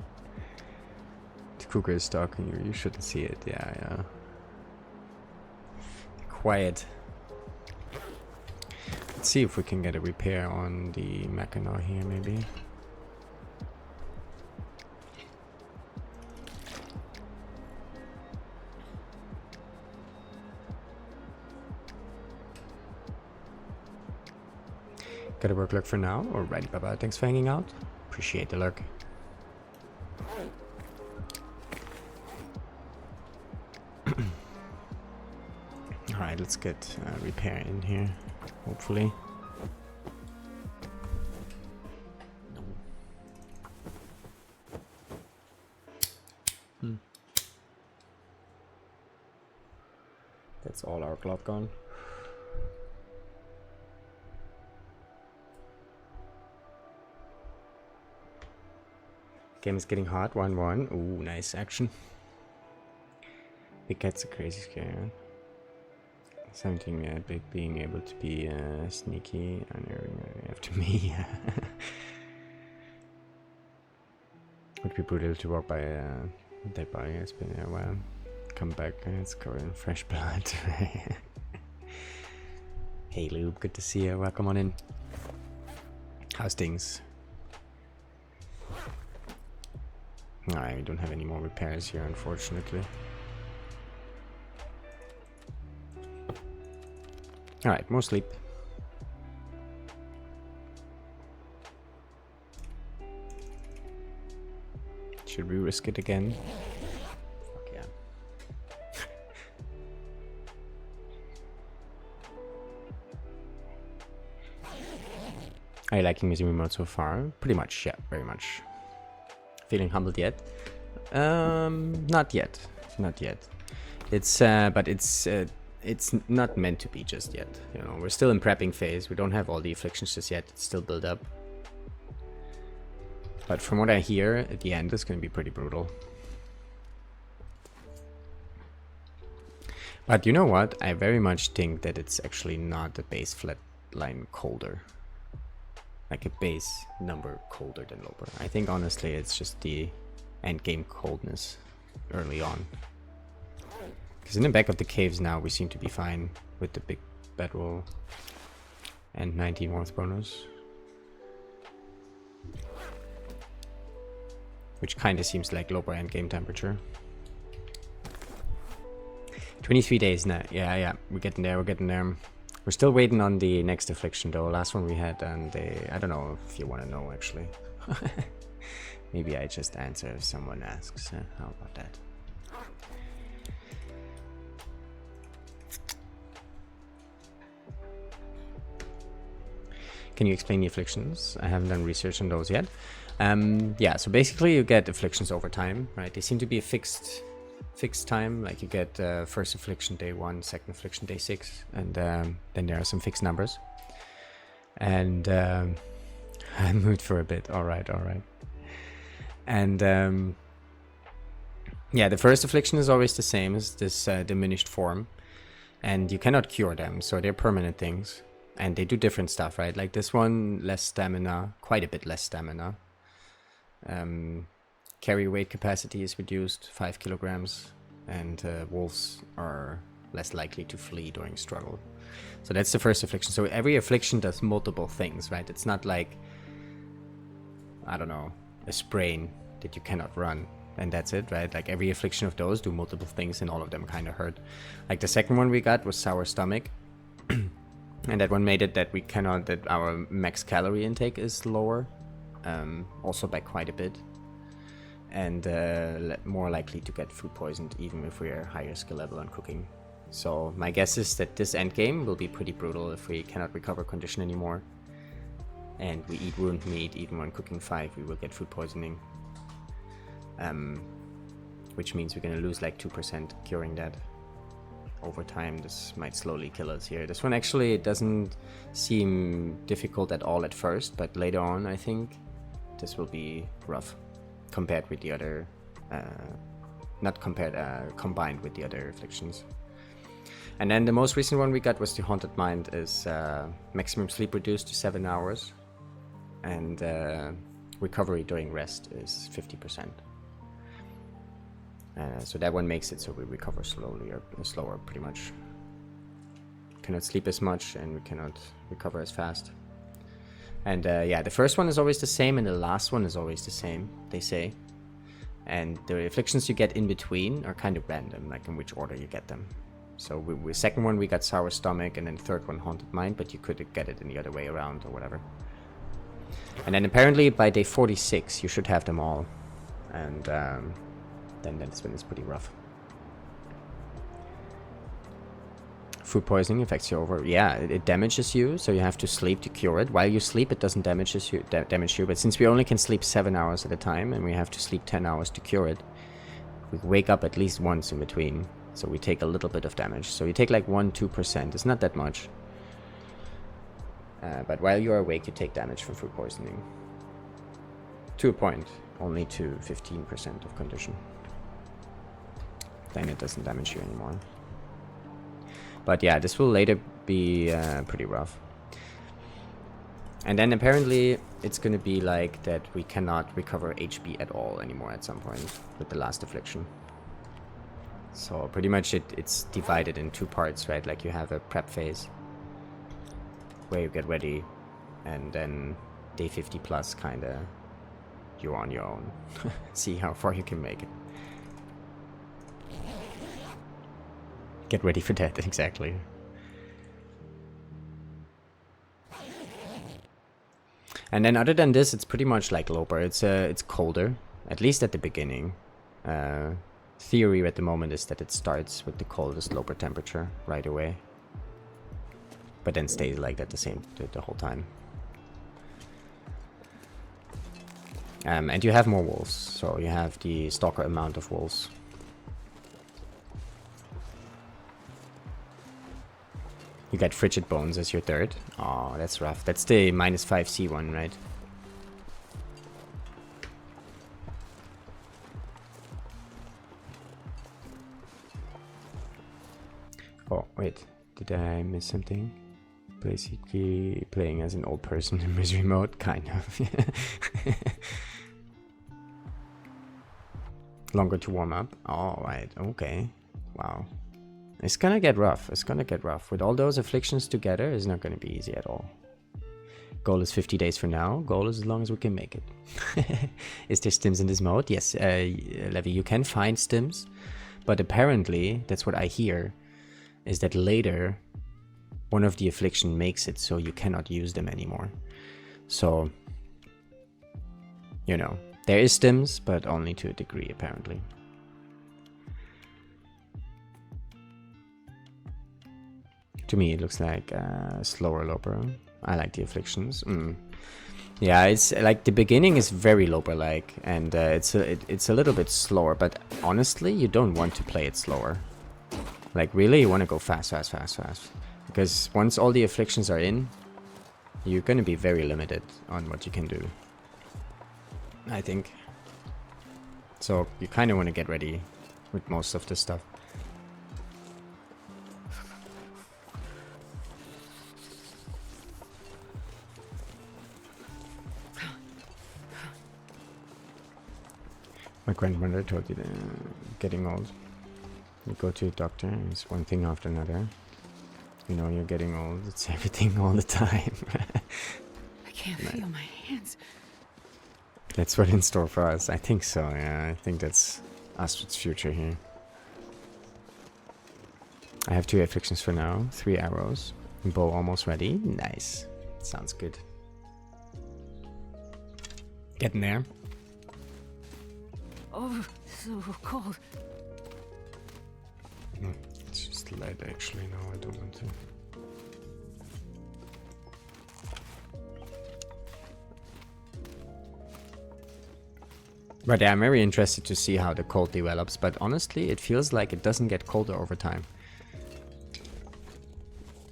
the cougar is stalking you, you shouldn't see it. Yeah. Quiet. Let's see if we can get a repair on the Mackinaw here, maybe. Gotta work luck for now. Alrighty, bye-bye. Thanks for hanging out. Appreciate the luck. Alright, let's get repair in here, hopefully. That's all our cloth gone. Game is getting hot. 1-1. Ooh, nice action. Big Cat's a crazy scare. 17, Big being able to be sneaky after me. Would be brutal to walk by dead body. It's been a while. Come back, it's covered in fresh blood. Hey Lube, good to see you. Welcome on in. How's things? Alright, we don't have any more repairs here, unfortunately. Alright, more sleep. Should we risk it again? Fuck yeah. Are you liking Museum Mode so far? Pretty much, yeah, very much. Feeling humbled yet? Not yet. Not yet. It's but it's not meant to be just yet. You know, we're still in prepping phase. We don't have all the afflictions just yet. It's still built up. But from what I hear, at the end, it's going to be pretty brutal. But you know what? I very much think that it's actually not a base flatline colder. Like a base number colder than lower. I think honestly it's just the end game coldness early on. Because in the back of the caves now we seem to be fine with the big bedroll and 19 warmth bonus. Which kind of seems like lower end game temperature. 23 days now. Yeah, we're getting there, we're getting there. We're still waiting on the next affliction though. Last one we had, and I don't know if you want to know actually. Maybe I just answer if someone asks. How about that? Can you explain the afflictions? I haven't done research on those yet. Yeah, so basically you get afflictions over time, right? They seem to be a fixed time, like you get first affliction day 1, second affliction day 6, and then there are some fixed numbers. And I moved for a bit. All right. And yeah, the first affliction is always the same as this diminished form, and you cannot cure them, so they're permanent things, and they do different stuff, right? Like this one, less stamina, quite a bit less stamina. Carry weight capacity is reduced 5 kilograms, and wolves are less likely to flee during struggle. So that's the first affliction. So every affliction does multiple things, right? It's not like, I don't know, a sprain that you cannot run and that's it, right? Like every affliction of those do multiple things and all of them kind of hurt. Like the second one we got was sour stomach. And that one made it that that our max calorie intake is lower, also by quite a bit. And more likely to get food poisoned even if we are higher skill level on cooking. So my guess is that this end game will be pretty brutal if we cannot recover condition anymore. And we eat ruined meat even when cooking 5, we will get food poisoning. Which means we're gonna lose like 2% curing that. Over time, this might slowly kill us here. This one actually doesn't seem difficult at all at first, but later on I think this will be rough. Compared with the other, combined with the other afflictions. And then the most recent one we got was the Haunted Mind, is maximum sleep reduced to 7 hours, and recovery during rest is 50%. So that one makes it so we recover slowly or slower, pretty much. Cannot sleep as much, and we cannot recover as fast. And yeah, the first one is always the same, and the last one is always the same, they say. And the afflictions you get in between are kind of random, like in which order you get them. So second one we got Sour Stomach, and then third one Haunted Mind, but you could get it in the other way around or whatever. And then apparently by day 46 you should have them all. And then that's when it's pretty rough. Food poisoning affects you over. Yeah, it damages you, so you have to sleep to cure it. While you sleep, it doesn't damage you. But since we only can sleep 7 hours at a time, and we have to sleep 10 hours to cure it, we wake up at least once in between. So we take a little bit of damage. So you take like 1-2%. It's not that much. But while you are awake, you take damage from food poisoning. To a point. Only to 15% of condition. Then it doesn't damage you anymore. But yeah, this will later be pretty rough. And then apparently it's gonna be like that we cannot recover HP at all anymore at some point with the last affliction. So pretty much it's divided in 2 parts, right? Like you have a prep phase where you get ready, and then day 50 plus kinda you're on your own. See how far you can make it. Get ready for that, exactly. And then other than this, it's pretty much like Loper. It's colder, at least at the beginning. Theory at the moment is that it starts with the coldest Loper temperature right away, but then stays like that the whole time. And you have more wolves, so you have the stalker amount of wolves. You get Frigid Bones as your third. Oh, that's rough. That's the -5C one, right? Oh, wait. Did I miss something? Basically playing as an old person in misery mode, kind of. Longer to warm up. Oh, right. Okay. Wow. It's gonna get rough. It's gonna get rough. With all those afflictions together, it's not gonna be easy at all. Goal is 50 days for now. Goal is as long as we can make it. Is there stims in this mode? Yes, Levy, you can find stims. But apparently, that's what I hear, is that later, one of the affliction makes it so you cannot use them anymore. So, you know, there is stims, but only to a degree, apparently. To me, it looks like slower Loper. I like the afflictions. Yeah, it's like the beginning is very Loper-like, and it's a little bit slower. But honestly, you don't want to play it slower. Like really, you want to go fast, fast, fast, fast. Because once all the afflictions are in, you're gonna be very limited on what you can do, I think. So you kind of want to get ready with most of this stuff. My grandmother told you that getting old, you go to a doctor, and it's one thing after another. You know, you're getting old, it's everything all the time. I can't feel my hands. That's what's in store for us. I think so, yeah. I think that's Astrid's future here. I have 2 afflictions for now, 3 arrows. Bow almost ready. Nice. Sounds good. Getting there. Oh, so cold. It's just light actually, no, I don't want to. But yeah, I'm very interested to see how the cold develops, but honestly, it feels like it doesn't get colder over time.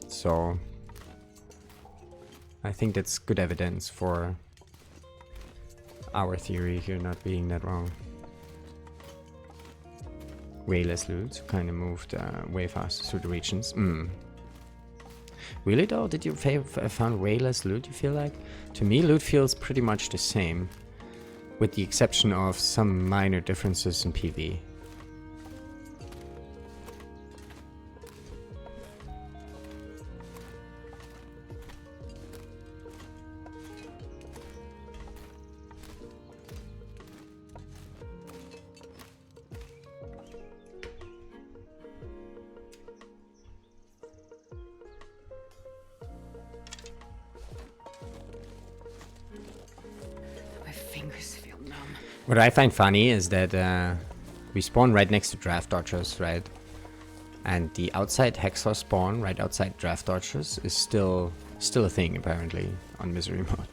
So, I think that's good evidence for our theory here not being that wrong. Way less loot, kind of moved way faster through the regions. Really though, did you found way less loot, you feel like? To me, loot feels pretty much the same, with the exception of some minor differences in PV. fingers feel numb. What I find funny is that we spawn right next to draft dodgers, right? And the outside Hexor spawn right outside draft dodgers is still a thing apparently on Misery mode.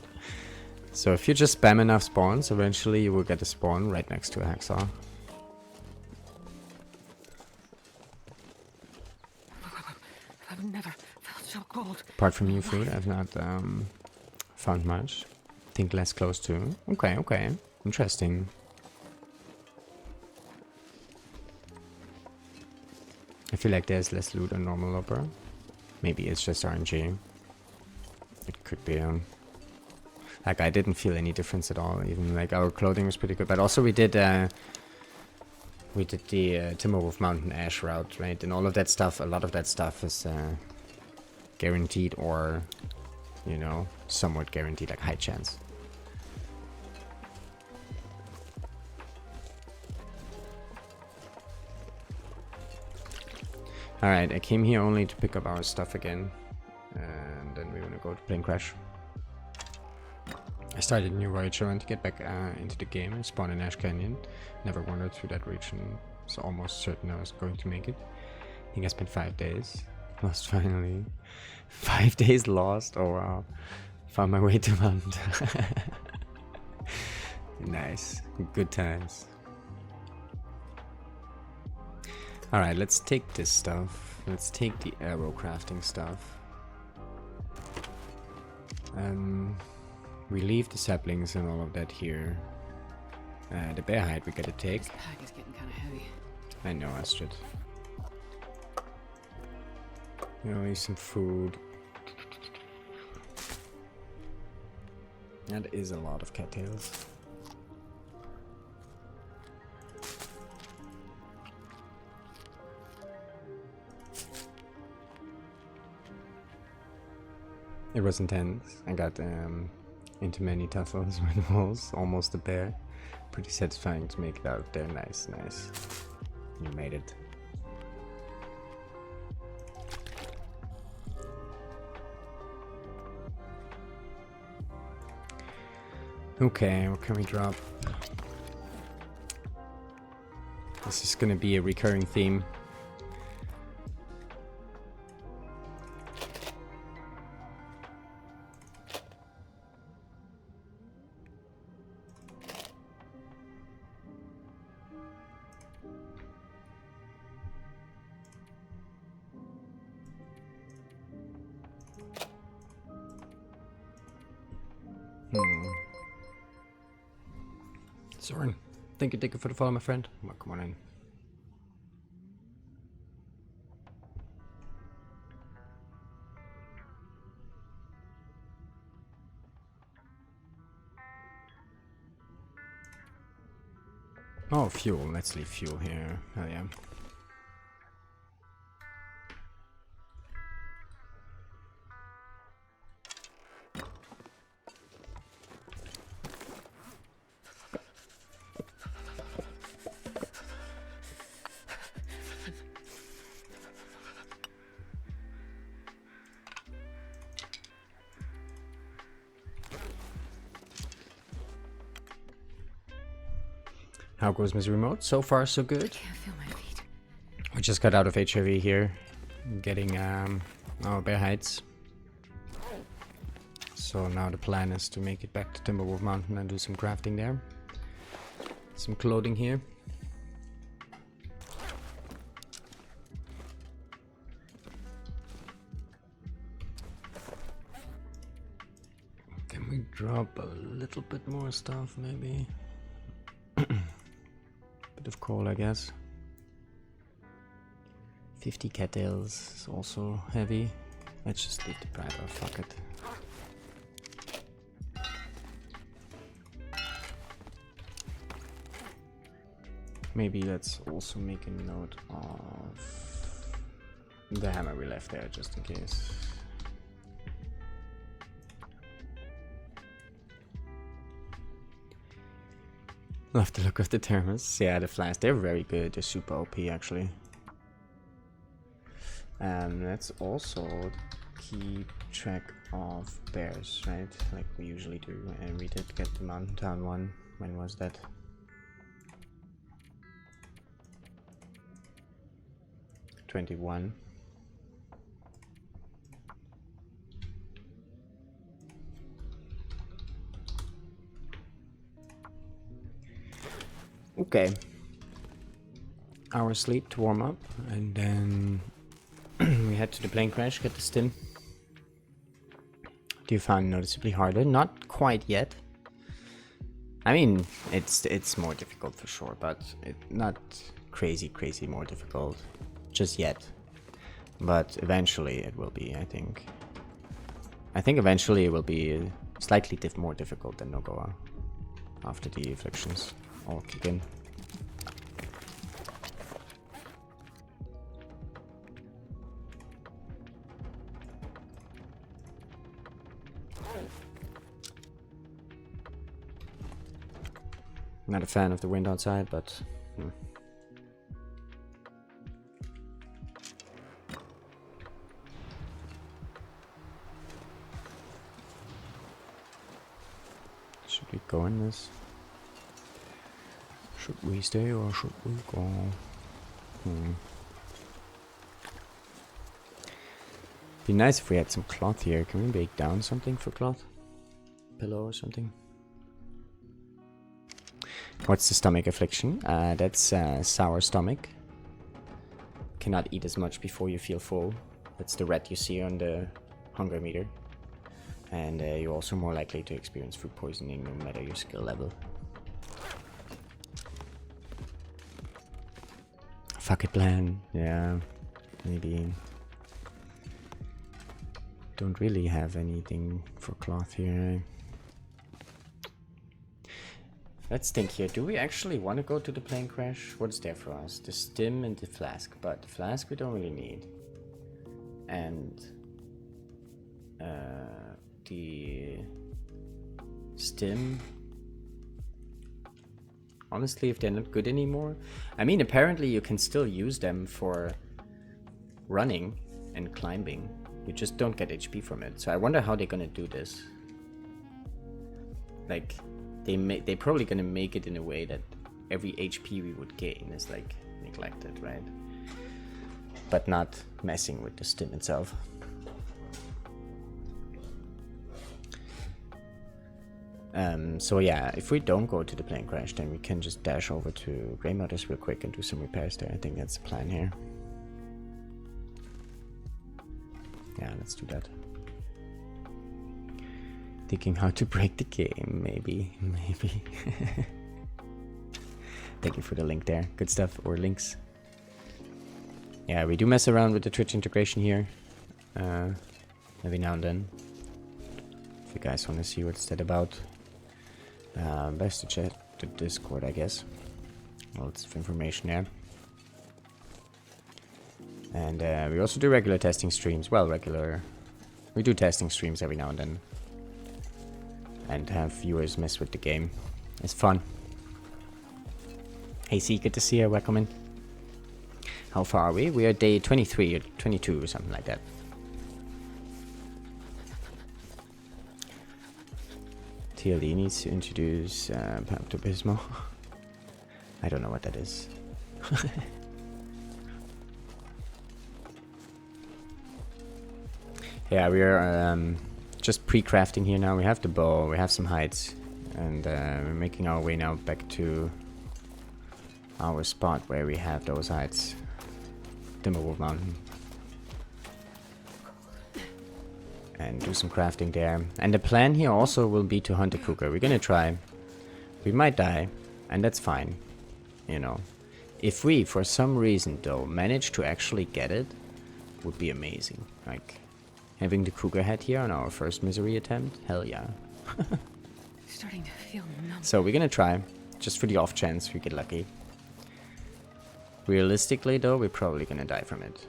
So if you just spam enough spawns, eventually you will get a spawn right next to a Hexor. I've never felt so cold. Apart from new food, I've not found much. Think less close to. Okay. Interesting. I feel like there's less loot on normal Looper. Maybe it's just RNG. It could be. Like I didn't feel any difference at all. Even like our clothing was pretty good. But also we did the Timberwolf Mountain Ash route, right? And all of that stuff, a lot of that stuff is guaranteed or, you know, somewhat guaranteed, like high chance. Alright, I came here only to pick up our stuff again. And then we're gonna go to Plane Crash. I started a new voyage. I want to get back into the game and spawn in Ash Canyon. Never wandered through that region. So almost certain I was going to make it. I think I spent 5 days. Lost finally. 5 days lost. Oh wow. Found my way to Mount. Nice. Good times. Alright, let's take this stuff. Let's take the arrow crafting stuff. We leave the saplings and all of that here. The bear hide we gotta take. This pack is getting kind of heavy. I know, Astrid. You know, need some food. That is a lot of cattails. It was intense. I got into many tussles with wolves, almost a bear. Pretty satisfying to make it out there. Nice. You made it. Okay, what can we drop? This is gonna be a recurring theme. Soren, thank you for the follow, my friend. Well, come on in. Oh, fuel. Let's leave fuel here. Oh, yeah. How goes Misery Mode? So far, so good. Can't feel my feet. We just got out of HRV here, getting our bear hides. So now the plan is to make it back to Timberwolf Mountain and do some crafting there. Some clothing here. Can we drop a little bit more stuff, maybe? Bit of coal, I guess. 50 cattails is also heavy. Let's just leave the pride off, fuck it. Maybe let's also make a note of the hammer we left there, just in case. Love the look of the thermos. Yeah, the flask, they're very good. They're super OP, actually. Let's also keep track of bears, right? Like we usually do. And we did get the Mountain Town one. When was that? '21. Okay. Hour sleep to warm up, and then we head to the plane crash, get the stim. Do you find it noticeably harder? Not quite yet. I mean, it's more difficult for sure, but not crazy more difficult just yet. But eventually it will be, I think. I think eventually it will be slightly more difficult than Nogoa after the afflictions all kick in. Not a fan of the wind outside, but should we go in this? Should we stay or should we go? Be nice if we had some cloth here. Can we bake down something for cloth? Pillow or something? What's the stomach affliction? That's sour stomach. Cannot eat as much before you feel full. That's the red you see on the hunger meter. And you're also more likely to experience food poisoning no matter your skill level. Fuck it plan. Yeah, maybe. Don't really have anything for cloth here. Let's think here. Do we actually want to go to the plane crash? What's there for us? The stim and the flask. But the flask we don't really need. And the stim. Honestly, if they're not good anymore. I mean, apparently you can still use them for running and climbing. You just don't get HP from it. So I wonder how they're gonna do this. Like, they're probably gonna make it in a way that every HP we would gain is like neglected, right? But not messing with the stim itself. So yeah, if we don't go to the plane crash, then we can just dash over to Grey Motors real quick and do some repairs there. I think that's the plan here. Yeah, let's do that. Thinking how to break the game, maybe. Thank you for the link there. Good stuff, or links. Yeah, we do mess around with the Twitch integration here. Every now and then. If you guys want to see what's that about. Best to check the Discord, I guess. Lots of information there. And we also do regular testing streams. Well, we do testing streams every now and then. And have viewers mess with the game. It's fun. Hey C, good to see you. Welcome in. How far are we? We are day 23 or 22 or something like that. TLD needs to introduce Pepto-Bismol. I don't know what that is. Yeah, we are just pre-crafting here now. We have the bow, we have some hides, and we're making our way now back to our spot where we have those hides. Timberwolf Mountain. And do some crafting there. And the plan here also will be to hunt a cougar. We're gonna try. We might die, and that's fine. You know. If we, for some reason though, manage to actually get it, would be amazing. Like, having the cougar head here on our first misery attempt, hell yeah. Starting to feel numb. So we're gonna try, just for the off chance we get lucky. Realistically though, we're probably gonna die from it.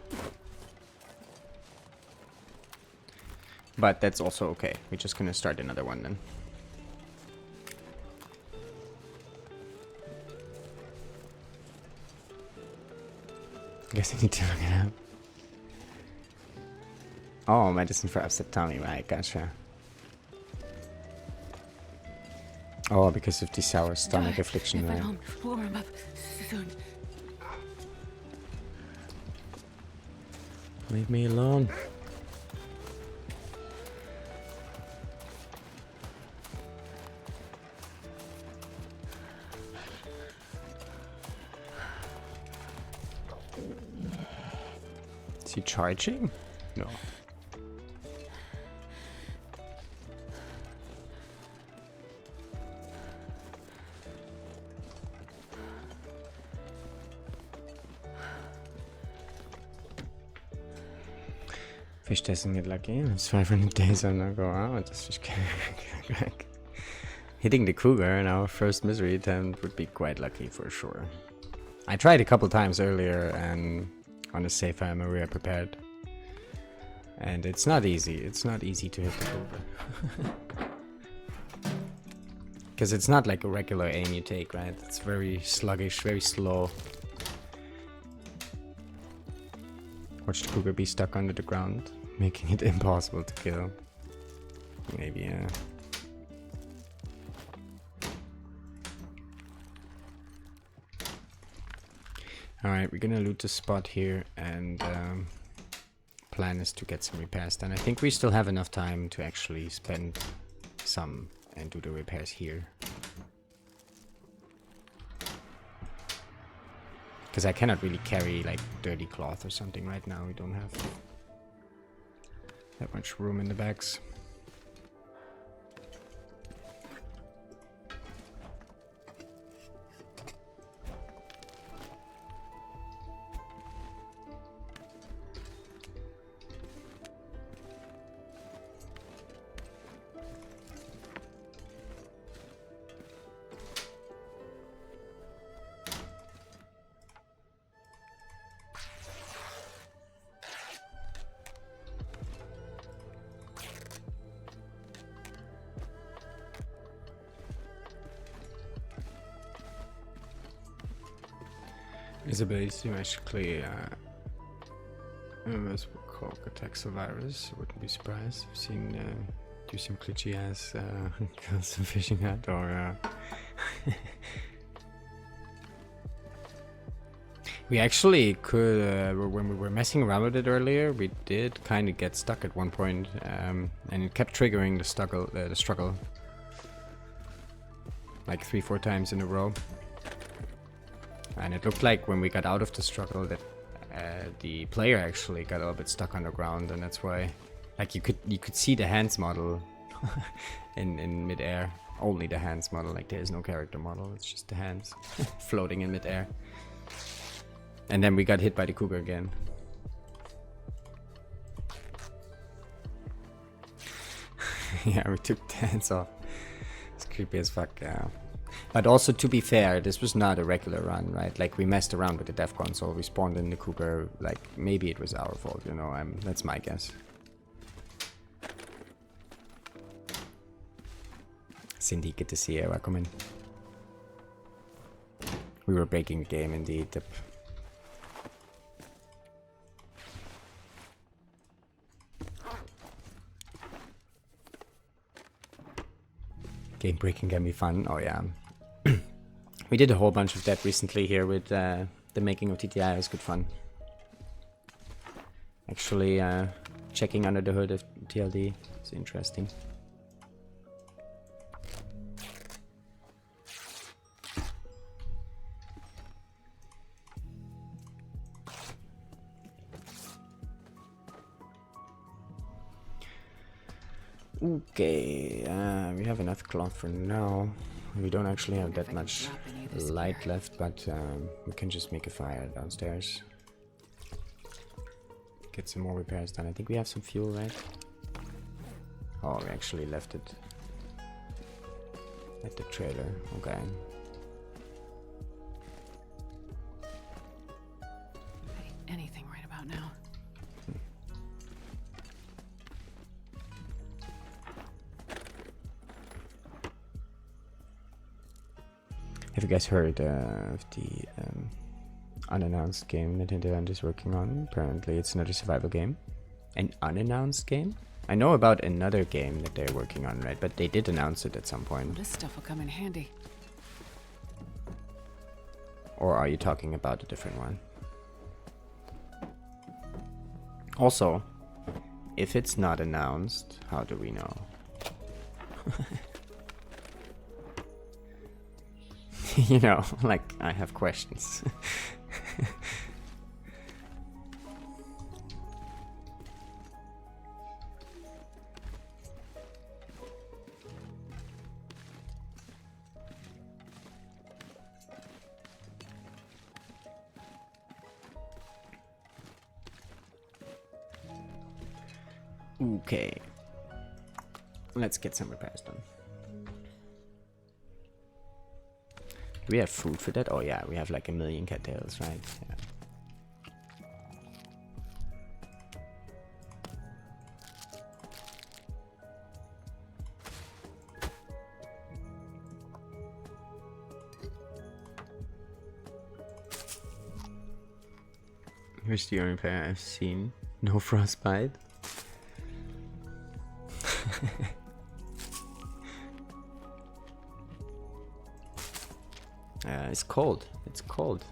But that's also okay. We're just gonna start another one then. I guess I need to look it up. Oh, medicine for upset tummy, right, gotcha. Oh, because of the sour stomach affliction, If I right? don't warm him up soon. Leave me alone. Is he charging? No. Fish doesn't get lucky. It's 500 days on the go out. This fish can crack. Hitting the cougar in our first misery attempt would be quite lucky for sure. I tried a couple times earlier and on a safe eye Maria prepared. And it's not easy. It's not easy to hit the cougar. Because it's not like a regular aim you take, right? It's very sluggish, very slow. Watch the cougar be stuck under the ground, making it impossible to kill. Maybe, yeah. Alright, we're gonna loot the spot here, and plan is to get some repairs done. I think we still have enough time to actually spend some and do the repairs here. Because I cannot really carry like dirty cloth or something right now. We don't have that much room in the bags. Isabel is actually invisible cloak attacks a virus. Wouldn't be surprised. I've seen do some glitchy ass kill some fishing hut or we actually could when we were messing around with it earlier, we did kind of get stuck at one point, and it kept triggering the struggle like 3-4 times in a row. And it looked like when we got out of the struggle that the player actually got a little bit stuck underground, and that's why, like, you could see the hands model in midair. Only the hands model, like there's no character model. It's just the hands floating in midair. And then we got hit by the cougar again. Yeah, we took the hands off. It's creepy as fuck. Yeah. But also, to be fair, this was not a regular run, right? Like, we messed around with the death console, we spawned in the cougar, like, maybe it was our fault, you know, that's my guess. Cindy, good to see you, welcome in. We were breaking the game indeed. Game breaking can be fun, oh yeah. We did a whole bunch of that recently here with the making of TTI. It was good fun. Actually, checking under the hood of TLD is interesting. Okay, we have enough cloth for now. We don't actually have that much light left, but we can just make a fire downstairs. Get some more repairs done. I think we have some fuel, right? Oh, we actually left it at the trailer. Okay. Anything right about now. Have you guys heard of the unannounced game Nintendo Land is working on? Apparently it's not a survival game. An unannounced game? I know about another game that they're working on, right? But they did announce it at some point. This stuff will come in handy. Or are you talking about a different one? Also, if it's not announced, how do we know? You know, like, I have questions. Okay. Let's get some repairs done. Do we have food for that? Oh yeah, we have like 1,000,000 cattails, right? Yeah. Here's the only repair I've seen. No frostbite. It's cold. It's cold.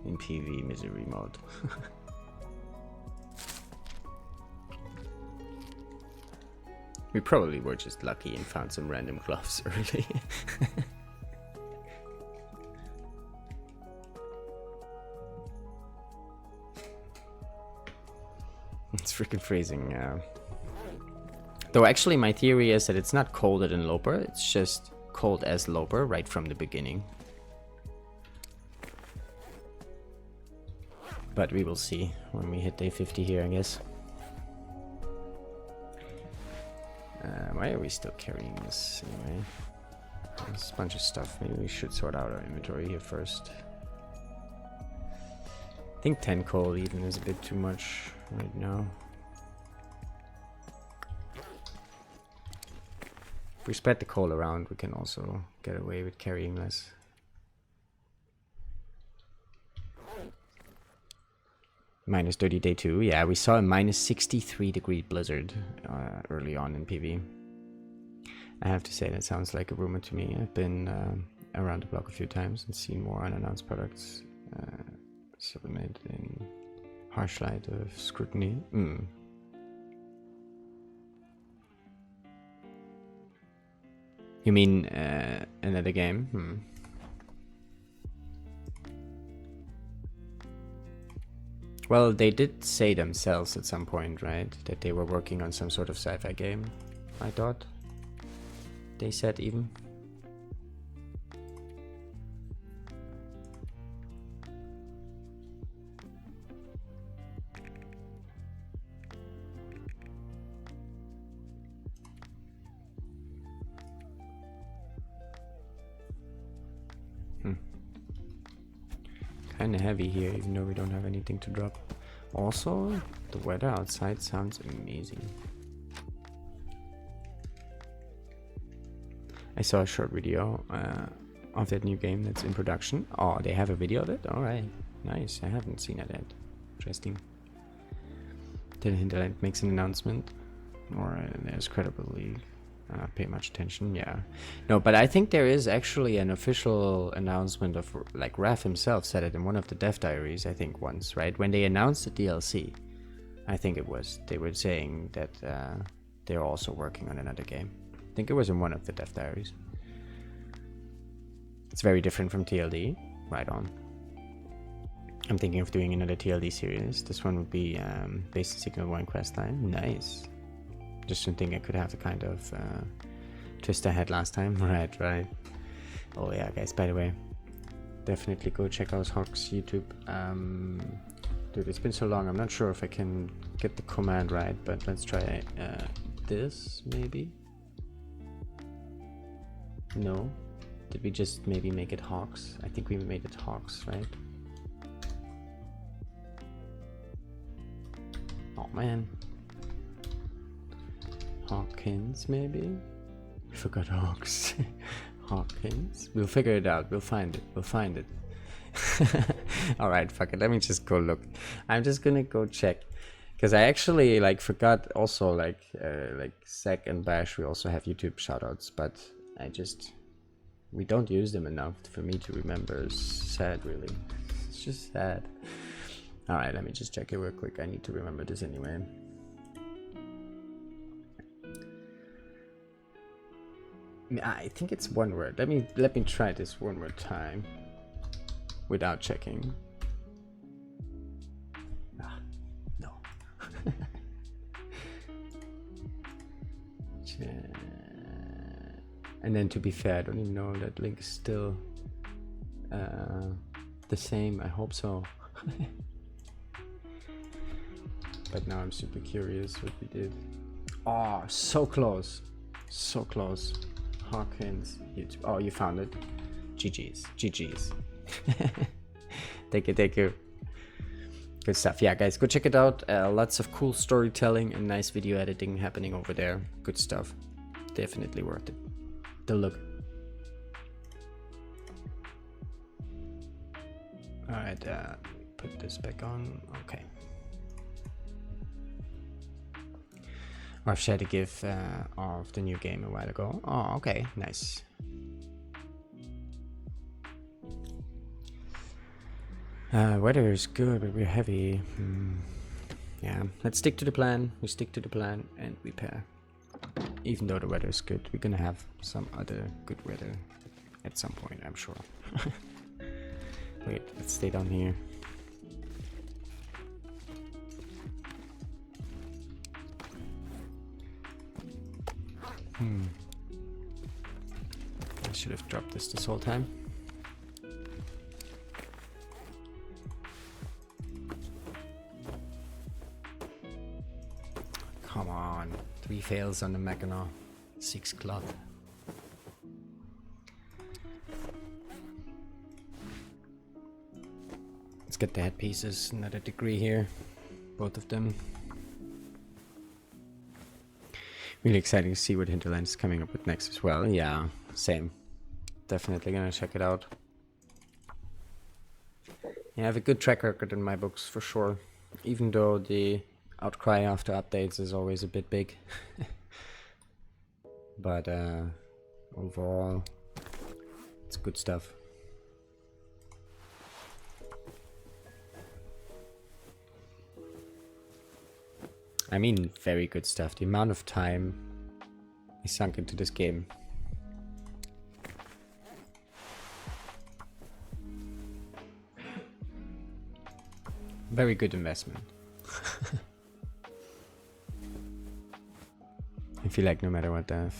In PV misery mode. We probably were just lucky and found some random gloves early. It's freaking freezing. Though actually my theory is that it's not colder than Loper, it's just cold as Loper right from the beginning. But we will see when we hit day 50 here, I guess. Why are we still carrying this anyway? There's a bunch of stuff. Maybe we should sort out our inventory here first. I think 10 coal even is a bit too much right now. If we spread the coal around, we can also get away with carrying less. Minus 30 day 2. Yeah, we saw a minus 63-degree blizzard early on in PV. I have to say that sounds like a rumor to me. I've been around the block a few times and seen more unannounced products submitted in harsh light of scrutiny. You mean another game? Well, they did say themselves at some point, right? That they were working on some sort of sci-fi game, I thought. They said even. Kinda heavy here, even though we don't have anything to drop. Also, the weather outside sounds amazing. I saw a short video of that new game that's in production. Oh, they have a video of it? Alright, nice. I haven't seen it yet. Interesting. Then Hinterland makes an announcement. Or there's Credible League. Pay much attention, yeah. No, but I think there is actually an official announcement of, like, Raph himself said it in one of the dev diaries, I think, once, right? When they announced the DLC, I think it was, they were saying that they're also working on another game. I think it was in one of the dev diaries. It's very different from TLD, right on. I'm thinking of doing another TLD series. This one would be based on Signal 1 questline. Nice. Just didn't think I could have the kind of twist I had last time. Right. Oh yeah, guys, by the way, definitely go check out Hawk's YouTube. Dude, it's been so long, I'm not sure if I can get the command right, but let's try this, maybe? No? Did we just maybe make it Hawks? I think we made it Hawks, right? Oh man. Hawkins, maybe? I forgot Hawks. Hawkins? We'll figure it out. We'll find it. Alright, fuck it. Let me just go look. I'm just gonna go check Because I actually like forgot also like Sec and Bash, we also have YouTube shoutouts, but we don't use them enough for me to remember. It's sad, really. It's just sad. All right, let me just check it real quick. I need to remember this anyway. I think it's one word. Let me try this one more time without checking. No. And then to be fair, I don't even know that link is still the same. I hope so. But now I'm super curious what we did. Oh, so close. So close. Hawkins, YouTube. Oh, you found it. GG's. GG's. Thank you. Good stuff. Yeah, guys, go check it out. Lots of cool storytelling and nice video editing happening over there. Good stuff. Definitely worth it. The look. Alright, put this back on. Okay. I've shared a GIF of the new game a while ago. Oh, okay, nice. Weather is good, but we're heavy. Yeah, let's stick to the plan. We stick to the plan and we pair. Even though the weather is good, we're gonna have some other good weather at some point, I'm sure. Wait, let's stay down here. I should have dropped this whole time. Come on, 3 fails on the Mackinac, 6 cloth. Let's get the headpieces, another degree here, both of them. Really exciting to see what Hinterland is coming up with next as well. Yeah, same. Definitely gonna check it out. Yeah, I have a good track record in my books for sure. Even though the outcry after updates is always a bit big. But overall, it's good stuff. I mean, very good stuff. The amount of time I sunk into this game. Very good investment. I feel like no matter what they're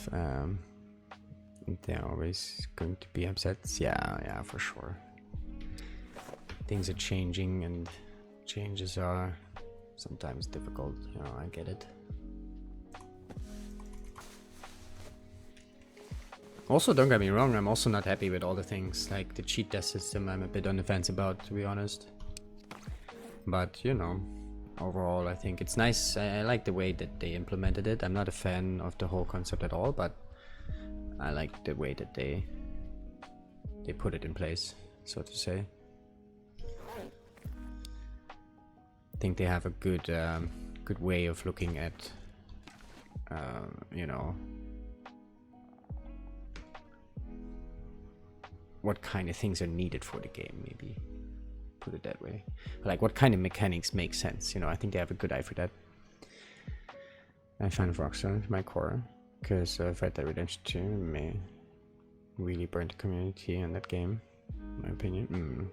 always going to be upset. Yeah, for sure. Things are changing and changes are sometimes difficult, you know, I get it. Also, don't get me wrong, I'm also not happy with all the things, like the cheat death system I'm a bit on the fence about, to be honest. But, you know, overall I think it's nice. I like the way that they implemented it. I'm not a fan of the whole concept at all, but I like the way that they put it in place, so to say. I think they have a good way of looking at, you know, what kind of things are needed for the game, maybe put it that way. Like what kind of mechanics make sense, you know. I think they have a good eye for that. I'm a fan of Rockstar, my core, because Red Dead Redemption 2 may really burn the community on that game, in my opinion.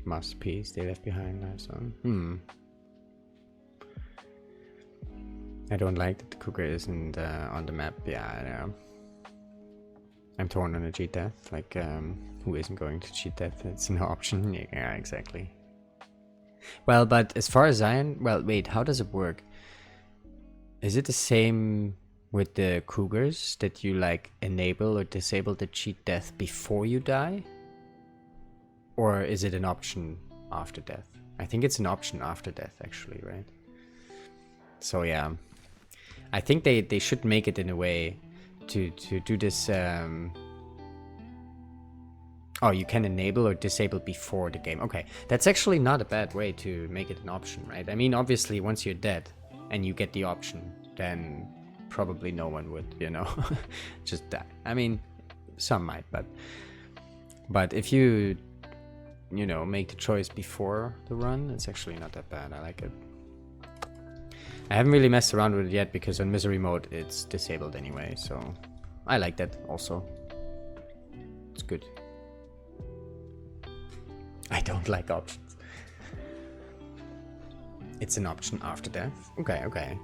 Masterpiece, They Left Behind, nice one. I don't like that the cougar isn't on the map. Yeah, I know. I'm torn on a cheat death. Like, who isn't going to cheat death? It's an option. Yeah, exactly. Well, but as far as well, wait, how does it work? Is it the same with the cougars that you like enable or disable the cheat death before you die? Or is it an option after death? I think it's an option after death, actually, right? So yeah, I think they should make it in a way to do this. Oh, you can enable or disable before the game. Okay, that's actually not a bad way to make it an option, right? I mean, obviously, once you're dead, and you get the option, then probably no one would, you know, just die. I mean, some might, but if you know, make the choice before the run, it's actually not that bad. I like it. I haven't really messed around with it yet because on misery mode it's disabled anyway, so I like that also. It's good. I don't like options. It's an option after death. Okay.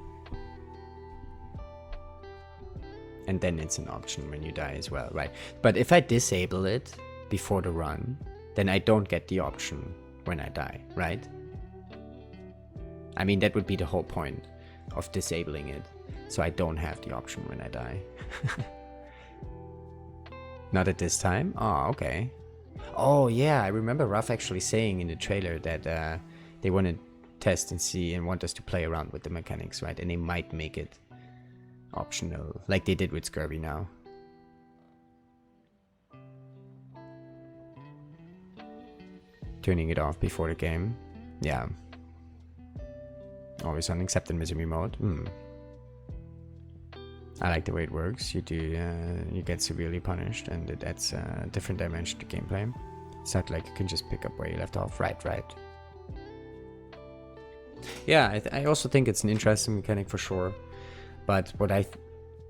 And then it's an option when you die as well, right? But if I disable it before the run, then I don't get the option when I die, right? I mean, that would be the whole point of disabling it. So I don't have the option when I die. Not at this time? Oh, okay. Oh, yeah, I remember Ruff actually saying in the trailer that they want to test and see and want us to play around with the mechanics, right? And they might make it optional, like they did with Scurvy now. Turning it off before the game. Yeah. Always on except in misery mode. I like the way it works. You get severely punished, and it adds a different dimension to gameplay. It's not like you can just pick up where you left off. Right. Yeah, I also think it's an interesting mechanic for sure. But what I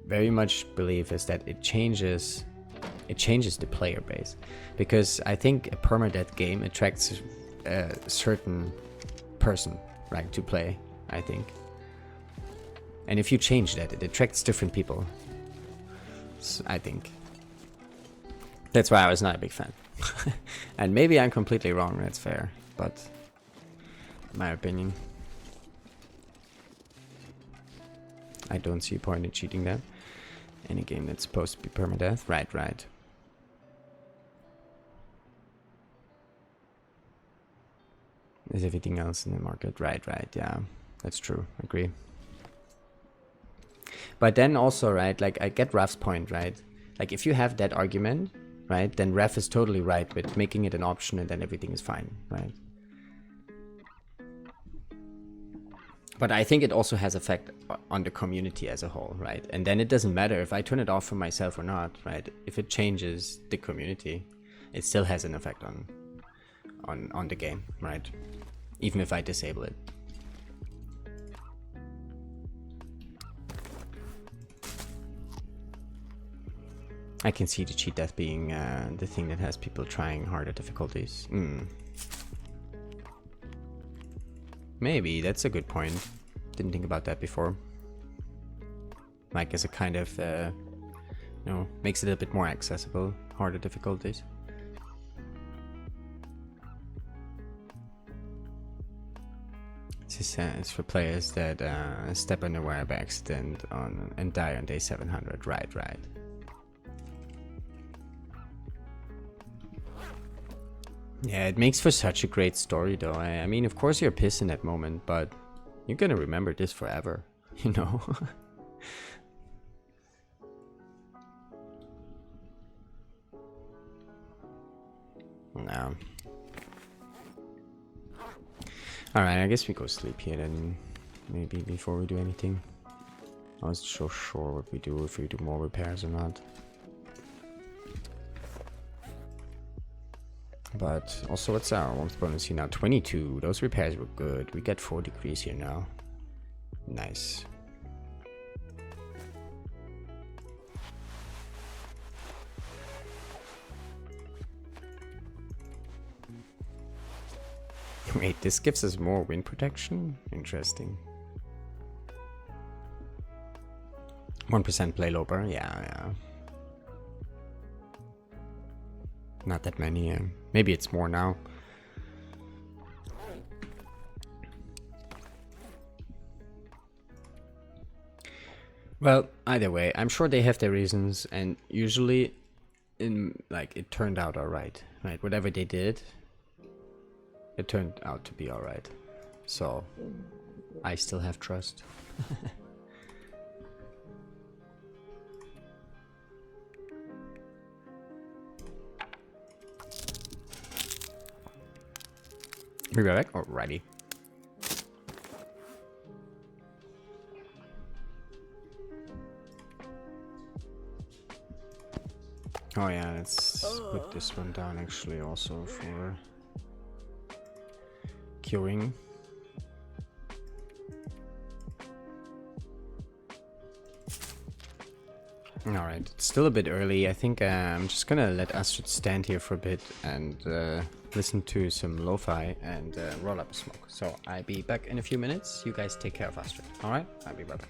very much believe is that it changes the player base. Because I think a permadeath game attracts a certain person, right, to play, I think. And if you change that, it attracts different people. So I think. That's why I was not a big fan. And maybe I'm completely wrong, that's fair. But my opinion. I don't see a point in cheating that. Any game that's supposed to be permadeath. Right. Is everything else in the market? Right, yeah. That's true. Agree. But then also, right, like I get Raf's point, right? Like if you have that argument, right, then Raf is totally right with making it an option and then everything is fine, right? But I think it also has effect on the community as a whole, right? And then it doesn't matter if I turn it off for myself or not, right? If it changes the community, it still has an effect on the game, right? Even if I disable it. I can see the cheat death being the thing that has people trying harder difficulties. Maybe, that's a good point. Didn't think about that before. Like as a kind of, makes it a bit more accessible, harder difficulties. It's for players that step unaware by accident and die on day 700. Right. Yeah, it makes for such a great story though. I mean, of course you're pissed in that moment, but you're gonna remember this forever, you know? No. Alright, I guess we go sleep here then, maybe before we do anything. I wasn't so sure what we do, if we do more repairs or not. But also, what's our warmth bonus here now? 22. Those repairs were good. We get 4 degrees here now. Nice. Wait, this gives us more wind protection? Interesting. 1% play lower? Yeah. Not that many. Maybe it's more now. Well, either way, I'm sure they have their reasons, and usually, it turned out alright. Right, whatever they did, it turned out to be alright. So, I still have trust. We go back? Alrighty. Oh yeah, let's put this one down actually also for curing. Alright, it's still a bit early. I think I'm just gonna let Astrid stand here for a bit and listen to some lo-fi and roll up a smoke. So I'll be back in a few minutes. You guys take care of Astrid. Alright? I'll be right back.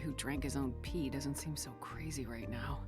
who drank his own pee doesn't seem so crazy right now.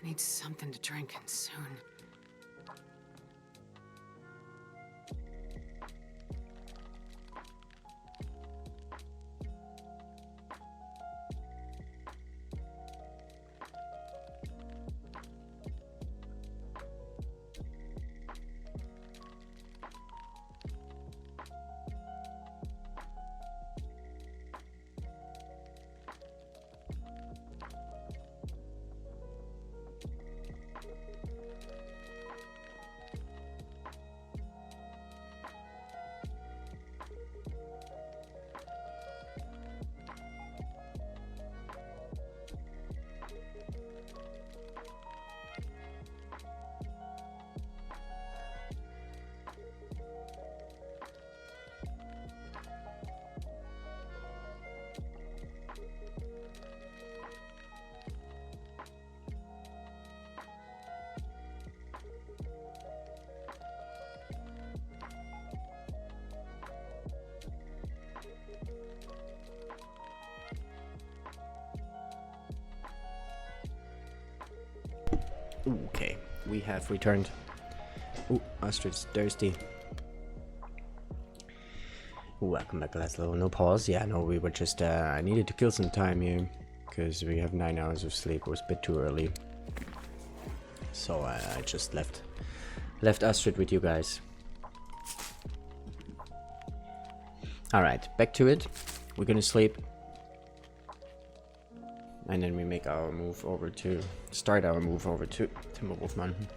Need something to drink and soon. Okay, we have returned. Ooh, Astrid's thirsty. Welcome back, Laszlo. No pause. Yeah, no, we were just, I needed to kill some time here, because we have 9 hours of sleep. It was a bit too early. So I just left Astrid with you guys. Alright, back to it. We're gonna sleep. And then we make our move over to, start our move over to Timberwolf Mountain.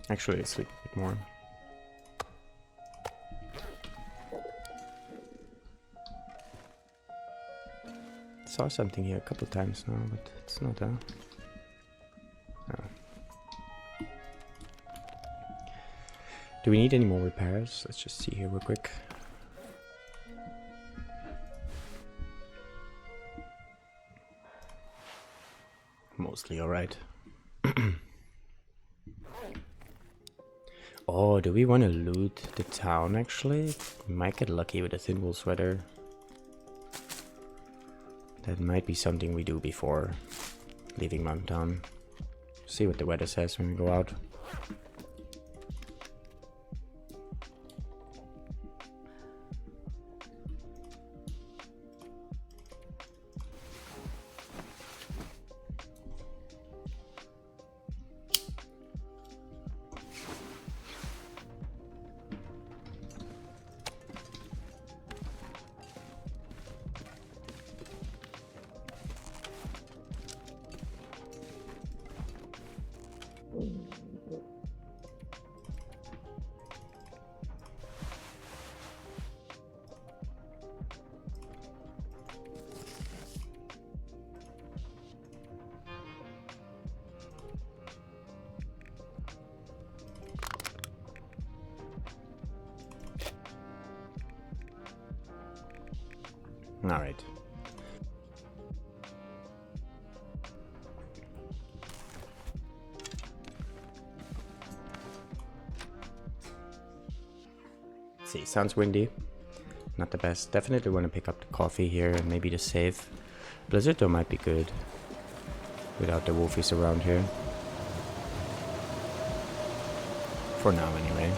Actually, I sleep a bit more. Saw something here a couple times now, but it's not a... Oh. Do we need any more repairs? Let's just see here real quick. Mostly alright. Oh, do we want to loot the town actually? We might get lucky with a thin wool sweater. That might be something we do before leaving Mountain Town. See what the weather says when we go out. All right. See, sounds windy. Not the best. Definitely want to pick up the coffee here and maybe the save. Blizzard though might be good without the wolfies around here. For now, anyway.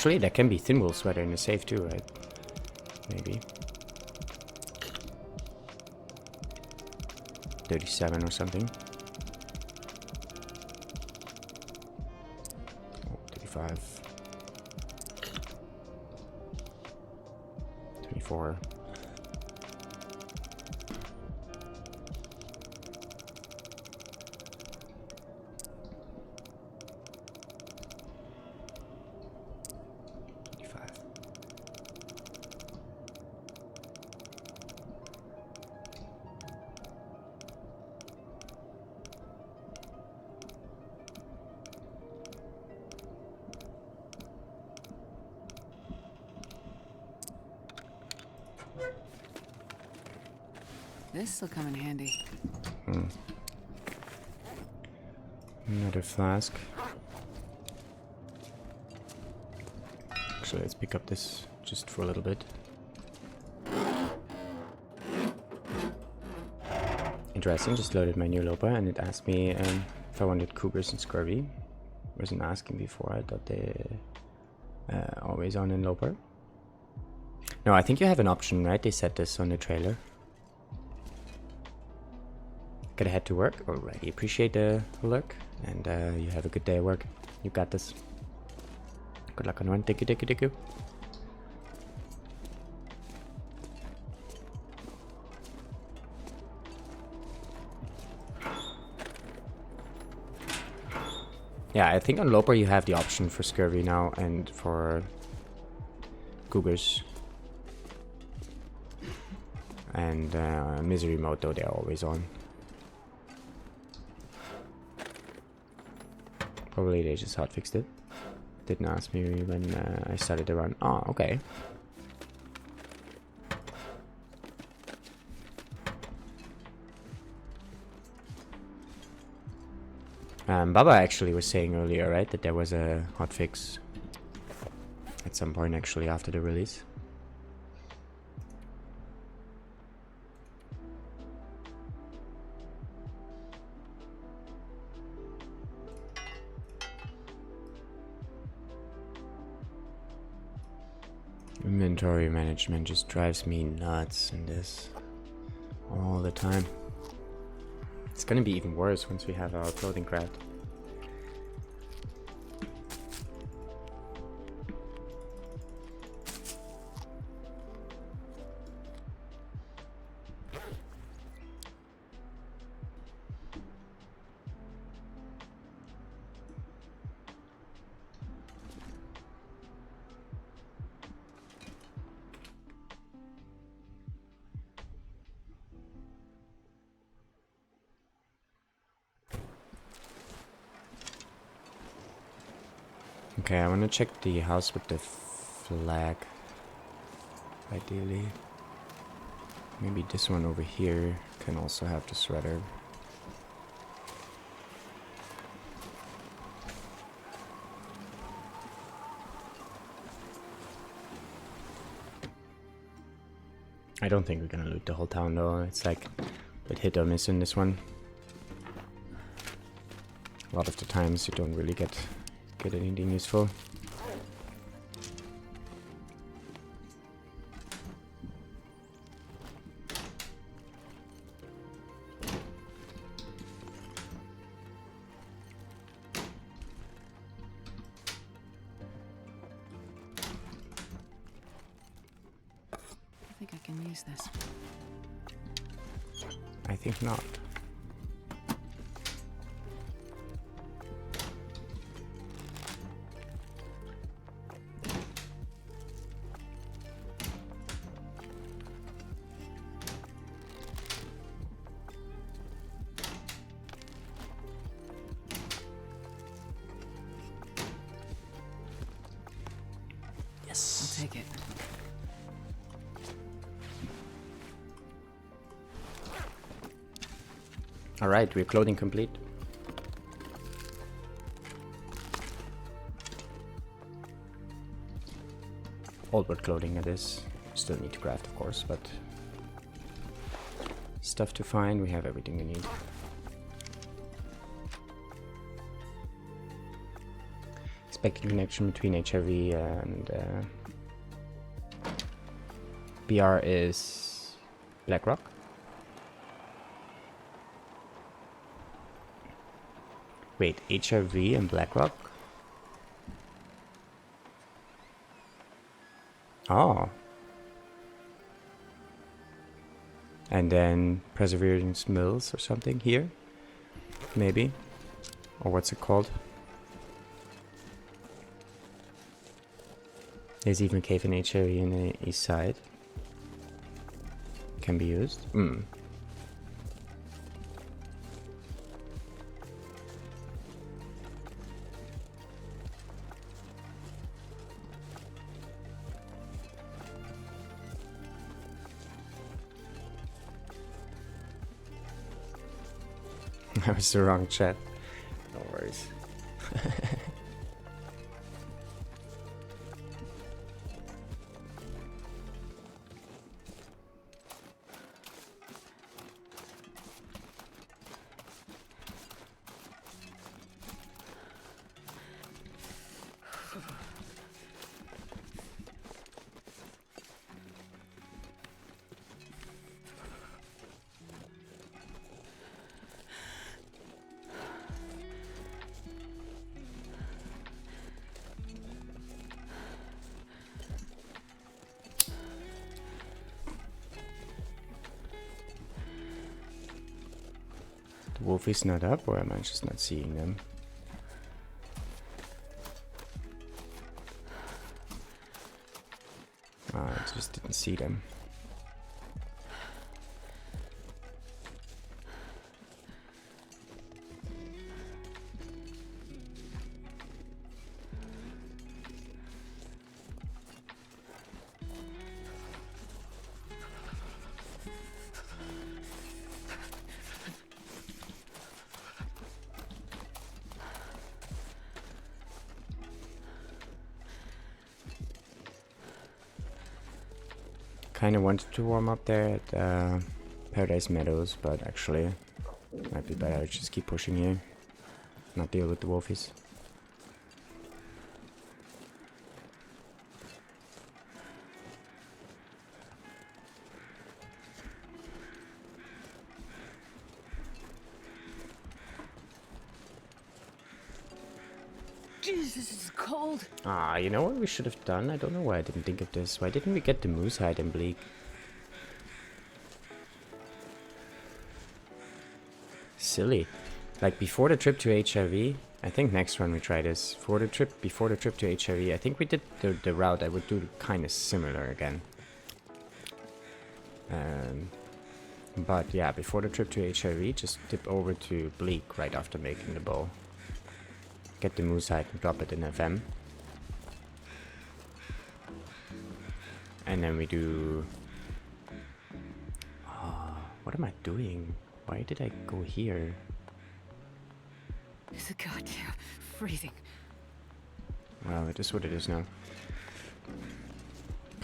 Actually, there can be thin wool sweater in the safe too, right? Maybe. 37 or something. Oh, 35. 24. This'll come in handy. Another flask. Actually, let's pick up this just for a little bit. Interesting, just loaded my new Lopa and it asked me if I wanted cougars and scurvy. Wasn't asking before, I thought they always on in Lopa. No, I think you have an option, right? They said this on the trailer. Gotta head to work. Alrighty, appreciate the look. And you have a good day at work. You got this. Good luck on one. Thank you, thank you, thank you. Yeah, I think on Loper you have the option for scurvy now and for cougars. And misery mode though, they're always on. Probably they just hotfixed it. Didn't ask me when I started the run. Oh, okay. Baba actually was saying earlier, right, that there was a hotfix at some point actually after the release. Inventory management just drives me nuts in this all the time. It's gonna be even worse once we have our clothing craft. Okay, I want to check the house with the flag. Ideally. Maybe this one over here can also have the sweater. I don't think we're gonna loot the whole town though. It's like a bit hit or miss in this one. A lot of the times you don't really get anything useful. I think I can use this. I think not. I'll take it. Alright, we're clothing complete. Old world clothing it is. Still need to craft of course, but stuff to find, we have everything we need. expected connection between HRV and BR is BlackRock. Wait, HRV and BlackRock? Oh. And then Perseverance Mills or something here? Maybe? Or what's it called? There's even Cave and HRV in the east side. Can be used. That was the wrong chat. No worries. The wolf is not up, or am I just not seeing them? I just didn't see them. Kind of wanted to warm up there at Paradise Meadows, but actually might be better to just keep pushing here, not deal with the wolfies. Jesus, this is cold. Ah, you know what we should have done? I don't know why I didn't think of this. Why didn't we get the moose hide in Bleak? Silly. Like before the trip to HRV, I think next run we try this. Before the trip to HRV, I think we did the route I would do kind of similar again. But yeah, before the trip to HRV, just dip over to Bleak right after making the bow. Get the moose hide and drop it in FM. And then we do... what am I doing? Why did I go here? It's goddamn freezing. Well, it is what it is now.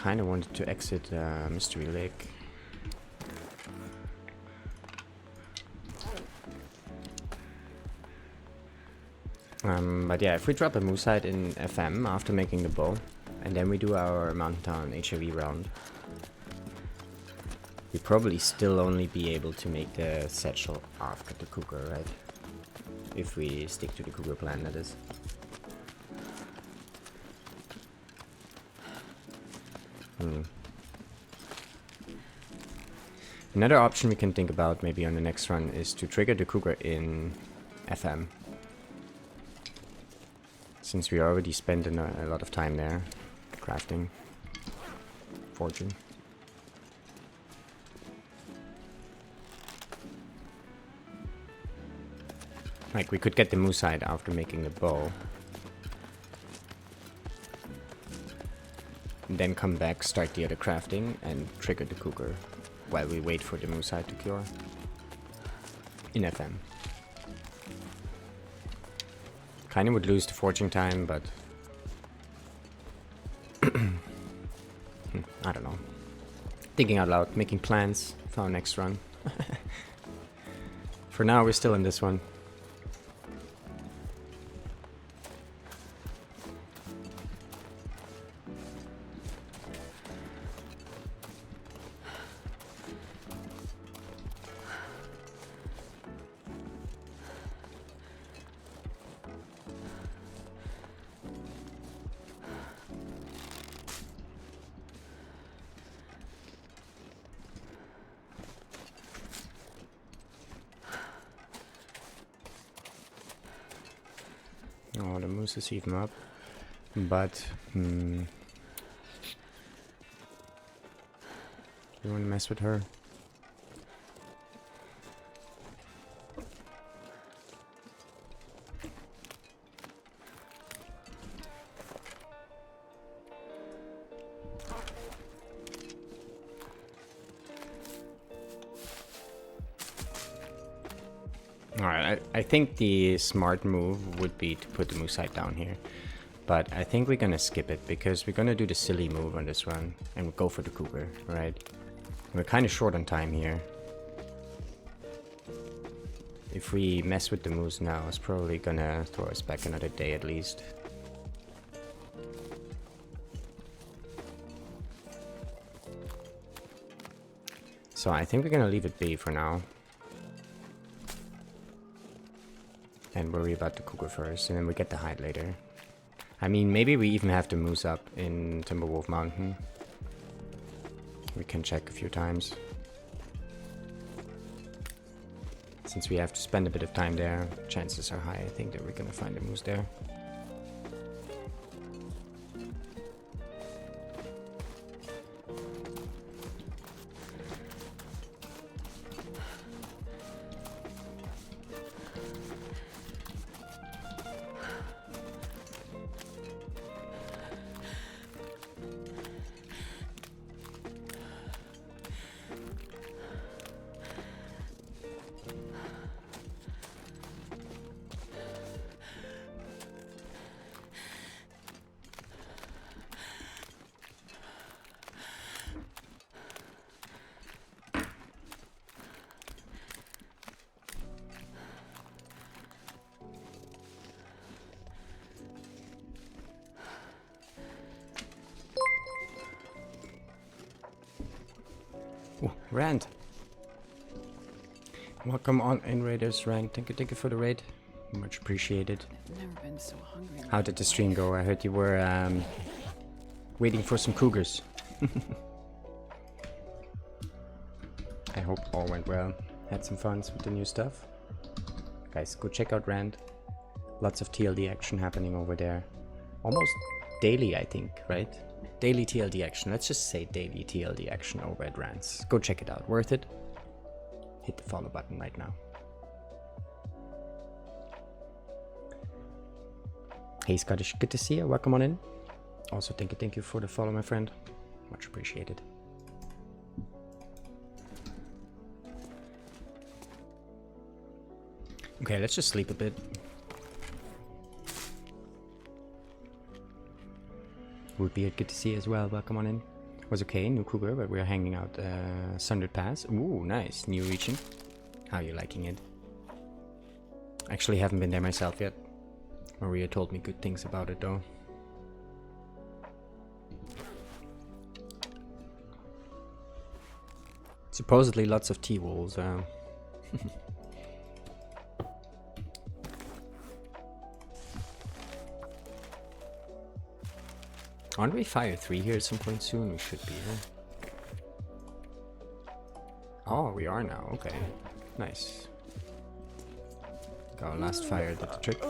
Kinda wanted to exit Mystery Lake. But yeah, if we drop a moose hide in FM after making the bow, and then we do our Mountain Town HRV round, we probably still only be able to make the satchel after the cougar, right? If we stick to the cougar plan, that is. Another option we can think about maybe on the next run is to trigger the cougar in FM. Since we already spent a lot of time there crafting, forging. Like we could get the moose hide after making the bow. And then come back, start the other crafting, and trigger the cougar while we wait for the moose hide to cure. In FM. Kinda would lose the forging time, but... I don't know. Thinking out loud, making plans for our next run. For now, we're still in this one. Oh, the moose is even up. But, you wanna mess with her? Alright, I think the smart move would be to put the moose hide down here. But I think we're gonna skip it because we're gonna do the silly move on this run and go for the cougar, right? We're kind of short on time here. If we mess with the moose now, it's probably gonna throw us back another day at least. So I think we're gonna leave it be for now. And worry about the cougar first, and then we get the hide later. I mean, maybe we even have the moose up in Timberwolf Mountain. We can check a few times. Since we have to spend a bit of time there, chances are high, I think, that we're gonna find the moose there. Ooh, Rand! Welcome on in Raiders, Rand. Thank you for the raid. Much appreciated. I've never been so hungry. How did the stream go? I heard you were waiting for some cougars. I hope all went well. Had some fun with the new stuff. Guys, go check out Rand. Lots of TLD action happening over there. Almost daily, I think, right? Daily TLD action. Let's just say daily TLD action over at Rand's. Go check it out. Worth it. Hit the follow button right now. Hey Scottish, good to see you. Welcome on in. Also, thank you for the follow, my friend. Much appreciated. Okay, let's just sleep a bit. Woodbeard, good to see you as well. Welcome on in. Was okay, new cougar, but we're hanging out Sundered Pass. Ooh, nice. New region. How are you liking it? Actually haven't been there myself yet. Maria told me good things about it though. Supposedly lots of T-wolves. Aren't we Fire 3 here at some point soon? We should be, huh? Oh, we are now. Okay. Nice. Our last fire did the trick.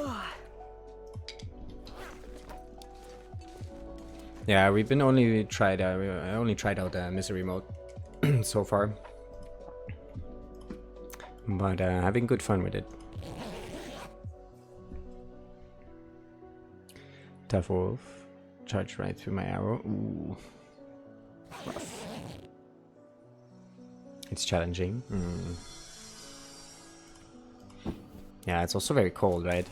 Yeah, we've been only tried out misery mode so far. But having good fun with it. Tough wolf. Charge right through my arrow. Ooh. Rough. It's challenging. Yeah, it's also very cold, right?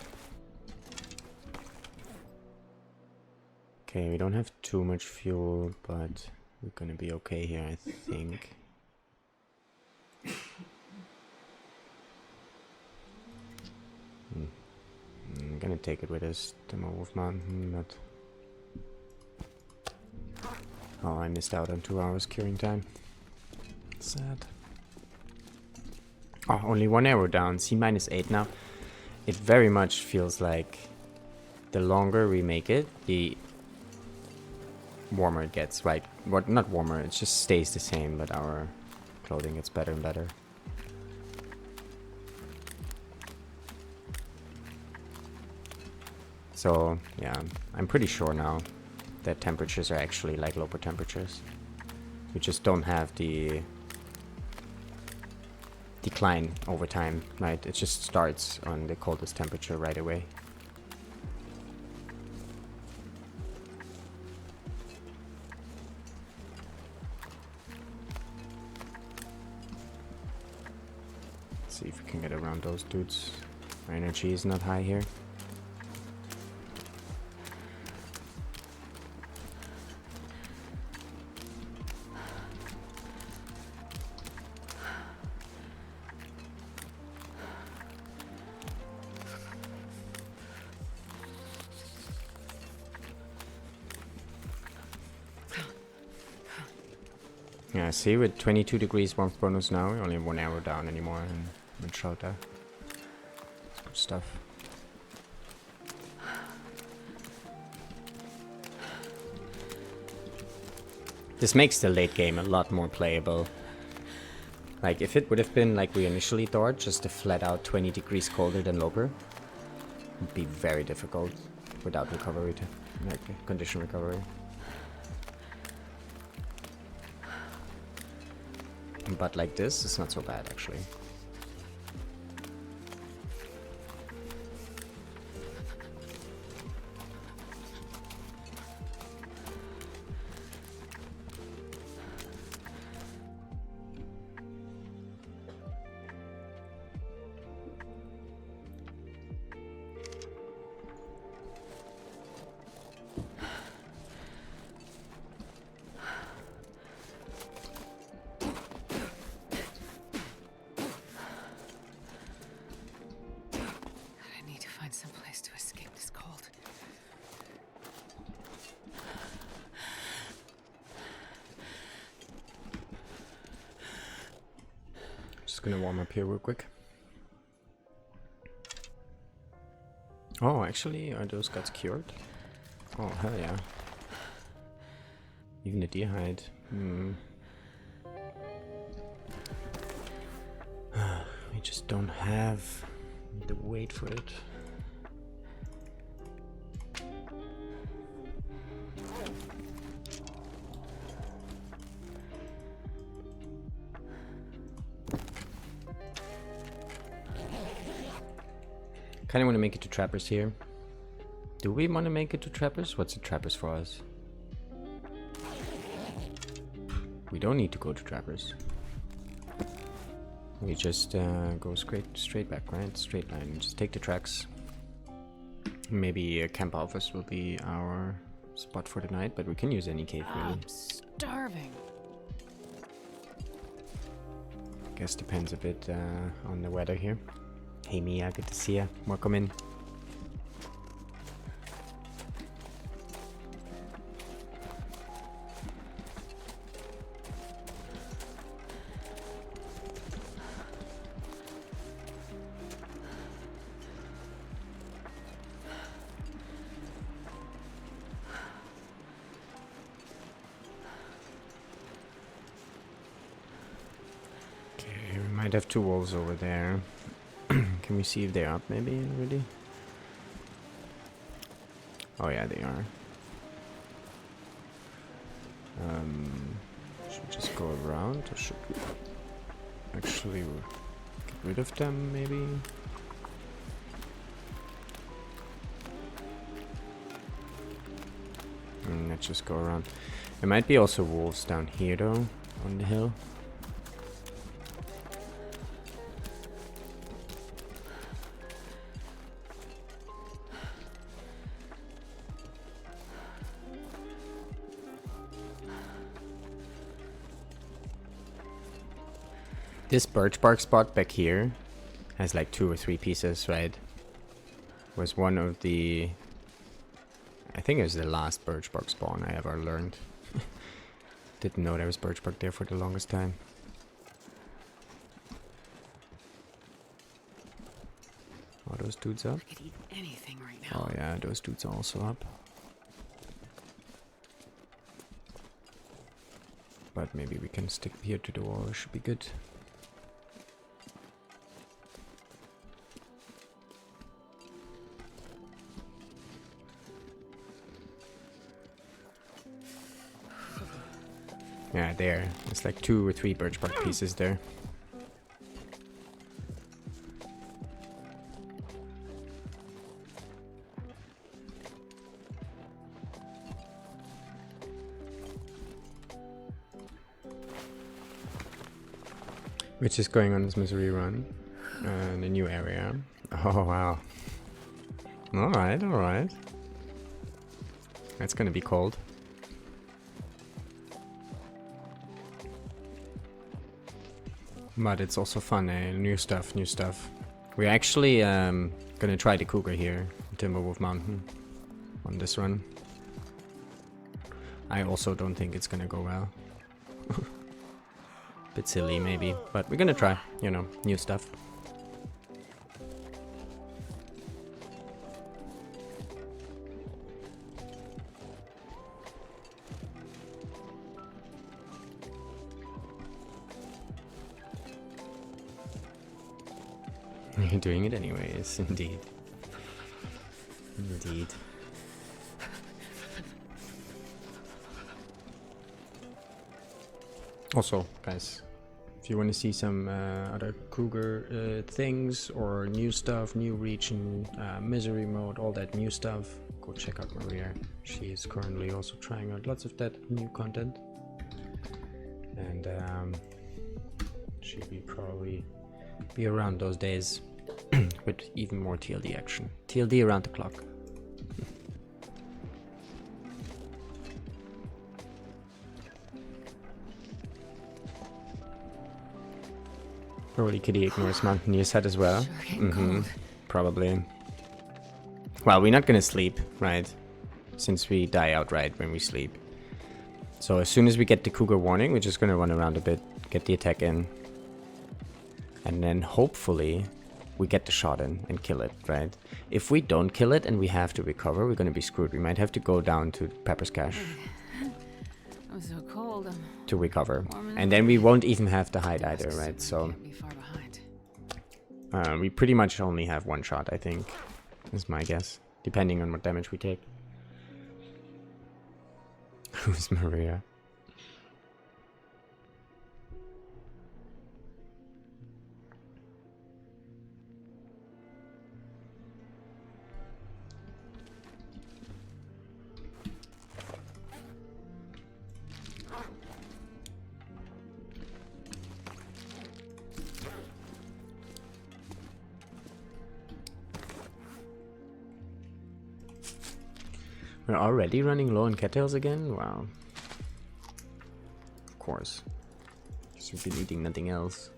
Okay, we don't have too much fuel, but we're gonna be okay here, I think. I'm gonna take it with us, Timberwolf Mountain, but... Oh, I missed out on 2 hours curing time. Sad. Oh, only 1 arrow down. C-8 now. It very much feels like the longer we make it, the warmer it gets, right? What? Not warmer, it just stays the same, but our clothing gets better and better. So yeah, I'm pretty sure now that temperatures are actually like lower temperatures. We just don't have the decline over time, right? It just starts on the coldest temperature right away. See if we can get around those dudes. Our energy is not high here. Yeah, see, with 22 degrees warmth bonus now, we only have 1 arrow down anymore in Shota. That's good stuff. This makes the late game a lot more playable. Like, if it would have been like we initially thought, just a flat out 20 degrees colder than Loper, it would be very difficult without recovery, like condition recovery. But like this, it's not so bad actually. I need to find some place to escape this cold. Just gonna warm up here real quick. Oh, actually, are those guys cured? Oh, hell yeah. Even the dehyde. We just don't have the weight for it. Kinda wanna make it to trappers here. Do we wanna make it to trappers? What's the trappers for us? We don't need to go to trappers. We just go straight back, right? Straight line. Just take the tracks. Maybe Camp Alphas will be our spot for the night, but we can use any cave really. I'm starving. Guess depends a bit on the weather here. Hey Mia, good to see ya. Welcome in. Okay, we might have two wolves over there. Can we see if they're up maybe already? Oh yeah, they are. Should we just go around or should we actually get rid of them maybe? Let's just go around. There might be also wolves down here though, on the hill. This birch bark spot back here has like 2 or 3 pieces, right? Was one of the... I think it was the last birch bark spawn I ever learned. Didn't know there was birch bark there for the longest time. Are those dudes up? I could eat anything right now. Oh yeah, those dudes are also up. But maybe we can stick here to the wall, it should be good. Yeah, there. It's like 2 or 3 birch bark pieces there. Which is going on this misery run. In a new area. Oh wow. Alright, alright. That's gonna be cold. But it's also fun, eh? New stuff, new stuff. We're actually gonna try the cougar here, Timberwolf Mountain, on this run. I also don't think it's gonna go well. Bit silly maybe, but we're gonna try, you know, new stuff. You're doing it anyways, indeed. Indeed. Also, guys, if you want to see some other cougar things or new stuff, new region, misery mode, all that new stuff, go check out Maria. She is currently also trying out lots of that new content. And she will probably be around those days with even more TLD action. TLD around the clock. Probably Kitty ignores Mountaineer's head as well. Probably. Well, we're not gonna sleep, right? Since we die outright when we sleep. So as soon as we get the cougar warning, we're just gonna run around a bit, get the attack in. And then hopefully we get the shot in and kill it, right? If we don't kill it and we have to recover, we're gonna be screwed. We might have to go down to Pepper's Cache I'm so cold. to recover. And then we won't even have to hide either, right? So Can't be far behind. we pretty much only have one shot, I think. Is my guess. Depending on what damage we take. Who's Maria? We're already running low on cattails again? Wow. Of course. Because we've been eating nothing else.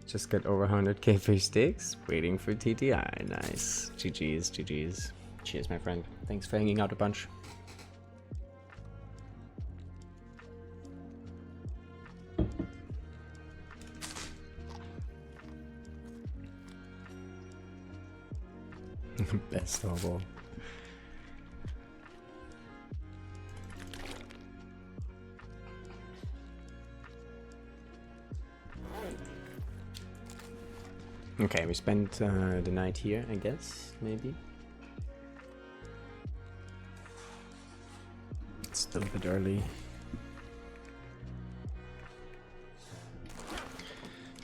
Just got over 100k fish sticks. Waiting for TTI. Nice. GG's, GG's. Cheers, my friend. Thanks for hanging out a bunch. Best of all. Okay, we spent the night here, I guess, maybe. It's still a bit early.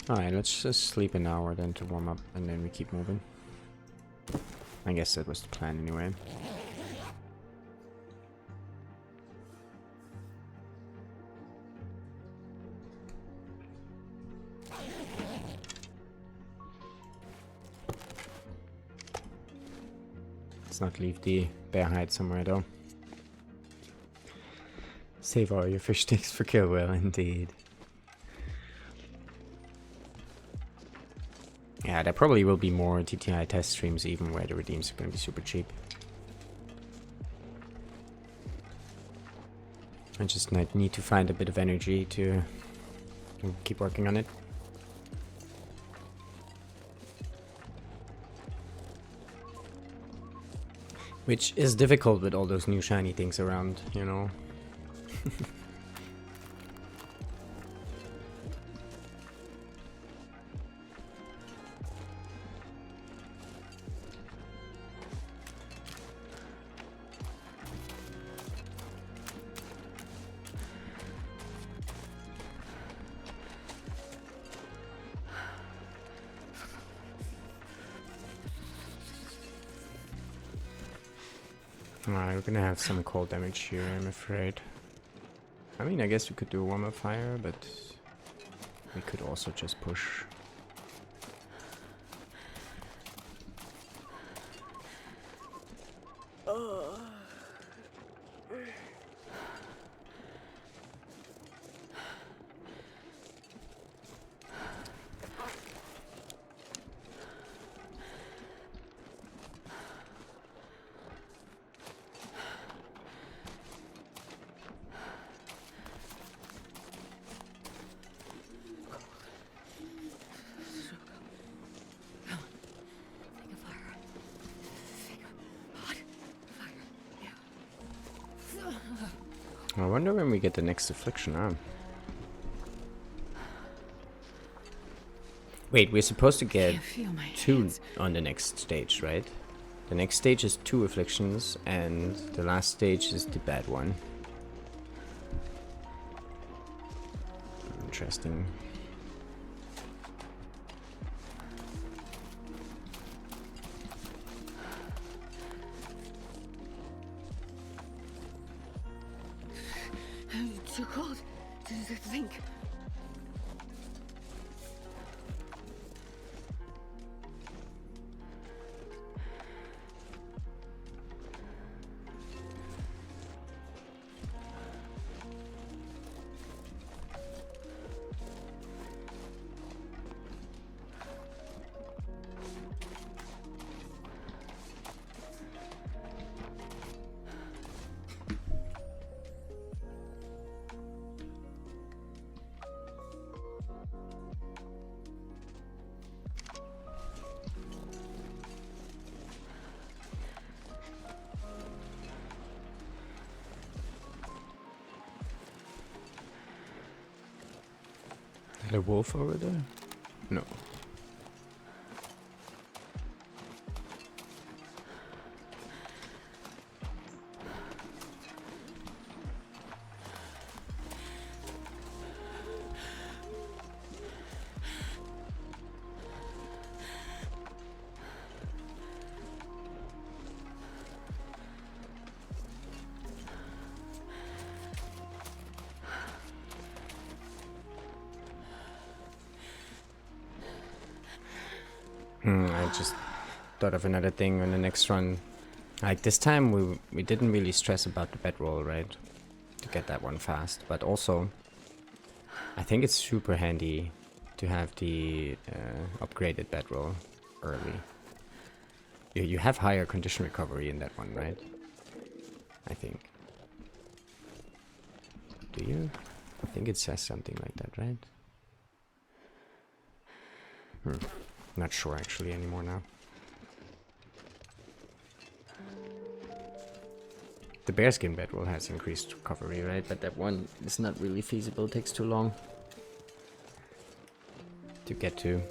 Alright, let's just sleep an hour then to warm up, and then we keep moving. I guess that was the plan anyway. Let's not leave the bear hide somewhere though. Save all your fish sticks for kill well, indeed. Yeah, there probably will be more TTI test streams even where the redeems are going to be super cheap. I just need to find a bit of energy to keep working on it. Which is difficult with all those new shiny things around, you know. Alright, we're gonna have some cold damage here, I'm afraid. I mean, I guess we could do warm up fire, but we could also just push. Think of fire. Think of hot fire. Yeah. I wonder when we get the next affliction, huh? Wait, we're supposed to get Can't feel my 2 hands. on the next stage, right? The next stage is 2 afflictions, and the last stage is the bad one. Interesting. Too cold to think. Is there a wolf over there? No. I just thought of another thing on the next run. Like this time we didn't really stress about the bedroll, right? To get that one fast. But also, I think it's super handy to have the upgraded bedroll early. You have higher condition recovery in that one, right? I think. Do you? I think it says something like that, right? Not sure actually anymore now. The bearskin bedroll has increased recovery, right? But that one is not really feasible. It takes too long to get to.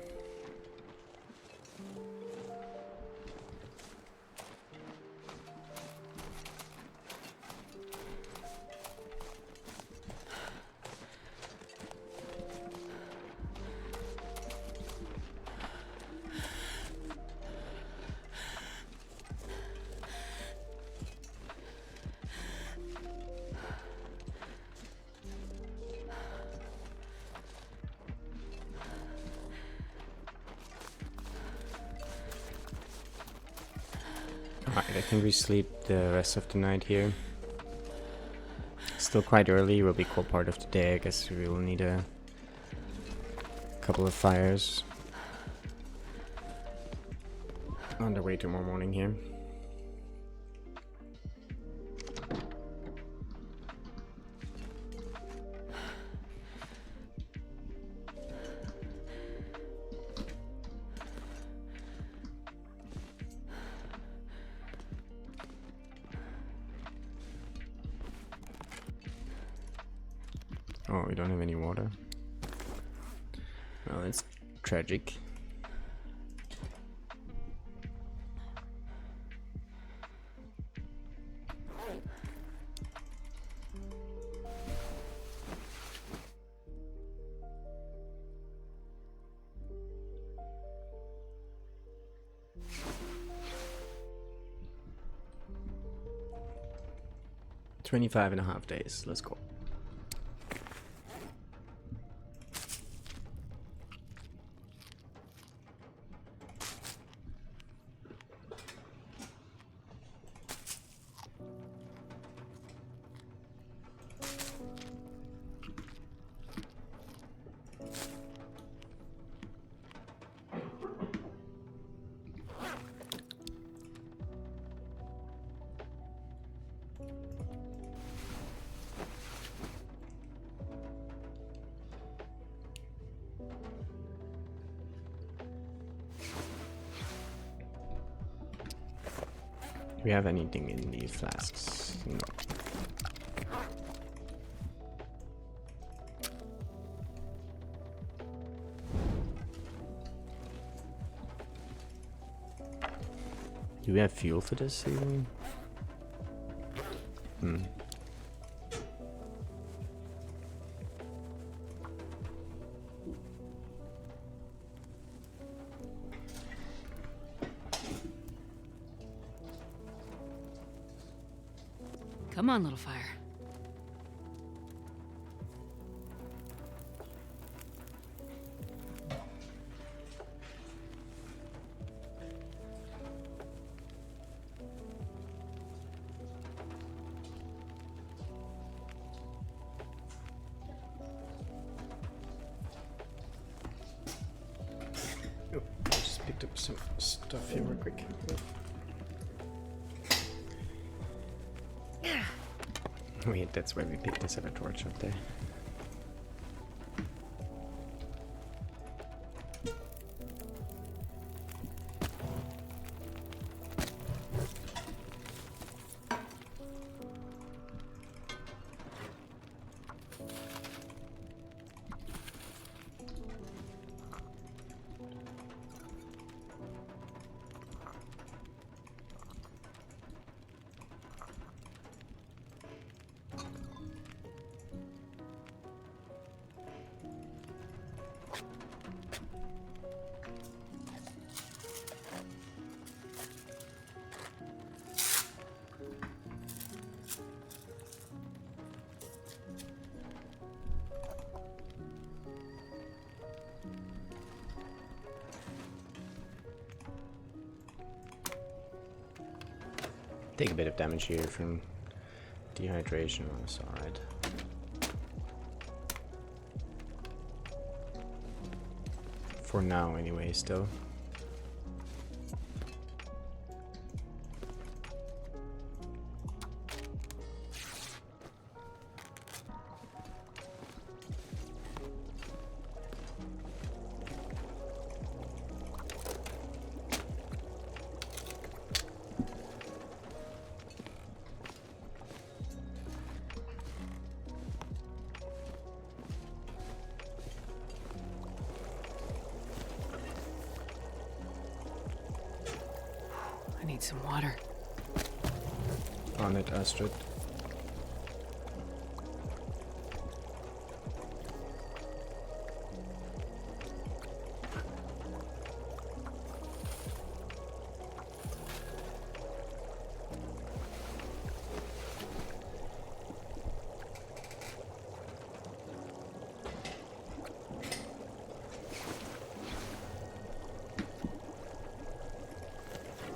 Alright, I think we sleep the rest of the night here. Still quite early, will be cold part of the day. I guess we will need a couple of fires on the way tomorrow morning here. Oh, we don't have any water. Well, it's tragic. 25.5 days. Let's go. Do we have anything in the flasks? No. Do we have fuel for this even? Come on, little fire. Oh, I just picked up some stuff here real quick. Wait, that's where we picked this other torch up there. Take a bit of damage here from dehydration on the side. For now, anyway, still. I need some water. On it, Astrid.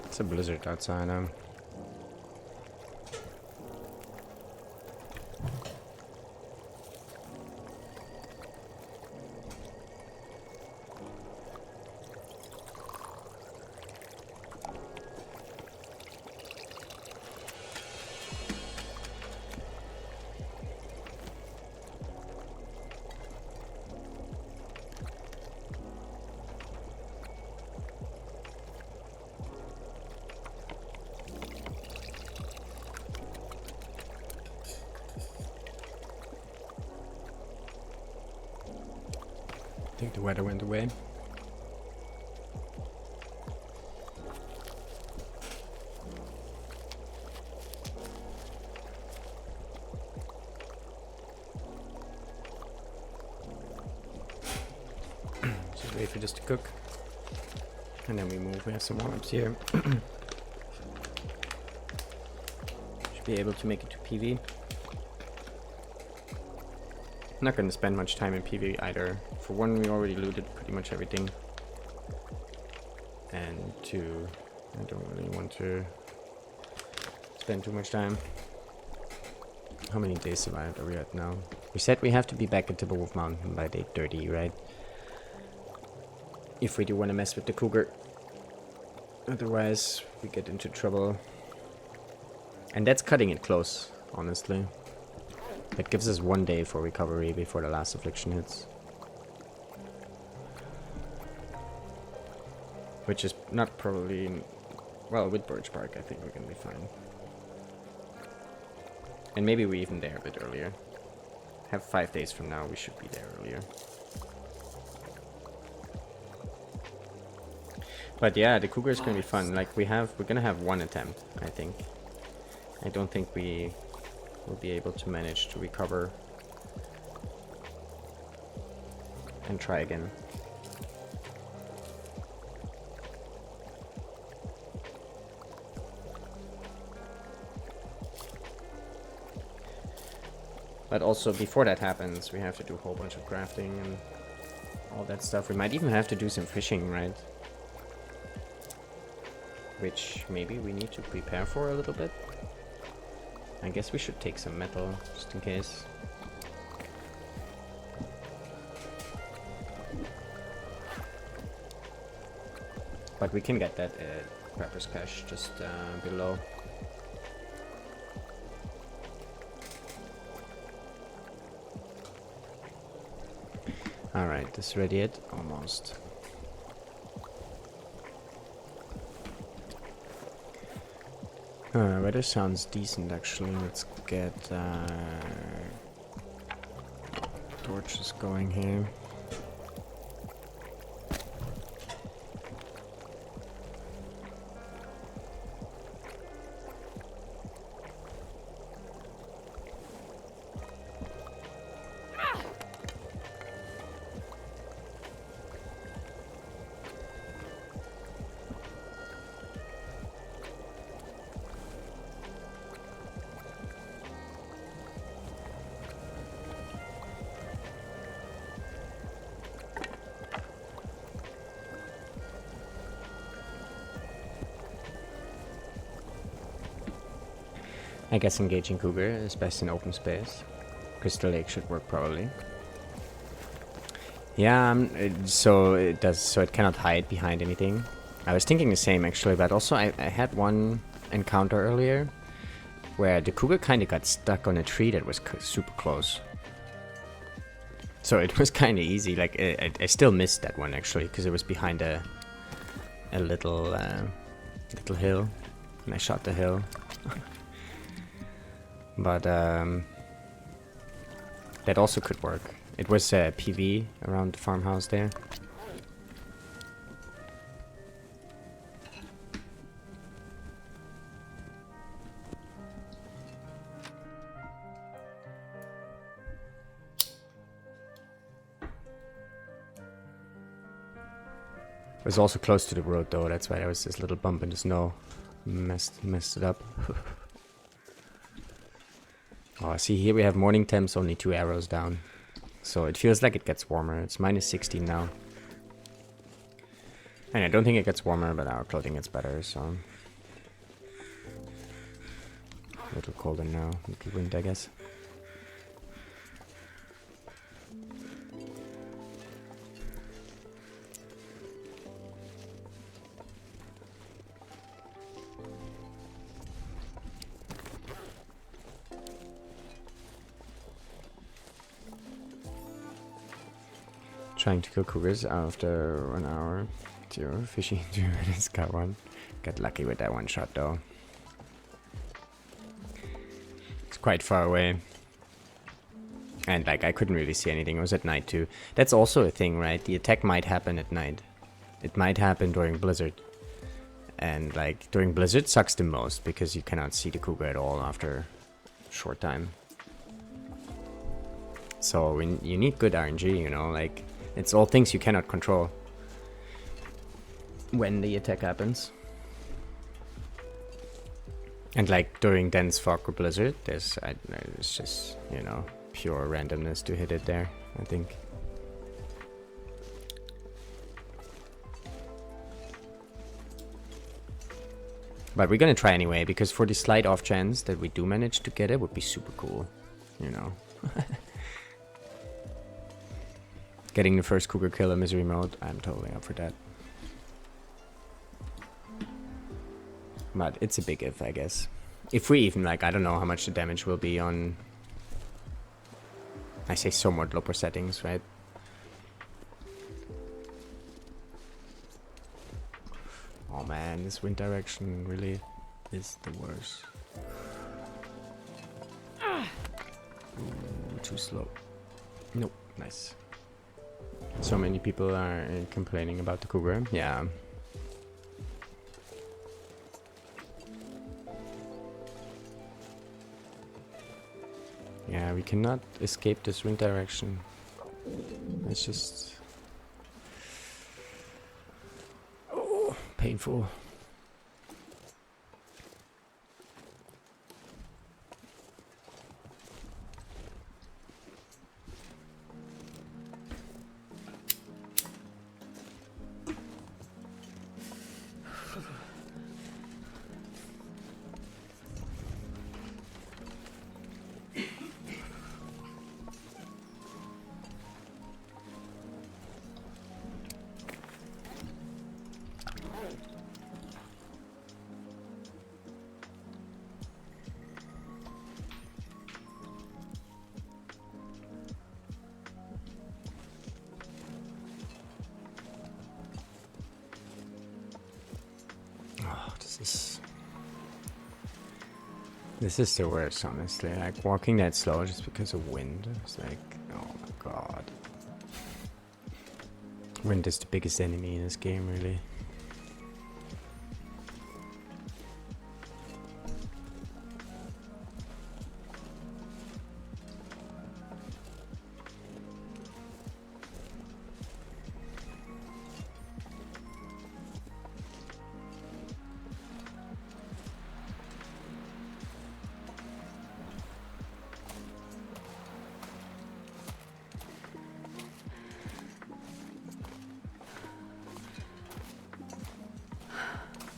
It's a blizzard outside. I think the weather went away. Just wait for this to cook. And then we move. We have some warm-ups here. Should be able to make it to PV. I'm not gonna spend much time in PV either. For one, we already looted pretty much everything. And two, I don't really want to spend too much time. How many days survived are we at now? We said we have to be back at Timberwolf Mountain by day 30, right? If we do want to mess with the cougar. Otherwise, we get into trouble. And that's cutting it close, honestly. That gives us 1 day for recovery before the last affliction hits. Which is not probably... Well, with Birch Bark, I think we're gonna be fine. And maybe we even there a bit earlier. Have 5 days from now, we should be there earlier. But yeah, the cougar is gonna be fun. Like we're gonna have 1 attempt, I think. I don't think we will be able to manage to recover and try again. But also, before that happens, we have to do a whole bunch of crafting and all that stuff. We might even have to do some fishing, right? Which maybe we need to prepare for a little bit. I guess we should take some metal, just in case. But we can get that at Prepper's Cache, just below. Alright, this ready yet? Almost. Weather sounds decent actually. Let's get torches going here. I guess engaging cougar is best in open space. Crystal Lake should work probably. Yeah, so it cannot hide behind anything. I was thinking the same actually, but also I had one encounter earlier where the cougar kind of got stuck on a tree that was super close. So it was kind of easy. Like I still missed that one actually because it was behind a little hill, and I shot the hill. But that also could work. It was PV around the farmhouse there. It was also close to the road though, that's why there was this little bump in the snow. Messed it up. Oh, see here we have morning temps, only 2 arrows down. So it feels like it gets warmer. It's minus 16 now. And I don't think it gets warmer, but our clothing gets better, so... A little colder now, a little wind, I guess. Trying to kill cougars after 1 hour. 0 fishing 2 minutes, got one. Got lucky with that one shot though. It's quite far away. And like I couldn't really see anything. It was at night too. That's also a thing, right? The attack might happen at night. It might happen during Blizzard. And like during Blizzard sucks the most because you cannot see the cougar at all after a short time. So you need good RNG, you know, like it's all things you cannot control when the attack happens. And like during dense fog or blizzard, it's just, you know, pure randomness to hit it there, I think. But we're gonna try anyway, because for the slight off chance that we do manage to get it would be super cool, you know. Getting the first cougar kill in misery mode, I'm totally up for that. But it's a big if, I guess. If we even, like, I don't know how much the damage will be on... I say somewhat lower settings, right? Oh man, this wind direction really is the worst. Ooh, too slow. Nope, nice. So many people are complaining about the cougar. Yeah. Yeah, we cannot escape this wind direction. It's just... oh, painful. This is the worst, honestly. Like, walking that slow just because of wind. It's like, oh my god. Wind is the biggest enemy in this game, really.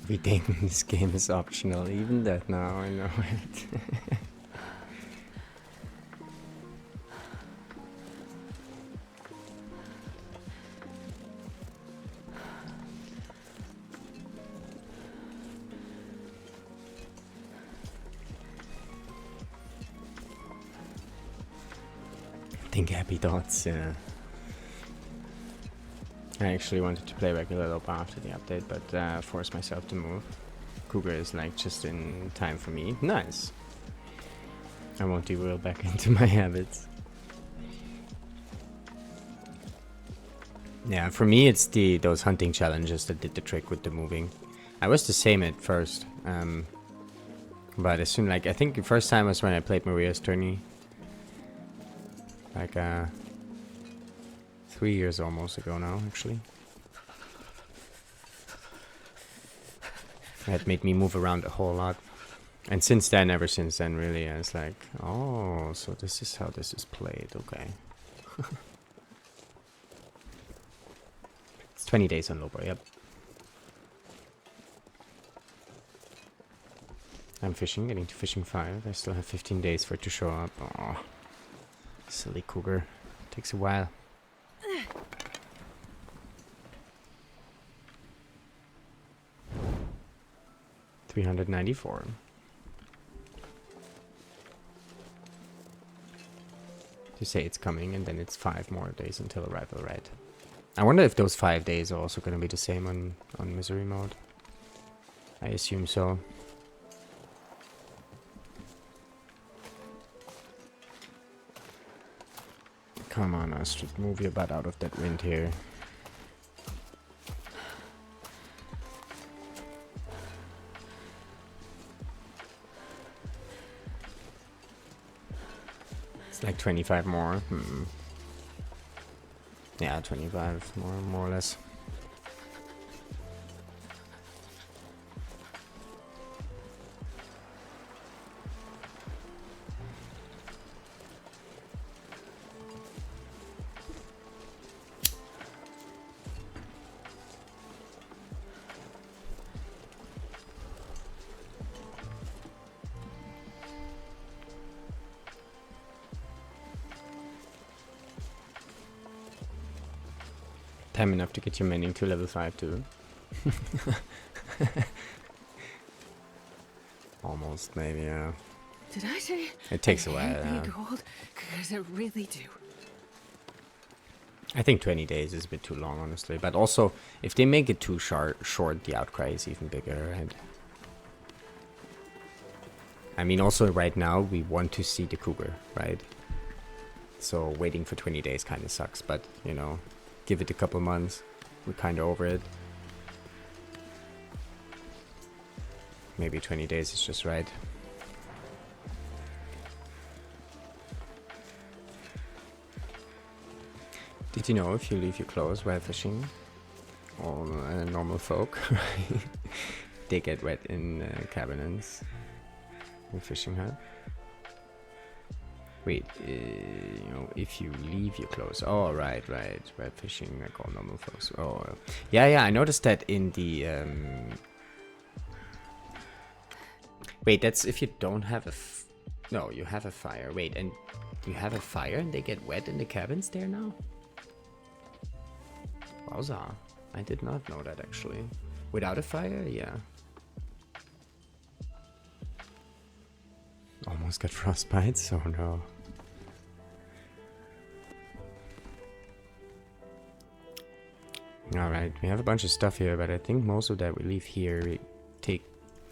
We think this game is optional, even that now, I know it. Think happy thoughts, yeah. I actually wanted to play regular Lopa after the update, but forced myself to move. Cougar is like just in time for me. Nice. I won't derail back into my habits. Yeah, for me it's those hunting challenges that did the trick with the moving. I was the same at first, but as soon, like, I think the first time was when I played Maria's Tourney. Like 3 years almost ago now, actually. That made me move around a whole lot. And since then, ever since then, really, I was like, oh, so this is how this is played, okay. It's 20 days on Lopa, yep. I'm fishing, getting to fishing 5. I still have 15 days for it to show up. Oh, silly cougar. Takes a while. $394. To say it's coming, and then it's 5 more days until arrival, right? I wonder if those 5 days are also going to be the same on misery mode. I assume so. Come on, Astrid, move your butt out of that wind here. It's like 25 more. Yeah, 25 more or less. Time enough to get your mending to level 5 too. Almost, maybe, yeah. Did I say It takes a I while, hate yeah. being cold? Because I really do. I think 20 days is a bit too long, honestly. But also, if they make it too short, the outcry is even bigger, right? I mean, also right now, we want to see the cougar, right? So waiting for 20 days kind of sucks, but, you know, give it a couple months. We're kind of over it. Maybe 20 days is just right. Did you know if you leave your clothes while fishing, or normal folk, they get wet in cabins in fishing hut? Wait, you know, if you leave your clothes. Oh, right. While fishing like all normal folks. Oh, yeah, I noticed that in the... Wait, that's if you don't have a... No, you have a fire. Wait, and you have a fire and they get wet in the cabins there now? Wowza. I did not know that, actually. Without a fire? Yeah. Almost got frostbites? Oh no. Alright, we have a bunch of stuff here, but I think most of that we leave here.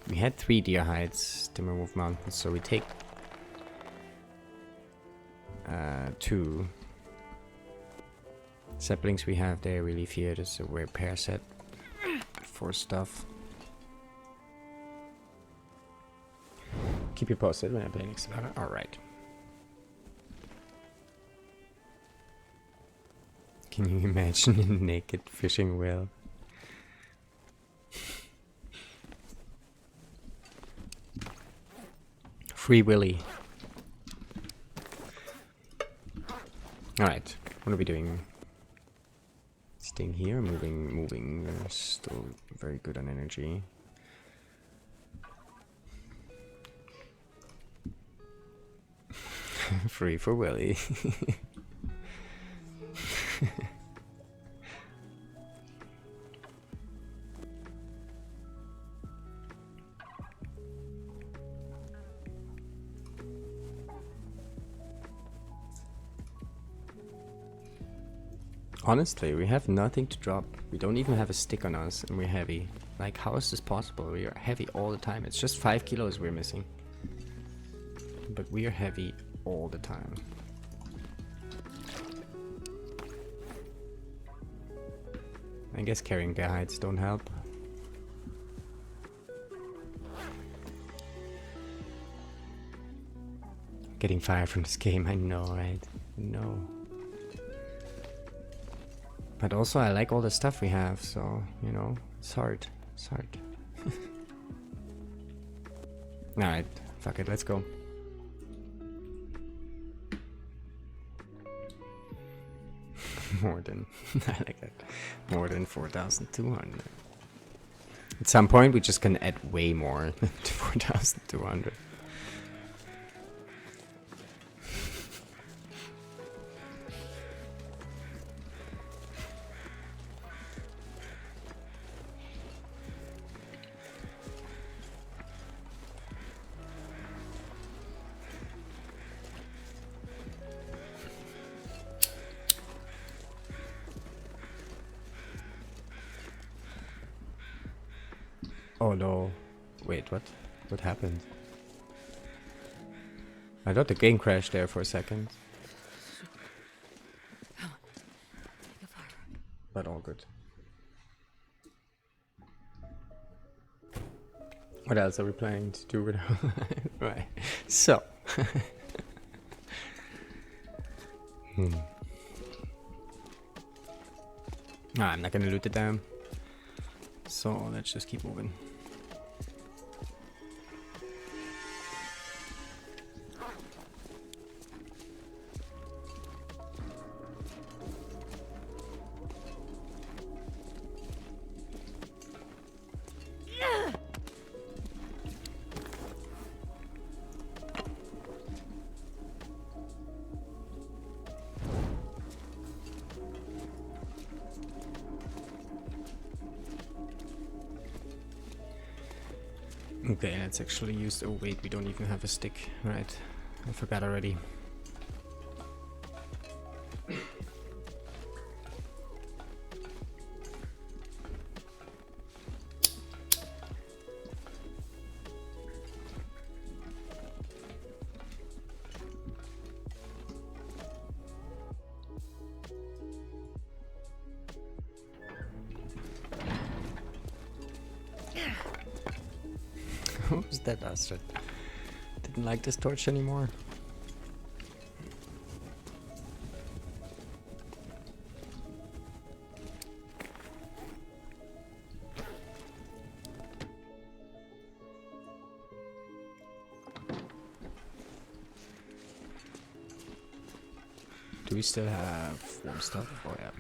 We had 3 deer hides, Timberwolf Mountains, so we take 2 saplings we have there, we leave here. This is a repair set for stuff. Keep you posted when I play next about it. Alright. Can you imagine a naked fishing whale? Free Willy. Alright, what are we doing? Staying here, moving. We're still very good on energy. Free for Willy. Honestly, we have nothing to drop. We don't even have a stick on us, and we're heavy. Like, how is this possible? We are heavy all the time. It's just 5 kilos we're missing. But we are heavy all the time. I guess carrying bear hides don't help. Getting fire from this game, I know, right? No. But also I like all the stuff we have, so, you know, it's hard. It's hard. Alright, fuck it, let's go. More than, I like that. More than 4,200. At some point we just can add way more to 4,200. Oh no. Wait, what? What happened? I thought the game crashed there for a second. But all good. What else are we planning to do with our life? Right. So. I'm not gonna loot the dam. So let's just keep moving. Okay, let's actually use... Oh wait, we don't even have a stick. Right, I forgot already. Who's that bastard? Didn't like this torch anymore. Do we still have warm stuff? Oh yeah.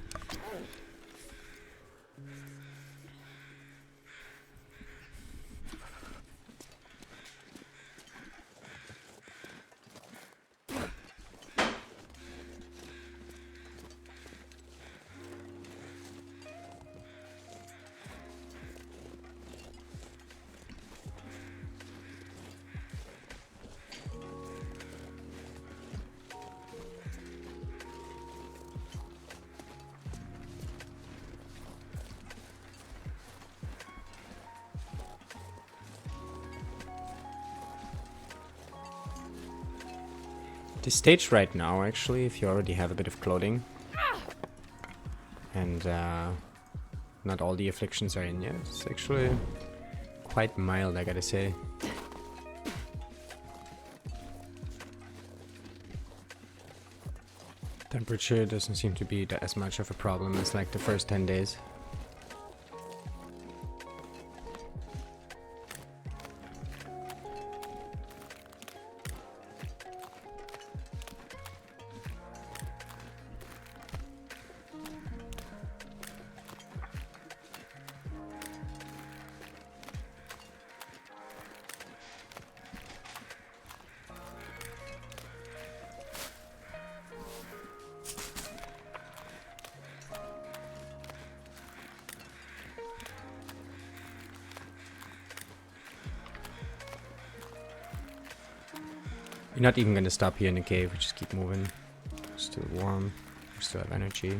The stage right now, actually, if you already have a bit of clothing and not all the afflictions are in yet, it's actually quite mild, I gotta say. Temperature doesn't seem to be as much of a problem as like the first 10 days. We're not even gonna stop here in the cave, we just keep moving. Still warm, we still have energy.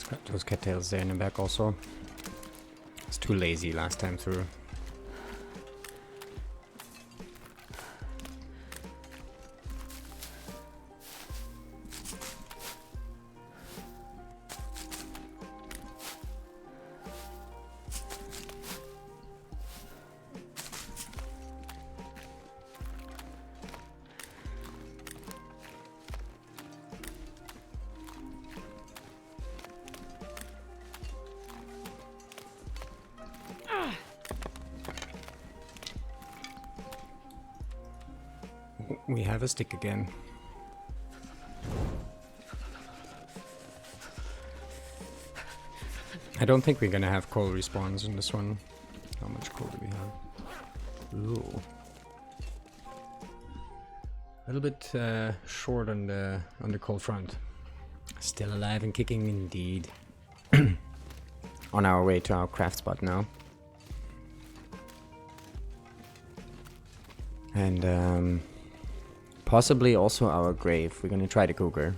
Got those cattails there in the back also. It's too lazy last time through. We have a stick again. I don't think we're gonna have coal respawns in this one. How much coal do we have? Ooh. A little bit short on the coal front. Still alive and kicking indeed. On our way to our craft spot now. And possibly also our grave. We're gonna try the cougar.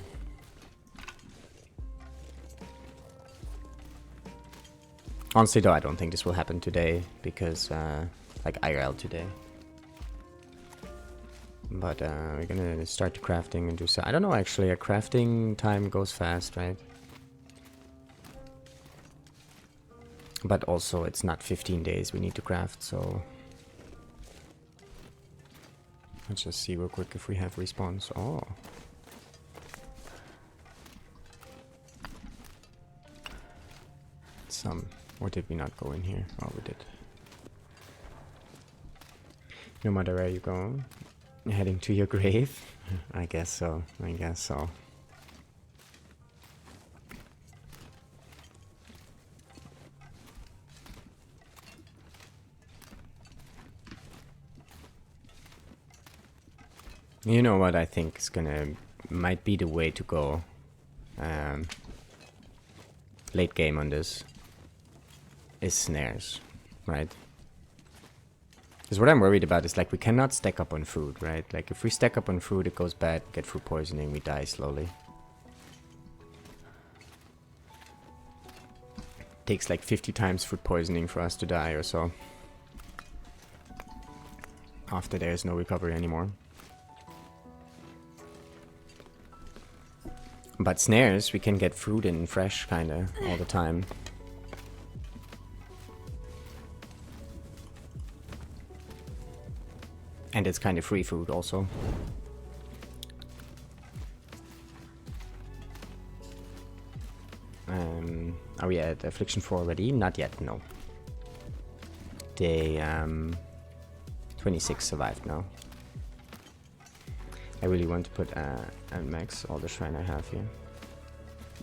Honestly though, I don't think this will happen today, because like IRL today. But we're gonna start the crafting and do so. I don't know actually, a crafting time goes fast, right? But also it's not 15 days we need to craft, so... Let's just see real quick if we have respawns. Oh. Some. Or did we not go in here? Oh, we did. No matter where you go, heading to your grave? I guess so. I guess so. You know what I think is might be the way to go late game on this is snares, right? Because what I'm worried about is like we cannot stack up on food, right? Like if we stack up on food, it goes bad, get food poisoning, we die slowly. Takes like 50 times food poisoning for us to die or so. After there's no recovery anymore. But snares, we can get fruit in fresh, kinda, all the time. And it's kind of free food also. Are we at Affliction 4 already? Not yet, no. Day 26 survived now. I really want to put and max all the shrine I have here.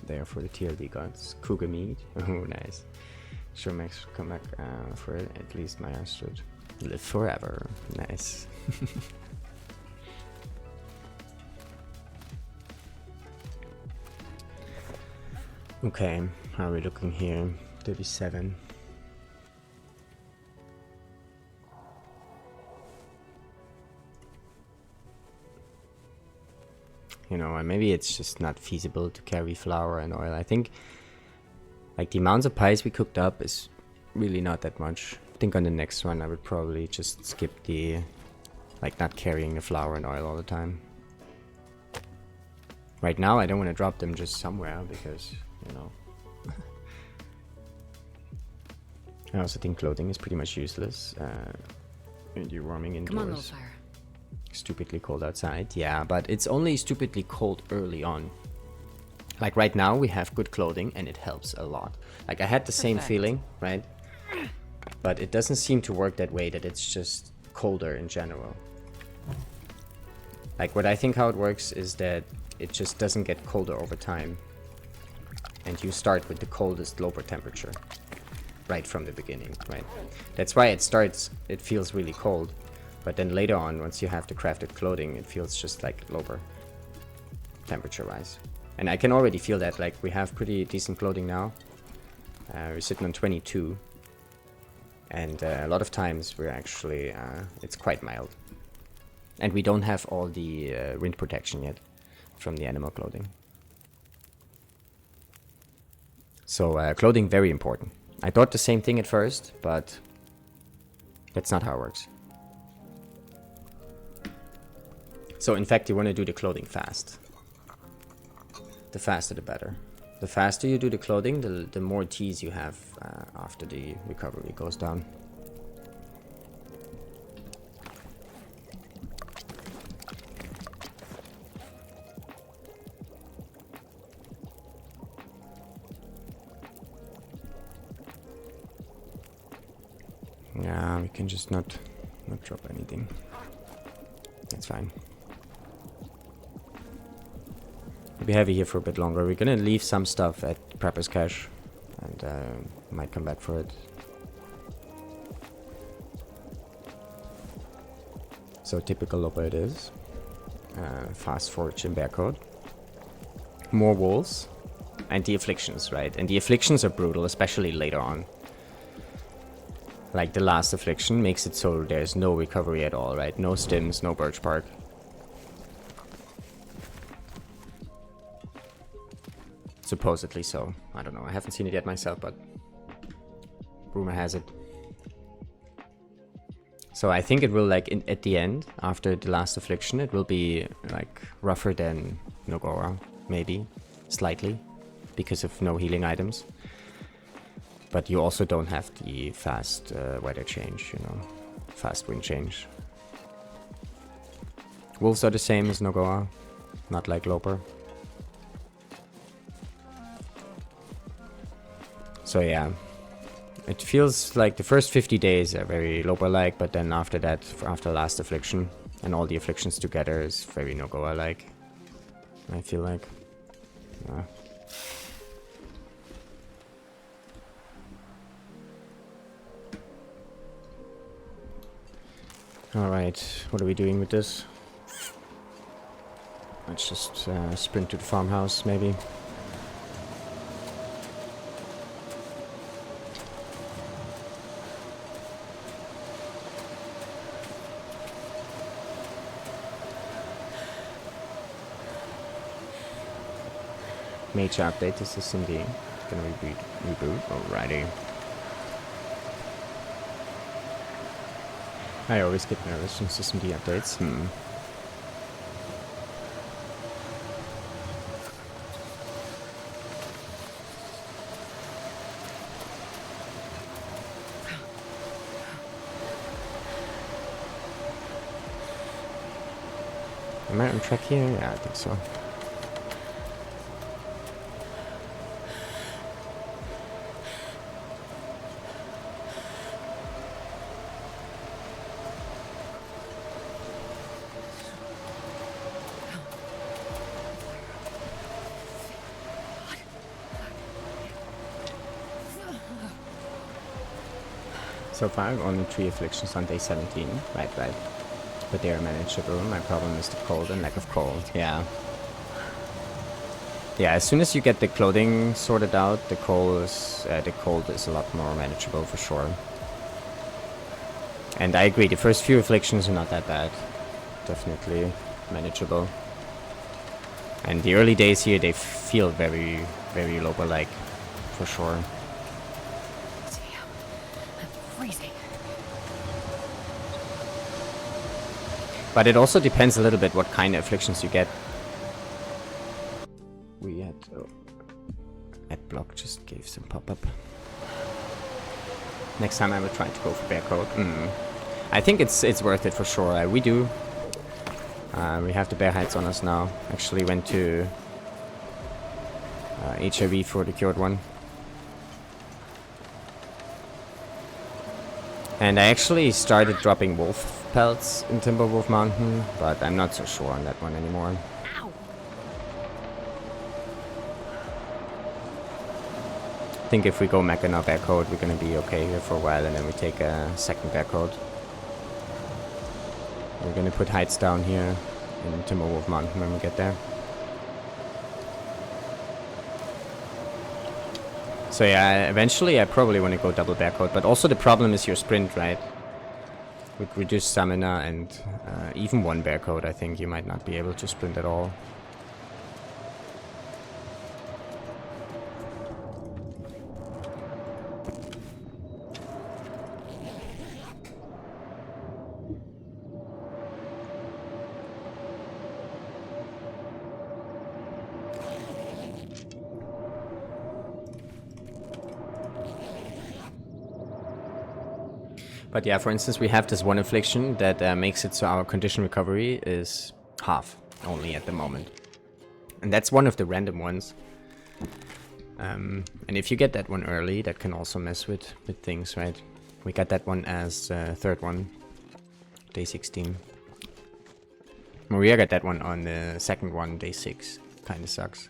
There for the TLD gods. Cougar meat. Oh, nice. Sure, Max will come back for it. At least my ass should live forever. Nice. Okay, how are we looking here? 37. You know, maybe it's just not feasible to carry flour and oil. I think like the amounts of pies we cooked up is really not that much. I think on the next one I would probably just skip the like not carrying the flour and oil all the time. Right now I don't want to drop them just somewhere because, you know. I also think clothing is pretty much useless. And you're warming indoors. Come on, little fire. Stupidly cold outside, yeah, but it's only stupidly cold early on. Like right now we have good clothing and it helps a lot. Like I had the same feeling, right? But it doesn't seem to work that way, that it's just colder in general. Like what I think how it works is that it just doesn't get colder over time. And you start with the coldest lower temperature right from the beginning, right? That's why it feels really cold. But then later on, once you have the crafted clothing, it feels just like lower temperature-wise. And I can already feel that, like, we have pretty decent clothing now. We're sitting on 22. And a lot of times we're actually, it's quite mild. And we don't have all the wind protection yet from the animal clothing. So clothing, very important. I thought the same thing at first, but that's not how it works. So in fact, you want to do the clothing fast. The faster the better. The faster you do the clothing, the more teas you have after the recovery goes down. Yeah, we can just not drop anything. That's fine. We'll be heavy here for a bit longer. We're gonna leave some stuff at Prepper's Cache and might come back for it. So typical Lopa it is. Fast forge in bear code. More wolves. And the afflictions, right? And the afflictions are brutal, especially later on. like the last affliction, makes it so there's no recovery at all, right? No stims, no birch bark. Supposedly so. I don't know. I haven't seen it yet myself, but rumor has it. So I think it will, like, at the end, after the last affliction, it will be like rougher than Nogora, maybe slightly, because of no healing items. But you also don't have the fast weather change, you know, fast wind change. Wolves are the same as Nogora, not like Loper. So yeah, it feels like the first 50 days are very Loper-like, but then after that, after last affliction, and all the afflictions together is very Nogora-like, I feel like. Yeah. Alright, what are we doing with this? Let's just sprint to the farmhouse, maybe. Major update, this is indeed gonna reboot. Alrighty. I always get nervous when System D updates. Am I on track here? Yeah, I think so. So far, only 3 afflictions on day 17. Right. But they are manageable. My problem is the cold and lack of cold. Yeah. Yeah, as soon as you get the clothing sorted out, the cold is a lot more manageable for sure. And I agree, the first few afflictions are not that bad. Definitely manageable. And the early days here, they feel very, very Loper-like, for sure. But it also depends a little bit what kind of afflictions you get. We had... Adblock just gave some pop-up. Next time I will try to go for bear coat. I think it's worth it for sure. We do. We have the bear hides on us now. Actually went to HRV for the cured one. And I actually started dropping wolf pelts in Timberwolf Mountain, but I'm not so sure on that one anymore. I think if we go Mackinac bear code, we're gonna be okay here for a while, and then we take a second bear code. We're gonna put heights down here in Timberwolf Mountain when we get there. So yeah, eventually I probably want to go double bear code, but also the problem is your sprint, right? With reduced stamina and even one bear code, I think you might not be able to sprint at all. But yeah, for instance, we have this one affliction that makes it so our condition recovery is half only at the moment. And that's one of the random ones. And if you get that one early, that can also mess with things, right? We got that one as third one, day 16. Maria got that one on the second one, day 6. Kinda sucks.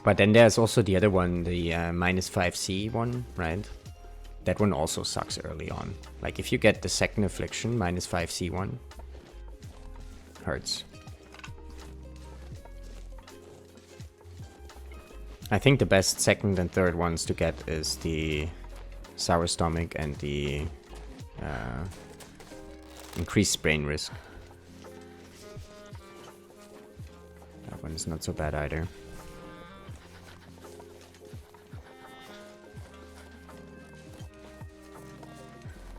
But then there's also the other one, the -5C one, right? That one also sucks early on. Like if you get the second affliction, -5C one, hurts. I think the best second and third ones to get is the sour stomach and the increased sprain risk. That one is not so bad either.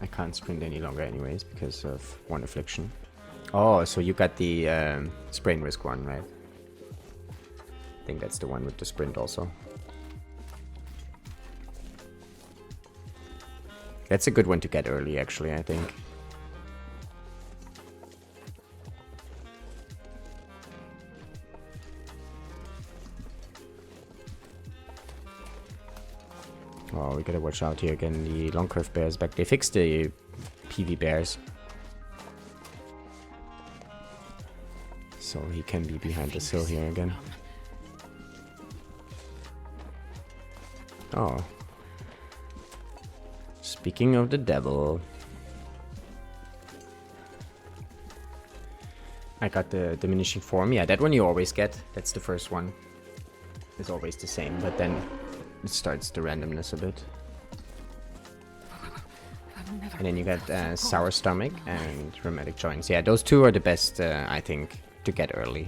I can't sprint any longer anyways because of one affliction. Oh, so you got the sprain risk one, right? I think that's the one with the sprint also. That's a good one to get early, actually, I think. Oh, we gotta watch out here again. The long curve bear is back. They fixed the PV bears. So he can be behind the sill here again. Oh. Speaking of the devil. I got the diminishing form. Yeah, that one you always get. That's the first one. It's always the same, but then it starts the randomness a bit. And then you got sour stomach and rheumatic joints. Yeah, those two are the best, I think, to get early.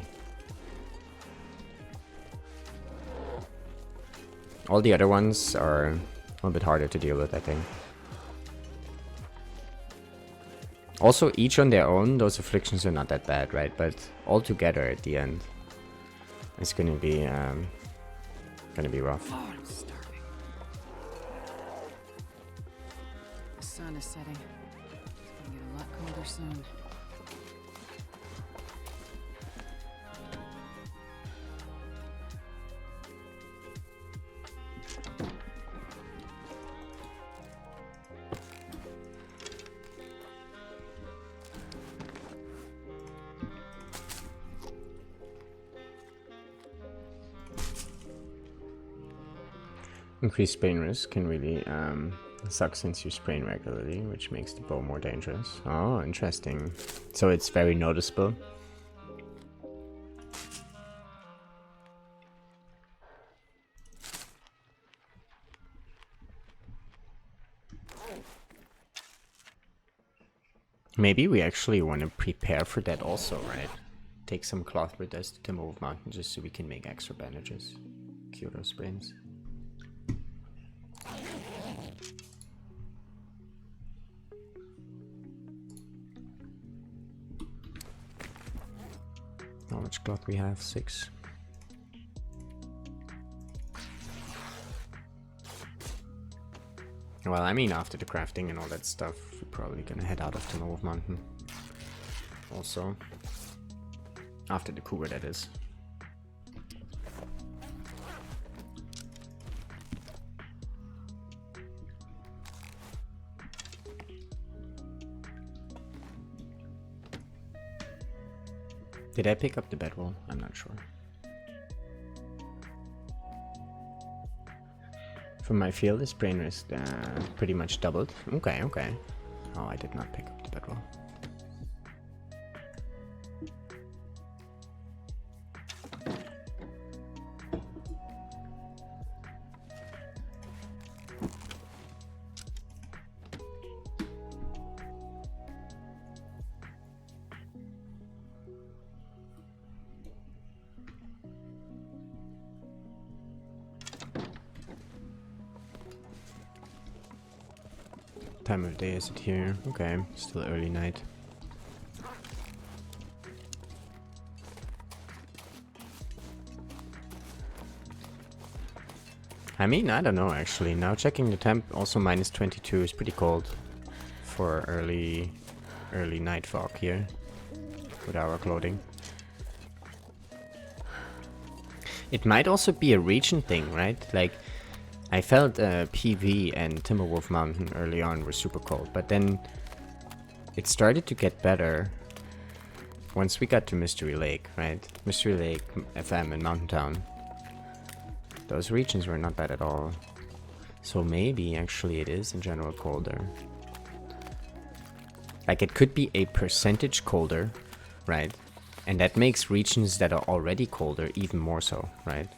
All the other ones are a little bit harder to deal with, I think. Also, each on their own, those afflictions are not that bad, right? But all together at the end, it's gonna be rough. Oh, I'm starving. The sun is setting. It's gonna get a lot colder soon. Increased sprain risk can really suck since you sprain regularly, which makes the bow more dangerous. Oh, interesting. So it's very noticeable. Maybe we actually want to prepare for that also, right? Take some cloth with us to Timberwolf Mountain just so we can make extra bandages. Cure those sprains. How much cloth we have? 6. Well, I mean, after the crafting and all that stuff, we're probably gonna head out of Timberwolf Mountain. Also, after the cougar, that is. Did I pick up the bedroll? I'm not sure. From my field, the sprain risk pretty much doubled. Okay, okay. Oh, I did not pick up the bedroll. Time of day is it here? Okay, still early night. I mean, I don't know actually. Now checking the temp, also minus 22 is pretty cold for early night fog here with our clothing. It might also be a region thing, right? Like, I felt PV and Timberwolf Mountain early on were super cold, but then it started to get better once we got to Mystery Lake, right? Mystery Lake, FM, and Mountain Town. Those regions were not bad at all. So maybe actually it is in general colder. Like, it could be a percentage colder, right? And that makes regions that are already colder even more so, right?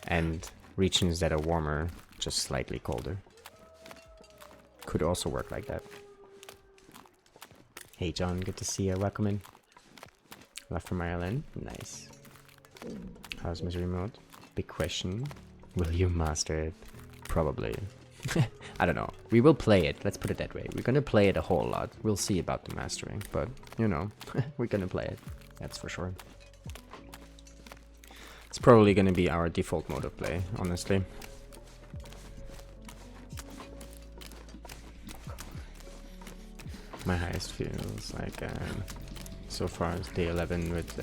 And regions that are warmer, just slightly colder. Could also work like that. Hey John, good to see you. Welcome in. Love from Ireland. Nice. How's Misery Mode? Big question. Will you master it? Probably. I don't know. We will play it. Let's put it that way. We're gonna play it a whole lot. We'll see about the mastering. But, you know, we're gonna play it. That's for sure. It's probably gonna be our default mode of play, honestly. My highest feels like so far is day 11 with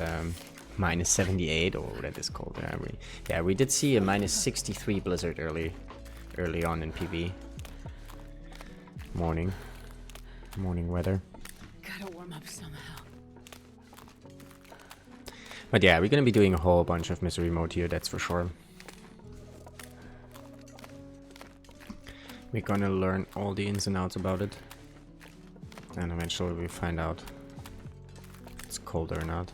minus 78. Oh, that is cold. Yeah, we did see a minus 63 blizzard early on in PB. Morning weather. Gotta warm up somehow. But yeah, we're gonna be doing a whole bunch of Misery Mode here, that's for sure. We're gonna learn all the ins and outs about it. And eventually we find out if it's cold or not.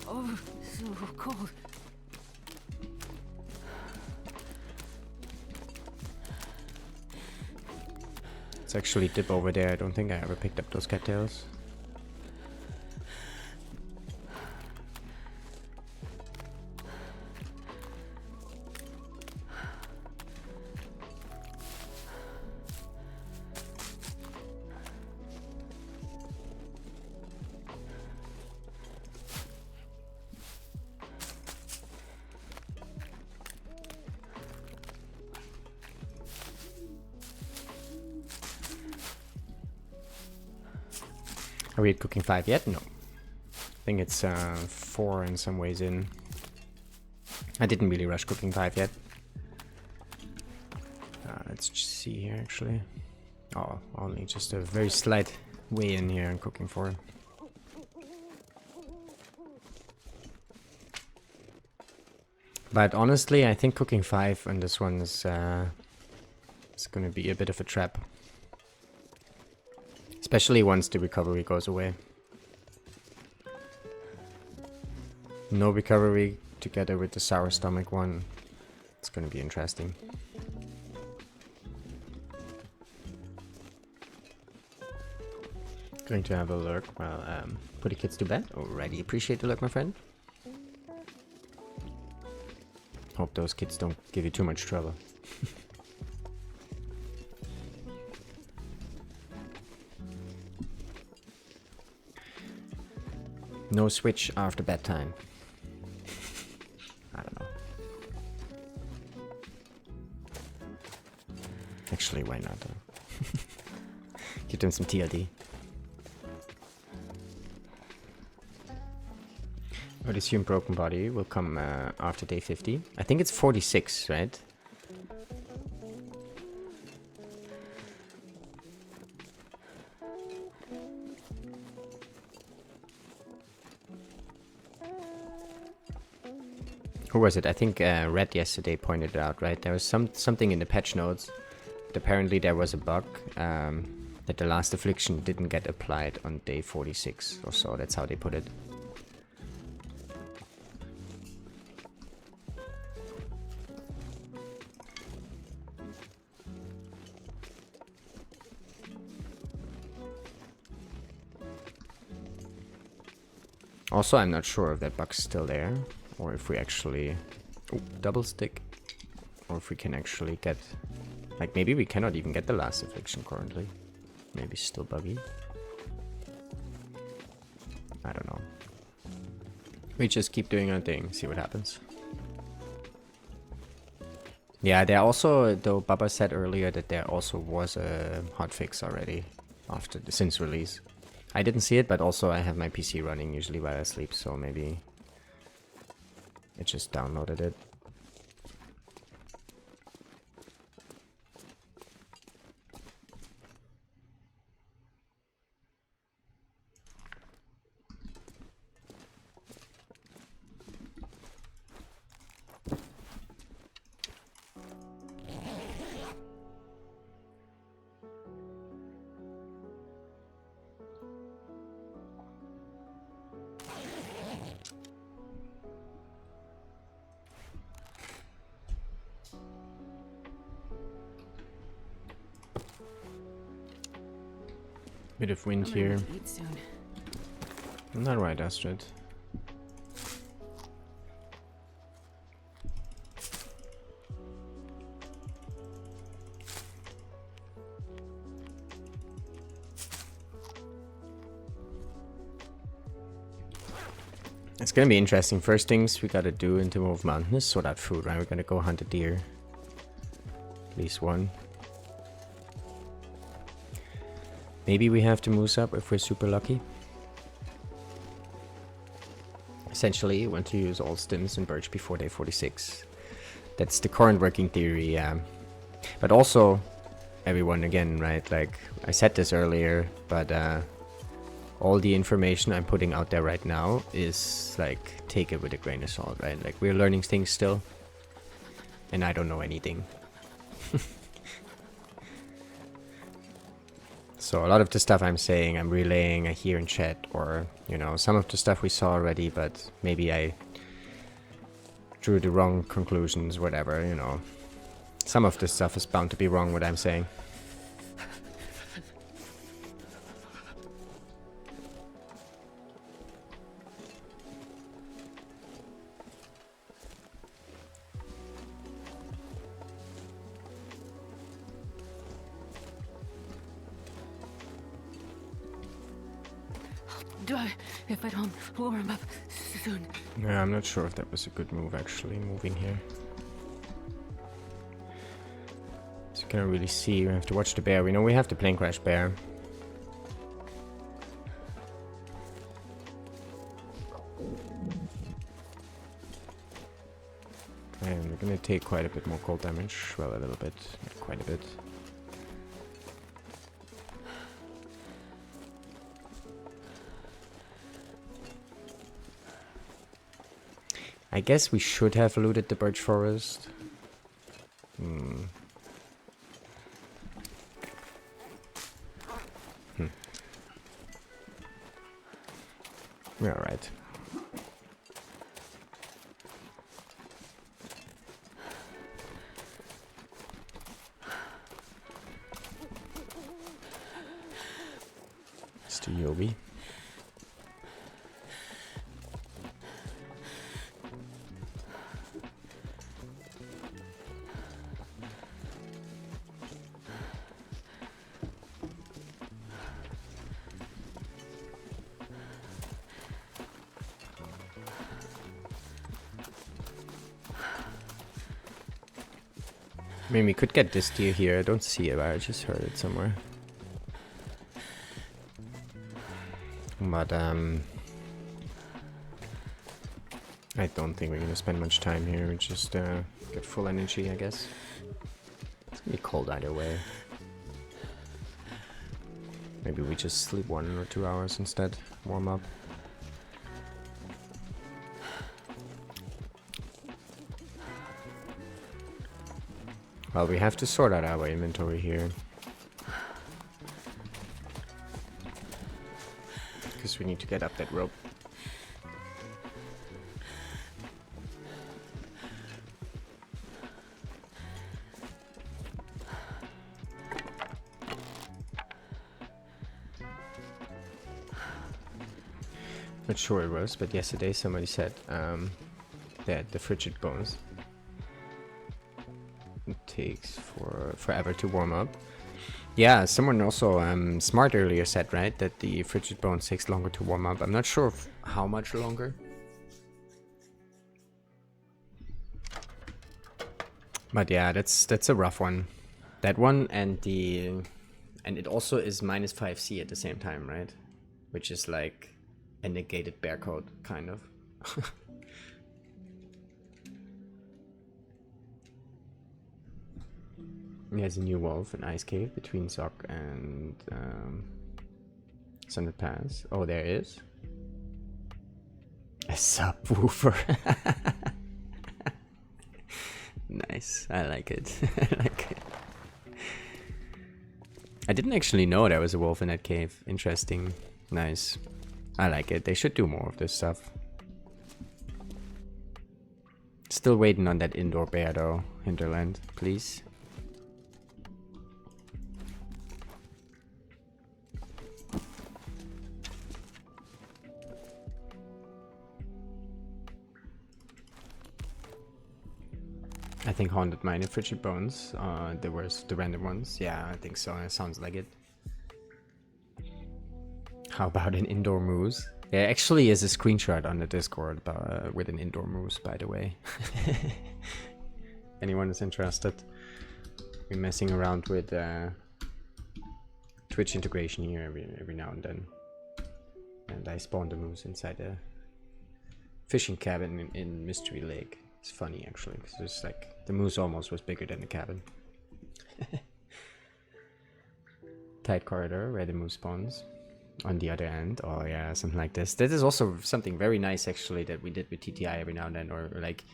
Oh, so cold. It's actually dip over there. I don't think I ever picked up those cattails. Are we at cooking 5 yet? No. I think it's 4 in some ways in. I didn't really rush cooking 5 yet. Let's just see here actually. Oh, only just a very slight way in here in cooking 4. But honestly, I think cooking 5 on this one is it's gonna be a bit of a trap. Especially once the recovery goes away. No recovery together with the sour stomach one. It's gonna be interesting. Going to have a lurk while put the kids to bed. Already appreciate the lurk, my friend. Hope those kids don't give you too much trouble. No switch after bedtime. I don't know. Actually, why not? Give them some TLD. I would assume Broken Body will come after day 50. I think it's 46, right? Who was it? I think Red yesterday pointed it out, right? There was something in the patch notes. Apparently there was a bug that the last affliction didn't get applied on day 46 or so. That's how they put it. Also, I'm not sure if that bug's still there, or if we actually... Oh, double stick. Or if we can actually get... Like, maybe we cannot even get the last affliction currently. Maybe still buggy. I don't know. We just keep doing our thing, see what happens. Yeah, there also, though Baba said earlier that there also was a hotfix already after since release. I didn't see it, but also I have my PC running usually while I sleep, so maybe it just downloaded it. Bit of wind I'm here. ready to eat soon. Not right, Astrid. It's gonna be interesting. First things we gotta do in Timberwolf Mountain is sort out food, right? We're gonna go hunt a deer. At least one. Maybe we have to moose up if we're super lucky. Essentially, you want to use all stims and birch before day 46. That's the current working theory, yeah. But also, everyone, again, right? Like, I said this earlier, but all the information I'm putting out there right now is, like, take it with a grain of salt, right? Like, we're learning things still, and I don't know anything. So a lot of the stuff I'm saying, I'm relaying, I hear in chat, or, you know, some of the stuff we saw already, but maybe I drew the wrong conclusions, whatever, you know. Some of this stuff is bound to be wrong, what I'm saying. Do I, if I don't warm up soon? Yeah, I'm not sure if that was a good move, actually, moving here. So you can't really see, we have to watch the bear. We know we have the plane crash bear. And we're gonna take quite a bit more cold damage. Well, a little bit, not quite a bit. I guess we should have looted the birch forest. We're alright. It's to Yobi. I mean, we could get this deer here. I don't see it, but I just heard it somewhere. But, I don't think we're gonna spend much time here. We just, get full energy, I guess. It's gonna be cold either way. Maybe we just sleep 1 or 2 hours instead. Warm up. Well, we have to sort out our inventory here. Because we need to get up that rope. Not sure it was, but yesterday somebody said that the frigid bones takes forever to warm up. Yeah, someone also smart earlier said, right, that the frigid bones takes longer to warm up. I'm not sure of how much longer, but yeah, that's a rough one. That one and it also is -5C at the same time, right? Which is like a negated bear code, kind of. There's a new wolf, an ice cave between Zok and Sunlit Pass. Oh, there is a subwoofer. Nice, I like it. I like it. I didn't actually know there was a wolf in that cave. Interesting. Nice. I like it. They should do more of this stuff. Still waiting on that indoor bear though, Hinterland, please. I think Haunted Mine and Frigid Bones. There was the random ones. Yeah, I think so. It sounds like it. How about an indoor moose? There actually is a screenshot on the Discord about, with an indoor moose, by the way. Anyone is interested? We're messing around with Twitch integration here every now and then. And I spawned a moose inside a fishing cabin in Mystery Lake. It's funny actually, because it's like the moose almost was bigger than the cabin. Tight corridor where the moose spawns. On the other end, oh yeah, something like this. That is also something very nice actually that we did with TTI every now and then, or like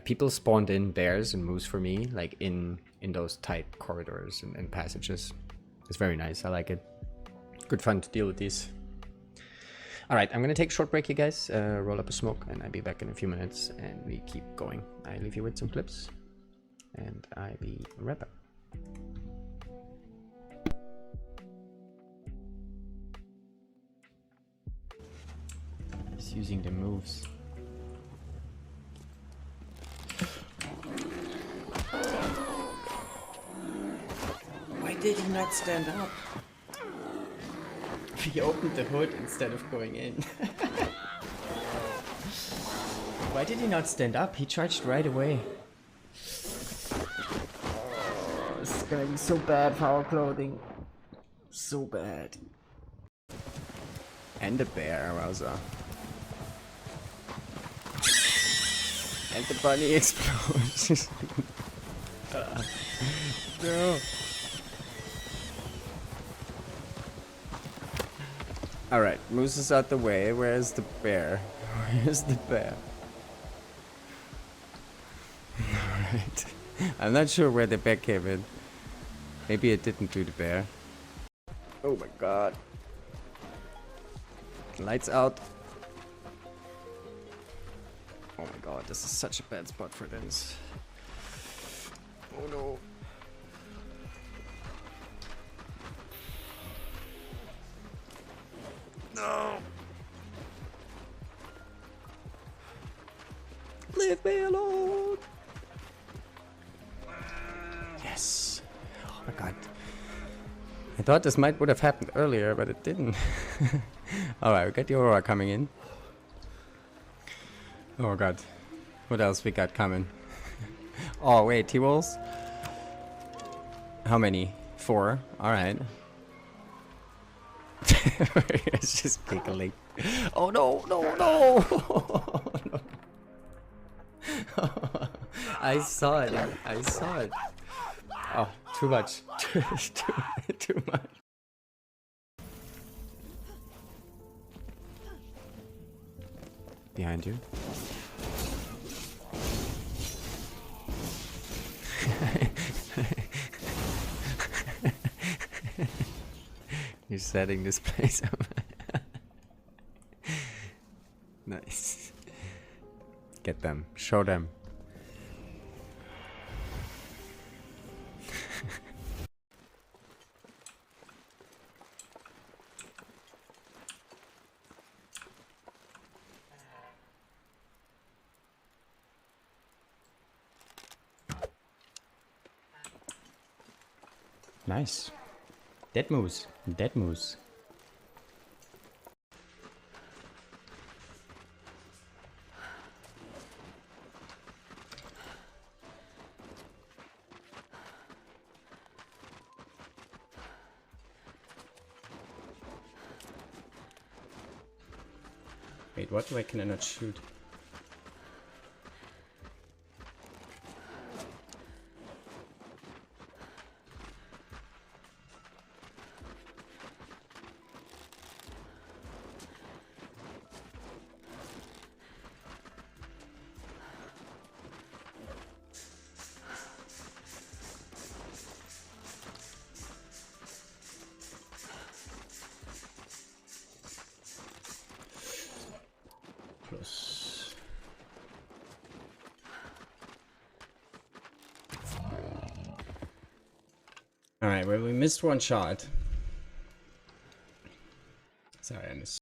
people spawned in bears and moose for me, like in those tight corridors and passages. It's very nice. I like it. Good fun to deal with these. All right, I'm gonna take a short break, you guys. Roll up a smoke, and I'll be back in a few minutes, and we keep going. I leave you with some clips, and I'll be right back. Just using the moves. Why did he not stand up? He opened the hood instead of going in. Why did he not stand up? He charged right away. Oh, this is gonna be so bad for our clothing. So bad. And the bear, wowza. And the bunny explodes. No. Alright, moose is out the way. Where's the bear? Where's the bear? Alright. I'm not sure where the bear came in. Maybe it didn't do the bear. Oh my god. Lights out. Oh my god, this is such a bad spot for this. Oh no. No. Leave me alone. Yes. Oh my god. I thought this would have happened earlier, but it didn't. Alright, we got the Aurora coming in. Oh god. What else we got coming? Oh wait, T-Wolves? How many? 4. Alright. It's just giggling. Oh no, no, no! No. I saw it. I saw it. Oh, too much. Too much. Behind you. You're setting this place up. Nice. Get them. Show them. Nice. Dead moose. Dead moose. Wait, what? Why can I not shoot? Plus. Alright, well, we missed one shot. Sorry, I missed.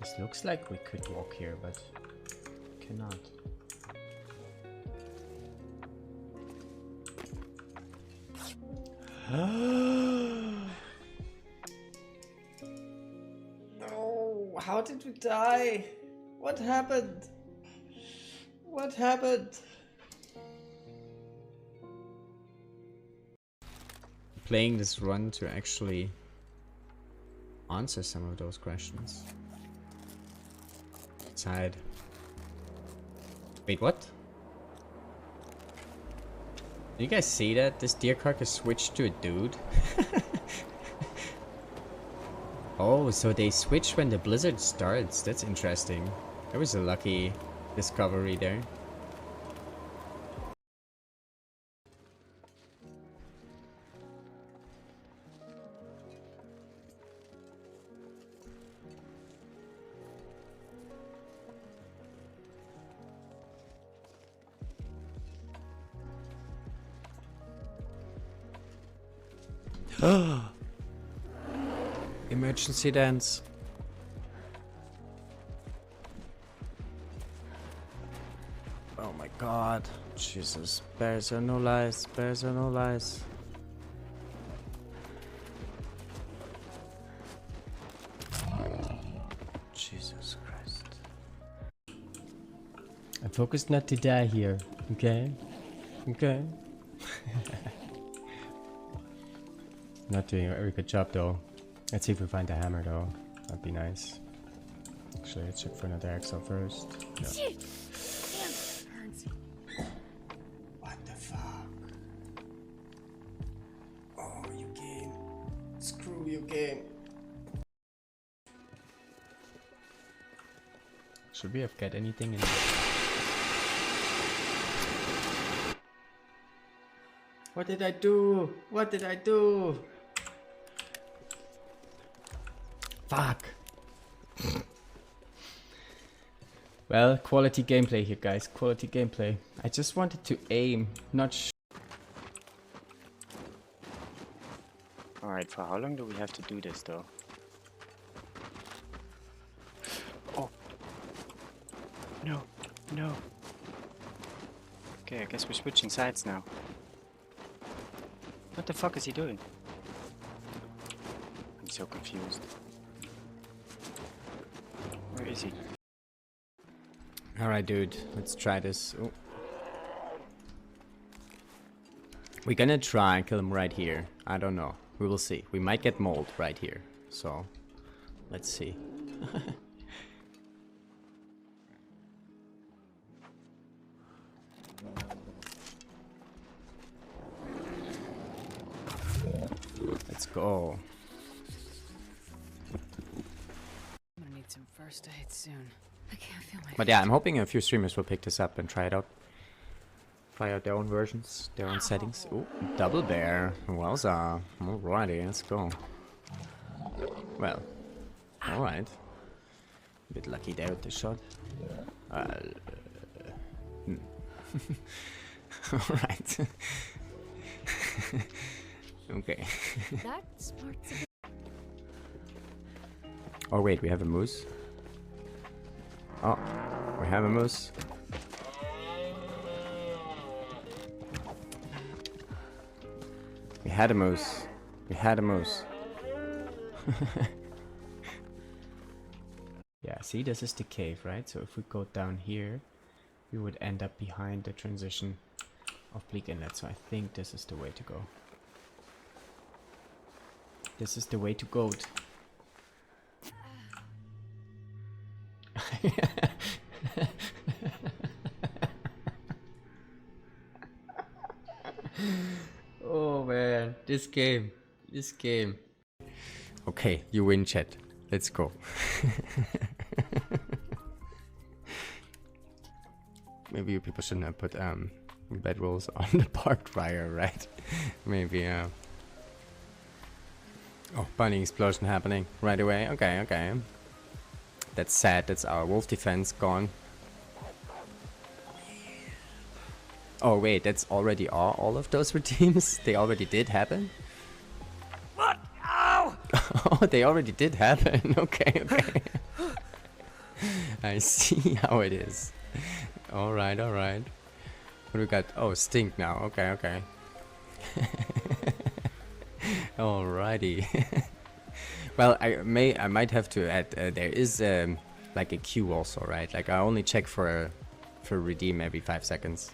This looks like we could walk here, but cannot. No, how did we die? What happened? What happened? Playing this run to actually answer some of those questions. Side. Wait, what? Did you guys see that? This deer carcass switched to a dude? Oh, so they switch when the blizzard starts. That's interesting. That was a lucky discovery there. Emergency dance. Oh my god. Jesus. Bears are no lies. Bears are no lies. Jesus Christ. I'm focused not to die here. Okay? Okay? Not doing a very good job though. Let's see if we find the hammer though. That'd be nice. Actually, let's check for another axle first. No. What the fuck? Oh, you game. Screw you game. Should we have got anything in there? What did I do? What did I do? Fuck. Well, quality gameplay here, guys. Quality gameplay. I just wanted to aim, not Alright, for how long do we have to do this though? Oh! No, no. Okay, I guess we're switching sides now. What the fuck is he doing? I'm so confused. Where is he? Alright, dude. Let's try this. Oh. We're gonna try and kill him right here. I don't know. We will see. We might get mauled right here. So, let's see. Let's go. I'm gonna need some first aid soon. I can't feel my But yeah, I'm hoping a few streamers will pick this up and try it out. Try out their own versions, their own settings. Ooh, double bear. Wowza. Alrighty, let's go. Well, alright. A bit lucky there with the shot. Alright. Okay. That smart's a bit. Oh wait, we have a moose. Oh, we have a moose. We had a moose. We had a moose. Yeah, see, this is the cave, right? So if we go down here, we would end up behind the transition of Bleak Inlet. So I think this is the way to go. This is the way to go. Oh man, this game. Okay, you win, chat. Let's go. Maybe you people shouldn't have put bedrolls on the barbed wire, right? Maybe oh, bunny explosion happening right away. Okay, okay. That's sad. That's our wolf defense gone. Oh wait, that's already all of those redeems? They already did happen? What? Ow! Oh, they already did happen. Okay, okay. I see how it is. Alright, alright. What do we got? Oh, stink now. Okay, okay. Alrighty. Well, I might have to add, there is like a queue also, right? Like I only check for redeem every 5 seconds.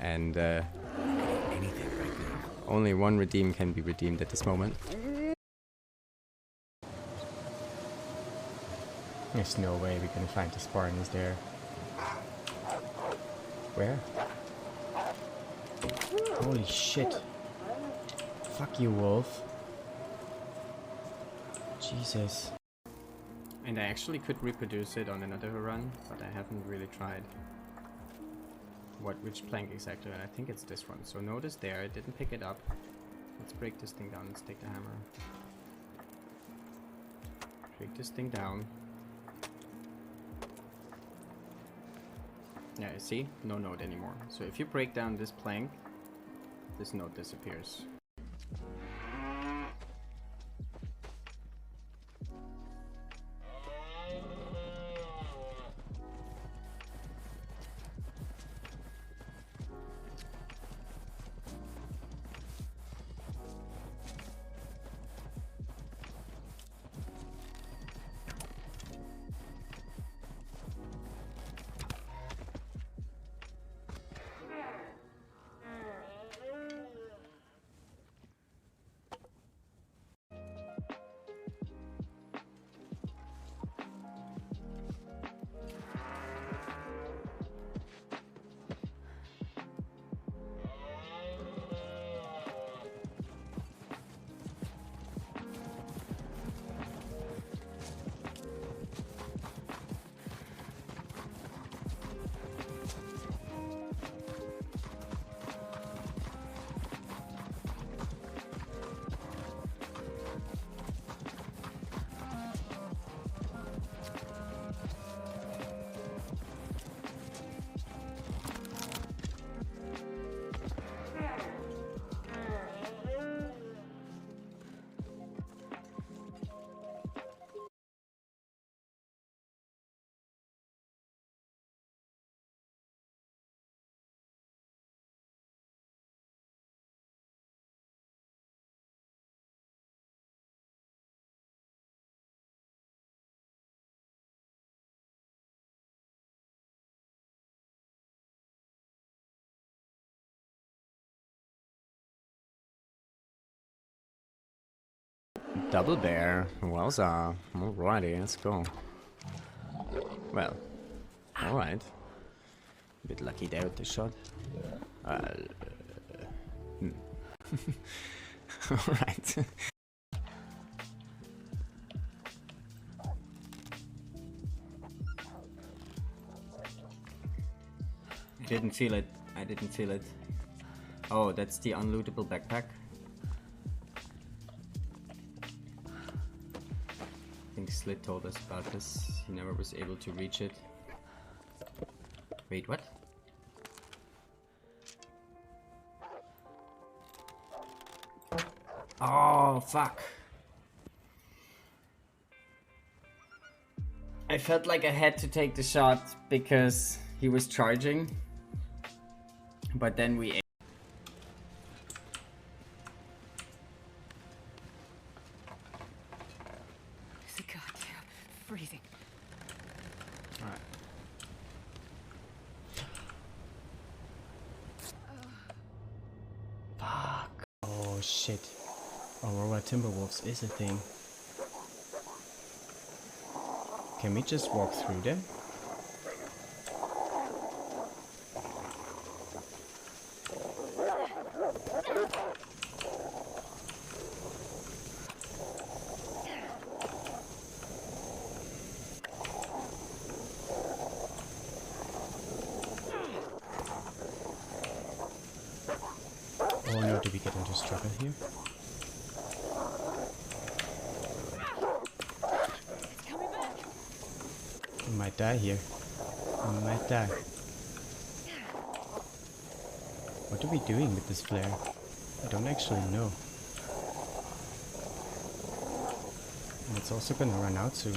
And anything right now. Only one redeem can be redeemed at this moment. There's no way we can find the Spartans there. Where? Holy shit. Fuck you, wolf. Jesus. And I actually could reproduce it on another run, but I haven't really tried. Which plank exactly? I think it's this one. So notice there, I didn't pick it up. Let's break this thing down. Let's take the hammer. Break this thing down. Yeah, you see? No note anymore. So if you break down this plank, this note disappears. Double bear. Wowza. Alrighty, let's go. Well, alright. A bit lucky there with the shot. Alright. I didn't feel it. I didn't feel it. Oh, that's the unlootable backpack. I think Slit told us about this. He never was able to reach it. Wait, what? Oh, fuck. I felt like I had to take the shot because he was charging. But then we... It's goddamn freezing. Alright. Fuck. Oh shit. Aurora Timberwolves is a thing. Can we just walk through them? Oh no, did we get into struggle here? We might die here. We might die. What are we doing with this flare? I don't actually know. And it's also gonna run out soon.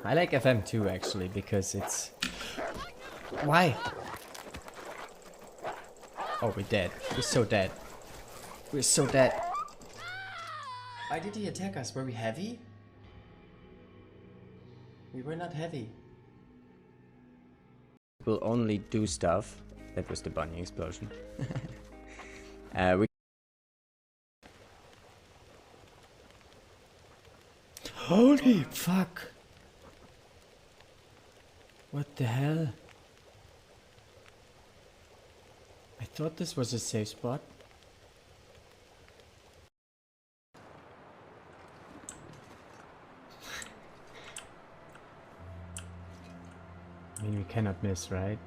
I like FM too, actually, because it's... Why? Oh, we're dead. We're so dead. We're so dead. Why did he attack us? Were we heavy? We were not heavy. We'll only do stuff. That was the bunny explosion. We Holy fuck! What the hell? I thought this was a safe spot. I mean, we cannot miss, right?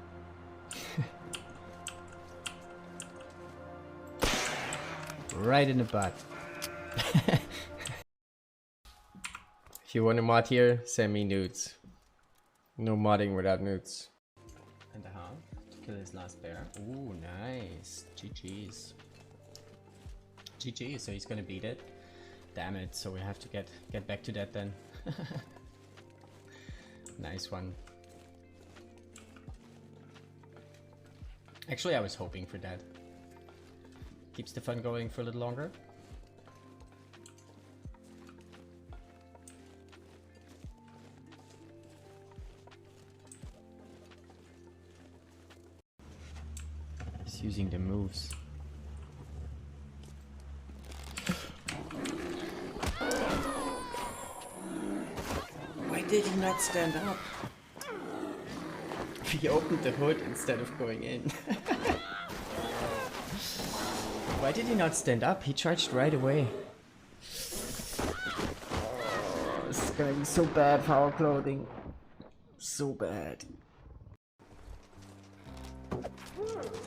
Right in the butt. If you want a mod here, send me nudes. No modding without nudes. And a half to kill his last bear. Ooh, nice. GG's. GG, so he's gonna beat it. Damn it, so we have to get back to that then. Nice one. Actually, I was hoping for that. Keeps the fun going for a little longer. He's using the moves. Why did he not stand up? He opened the hood instead of going in. Why did he not stand up? He charged right away. Oh, this is gonna be so bad for our clothing. So bad.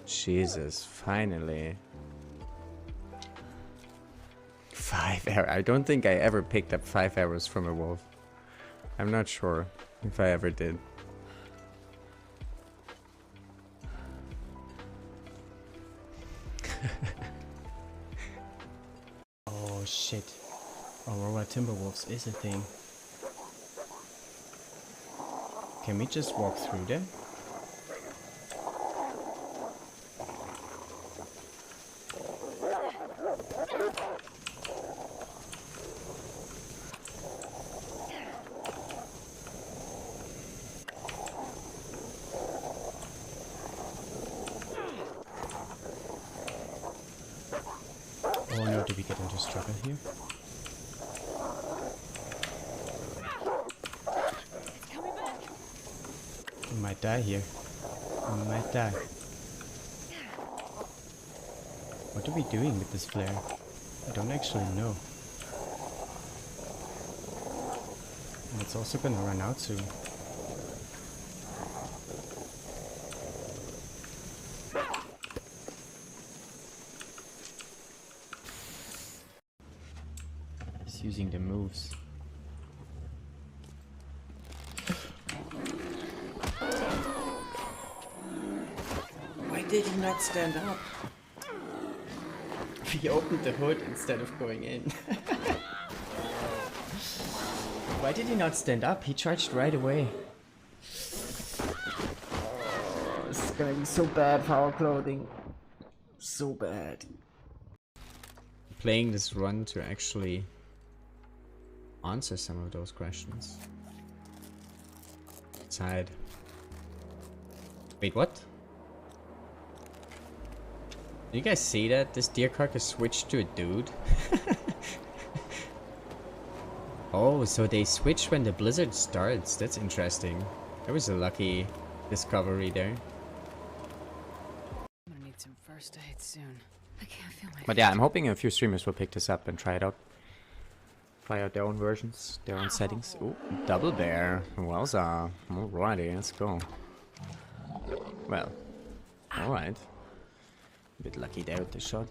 Jesus, finally. 5 arrows. I don't think I ever picked up 5 arrows from a wolf. I'm not sure if I ever did. Oh shit. Aurora Timberwolves is a thing. Can we just walk through them? Oh no, did we get into struggle here? We might die here. We might die. What are we doing with this flare? I don't actually know. And it's also gonna run out soon. He's using the moves. Why did he not stand up? He opened the hood instead of going in. Why did he not stand up? He charged right away. Oh, this is gonna be so bad for our clothing. So bad. Playing this run to actually answer some of those questions. Let's hide. Wait, what? Do you guys see that? This deer carcass switched to a dude? Oh, so they switch when the blizzard starts. That's interesting. That was a lucky discovery there. I'm gonna need some first aid soon. I can't feel my But yeah, I'm hoping a few streamers will pick this up and try it out. Try out their own versions, their own settings. Ooh, double bear. Wowza. Alrighty, let's go. Well, alright. A bit lucky there with the shot.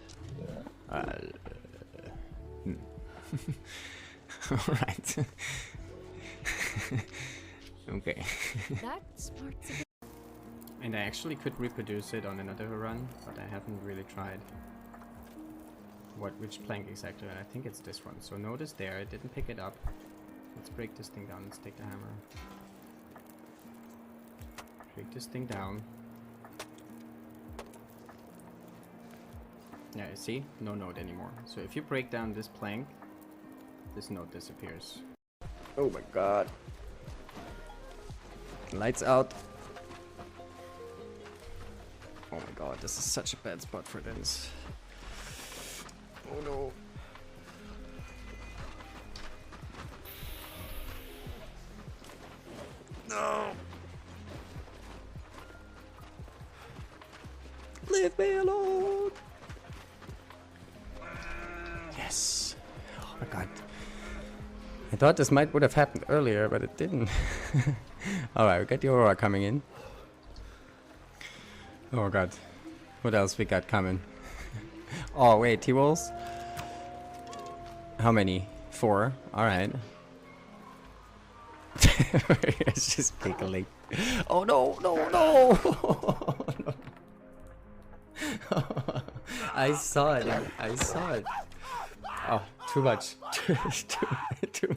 Alright. Okay. That smart's a bit. And I actually could reproduce it on another run, but I haven't really tried. Which plank exactly? I think it's this one. So notice there, I didn't pick it up. Let's break this thing down. Let's take the hammer. Break this thing down. Yeah, see? No note anymore. So if you break down this plank, this note disappears. Oh my god. Lights out. Oh my god, this is such a bad spot for this. Oh no. No. Leave me alone. Yes. Oh my god. I thought this would have happened earlier, but it didn't. Alright, we got the Aurora coming in. Oh god. What else we got coming? Oh wait, T-rolls? How many? 4. Alright. It's just giggling. Oh no, no, no! No. I saw it. I saw it. Oh, too much. Too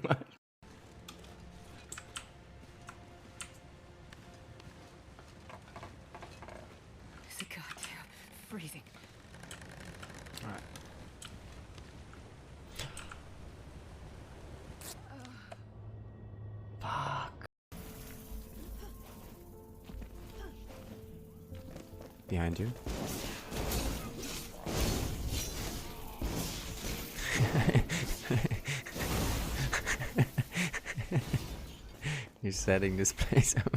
much. It's a goddamn freezing. Alright. Fuck. Behind you. You're setting this place up.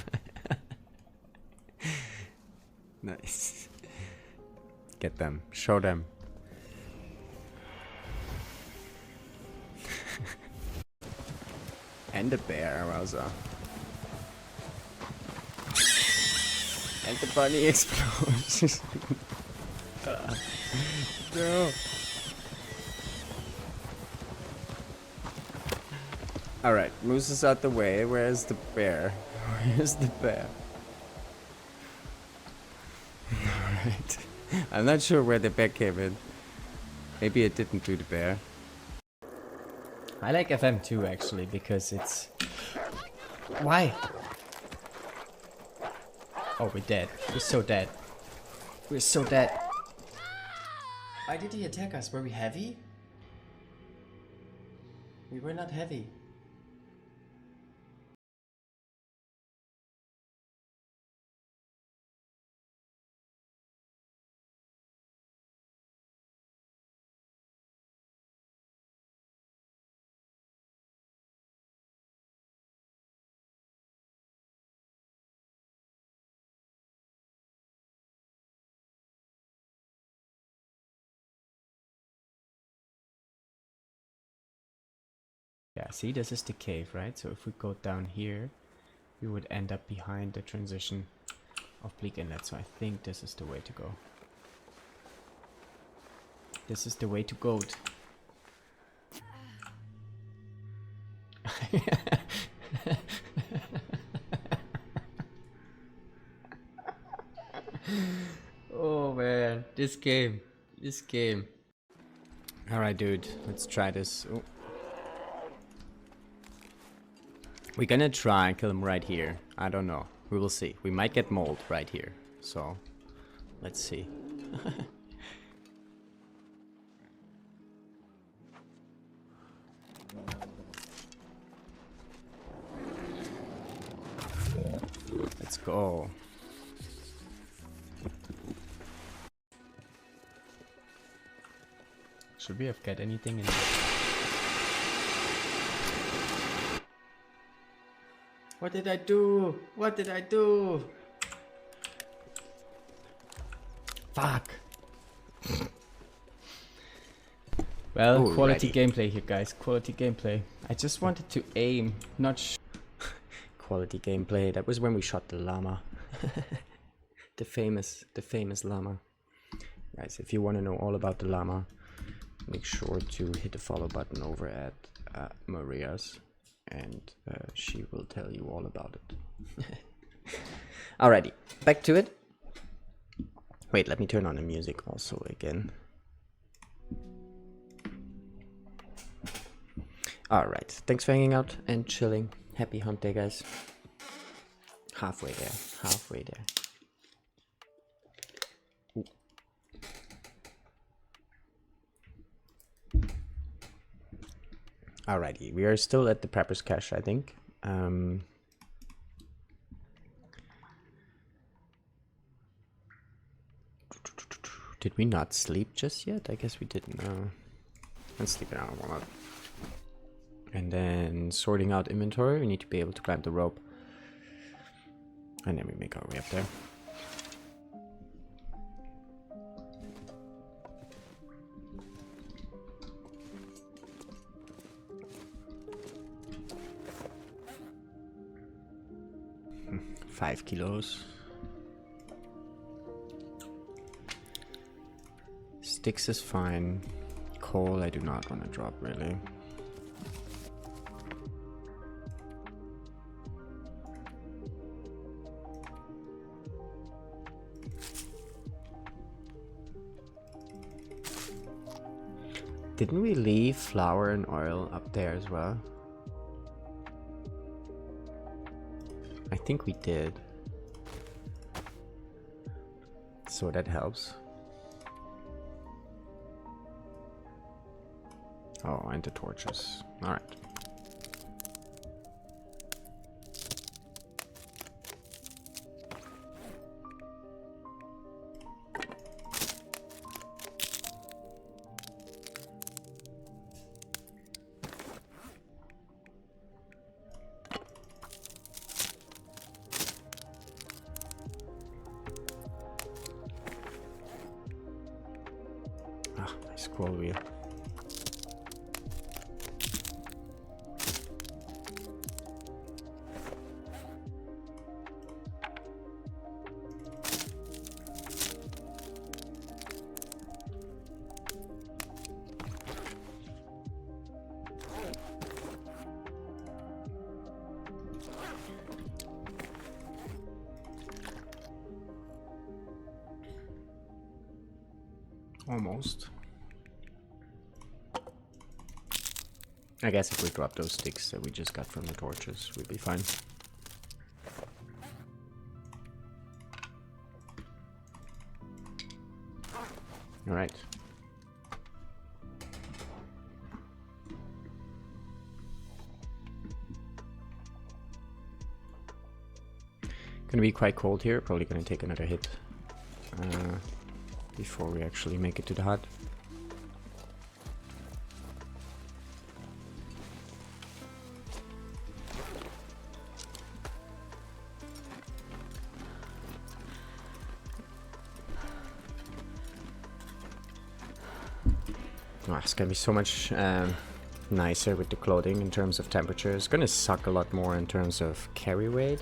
Nice. Get them. Show them. And the bear, Rosa. And the bunny explodes. No. Alright, Moose is out the way. Where's the bear? Where's the bear? Alright. I'm not sure where the bear came in. Maybe it didn't do the bear. I like FM2 actually because it's... Why? Oh, we're dead. We're so dead. We're so dead. Why did he attack us? Were we heavy? We were not heavy. Yeah, see, this is the cave, right? So if we go down here, we would end up behind the transition of Bleak Inlet. So I think this is the way to go. This is the way to go. Oh man, this game. Alright dude, let's try this. Oh. We're gonna try and kill him right here. I don't know. We will see. We might get mold right here. So, let's see. Let's go. Should we have got anything in? What did I do? What did I do? Fuck. Well, quality gameplay here, guys. Quality gameplay. I just wanted to aim, not Quality gameplay. That was when we shot the llama. the famous llama. Guys, if you want to know all about the llama, make sure to hit the follow button over at Maria's, and she will tell you all about it. Alrighty, back to it. Wait, let me turn on the music also again. Alright, thanks for hanging out and chilling. Happy hump day, guys. Halfway there, halfway there. Alrighty, we are still at the Prepper's Cache, I think. Did we not sleep just yet? I guess we didn't. Let's sleep it out. Warm up. And then sorting out inventory. We need to be able to climb the rope. And then we make our way up there. Hmm, 5 kilos. Sticks is fine. Coal I do not want to drop really. Didn't we leave flour and oil up there as well? I think we did. So that helps. Oh, and the torches. Alright. Ah, my scroll wheel. Almost. I guess if we drop those sticks that we just got from the torches, we'll be fine. Alright. Gonna be quite cold here, probably gonna take another hit before we actually make it to the hut. Oh, it's gonna be so much nicer with the clothing in terms of temperature. It's gonna suck a lot more in terms of carry weight.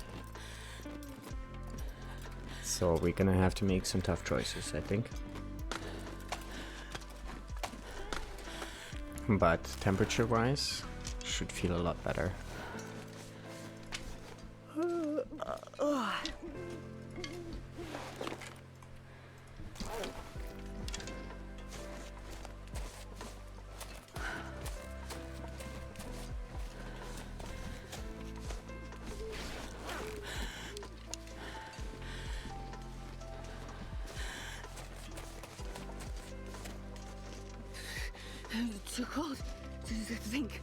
So we're gonna have to make some tough choices, I think. But temperature-wise, should feel a lot better. Too cold to think.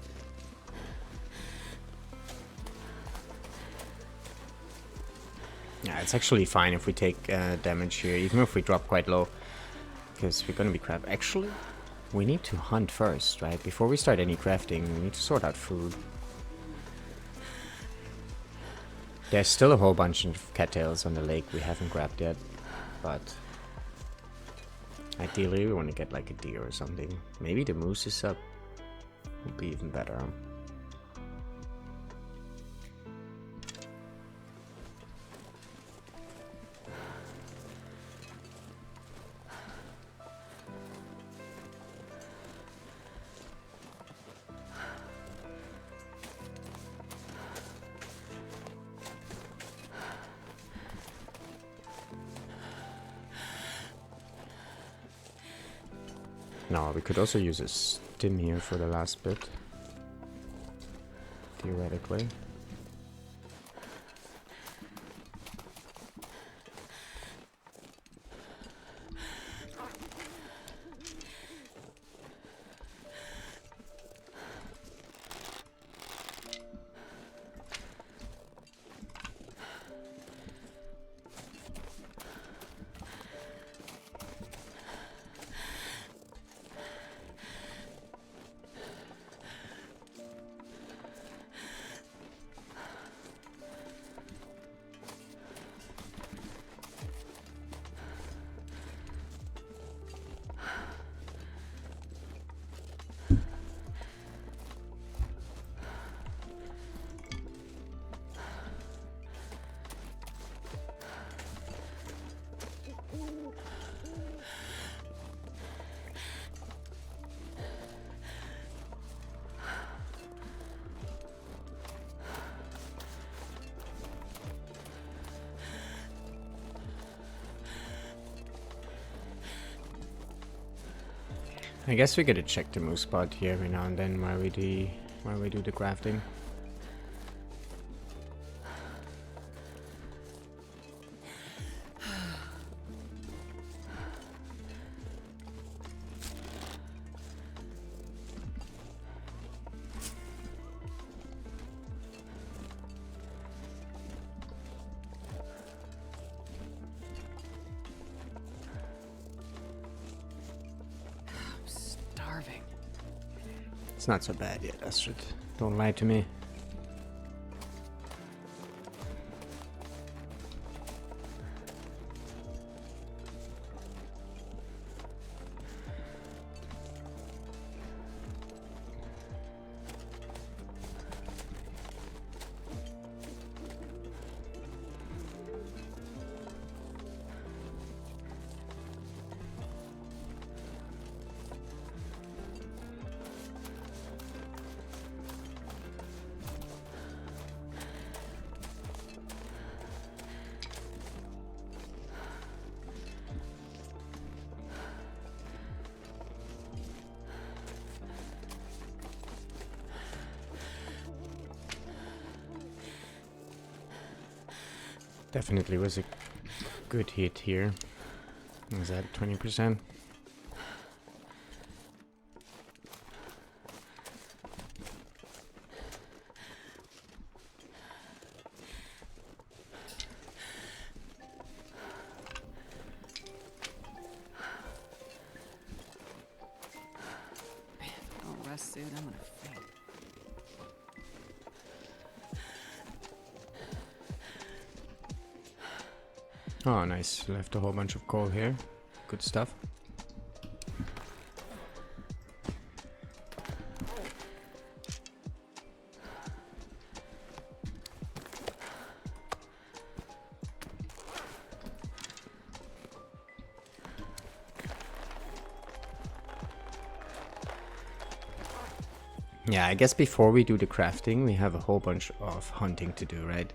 Yeah, it's actually fine if we take damage here, even if we drop quite low. Because we're gonna be crap. Actually, we need to hunt first, right? Before we start any crafting, we need to sort out food. There's still a whole bunch of cattails on the lake we haven't grabbed yet. But ideally, we want to get like a deer or something. Maybe the moose is up. Would be even better. No, we could also use a stim here for the last bit. theoretically. I guess we gotta check the moose spot here every now and then while we do the crafting. I'm starving. It's not so bad yet, Astrid. Don't lie to me. Definitely was a good hit here. Was that 20%? Man, if I don't rest soon, I'm gonna faint. Oh, nice. Left a whole bunch of coal here. Good stuff. Yeah, I guess before we do the crafting, we have a whole bunch of hunting to do, right?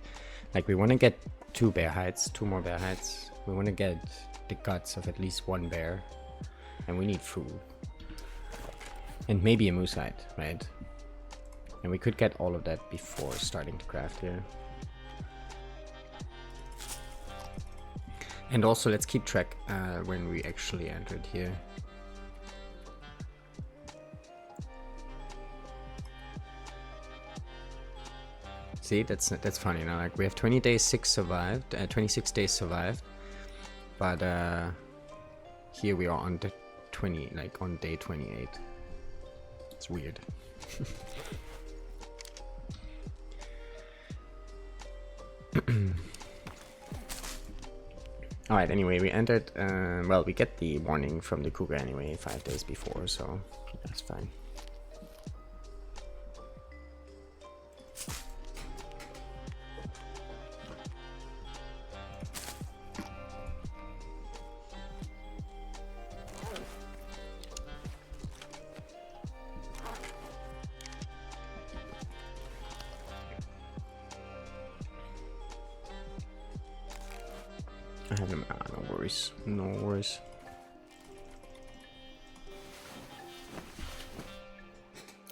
Like, we want to get 2 bear hides, 2 more bear hides. We want to get the guts of at least 1 bear. And we need food. And maybe a moose hide, right? And we could get all of that before starting to craft here. And also, let's keep track when we actually entered here. See, that's funny. Now, like, we have 20 days 6 survived, 26 days survived, but here we are on the 20, like on day 28. It's weird. All right. Anyway, we entered. Well, we get the warning from the cougar anyway 5 days before, so that's fine. I have no worries. No worries.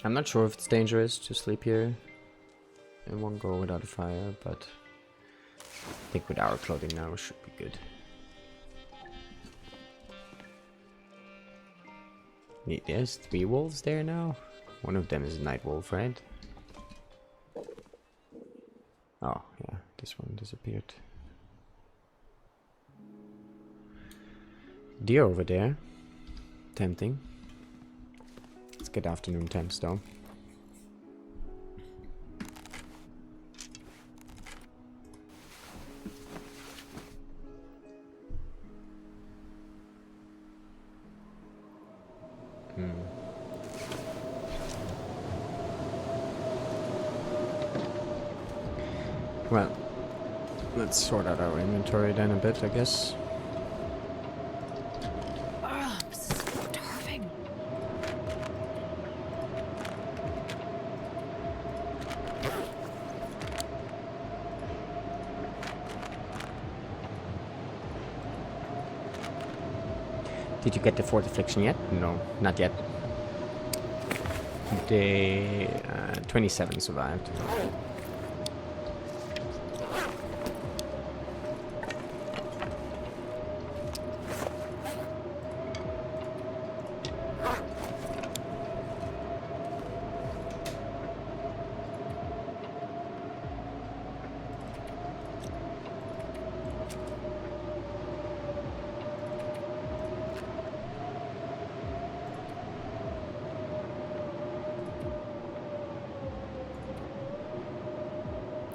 I'm not sure if it's dangerous to sleep here. it won't go without a fire, but I think with our clothing now it should be good. There's 3 wolves there now. One of them is a night wolf, right? Oh, yeah, this one disappeared. Deer over there. Tempting. Let's get afternoon temps though. Well, let's sort out our inventory then a bit, I guess. I'm starving. Did you get the 4th affliction yet? No, not yet. The 27 survived.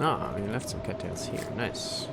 Ah, we left some cattails here. Nice.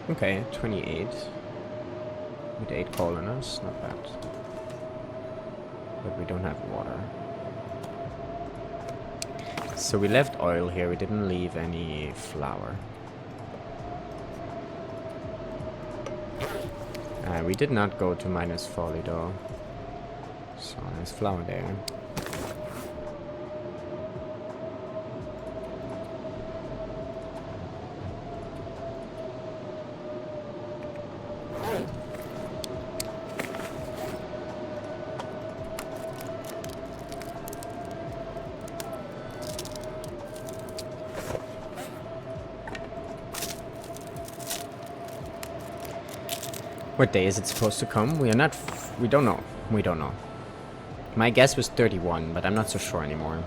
Okay, 28. With 8 coal on us, not bad. But we don't have water. So we left oil here, we didn't leave any flour. We did not go to Miners Folly though. So there's flour there. What day is it supposed to come? We are not... we don't know. We don't know. My guess was 31, but I'm not so sure anymore.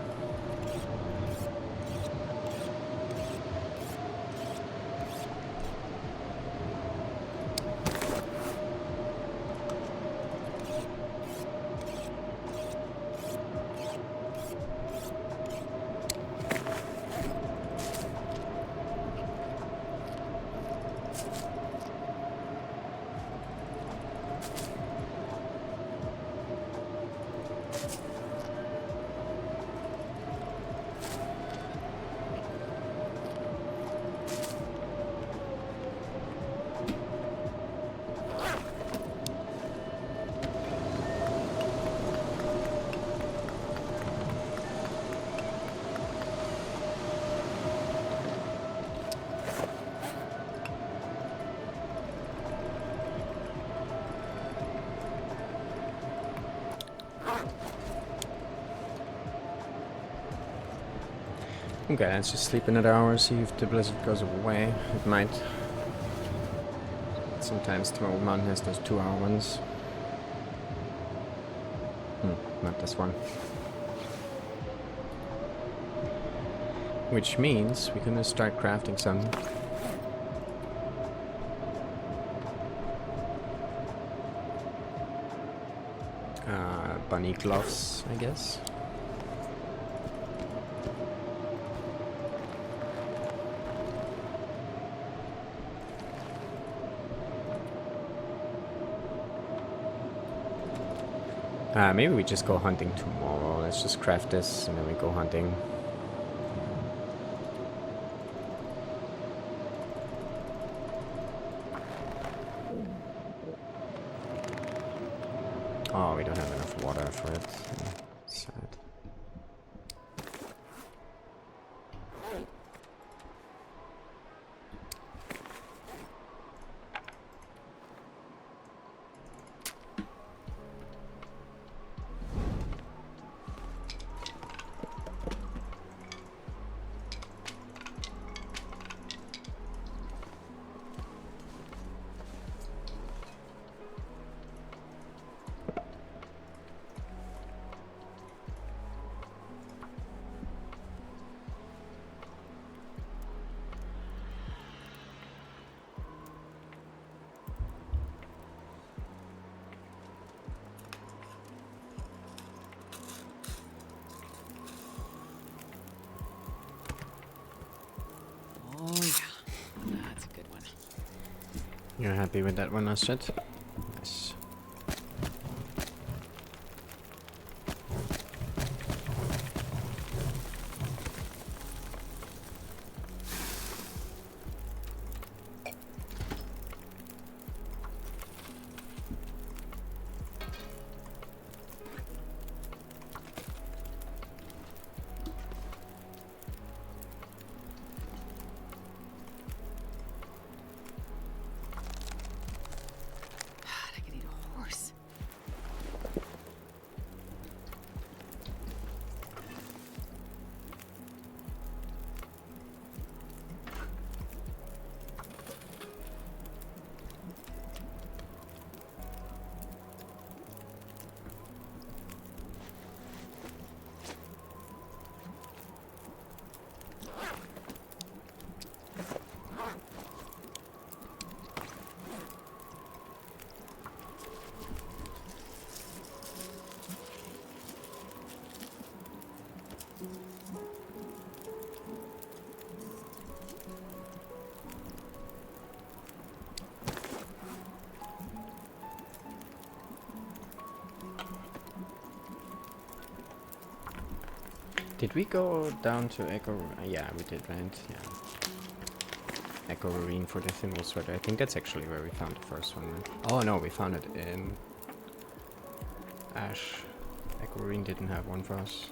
Okay, let's just sleep another hour, see if the blizzard goes away. It might. Sometimes Timber Mountain has those 2-hour ones. Not this one. Which means we're gonna start crafting some. Bunny gloves, I guess. Maybe we just go hunting tomorrow. Let's just craft this and then we go hunting. Oh, we don't have enough water for it. Sad. Oh, yeah. That's a good one. You're happy with that one, Astrid? Nice. God, I could eat a horse. Did we go down to Echo? Yeah, we did, right? Yeah. Echo Marine for the Thimble Sword. I think that's actually where we found the first one. Right? Oh no, we found it in Ash. Echo Marine didn't have one for us.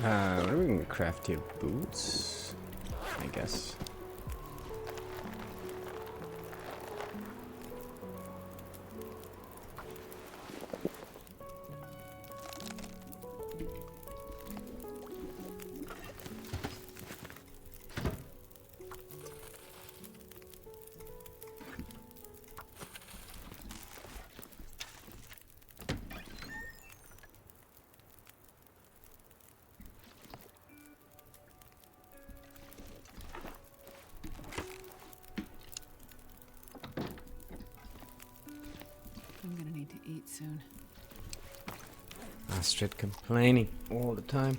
What are we gonna craft here? Boots? I guess. Astrid complaining all the time.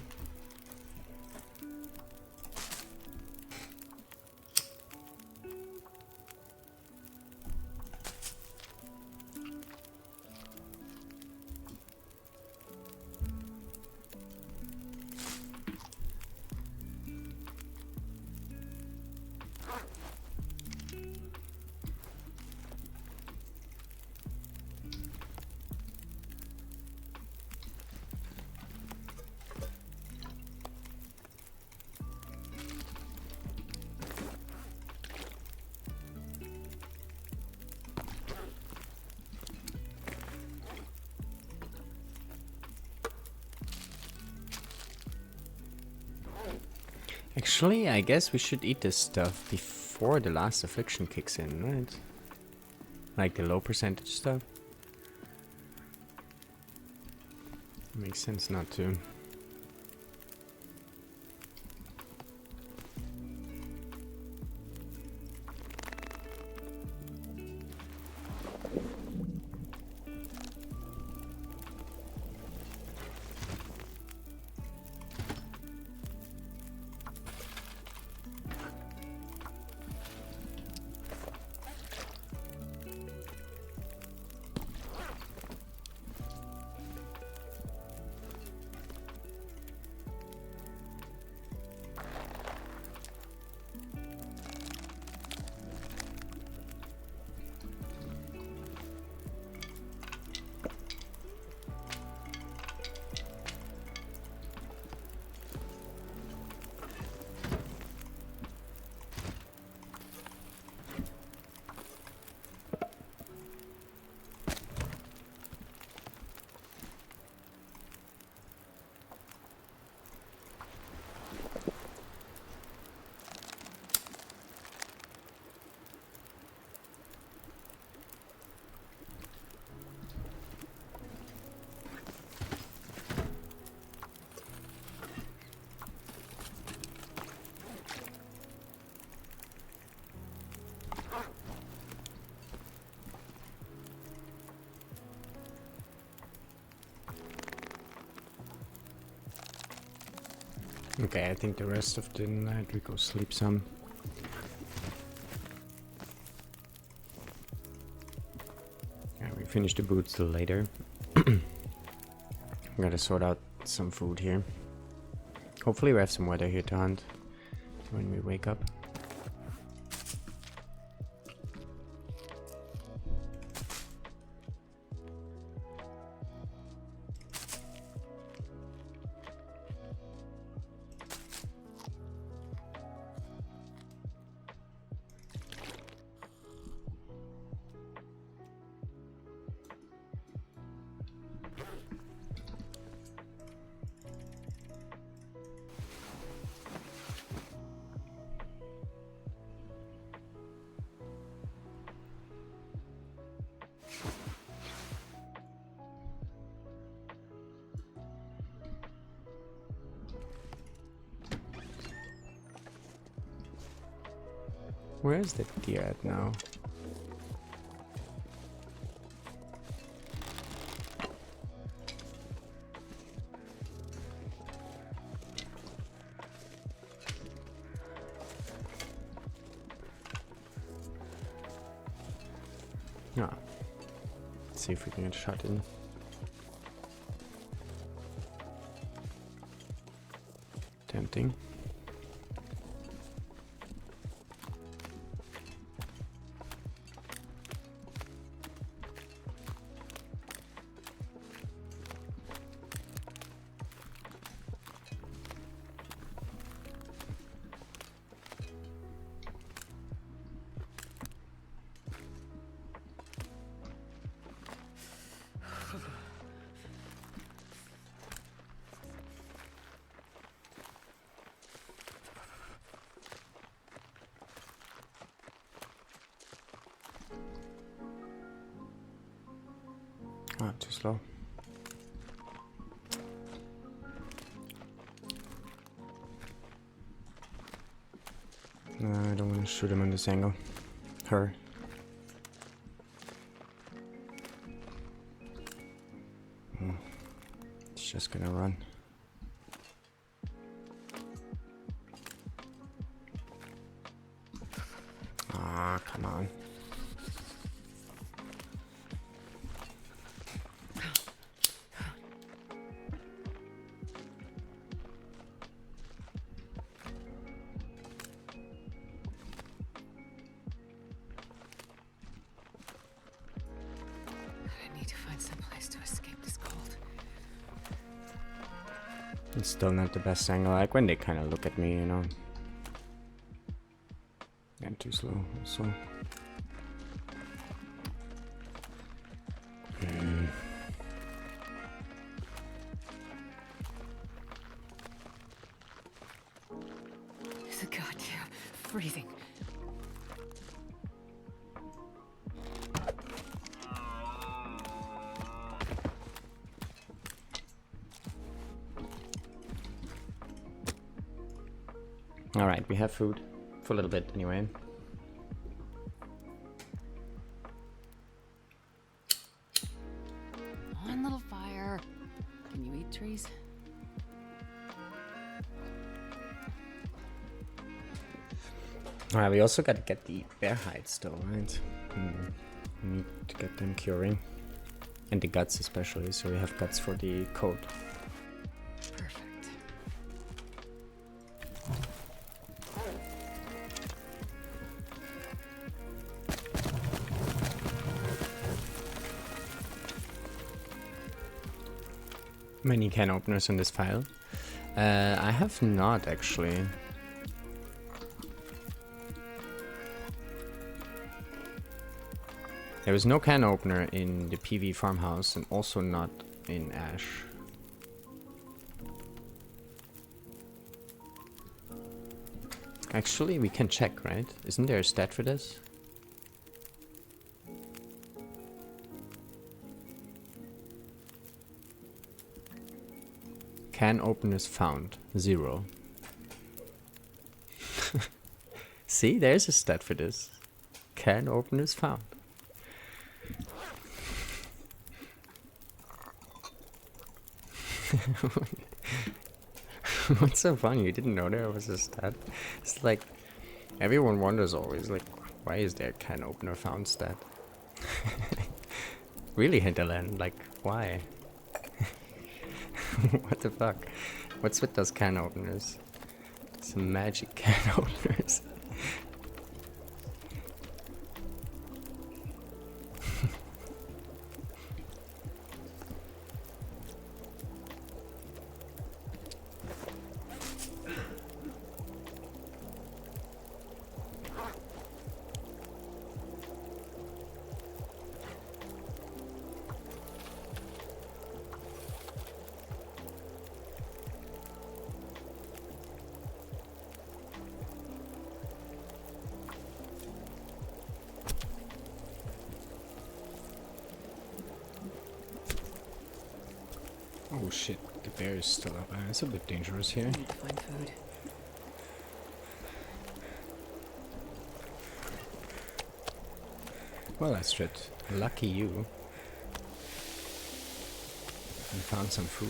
Actually, I guess we should eat this stuff before the last affliction kicks in, right? Like the low percentage stuff. Makes sense not to. Okay, I think the rest of the night we go sleep some. Yeah, we finish the boots till later. Gotta sort out some food here. Hopefully we have some weather here to hunt when we wake up. Where is the deer at now? Ah. Let's see if we can get shot in. Tempting. Ah, too slow. No, I don't want to shoot him on this angle. Her. just gonna run. Ah, come on. I need to find some place to escape this cold. It's still not the best angle, like when they kind of look at me, you know. And too slow, so. It's a goddamn freezing. Alright, we have food. For a little bit, anyway. On, little fire. Can you eat trees? Alright, we also gotta get the bear hides though, right? We need to get them curing. And the guts especially, so we have guts for the coat. Perfect. Many can openers in this file. I have not actually. There was no can opener in the PV farmhouse and also not in Ash. Actually, we can check, right? Isn't there a stat for this? Can openers found. 0. See, there's a stat for this. Can openers found. What's so funny? You didn't know there was a stat? It's like, everyone wonders always, like, why is there can opener found stat? Really, Hinterland, like, why? What the fuck? What's with those can openers? Some magic can openers. Oh shit, the bear is still up. It's a bit dangerous here. I need to find food. Well, Astrid, lucky you. You found some food.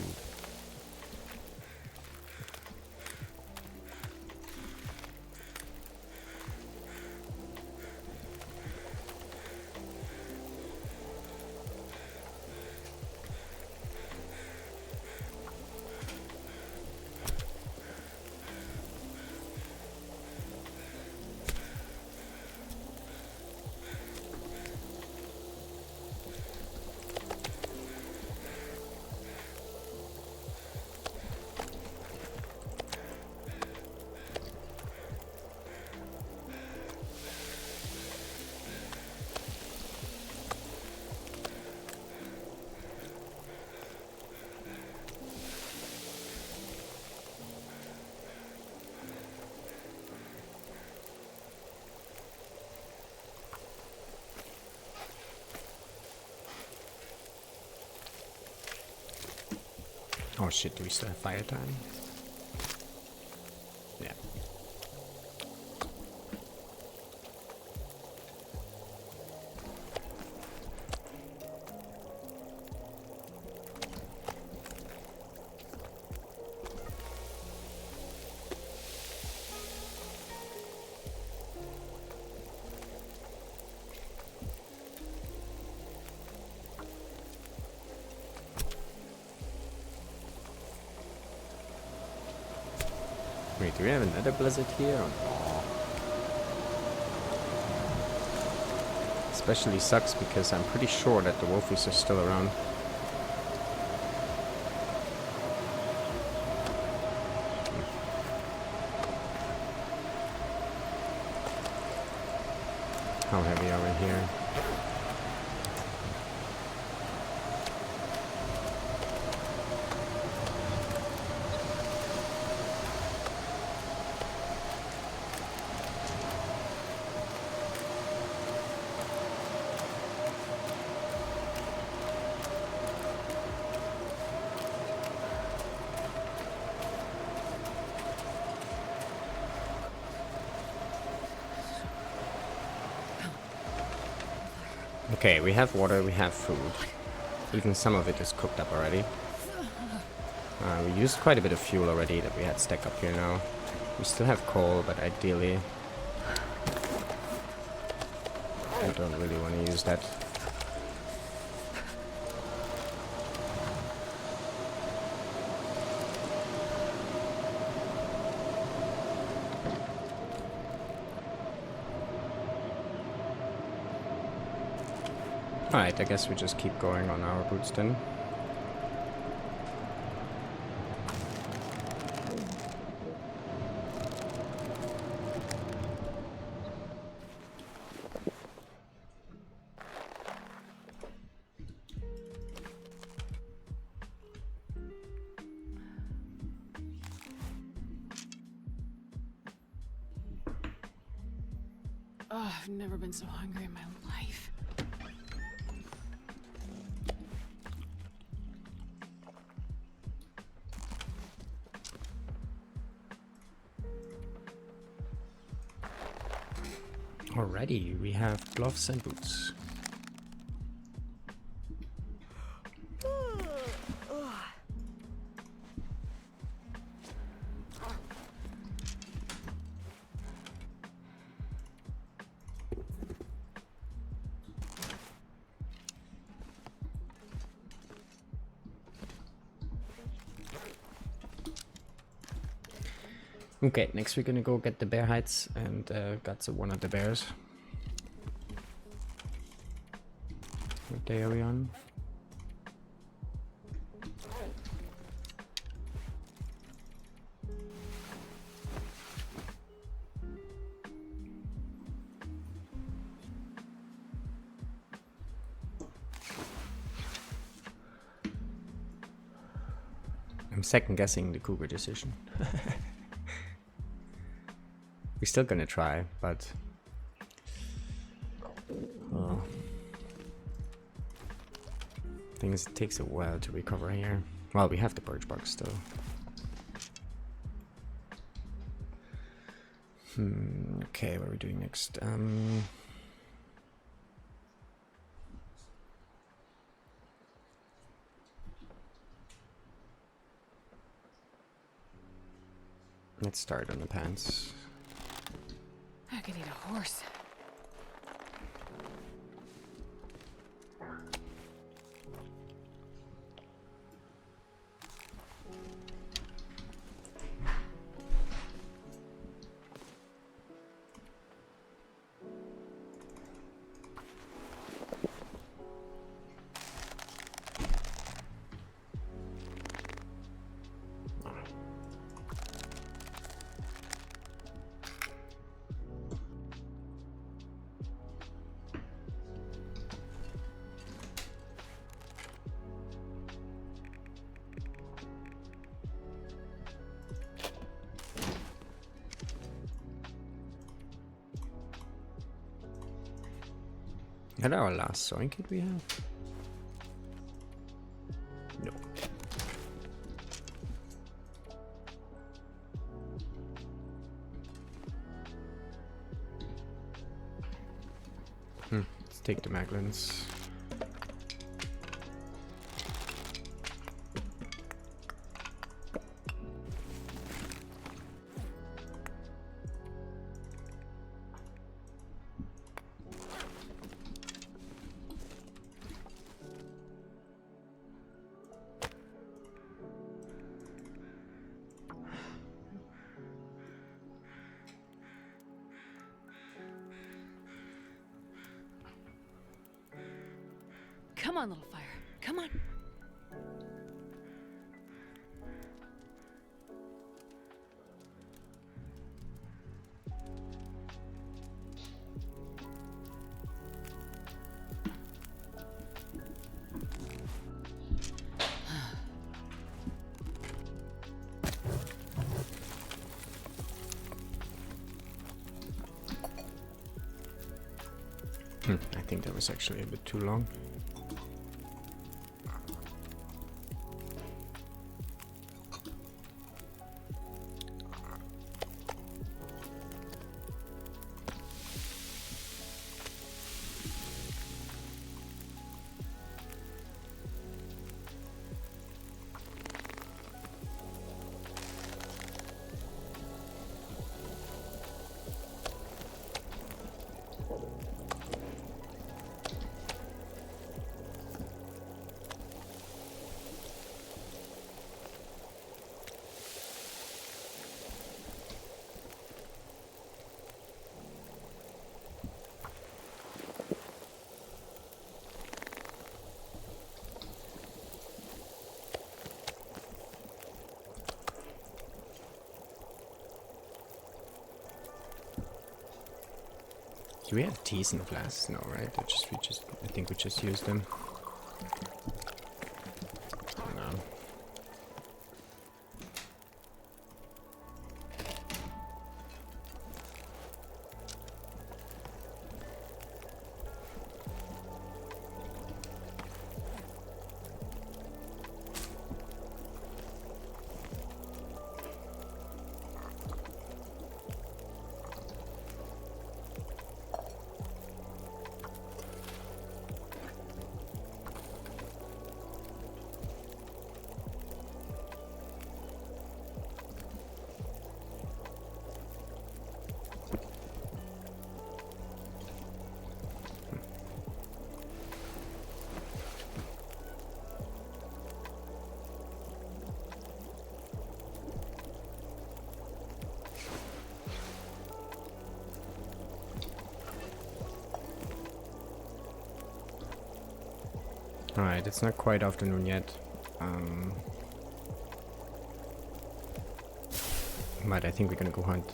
Oh shit, do we still have fire time? Yeah. Do we have another blizzard here? Or no? Especially sucks because I'm pretty sure that the wolfies are still around. How heavy are we here? Okay, we have water, we have food. Even some of it is cooked up already. We used quite a bit of fuel already that we had stacked up here now. We still have coal, but ideally I don't really want to use that. Alright, I guess we just keep going on our boots then. Oh, I've never been so hungry in my life. Alrighty, we have gloves and boots. Okay, next we're gonna go get the bear hides and guts of one of the bears. What day are we on? I'm second guessing the cougar decision. We're still gonna try, but things takes a while to recover here. Well, we have the birch bark still. Okay, what are we doing next? Let's start on the pants. I could eat a horse. Is that our last sewing kit we have? No. Let's take the maglins. Come on, little fire. Come on. I think that was actually a bit too long. Do we have teas in the flasks? No, right? I think we just used them. No. Alright, it's not quite afternoon yet. But I think we're gonna go hunt.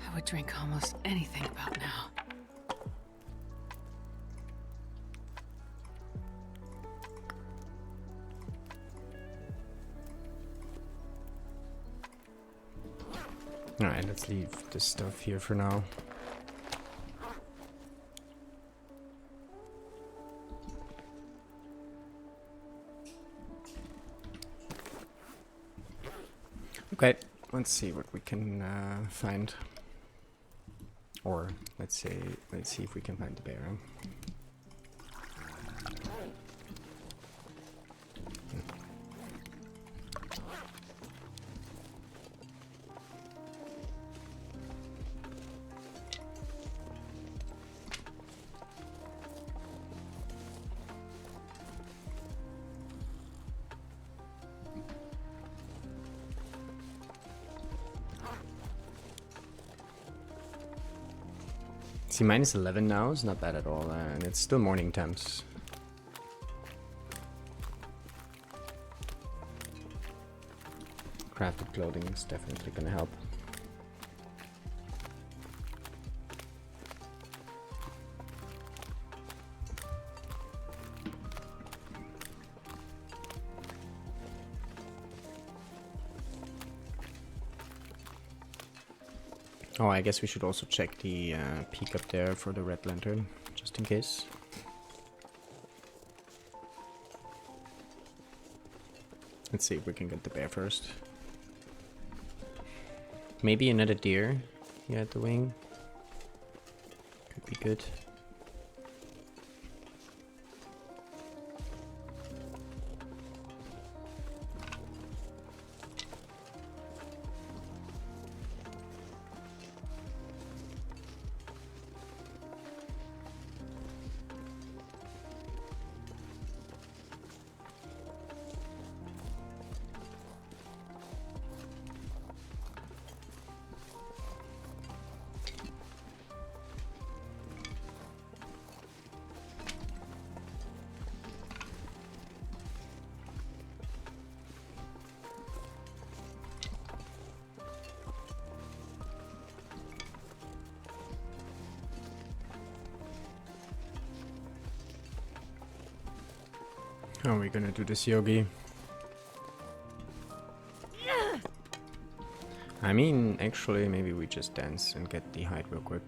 I would drink almost anything about now. Alright, let's leave this stuff here for now. Okay, let's see what we can find. Or let's see if we can find the bear. See, minus 11 now is not bad at all, and it's still morning temps. Crafted clothing is definitely gonna help. Oh, I guess we should also check the peak up there for the red lantern, just in case. Let's see if we can get the bear first. Maybe another deer here at the wing. Could be good. How are we gonna do this, Yogi? I mean, actually, maybe we just dance and get the hide real quick.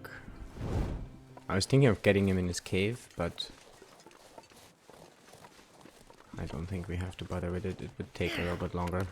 I was thinking of getting him in his cave, but I don't think we have to bother with it. It would take a little bit longer.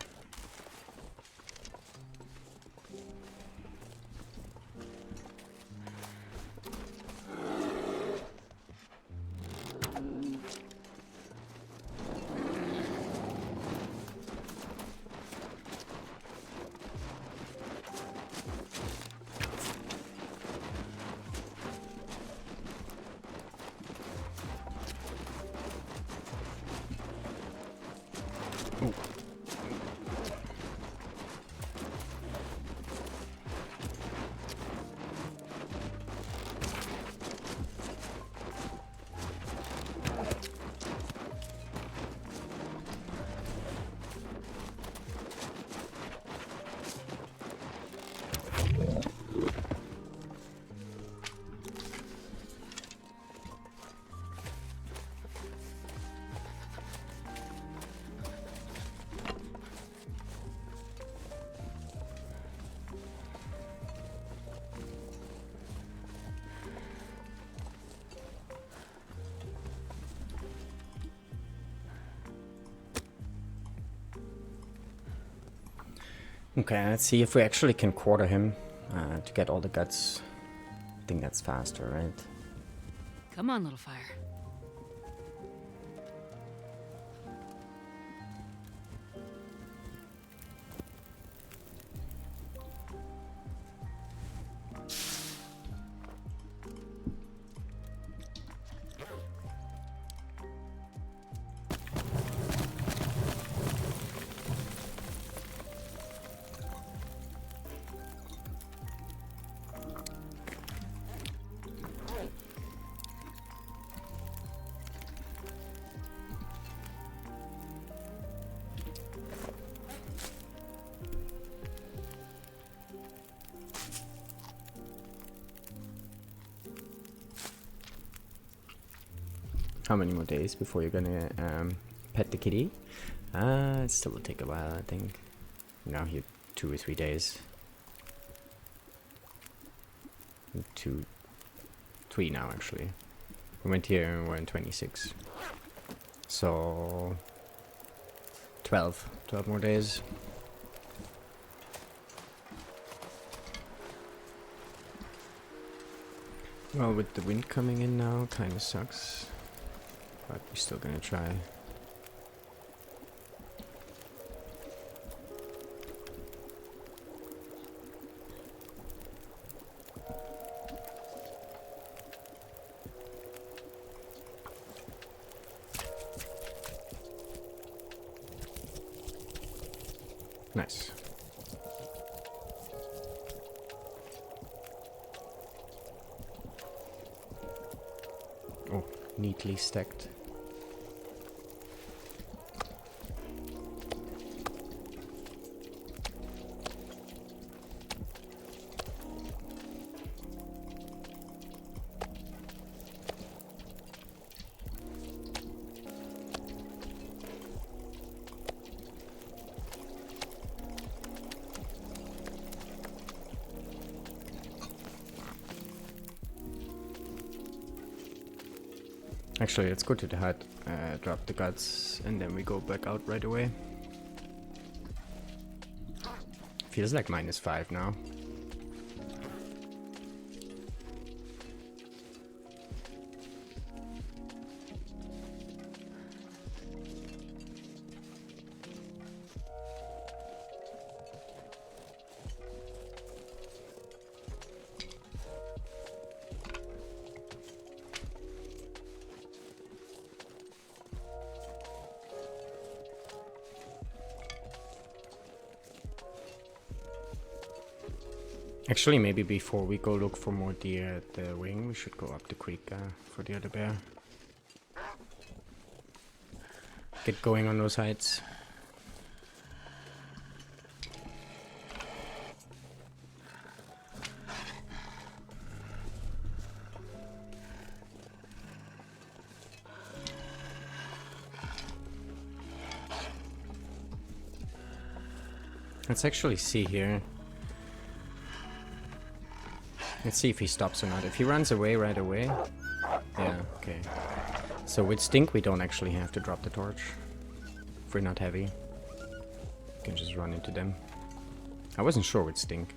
Okay, let's see if we actually can quarter him to get all the guts. I think that's faster, right? Come on, little fire. How many more days before you're gonna pet the kitty? It still will take a while, I think. Now here 2 or 3 days. 2, 3 now actually. We went here and we're in 26. So 12 more days. Well, with the wind coming in now, kinda sucks. But we're still gonna try. Nice. Oh, neatly stacked. Actually, let's go to the hut, drop the guts, and then we go back out right away. Feels like -5 now. Actually, maybe before we go look for more deer at the wing, we should go up the creek for the other bear. Get going on those heights. Let's actually see here. Let's see if he stops or not. If he runs away right away... Yeah, okay. So with Stink we don't actually have to drop the torch. If we're not heavy. We can just run into them. I wasn't sure with Stink.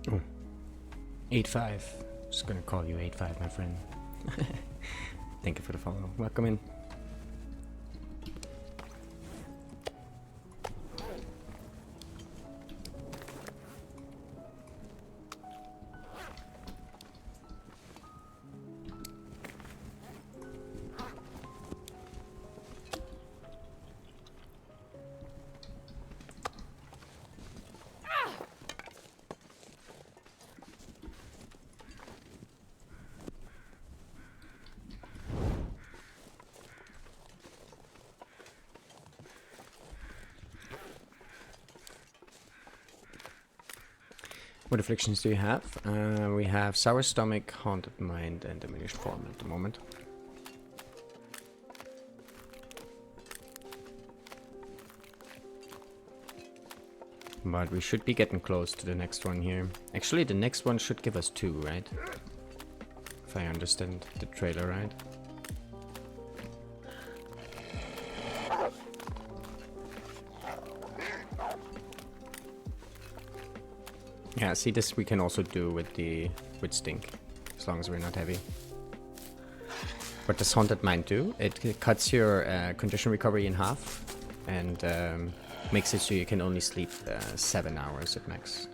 Oh. 8-5. Just gonna call you 8-5, my friend. Thank you for the follow. Welcome in. What afflictions do you have? We have Sour Stomach, Haunted Mind, and Diminished Form at the moment. But we should be getting close to the next one here. Actually, the next one should give us 2, right? If I understand the trailer right. Yeah, see, this we can also do with Stink, as long as we're not heavy. What does Haunted Mind do? It cuts your condition recovery in half and makes it so you can only sleep 7 hours at max.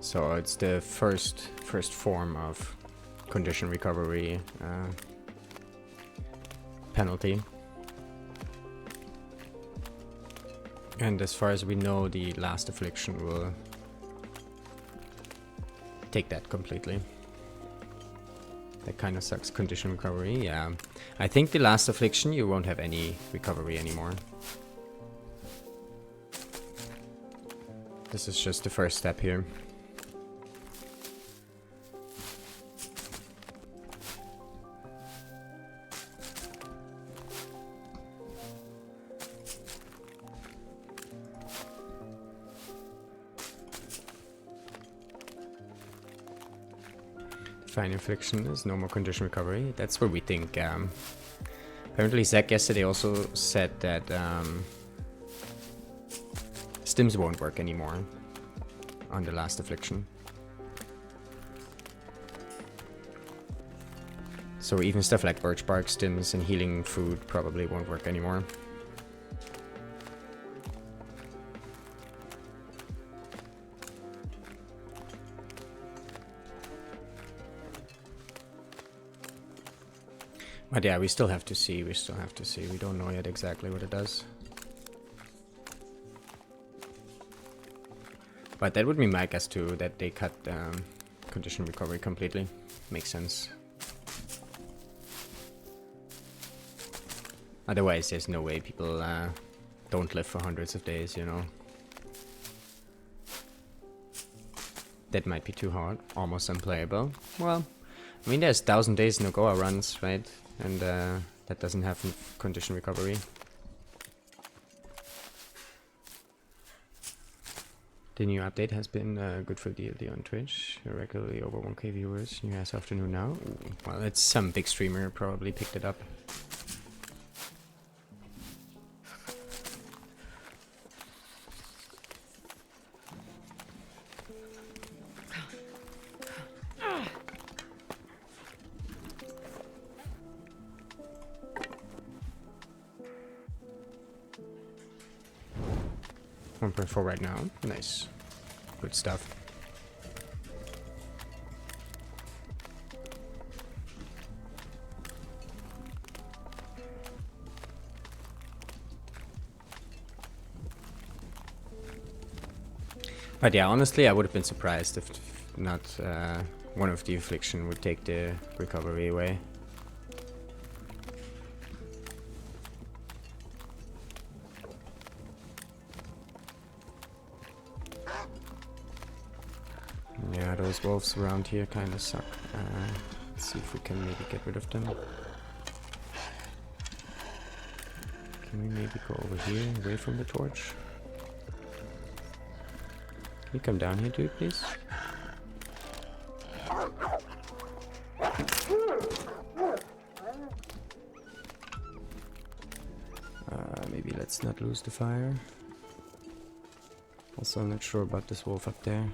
So it's the first form of condition recovery penalty. And as far as we know, the last affliction will take that completely. That kind of sucks. Condition recovery, yeah. I think the last affliction you won't have any recovery anymore. This is just the first step here. Fine infliction is no more condition recovery. That's where we think Apparently Zach yesterday also said that stims won't work anymore on the last affliction. So even stuff like birch bark stims and healing food probably won't work anymore. But yeah, we still have to see, we don't know yet exactly what it does. But that would be my guess too, that they cut condition recovery completely. Makes sense. Otherwise, there's no way people don't live for hundreds of days, you know. That might be too hard, almost unplayable. Well, I mean, there's 1000 days Nogoa runs, right? And that doesn't have condition recovery. The new update has been good for DLD on Twitch. Regularly over 1k viewers. New ass afternoon now. Ooh, well, it's some big streamer probably picked it up. For right now. Nice. Good stuff. But yeah, honestly, I would have been surprised if not one of the affliction would take the recovery away. Yeah, those wolves around here kind of suck. Let's see if we can maybe get rid of them. Can we maybe go over here, away from the torch? Can you come down here, dude, please? Maybe let's not lose the fire. Also, I'm not sure about this wolf up there.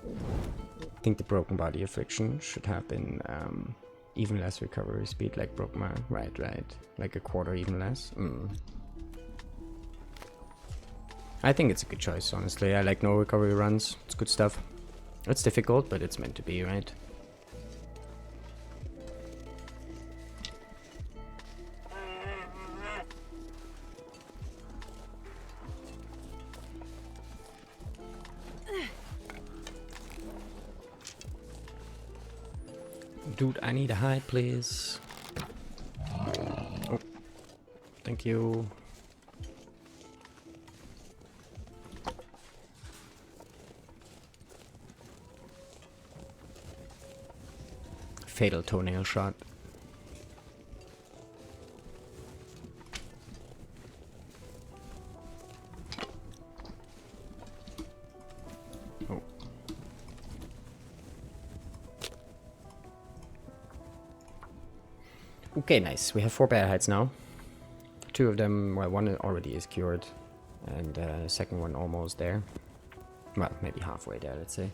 I think the broken body affliction should have been even less recovery speed, like broke my right, like a quarter even less. I think it's a good choice, honestly. I like no recovery runs. It's good stuff. It's difficult, but it's meant to be, right? Dude, I need a hide, please. Oh, thank you. Fatal toenail shot. Oh. Okay, nice. We have 4 bear hides now. 2 of them, well, one already is cured, and the second one almost there. Well, maybe halfway there, let's say.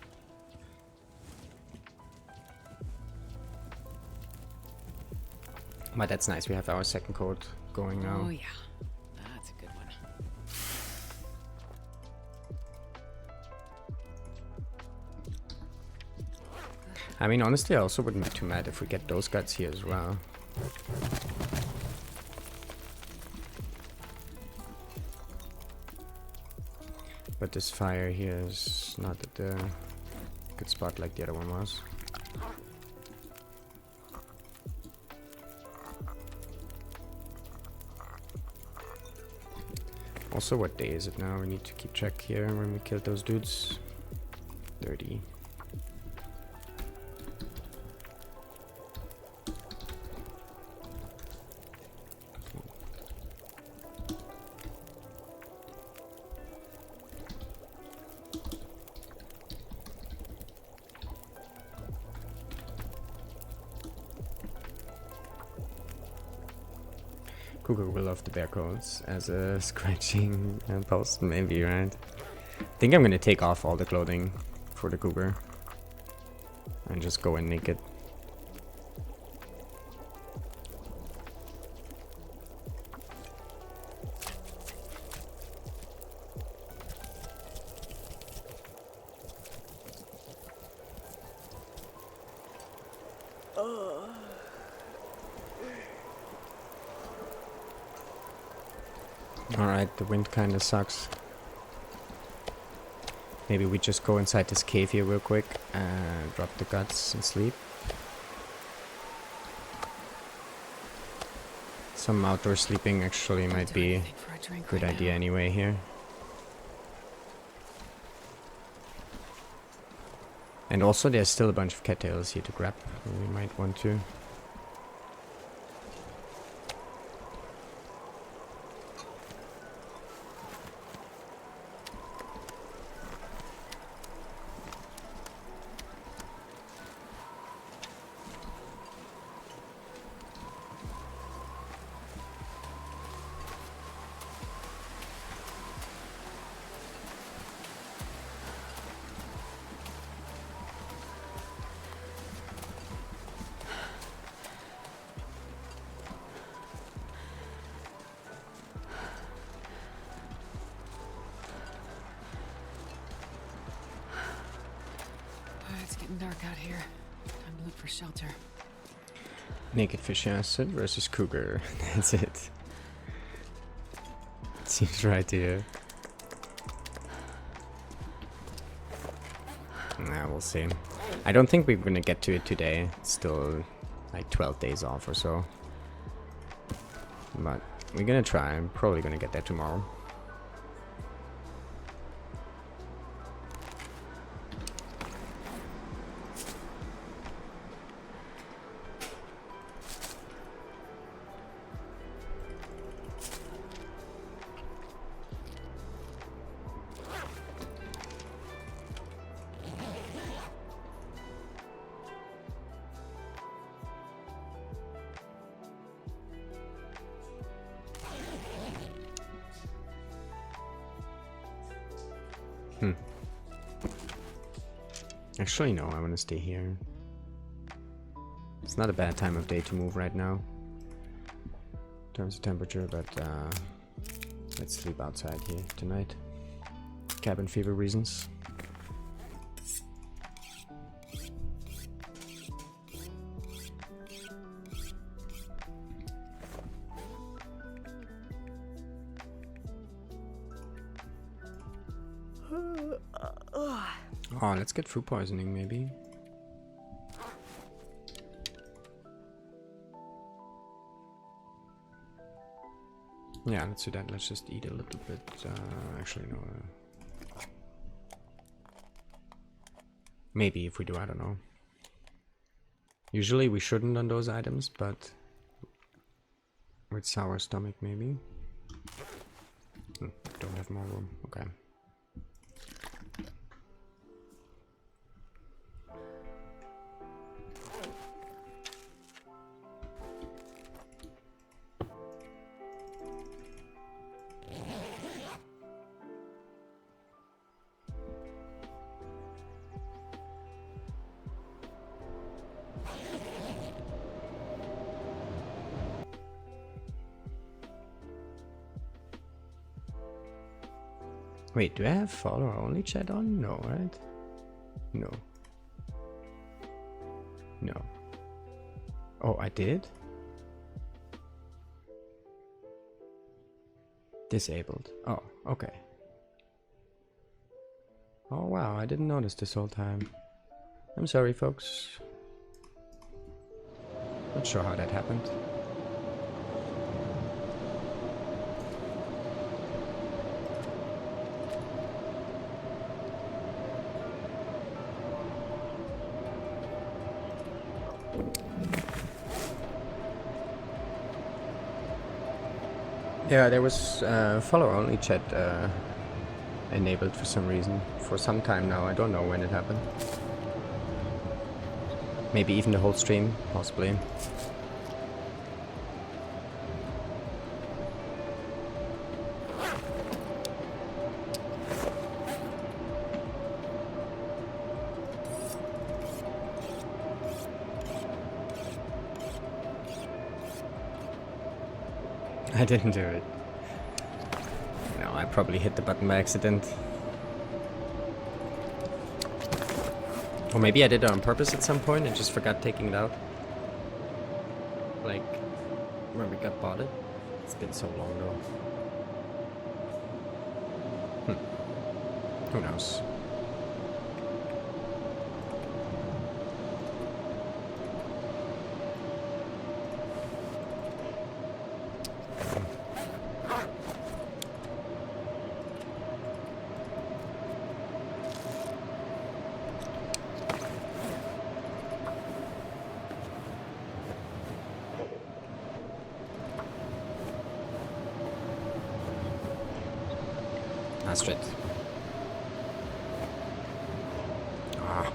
But that's nice. We have our second code going now. Oh yeah, that's a good one. I mean, honestly, I also wouldn't be too mad if we get those guts here as well. But this fire here is not at the good spot like the other one was. Also, what day is it now? We need to keep track here when we killed those dudes. 30. Cougar will love the bear coats as a scratching post, maybe, right? I think I'm gonna take off all the clothing for the cougar and just go in naked. Alright, the wind kinda sucks. Maybe we just go inside this cave here real quick and drop the guts and sleep. Some outdoor sleeping actually might be Anything for a drink a good right idea now. anyway here. And also there's still a bunch of cattails here to grab. We might want to. It's getting dark out here. Time to look for shelter. Naked fish acid versus cougar. That's it. Seems right here. Nah, we'll see. I don't think we're gonna get to it today. It's still like 12 days off or so. But we're gonna try. I'm probably gonna get there tomorrow. Actually, no, I want to stay here. It's not a bad time of day to move right now. In terms of temperature, but let's sleep outside here tonight. Cabin fever reasons. Oh, let's get food poisoning, maybe. Yeah, let's do that. Let's just eat a little bit. Actually, no. Maybe if we do, I don't know. Usually we shouldn't on those items, but with sour stomach, maybe. Don't have more room. Okay. Wait, do I have follower only chat on? No, right? No. No. Oh, I did? Disabled. Oh, okay. Oh wow, I didn't notice this whole time. I'm sorry, folks. Not sure how that happened. Yeah, there was follower only chat enabled for some reason. For some time now, I don't know when it happened. Maybe even the whole stream, possibly. I didn't do it. No, I probably hit the button by accident. Or maybe I did it on purpose at some point and just forgot taking it out. Like, when we got bought it. It's been so long though. Who knows? Astrid. Ah.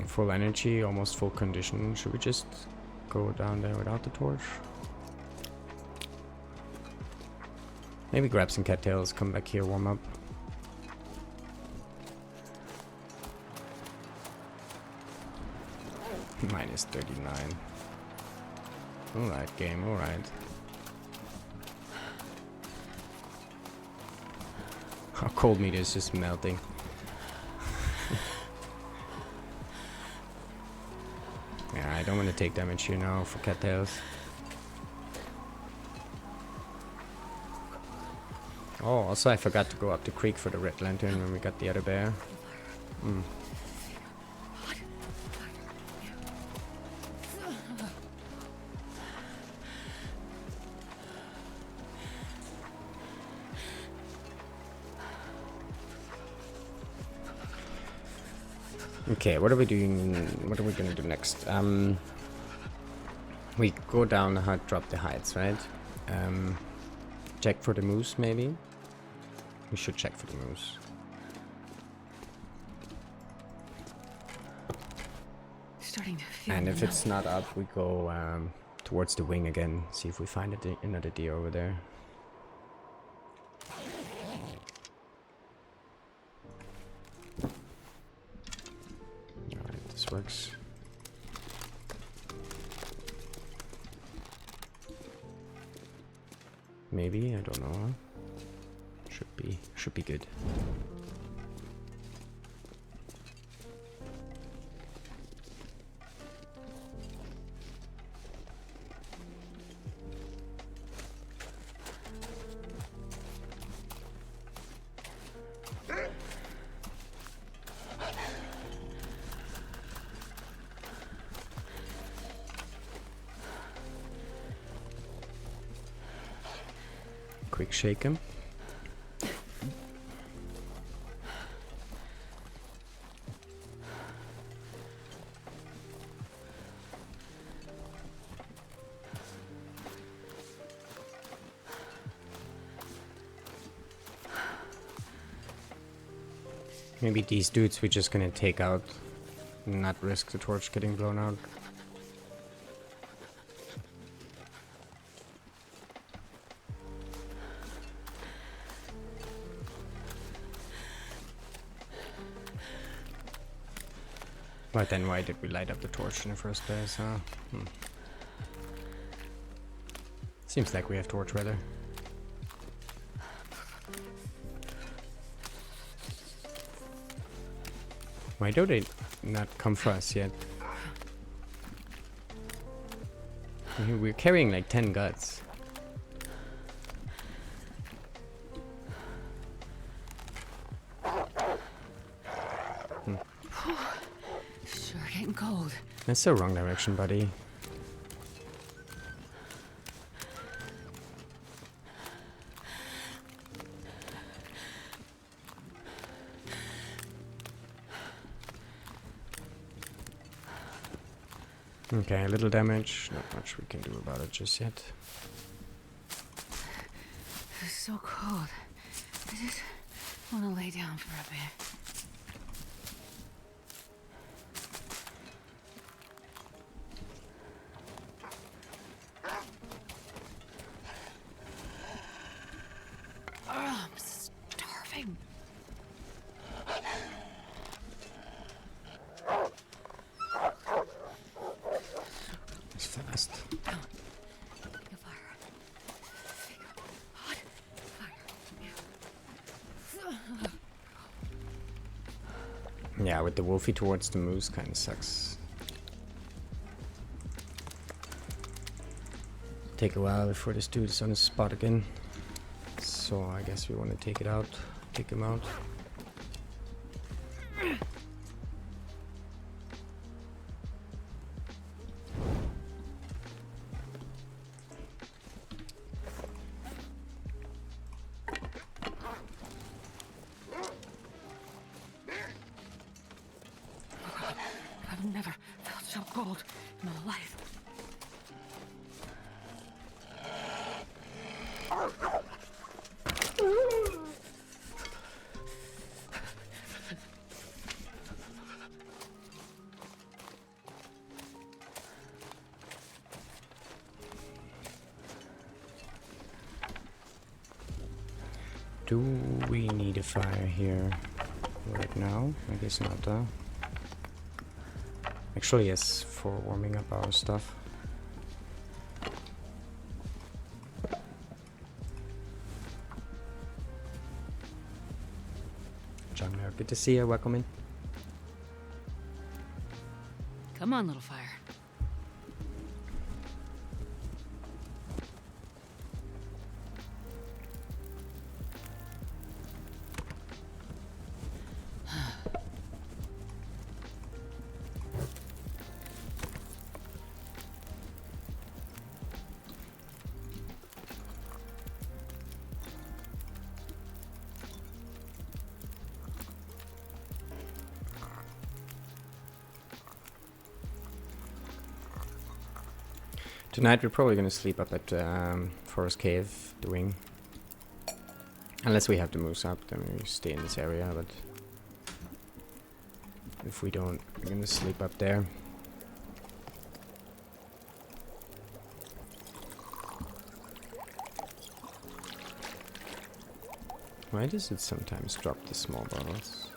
Full energy, almost full condition. Should we just go down there without the torch? Maybe grab some cattails, come back here, warm up. Minus 39. Alright, game, alright. Our cold meter is just melting. Yeah, I don't want to take damage here now for cattails. Oh, also I forgot to go up the creek for the red lantern when we got the other bear. Okay, what are we doing? What are we gonna do next? We go down the hut, drop the heights, right? Check for the moose, maybe? We should check for the moose. Starting to feel And if numb. it's not up, we go towards the wing again. See if we find another deer over there. Alright, this works. Maybe, I don't know. Should be good. Quick shake him. Maybe these dudes we're just gonna take out and not risk the torch getting blown out. But then why did we light up the torch in the first place, huh? Seems like we have torch weather. Why do they not come for us yet? We're carrying like 10 guts. Sure getting cold. That's the wrong direction, buddy. Okay, a little damage. Not much we can do about it just yet. It's so cold. I just want to lay down for a bit. Oh, I'm starving. It's fast. Pick a fire. Pick a hot fire. Yeah, with the wolfie towards the moose kind of sucks. Take a while before this dude is on his spot again. So I guess we want to take him out. I've never felt so cold in my life. Do we need a fire here right now? I guess not, though. Actually, yes, for warming up our stuff. John Mayer, good to see you. Welcome in. Come on, little fire. Tonight we're probably gonna sleep up at Forest Cave, the wing. Unless we have to moose up, then we stay in this area, but if we don't, we're gonna sleep up there. Why does it sometimes drop the small bottles?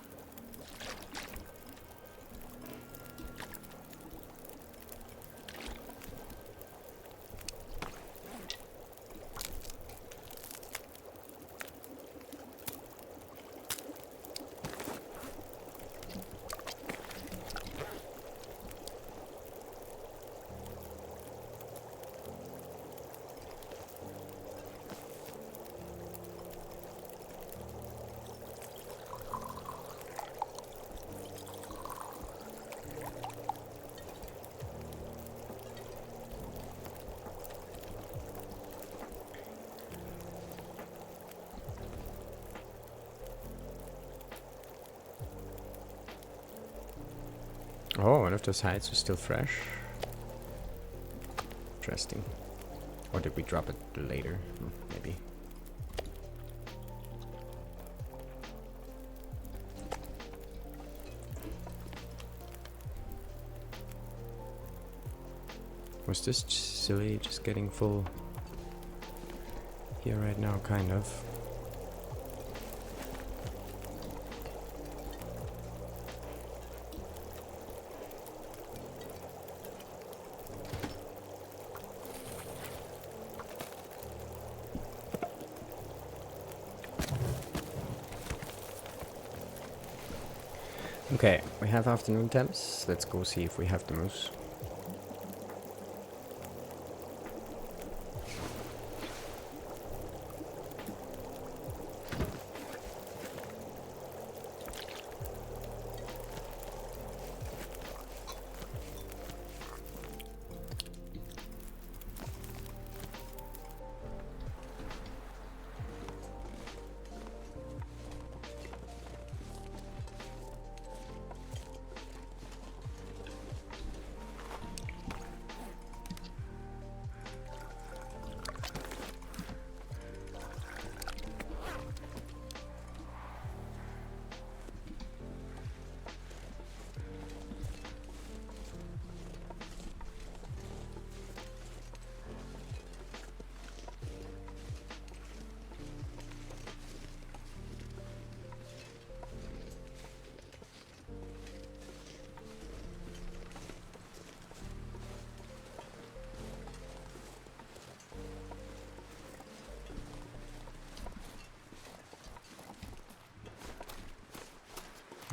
Oh, one of those hides are still fresh. Interesting. Or did we drop it later? Maybe. Was this silly just getting full here right now? Kind of. Okay, we have afternoon temps. Let's go see if we have the moose.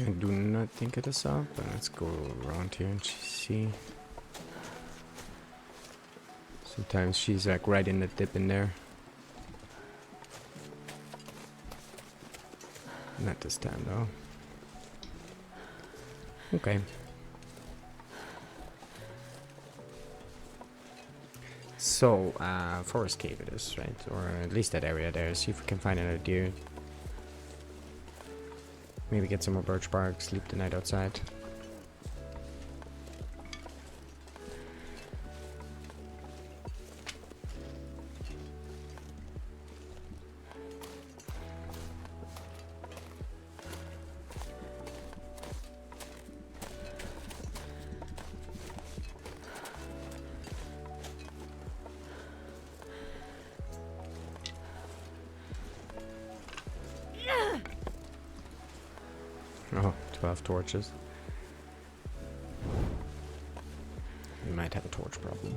I do not think it is up, but let's go around here and see. Sometimes she's like right in the dip in there. Not this time though. Okay. So, forest cave it is, right? Or at least that area there. See if we can find another deer. Maybe get some more birch bark, sleep the night outside. Oh, 12 torches. We might have a torch problem.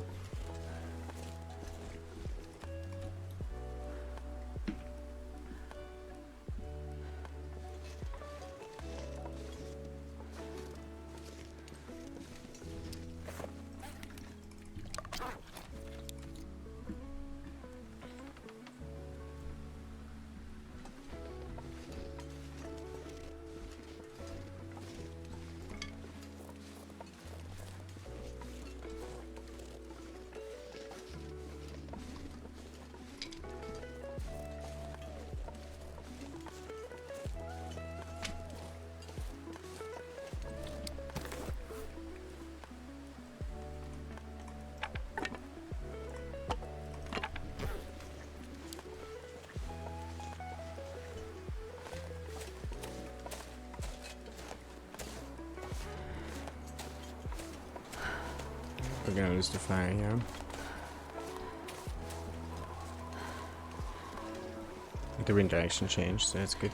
We're gonna lose the fire here. The wind direction changed, so that's good.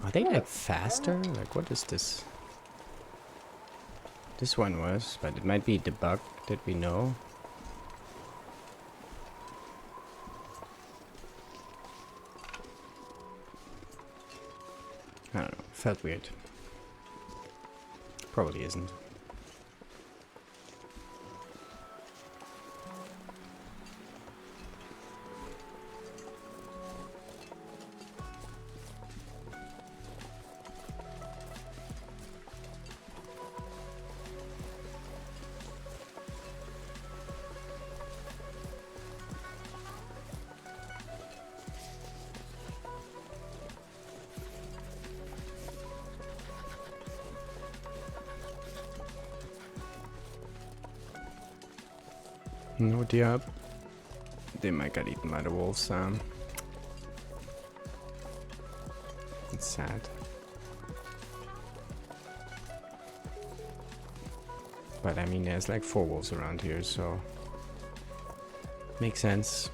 Are they like faster? Like what is this? This one was, but it might be the bug that we know. I don't know, felt weird. Probably isn't. No deer up. They might get eaten by the wolves. It's sad. But I mean, there's like 4 wolves around here, so makes sense.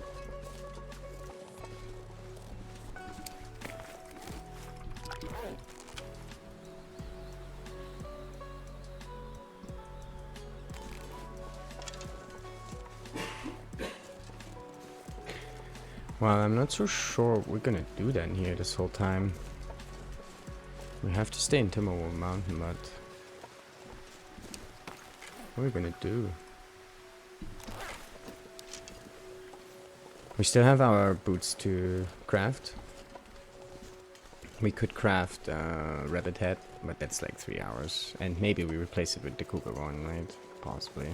Well, I'm not so sure what we're gonna do then here this whole time. We have to stay in Timberwolf Mountain, but what are we gonna do? We still have our boots to craft. We could craft rabbit head, but that's like 3 hours. And maybe we replace it with the cougar one, right? Possibly.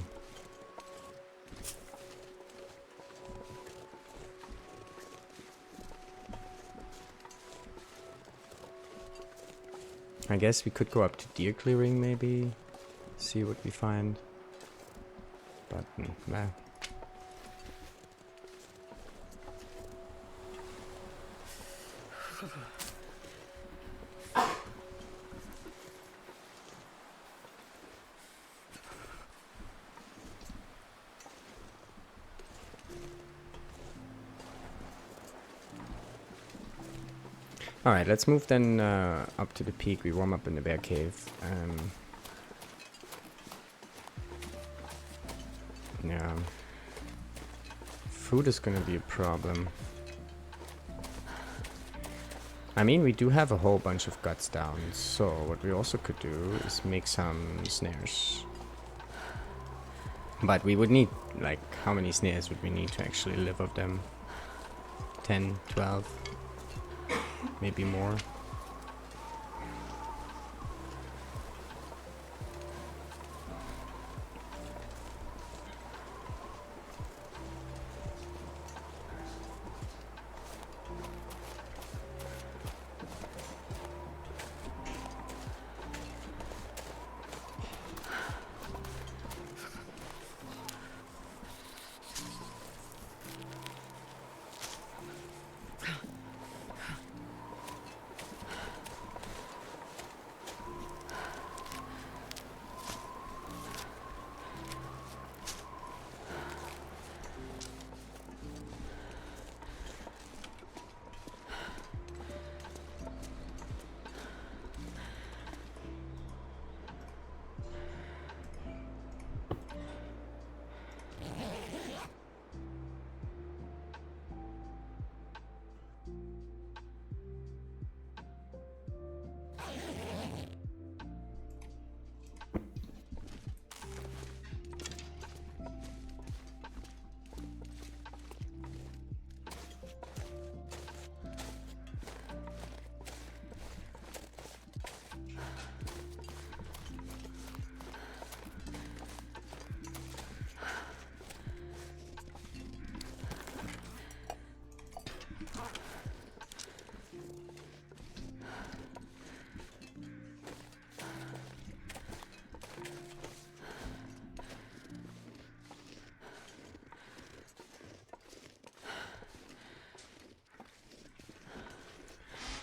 I guess we could go up to deer clearing maybe, see what we find, but nah. Alright, let's move then up to the peak. We warm up in the bear cave. Yeah. Food is gonna be a problem. I mean, we do have a whole bunch of guts down, so what we also could do is make some snares. But we would need, like, how many snares would we need to actually live off them? 10, 12, maybe more.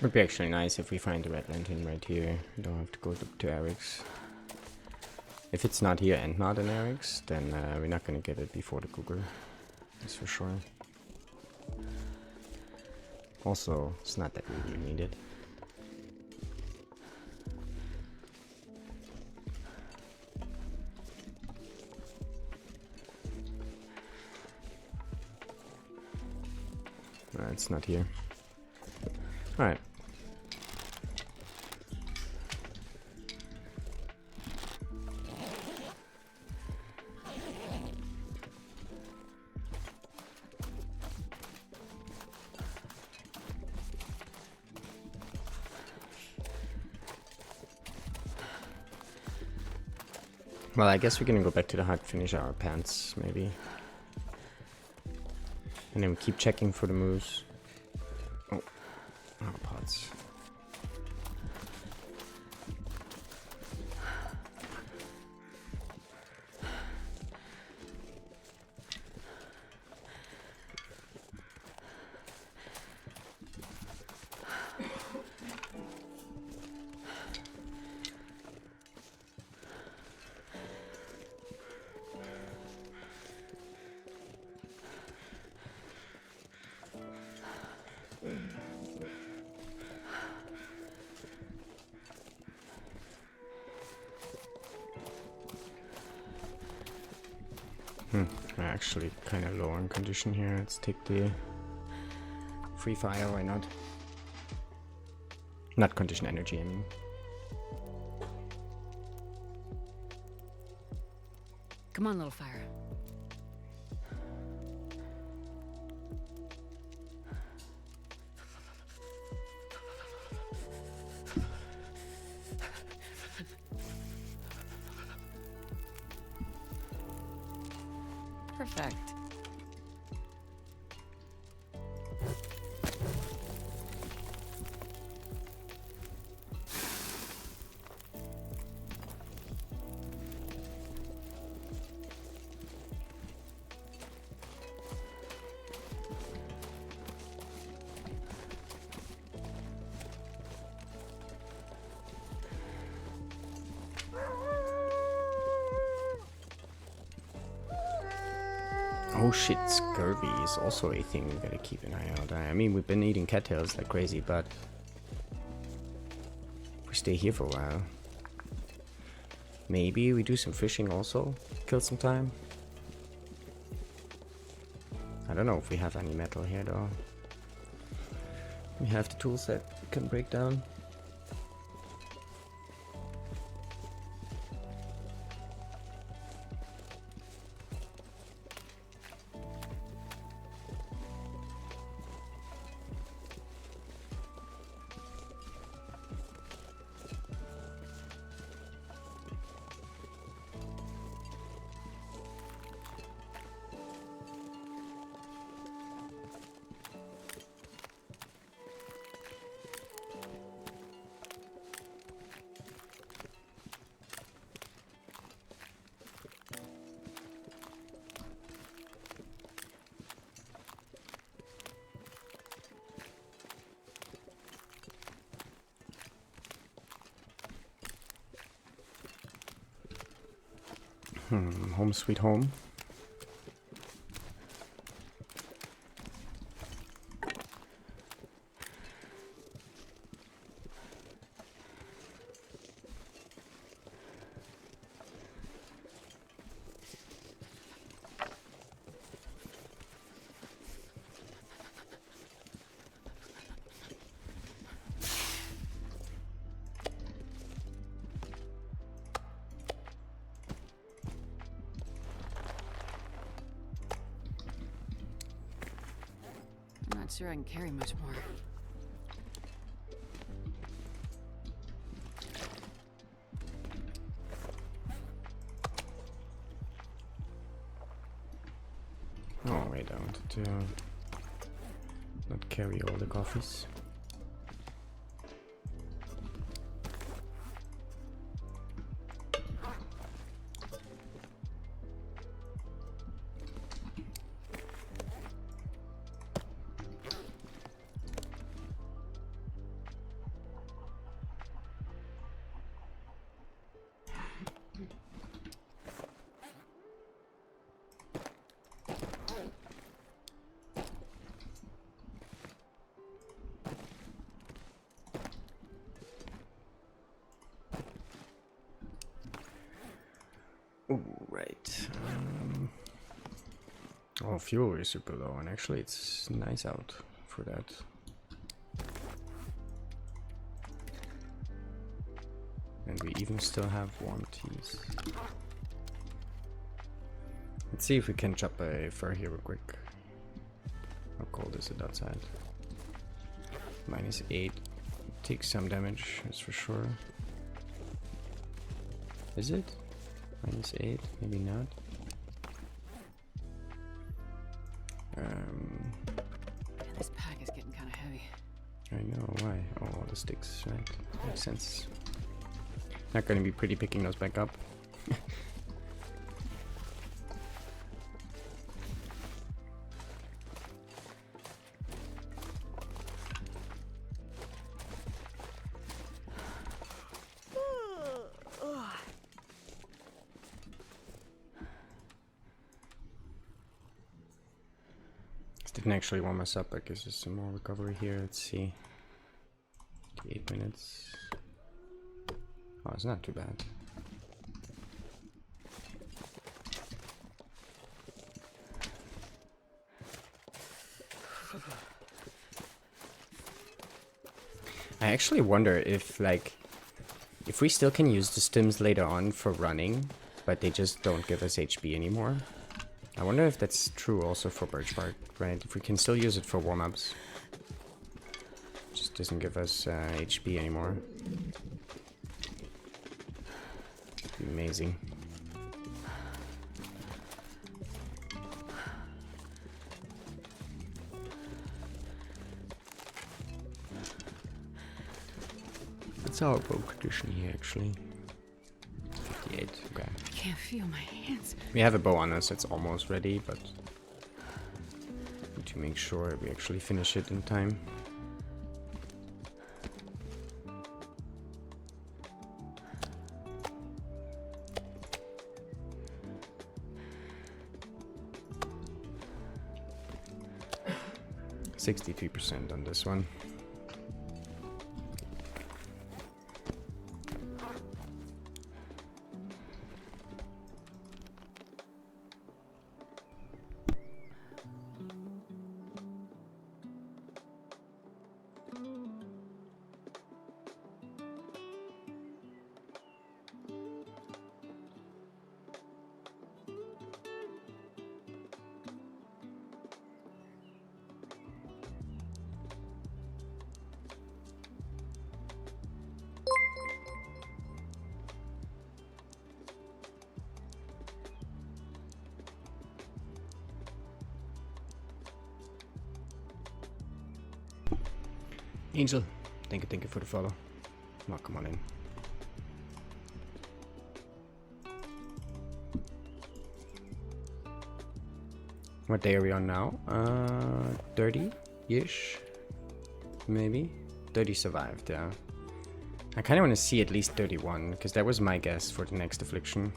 Would be actually nice if we find the red lantern right here. We don't have to go to Eric's. If it's not here and not in Eric's, then we're not gonna get it before the cougar. That's for sure. Also, it's not that we really need it. It's not here. Alright. Well, I guess we're gonna go back to the hut, finish our pants, maybe. And then we keep checking for the moose. Oh, our pots. We're actually kind of low on condition here. Let's take the free fire, why not? Not condition energy, I mean. Come on, little fire. Perfect. Oh shit, scurvy is also a thing we gotta keep an eye out. I mean, we've been eating cattails like crazy, but We stay here for a while. Maybe we do some fishing also. Kill some time. I don't know if we have any metal here though. We have the tool set can break down. Home sweet home. I'm not sure I can carry much more. Oh wait, I wanted to not carry all the coffees. Right. Oh, fuel is super low, and actually it's nice out for that. And we even still have warm teas. Let's see if we can chop a fur here real quick. How cold is it outside? -8. Takes some damage, that's for sure. Is it? -8, maybe not. This pack is getting kind of heavy. I know, why? Oh, all the sticks, right? Makes sense. Not gonna be pretty picking those back up. Didn't actually warm us up. I guess there's some more recovery here. Let's see. 8 minutes. Oh, it's not too bad. I actually wonder if, like, if we still can use the stims later on for running, but they just don't give us HP anymore. I wonder if that's true also for Birch Bark, right? If we can still use it for warm-ups. Just doesn't give us HP anymore. Be amazing. What's our bow condition here actually? 58, okay. I can't feel my hands. We have a bow on us that's almost ready, but need to make sure we actually finish it in time. %63 on this one. Angel, thank you for the follow. Oh, come on in. What day are we on now? 30-ish? Maybe? 30 survived, yeah. I kind of want to see at least 31, because that was my guess for the next affliction.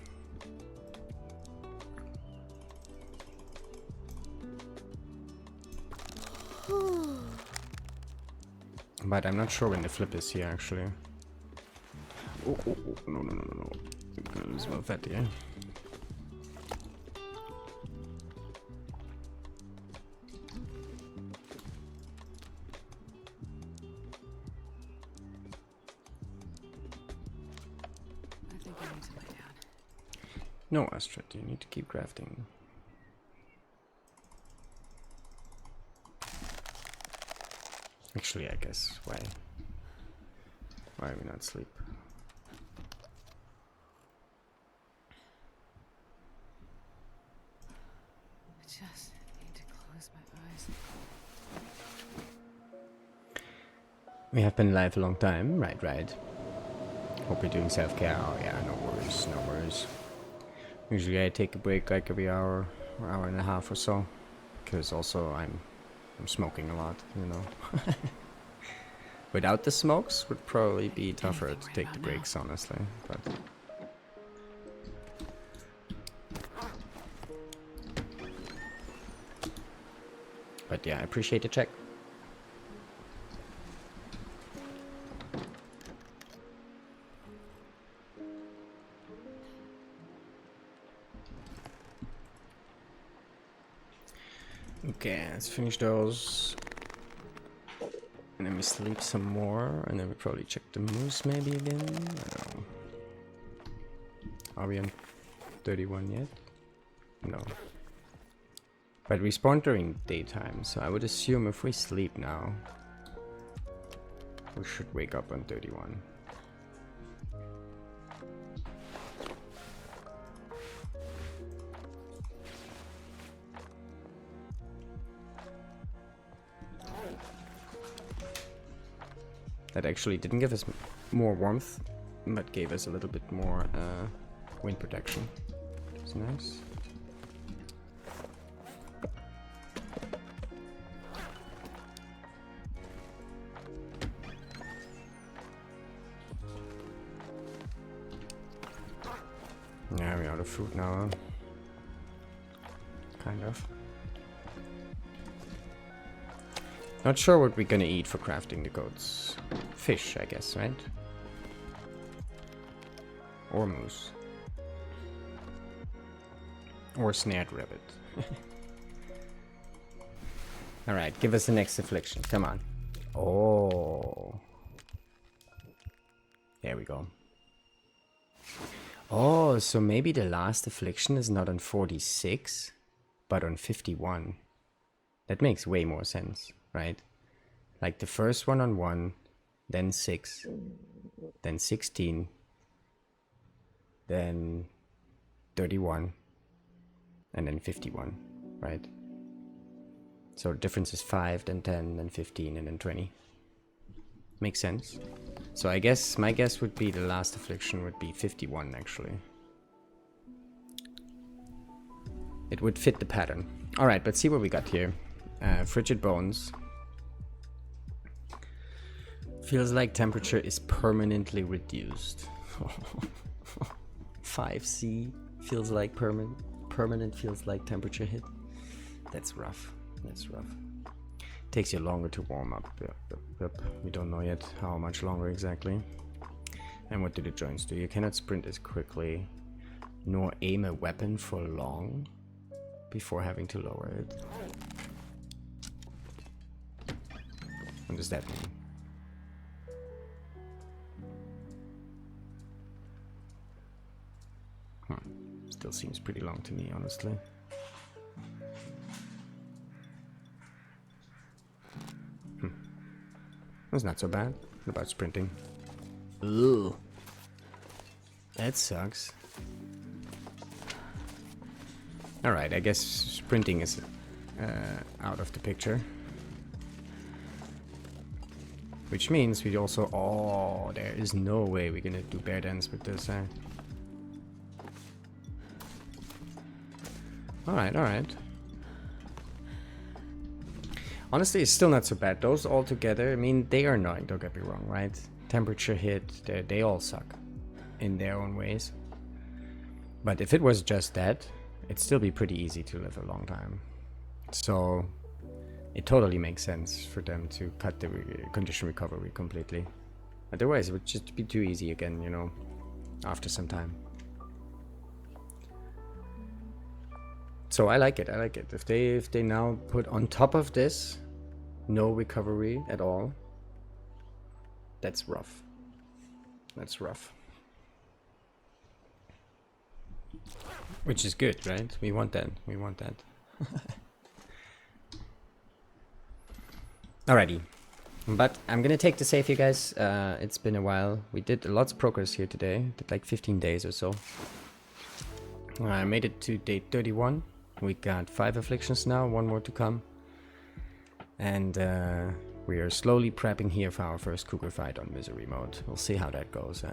But I'm not sure when the flip is here, actually. Oh, no. I'm gonna lose my fat here. I think I need to lay down. No, Astrid, you need to keep crafting. Actually, I guess, why are we not asleep? I just need to close my eyes. We have been live a long time, right. Hope you're doing self-care. Oh yeah, no worries. Usually I take a break like every hour or hour and a half or so. Because also I'm smoking a lot, you know. Without the smokes would probably be tougher to take the breaks, honestly. But yeah, I appreciate the check. Okay, let's finish those. And then we sleep some more, and then we probably check the moose maybe again. I don't know. Are we on 31 yet? No. But we spawn during daytime, so I would assume if we sleep now, we should wake up on 31. That actually didn't give us more warmth, but gave us a little bit more wind protection. It's nice. Yeah, we're out of food now. Kind of. Not sure what we're gonna eat for crafting the goats. Fish, I guess, right? Or moose. Or snared rabbit. Alright, give us the next affliction. Come on. Oh. There we go. Oh, so maybe the last affliction is not on 46, but on 51. That makes way more sense, right? Like the first one on 1, then 6, then 16, then 31, and then 51, right? So the difference is 5, then 10, then 15, and then 20. Makes sense. So I guess my guess would be the last affliction would be 51 actually. It would fit the pattern. Alright, let's see what we got here. Frigid bones. Feels like temperature is permanently reduced. 5C feels like permanent feels like temperature hit. That's rough. That's rough. Takes you longer to warm up. Yep. We don't know yet how much longer exactly. And what do the joints do? You cannot sprint as quickly, nor aim a weapon for long before having to lower it. What does that mean? Still seems pretty long to me, honestly. That's not so bad. What about sprinting? Ooh. That sucks. Alright, I guess sprinting is out of the picture. Which means we also... Oh, there is no way we're gonna do bear dance with this, eh? Alright, alright. Honestly, it's still not so bad. Those all together, I mean, they are annoying, don't get me wrong, right? Temperature hit, they all suck. In their own ways. But if it was just that, it'd still be pretty easy to live a long time. So... It totally makes sense for them to cut the condition recovery completely. Otherwise, it would just be too easy again, you know, after some time. So I like it, I like it. If they now put on top of this, no recovery at all, that's rough. That's rough. Which is good, right? We want that, we want that. Alrighty, but I'm gonna take the save, you guys. It's been a while. We did lots of progress here today. Did like 15 days or so. I made it to day 31. We got 5 afflictions now, 1 more to come. And we are slowly prepping here for our first cougar fight on misery mode. We'll see how that goes.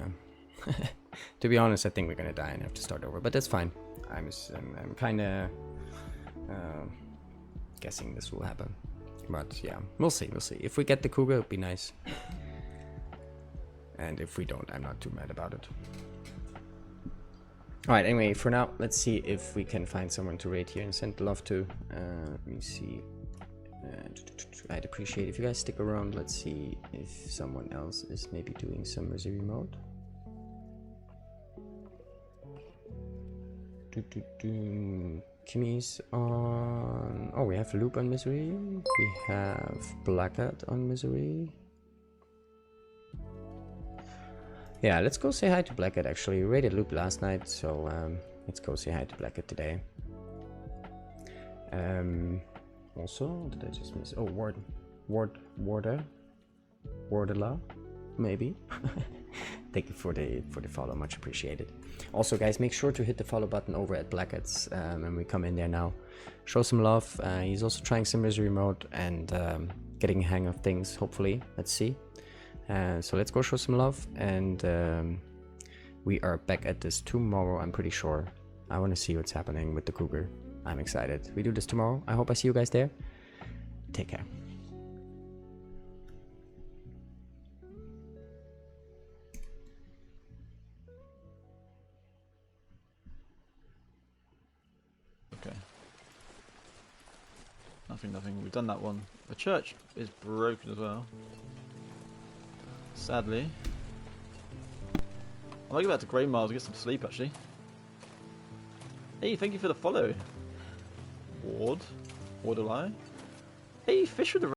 To be honest, I think we're gonna die and have to start over, but that's fine. I'm kinda guessing this will happen. But yeah, we'll see, we'll see. If we get the cougar, it'll be nice. And if we don't, I'm not too mad about it. Alright, anyway, for now, let's see if we can find someone to raid here and send love to. Let me see. I'd appreciate if you guys stick around. Let's see if someone else is maybe doing some misery mode. Kimmy's on... Oh, we have Loop on misery. We have Blackhead on misery. Yeah, let's go say hi to Blackhead actually. We raided Loop last night, so let's go say hi to Blackhead today. Also, did I just miss... Oh, Wardela? Maybe? Thank you for the follow, much appreciated. Also, guys, make sure to hit the follow button over at Blackhead's when we come in there now. Show some love. He's also trying some misery mode and getting a hang of things, hopefully. Let's see. So let's go show some love, and we are back at this tomorrow, I'm pretty sure. I want to see what's happening with the cougar. I'm excited. We do this tomorrow. I hope I see you guys there. Take care. Okay. Nothing. We've done that one. The church is broken as well. Sadly. I might go back to Grey Miles to get some sleep, actually. Hey, thank you for the follow. Wardeli. Hey, Fish with the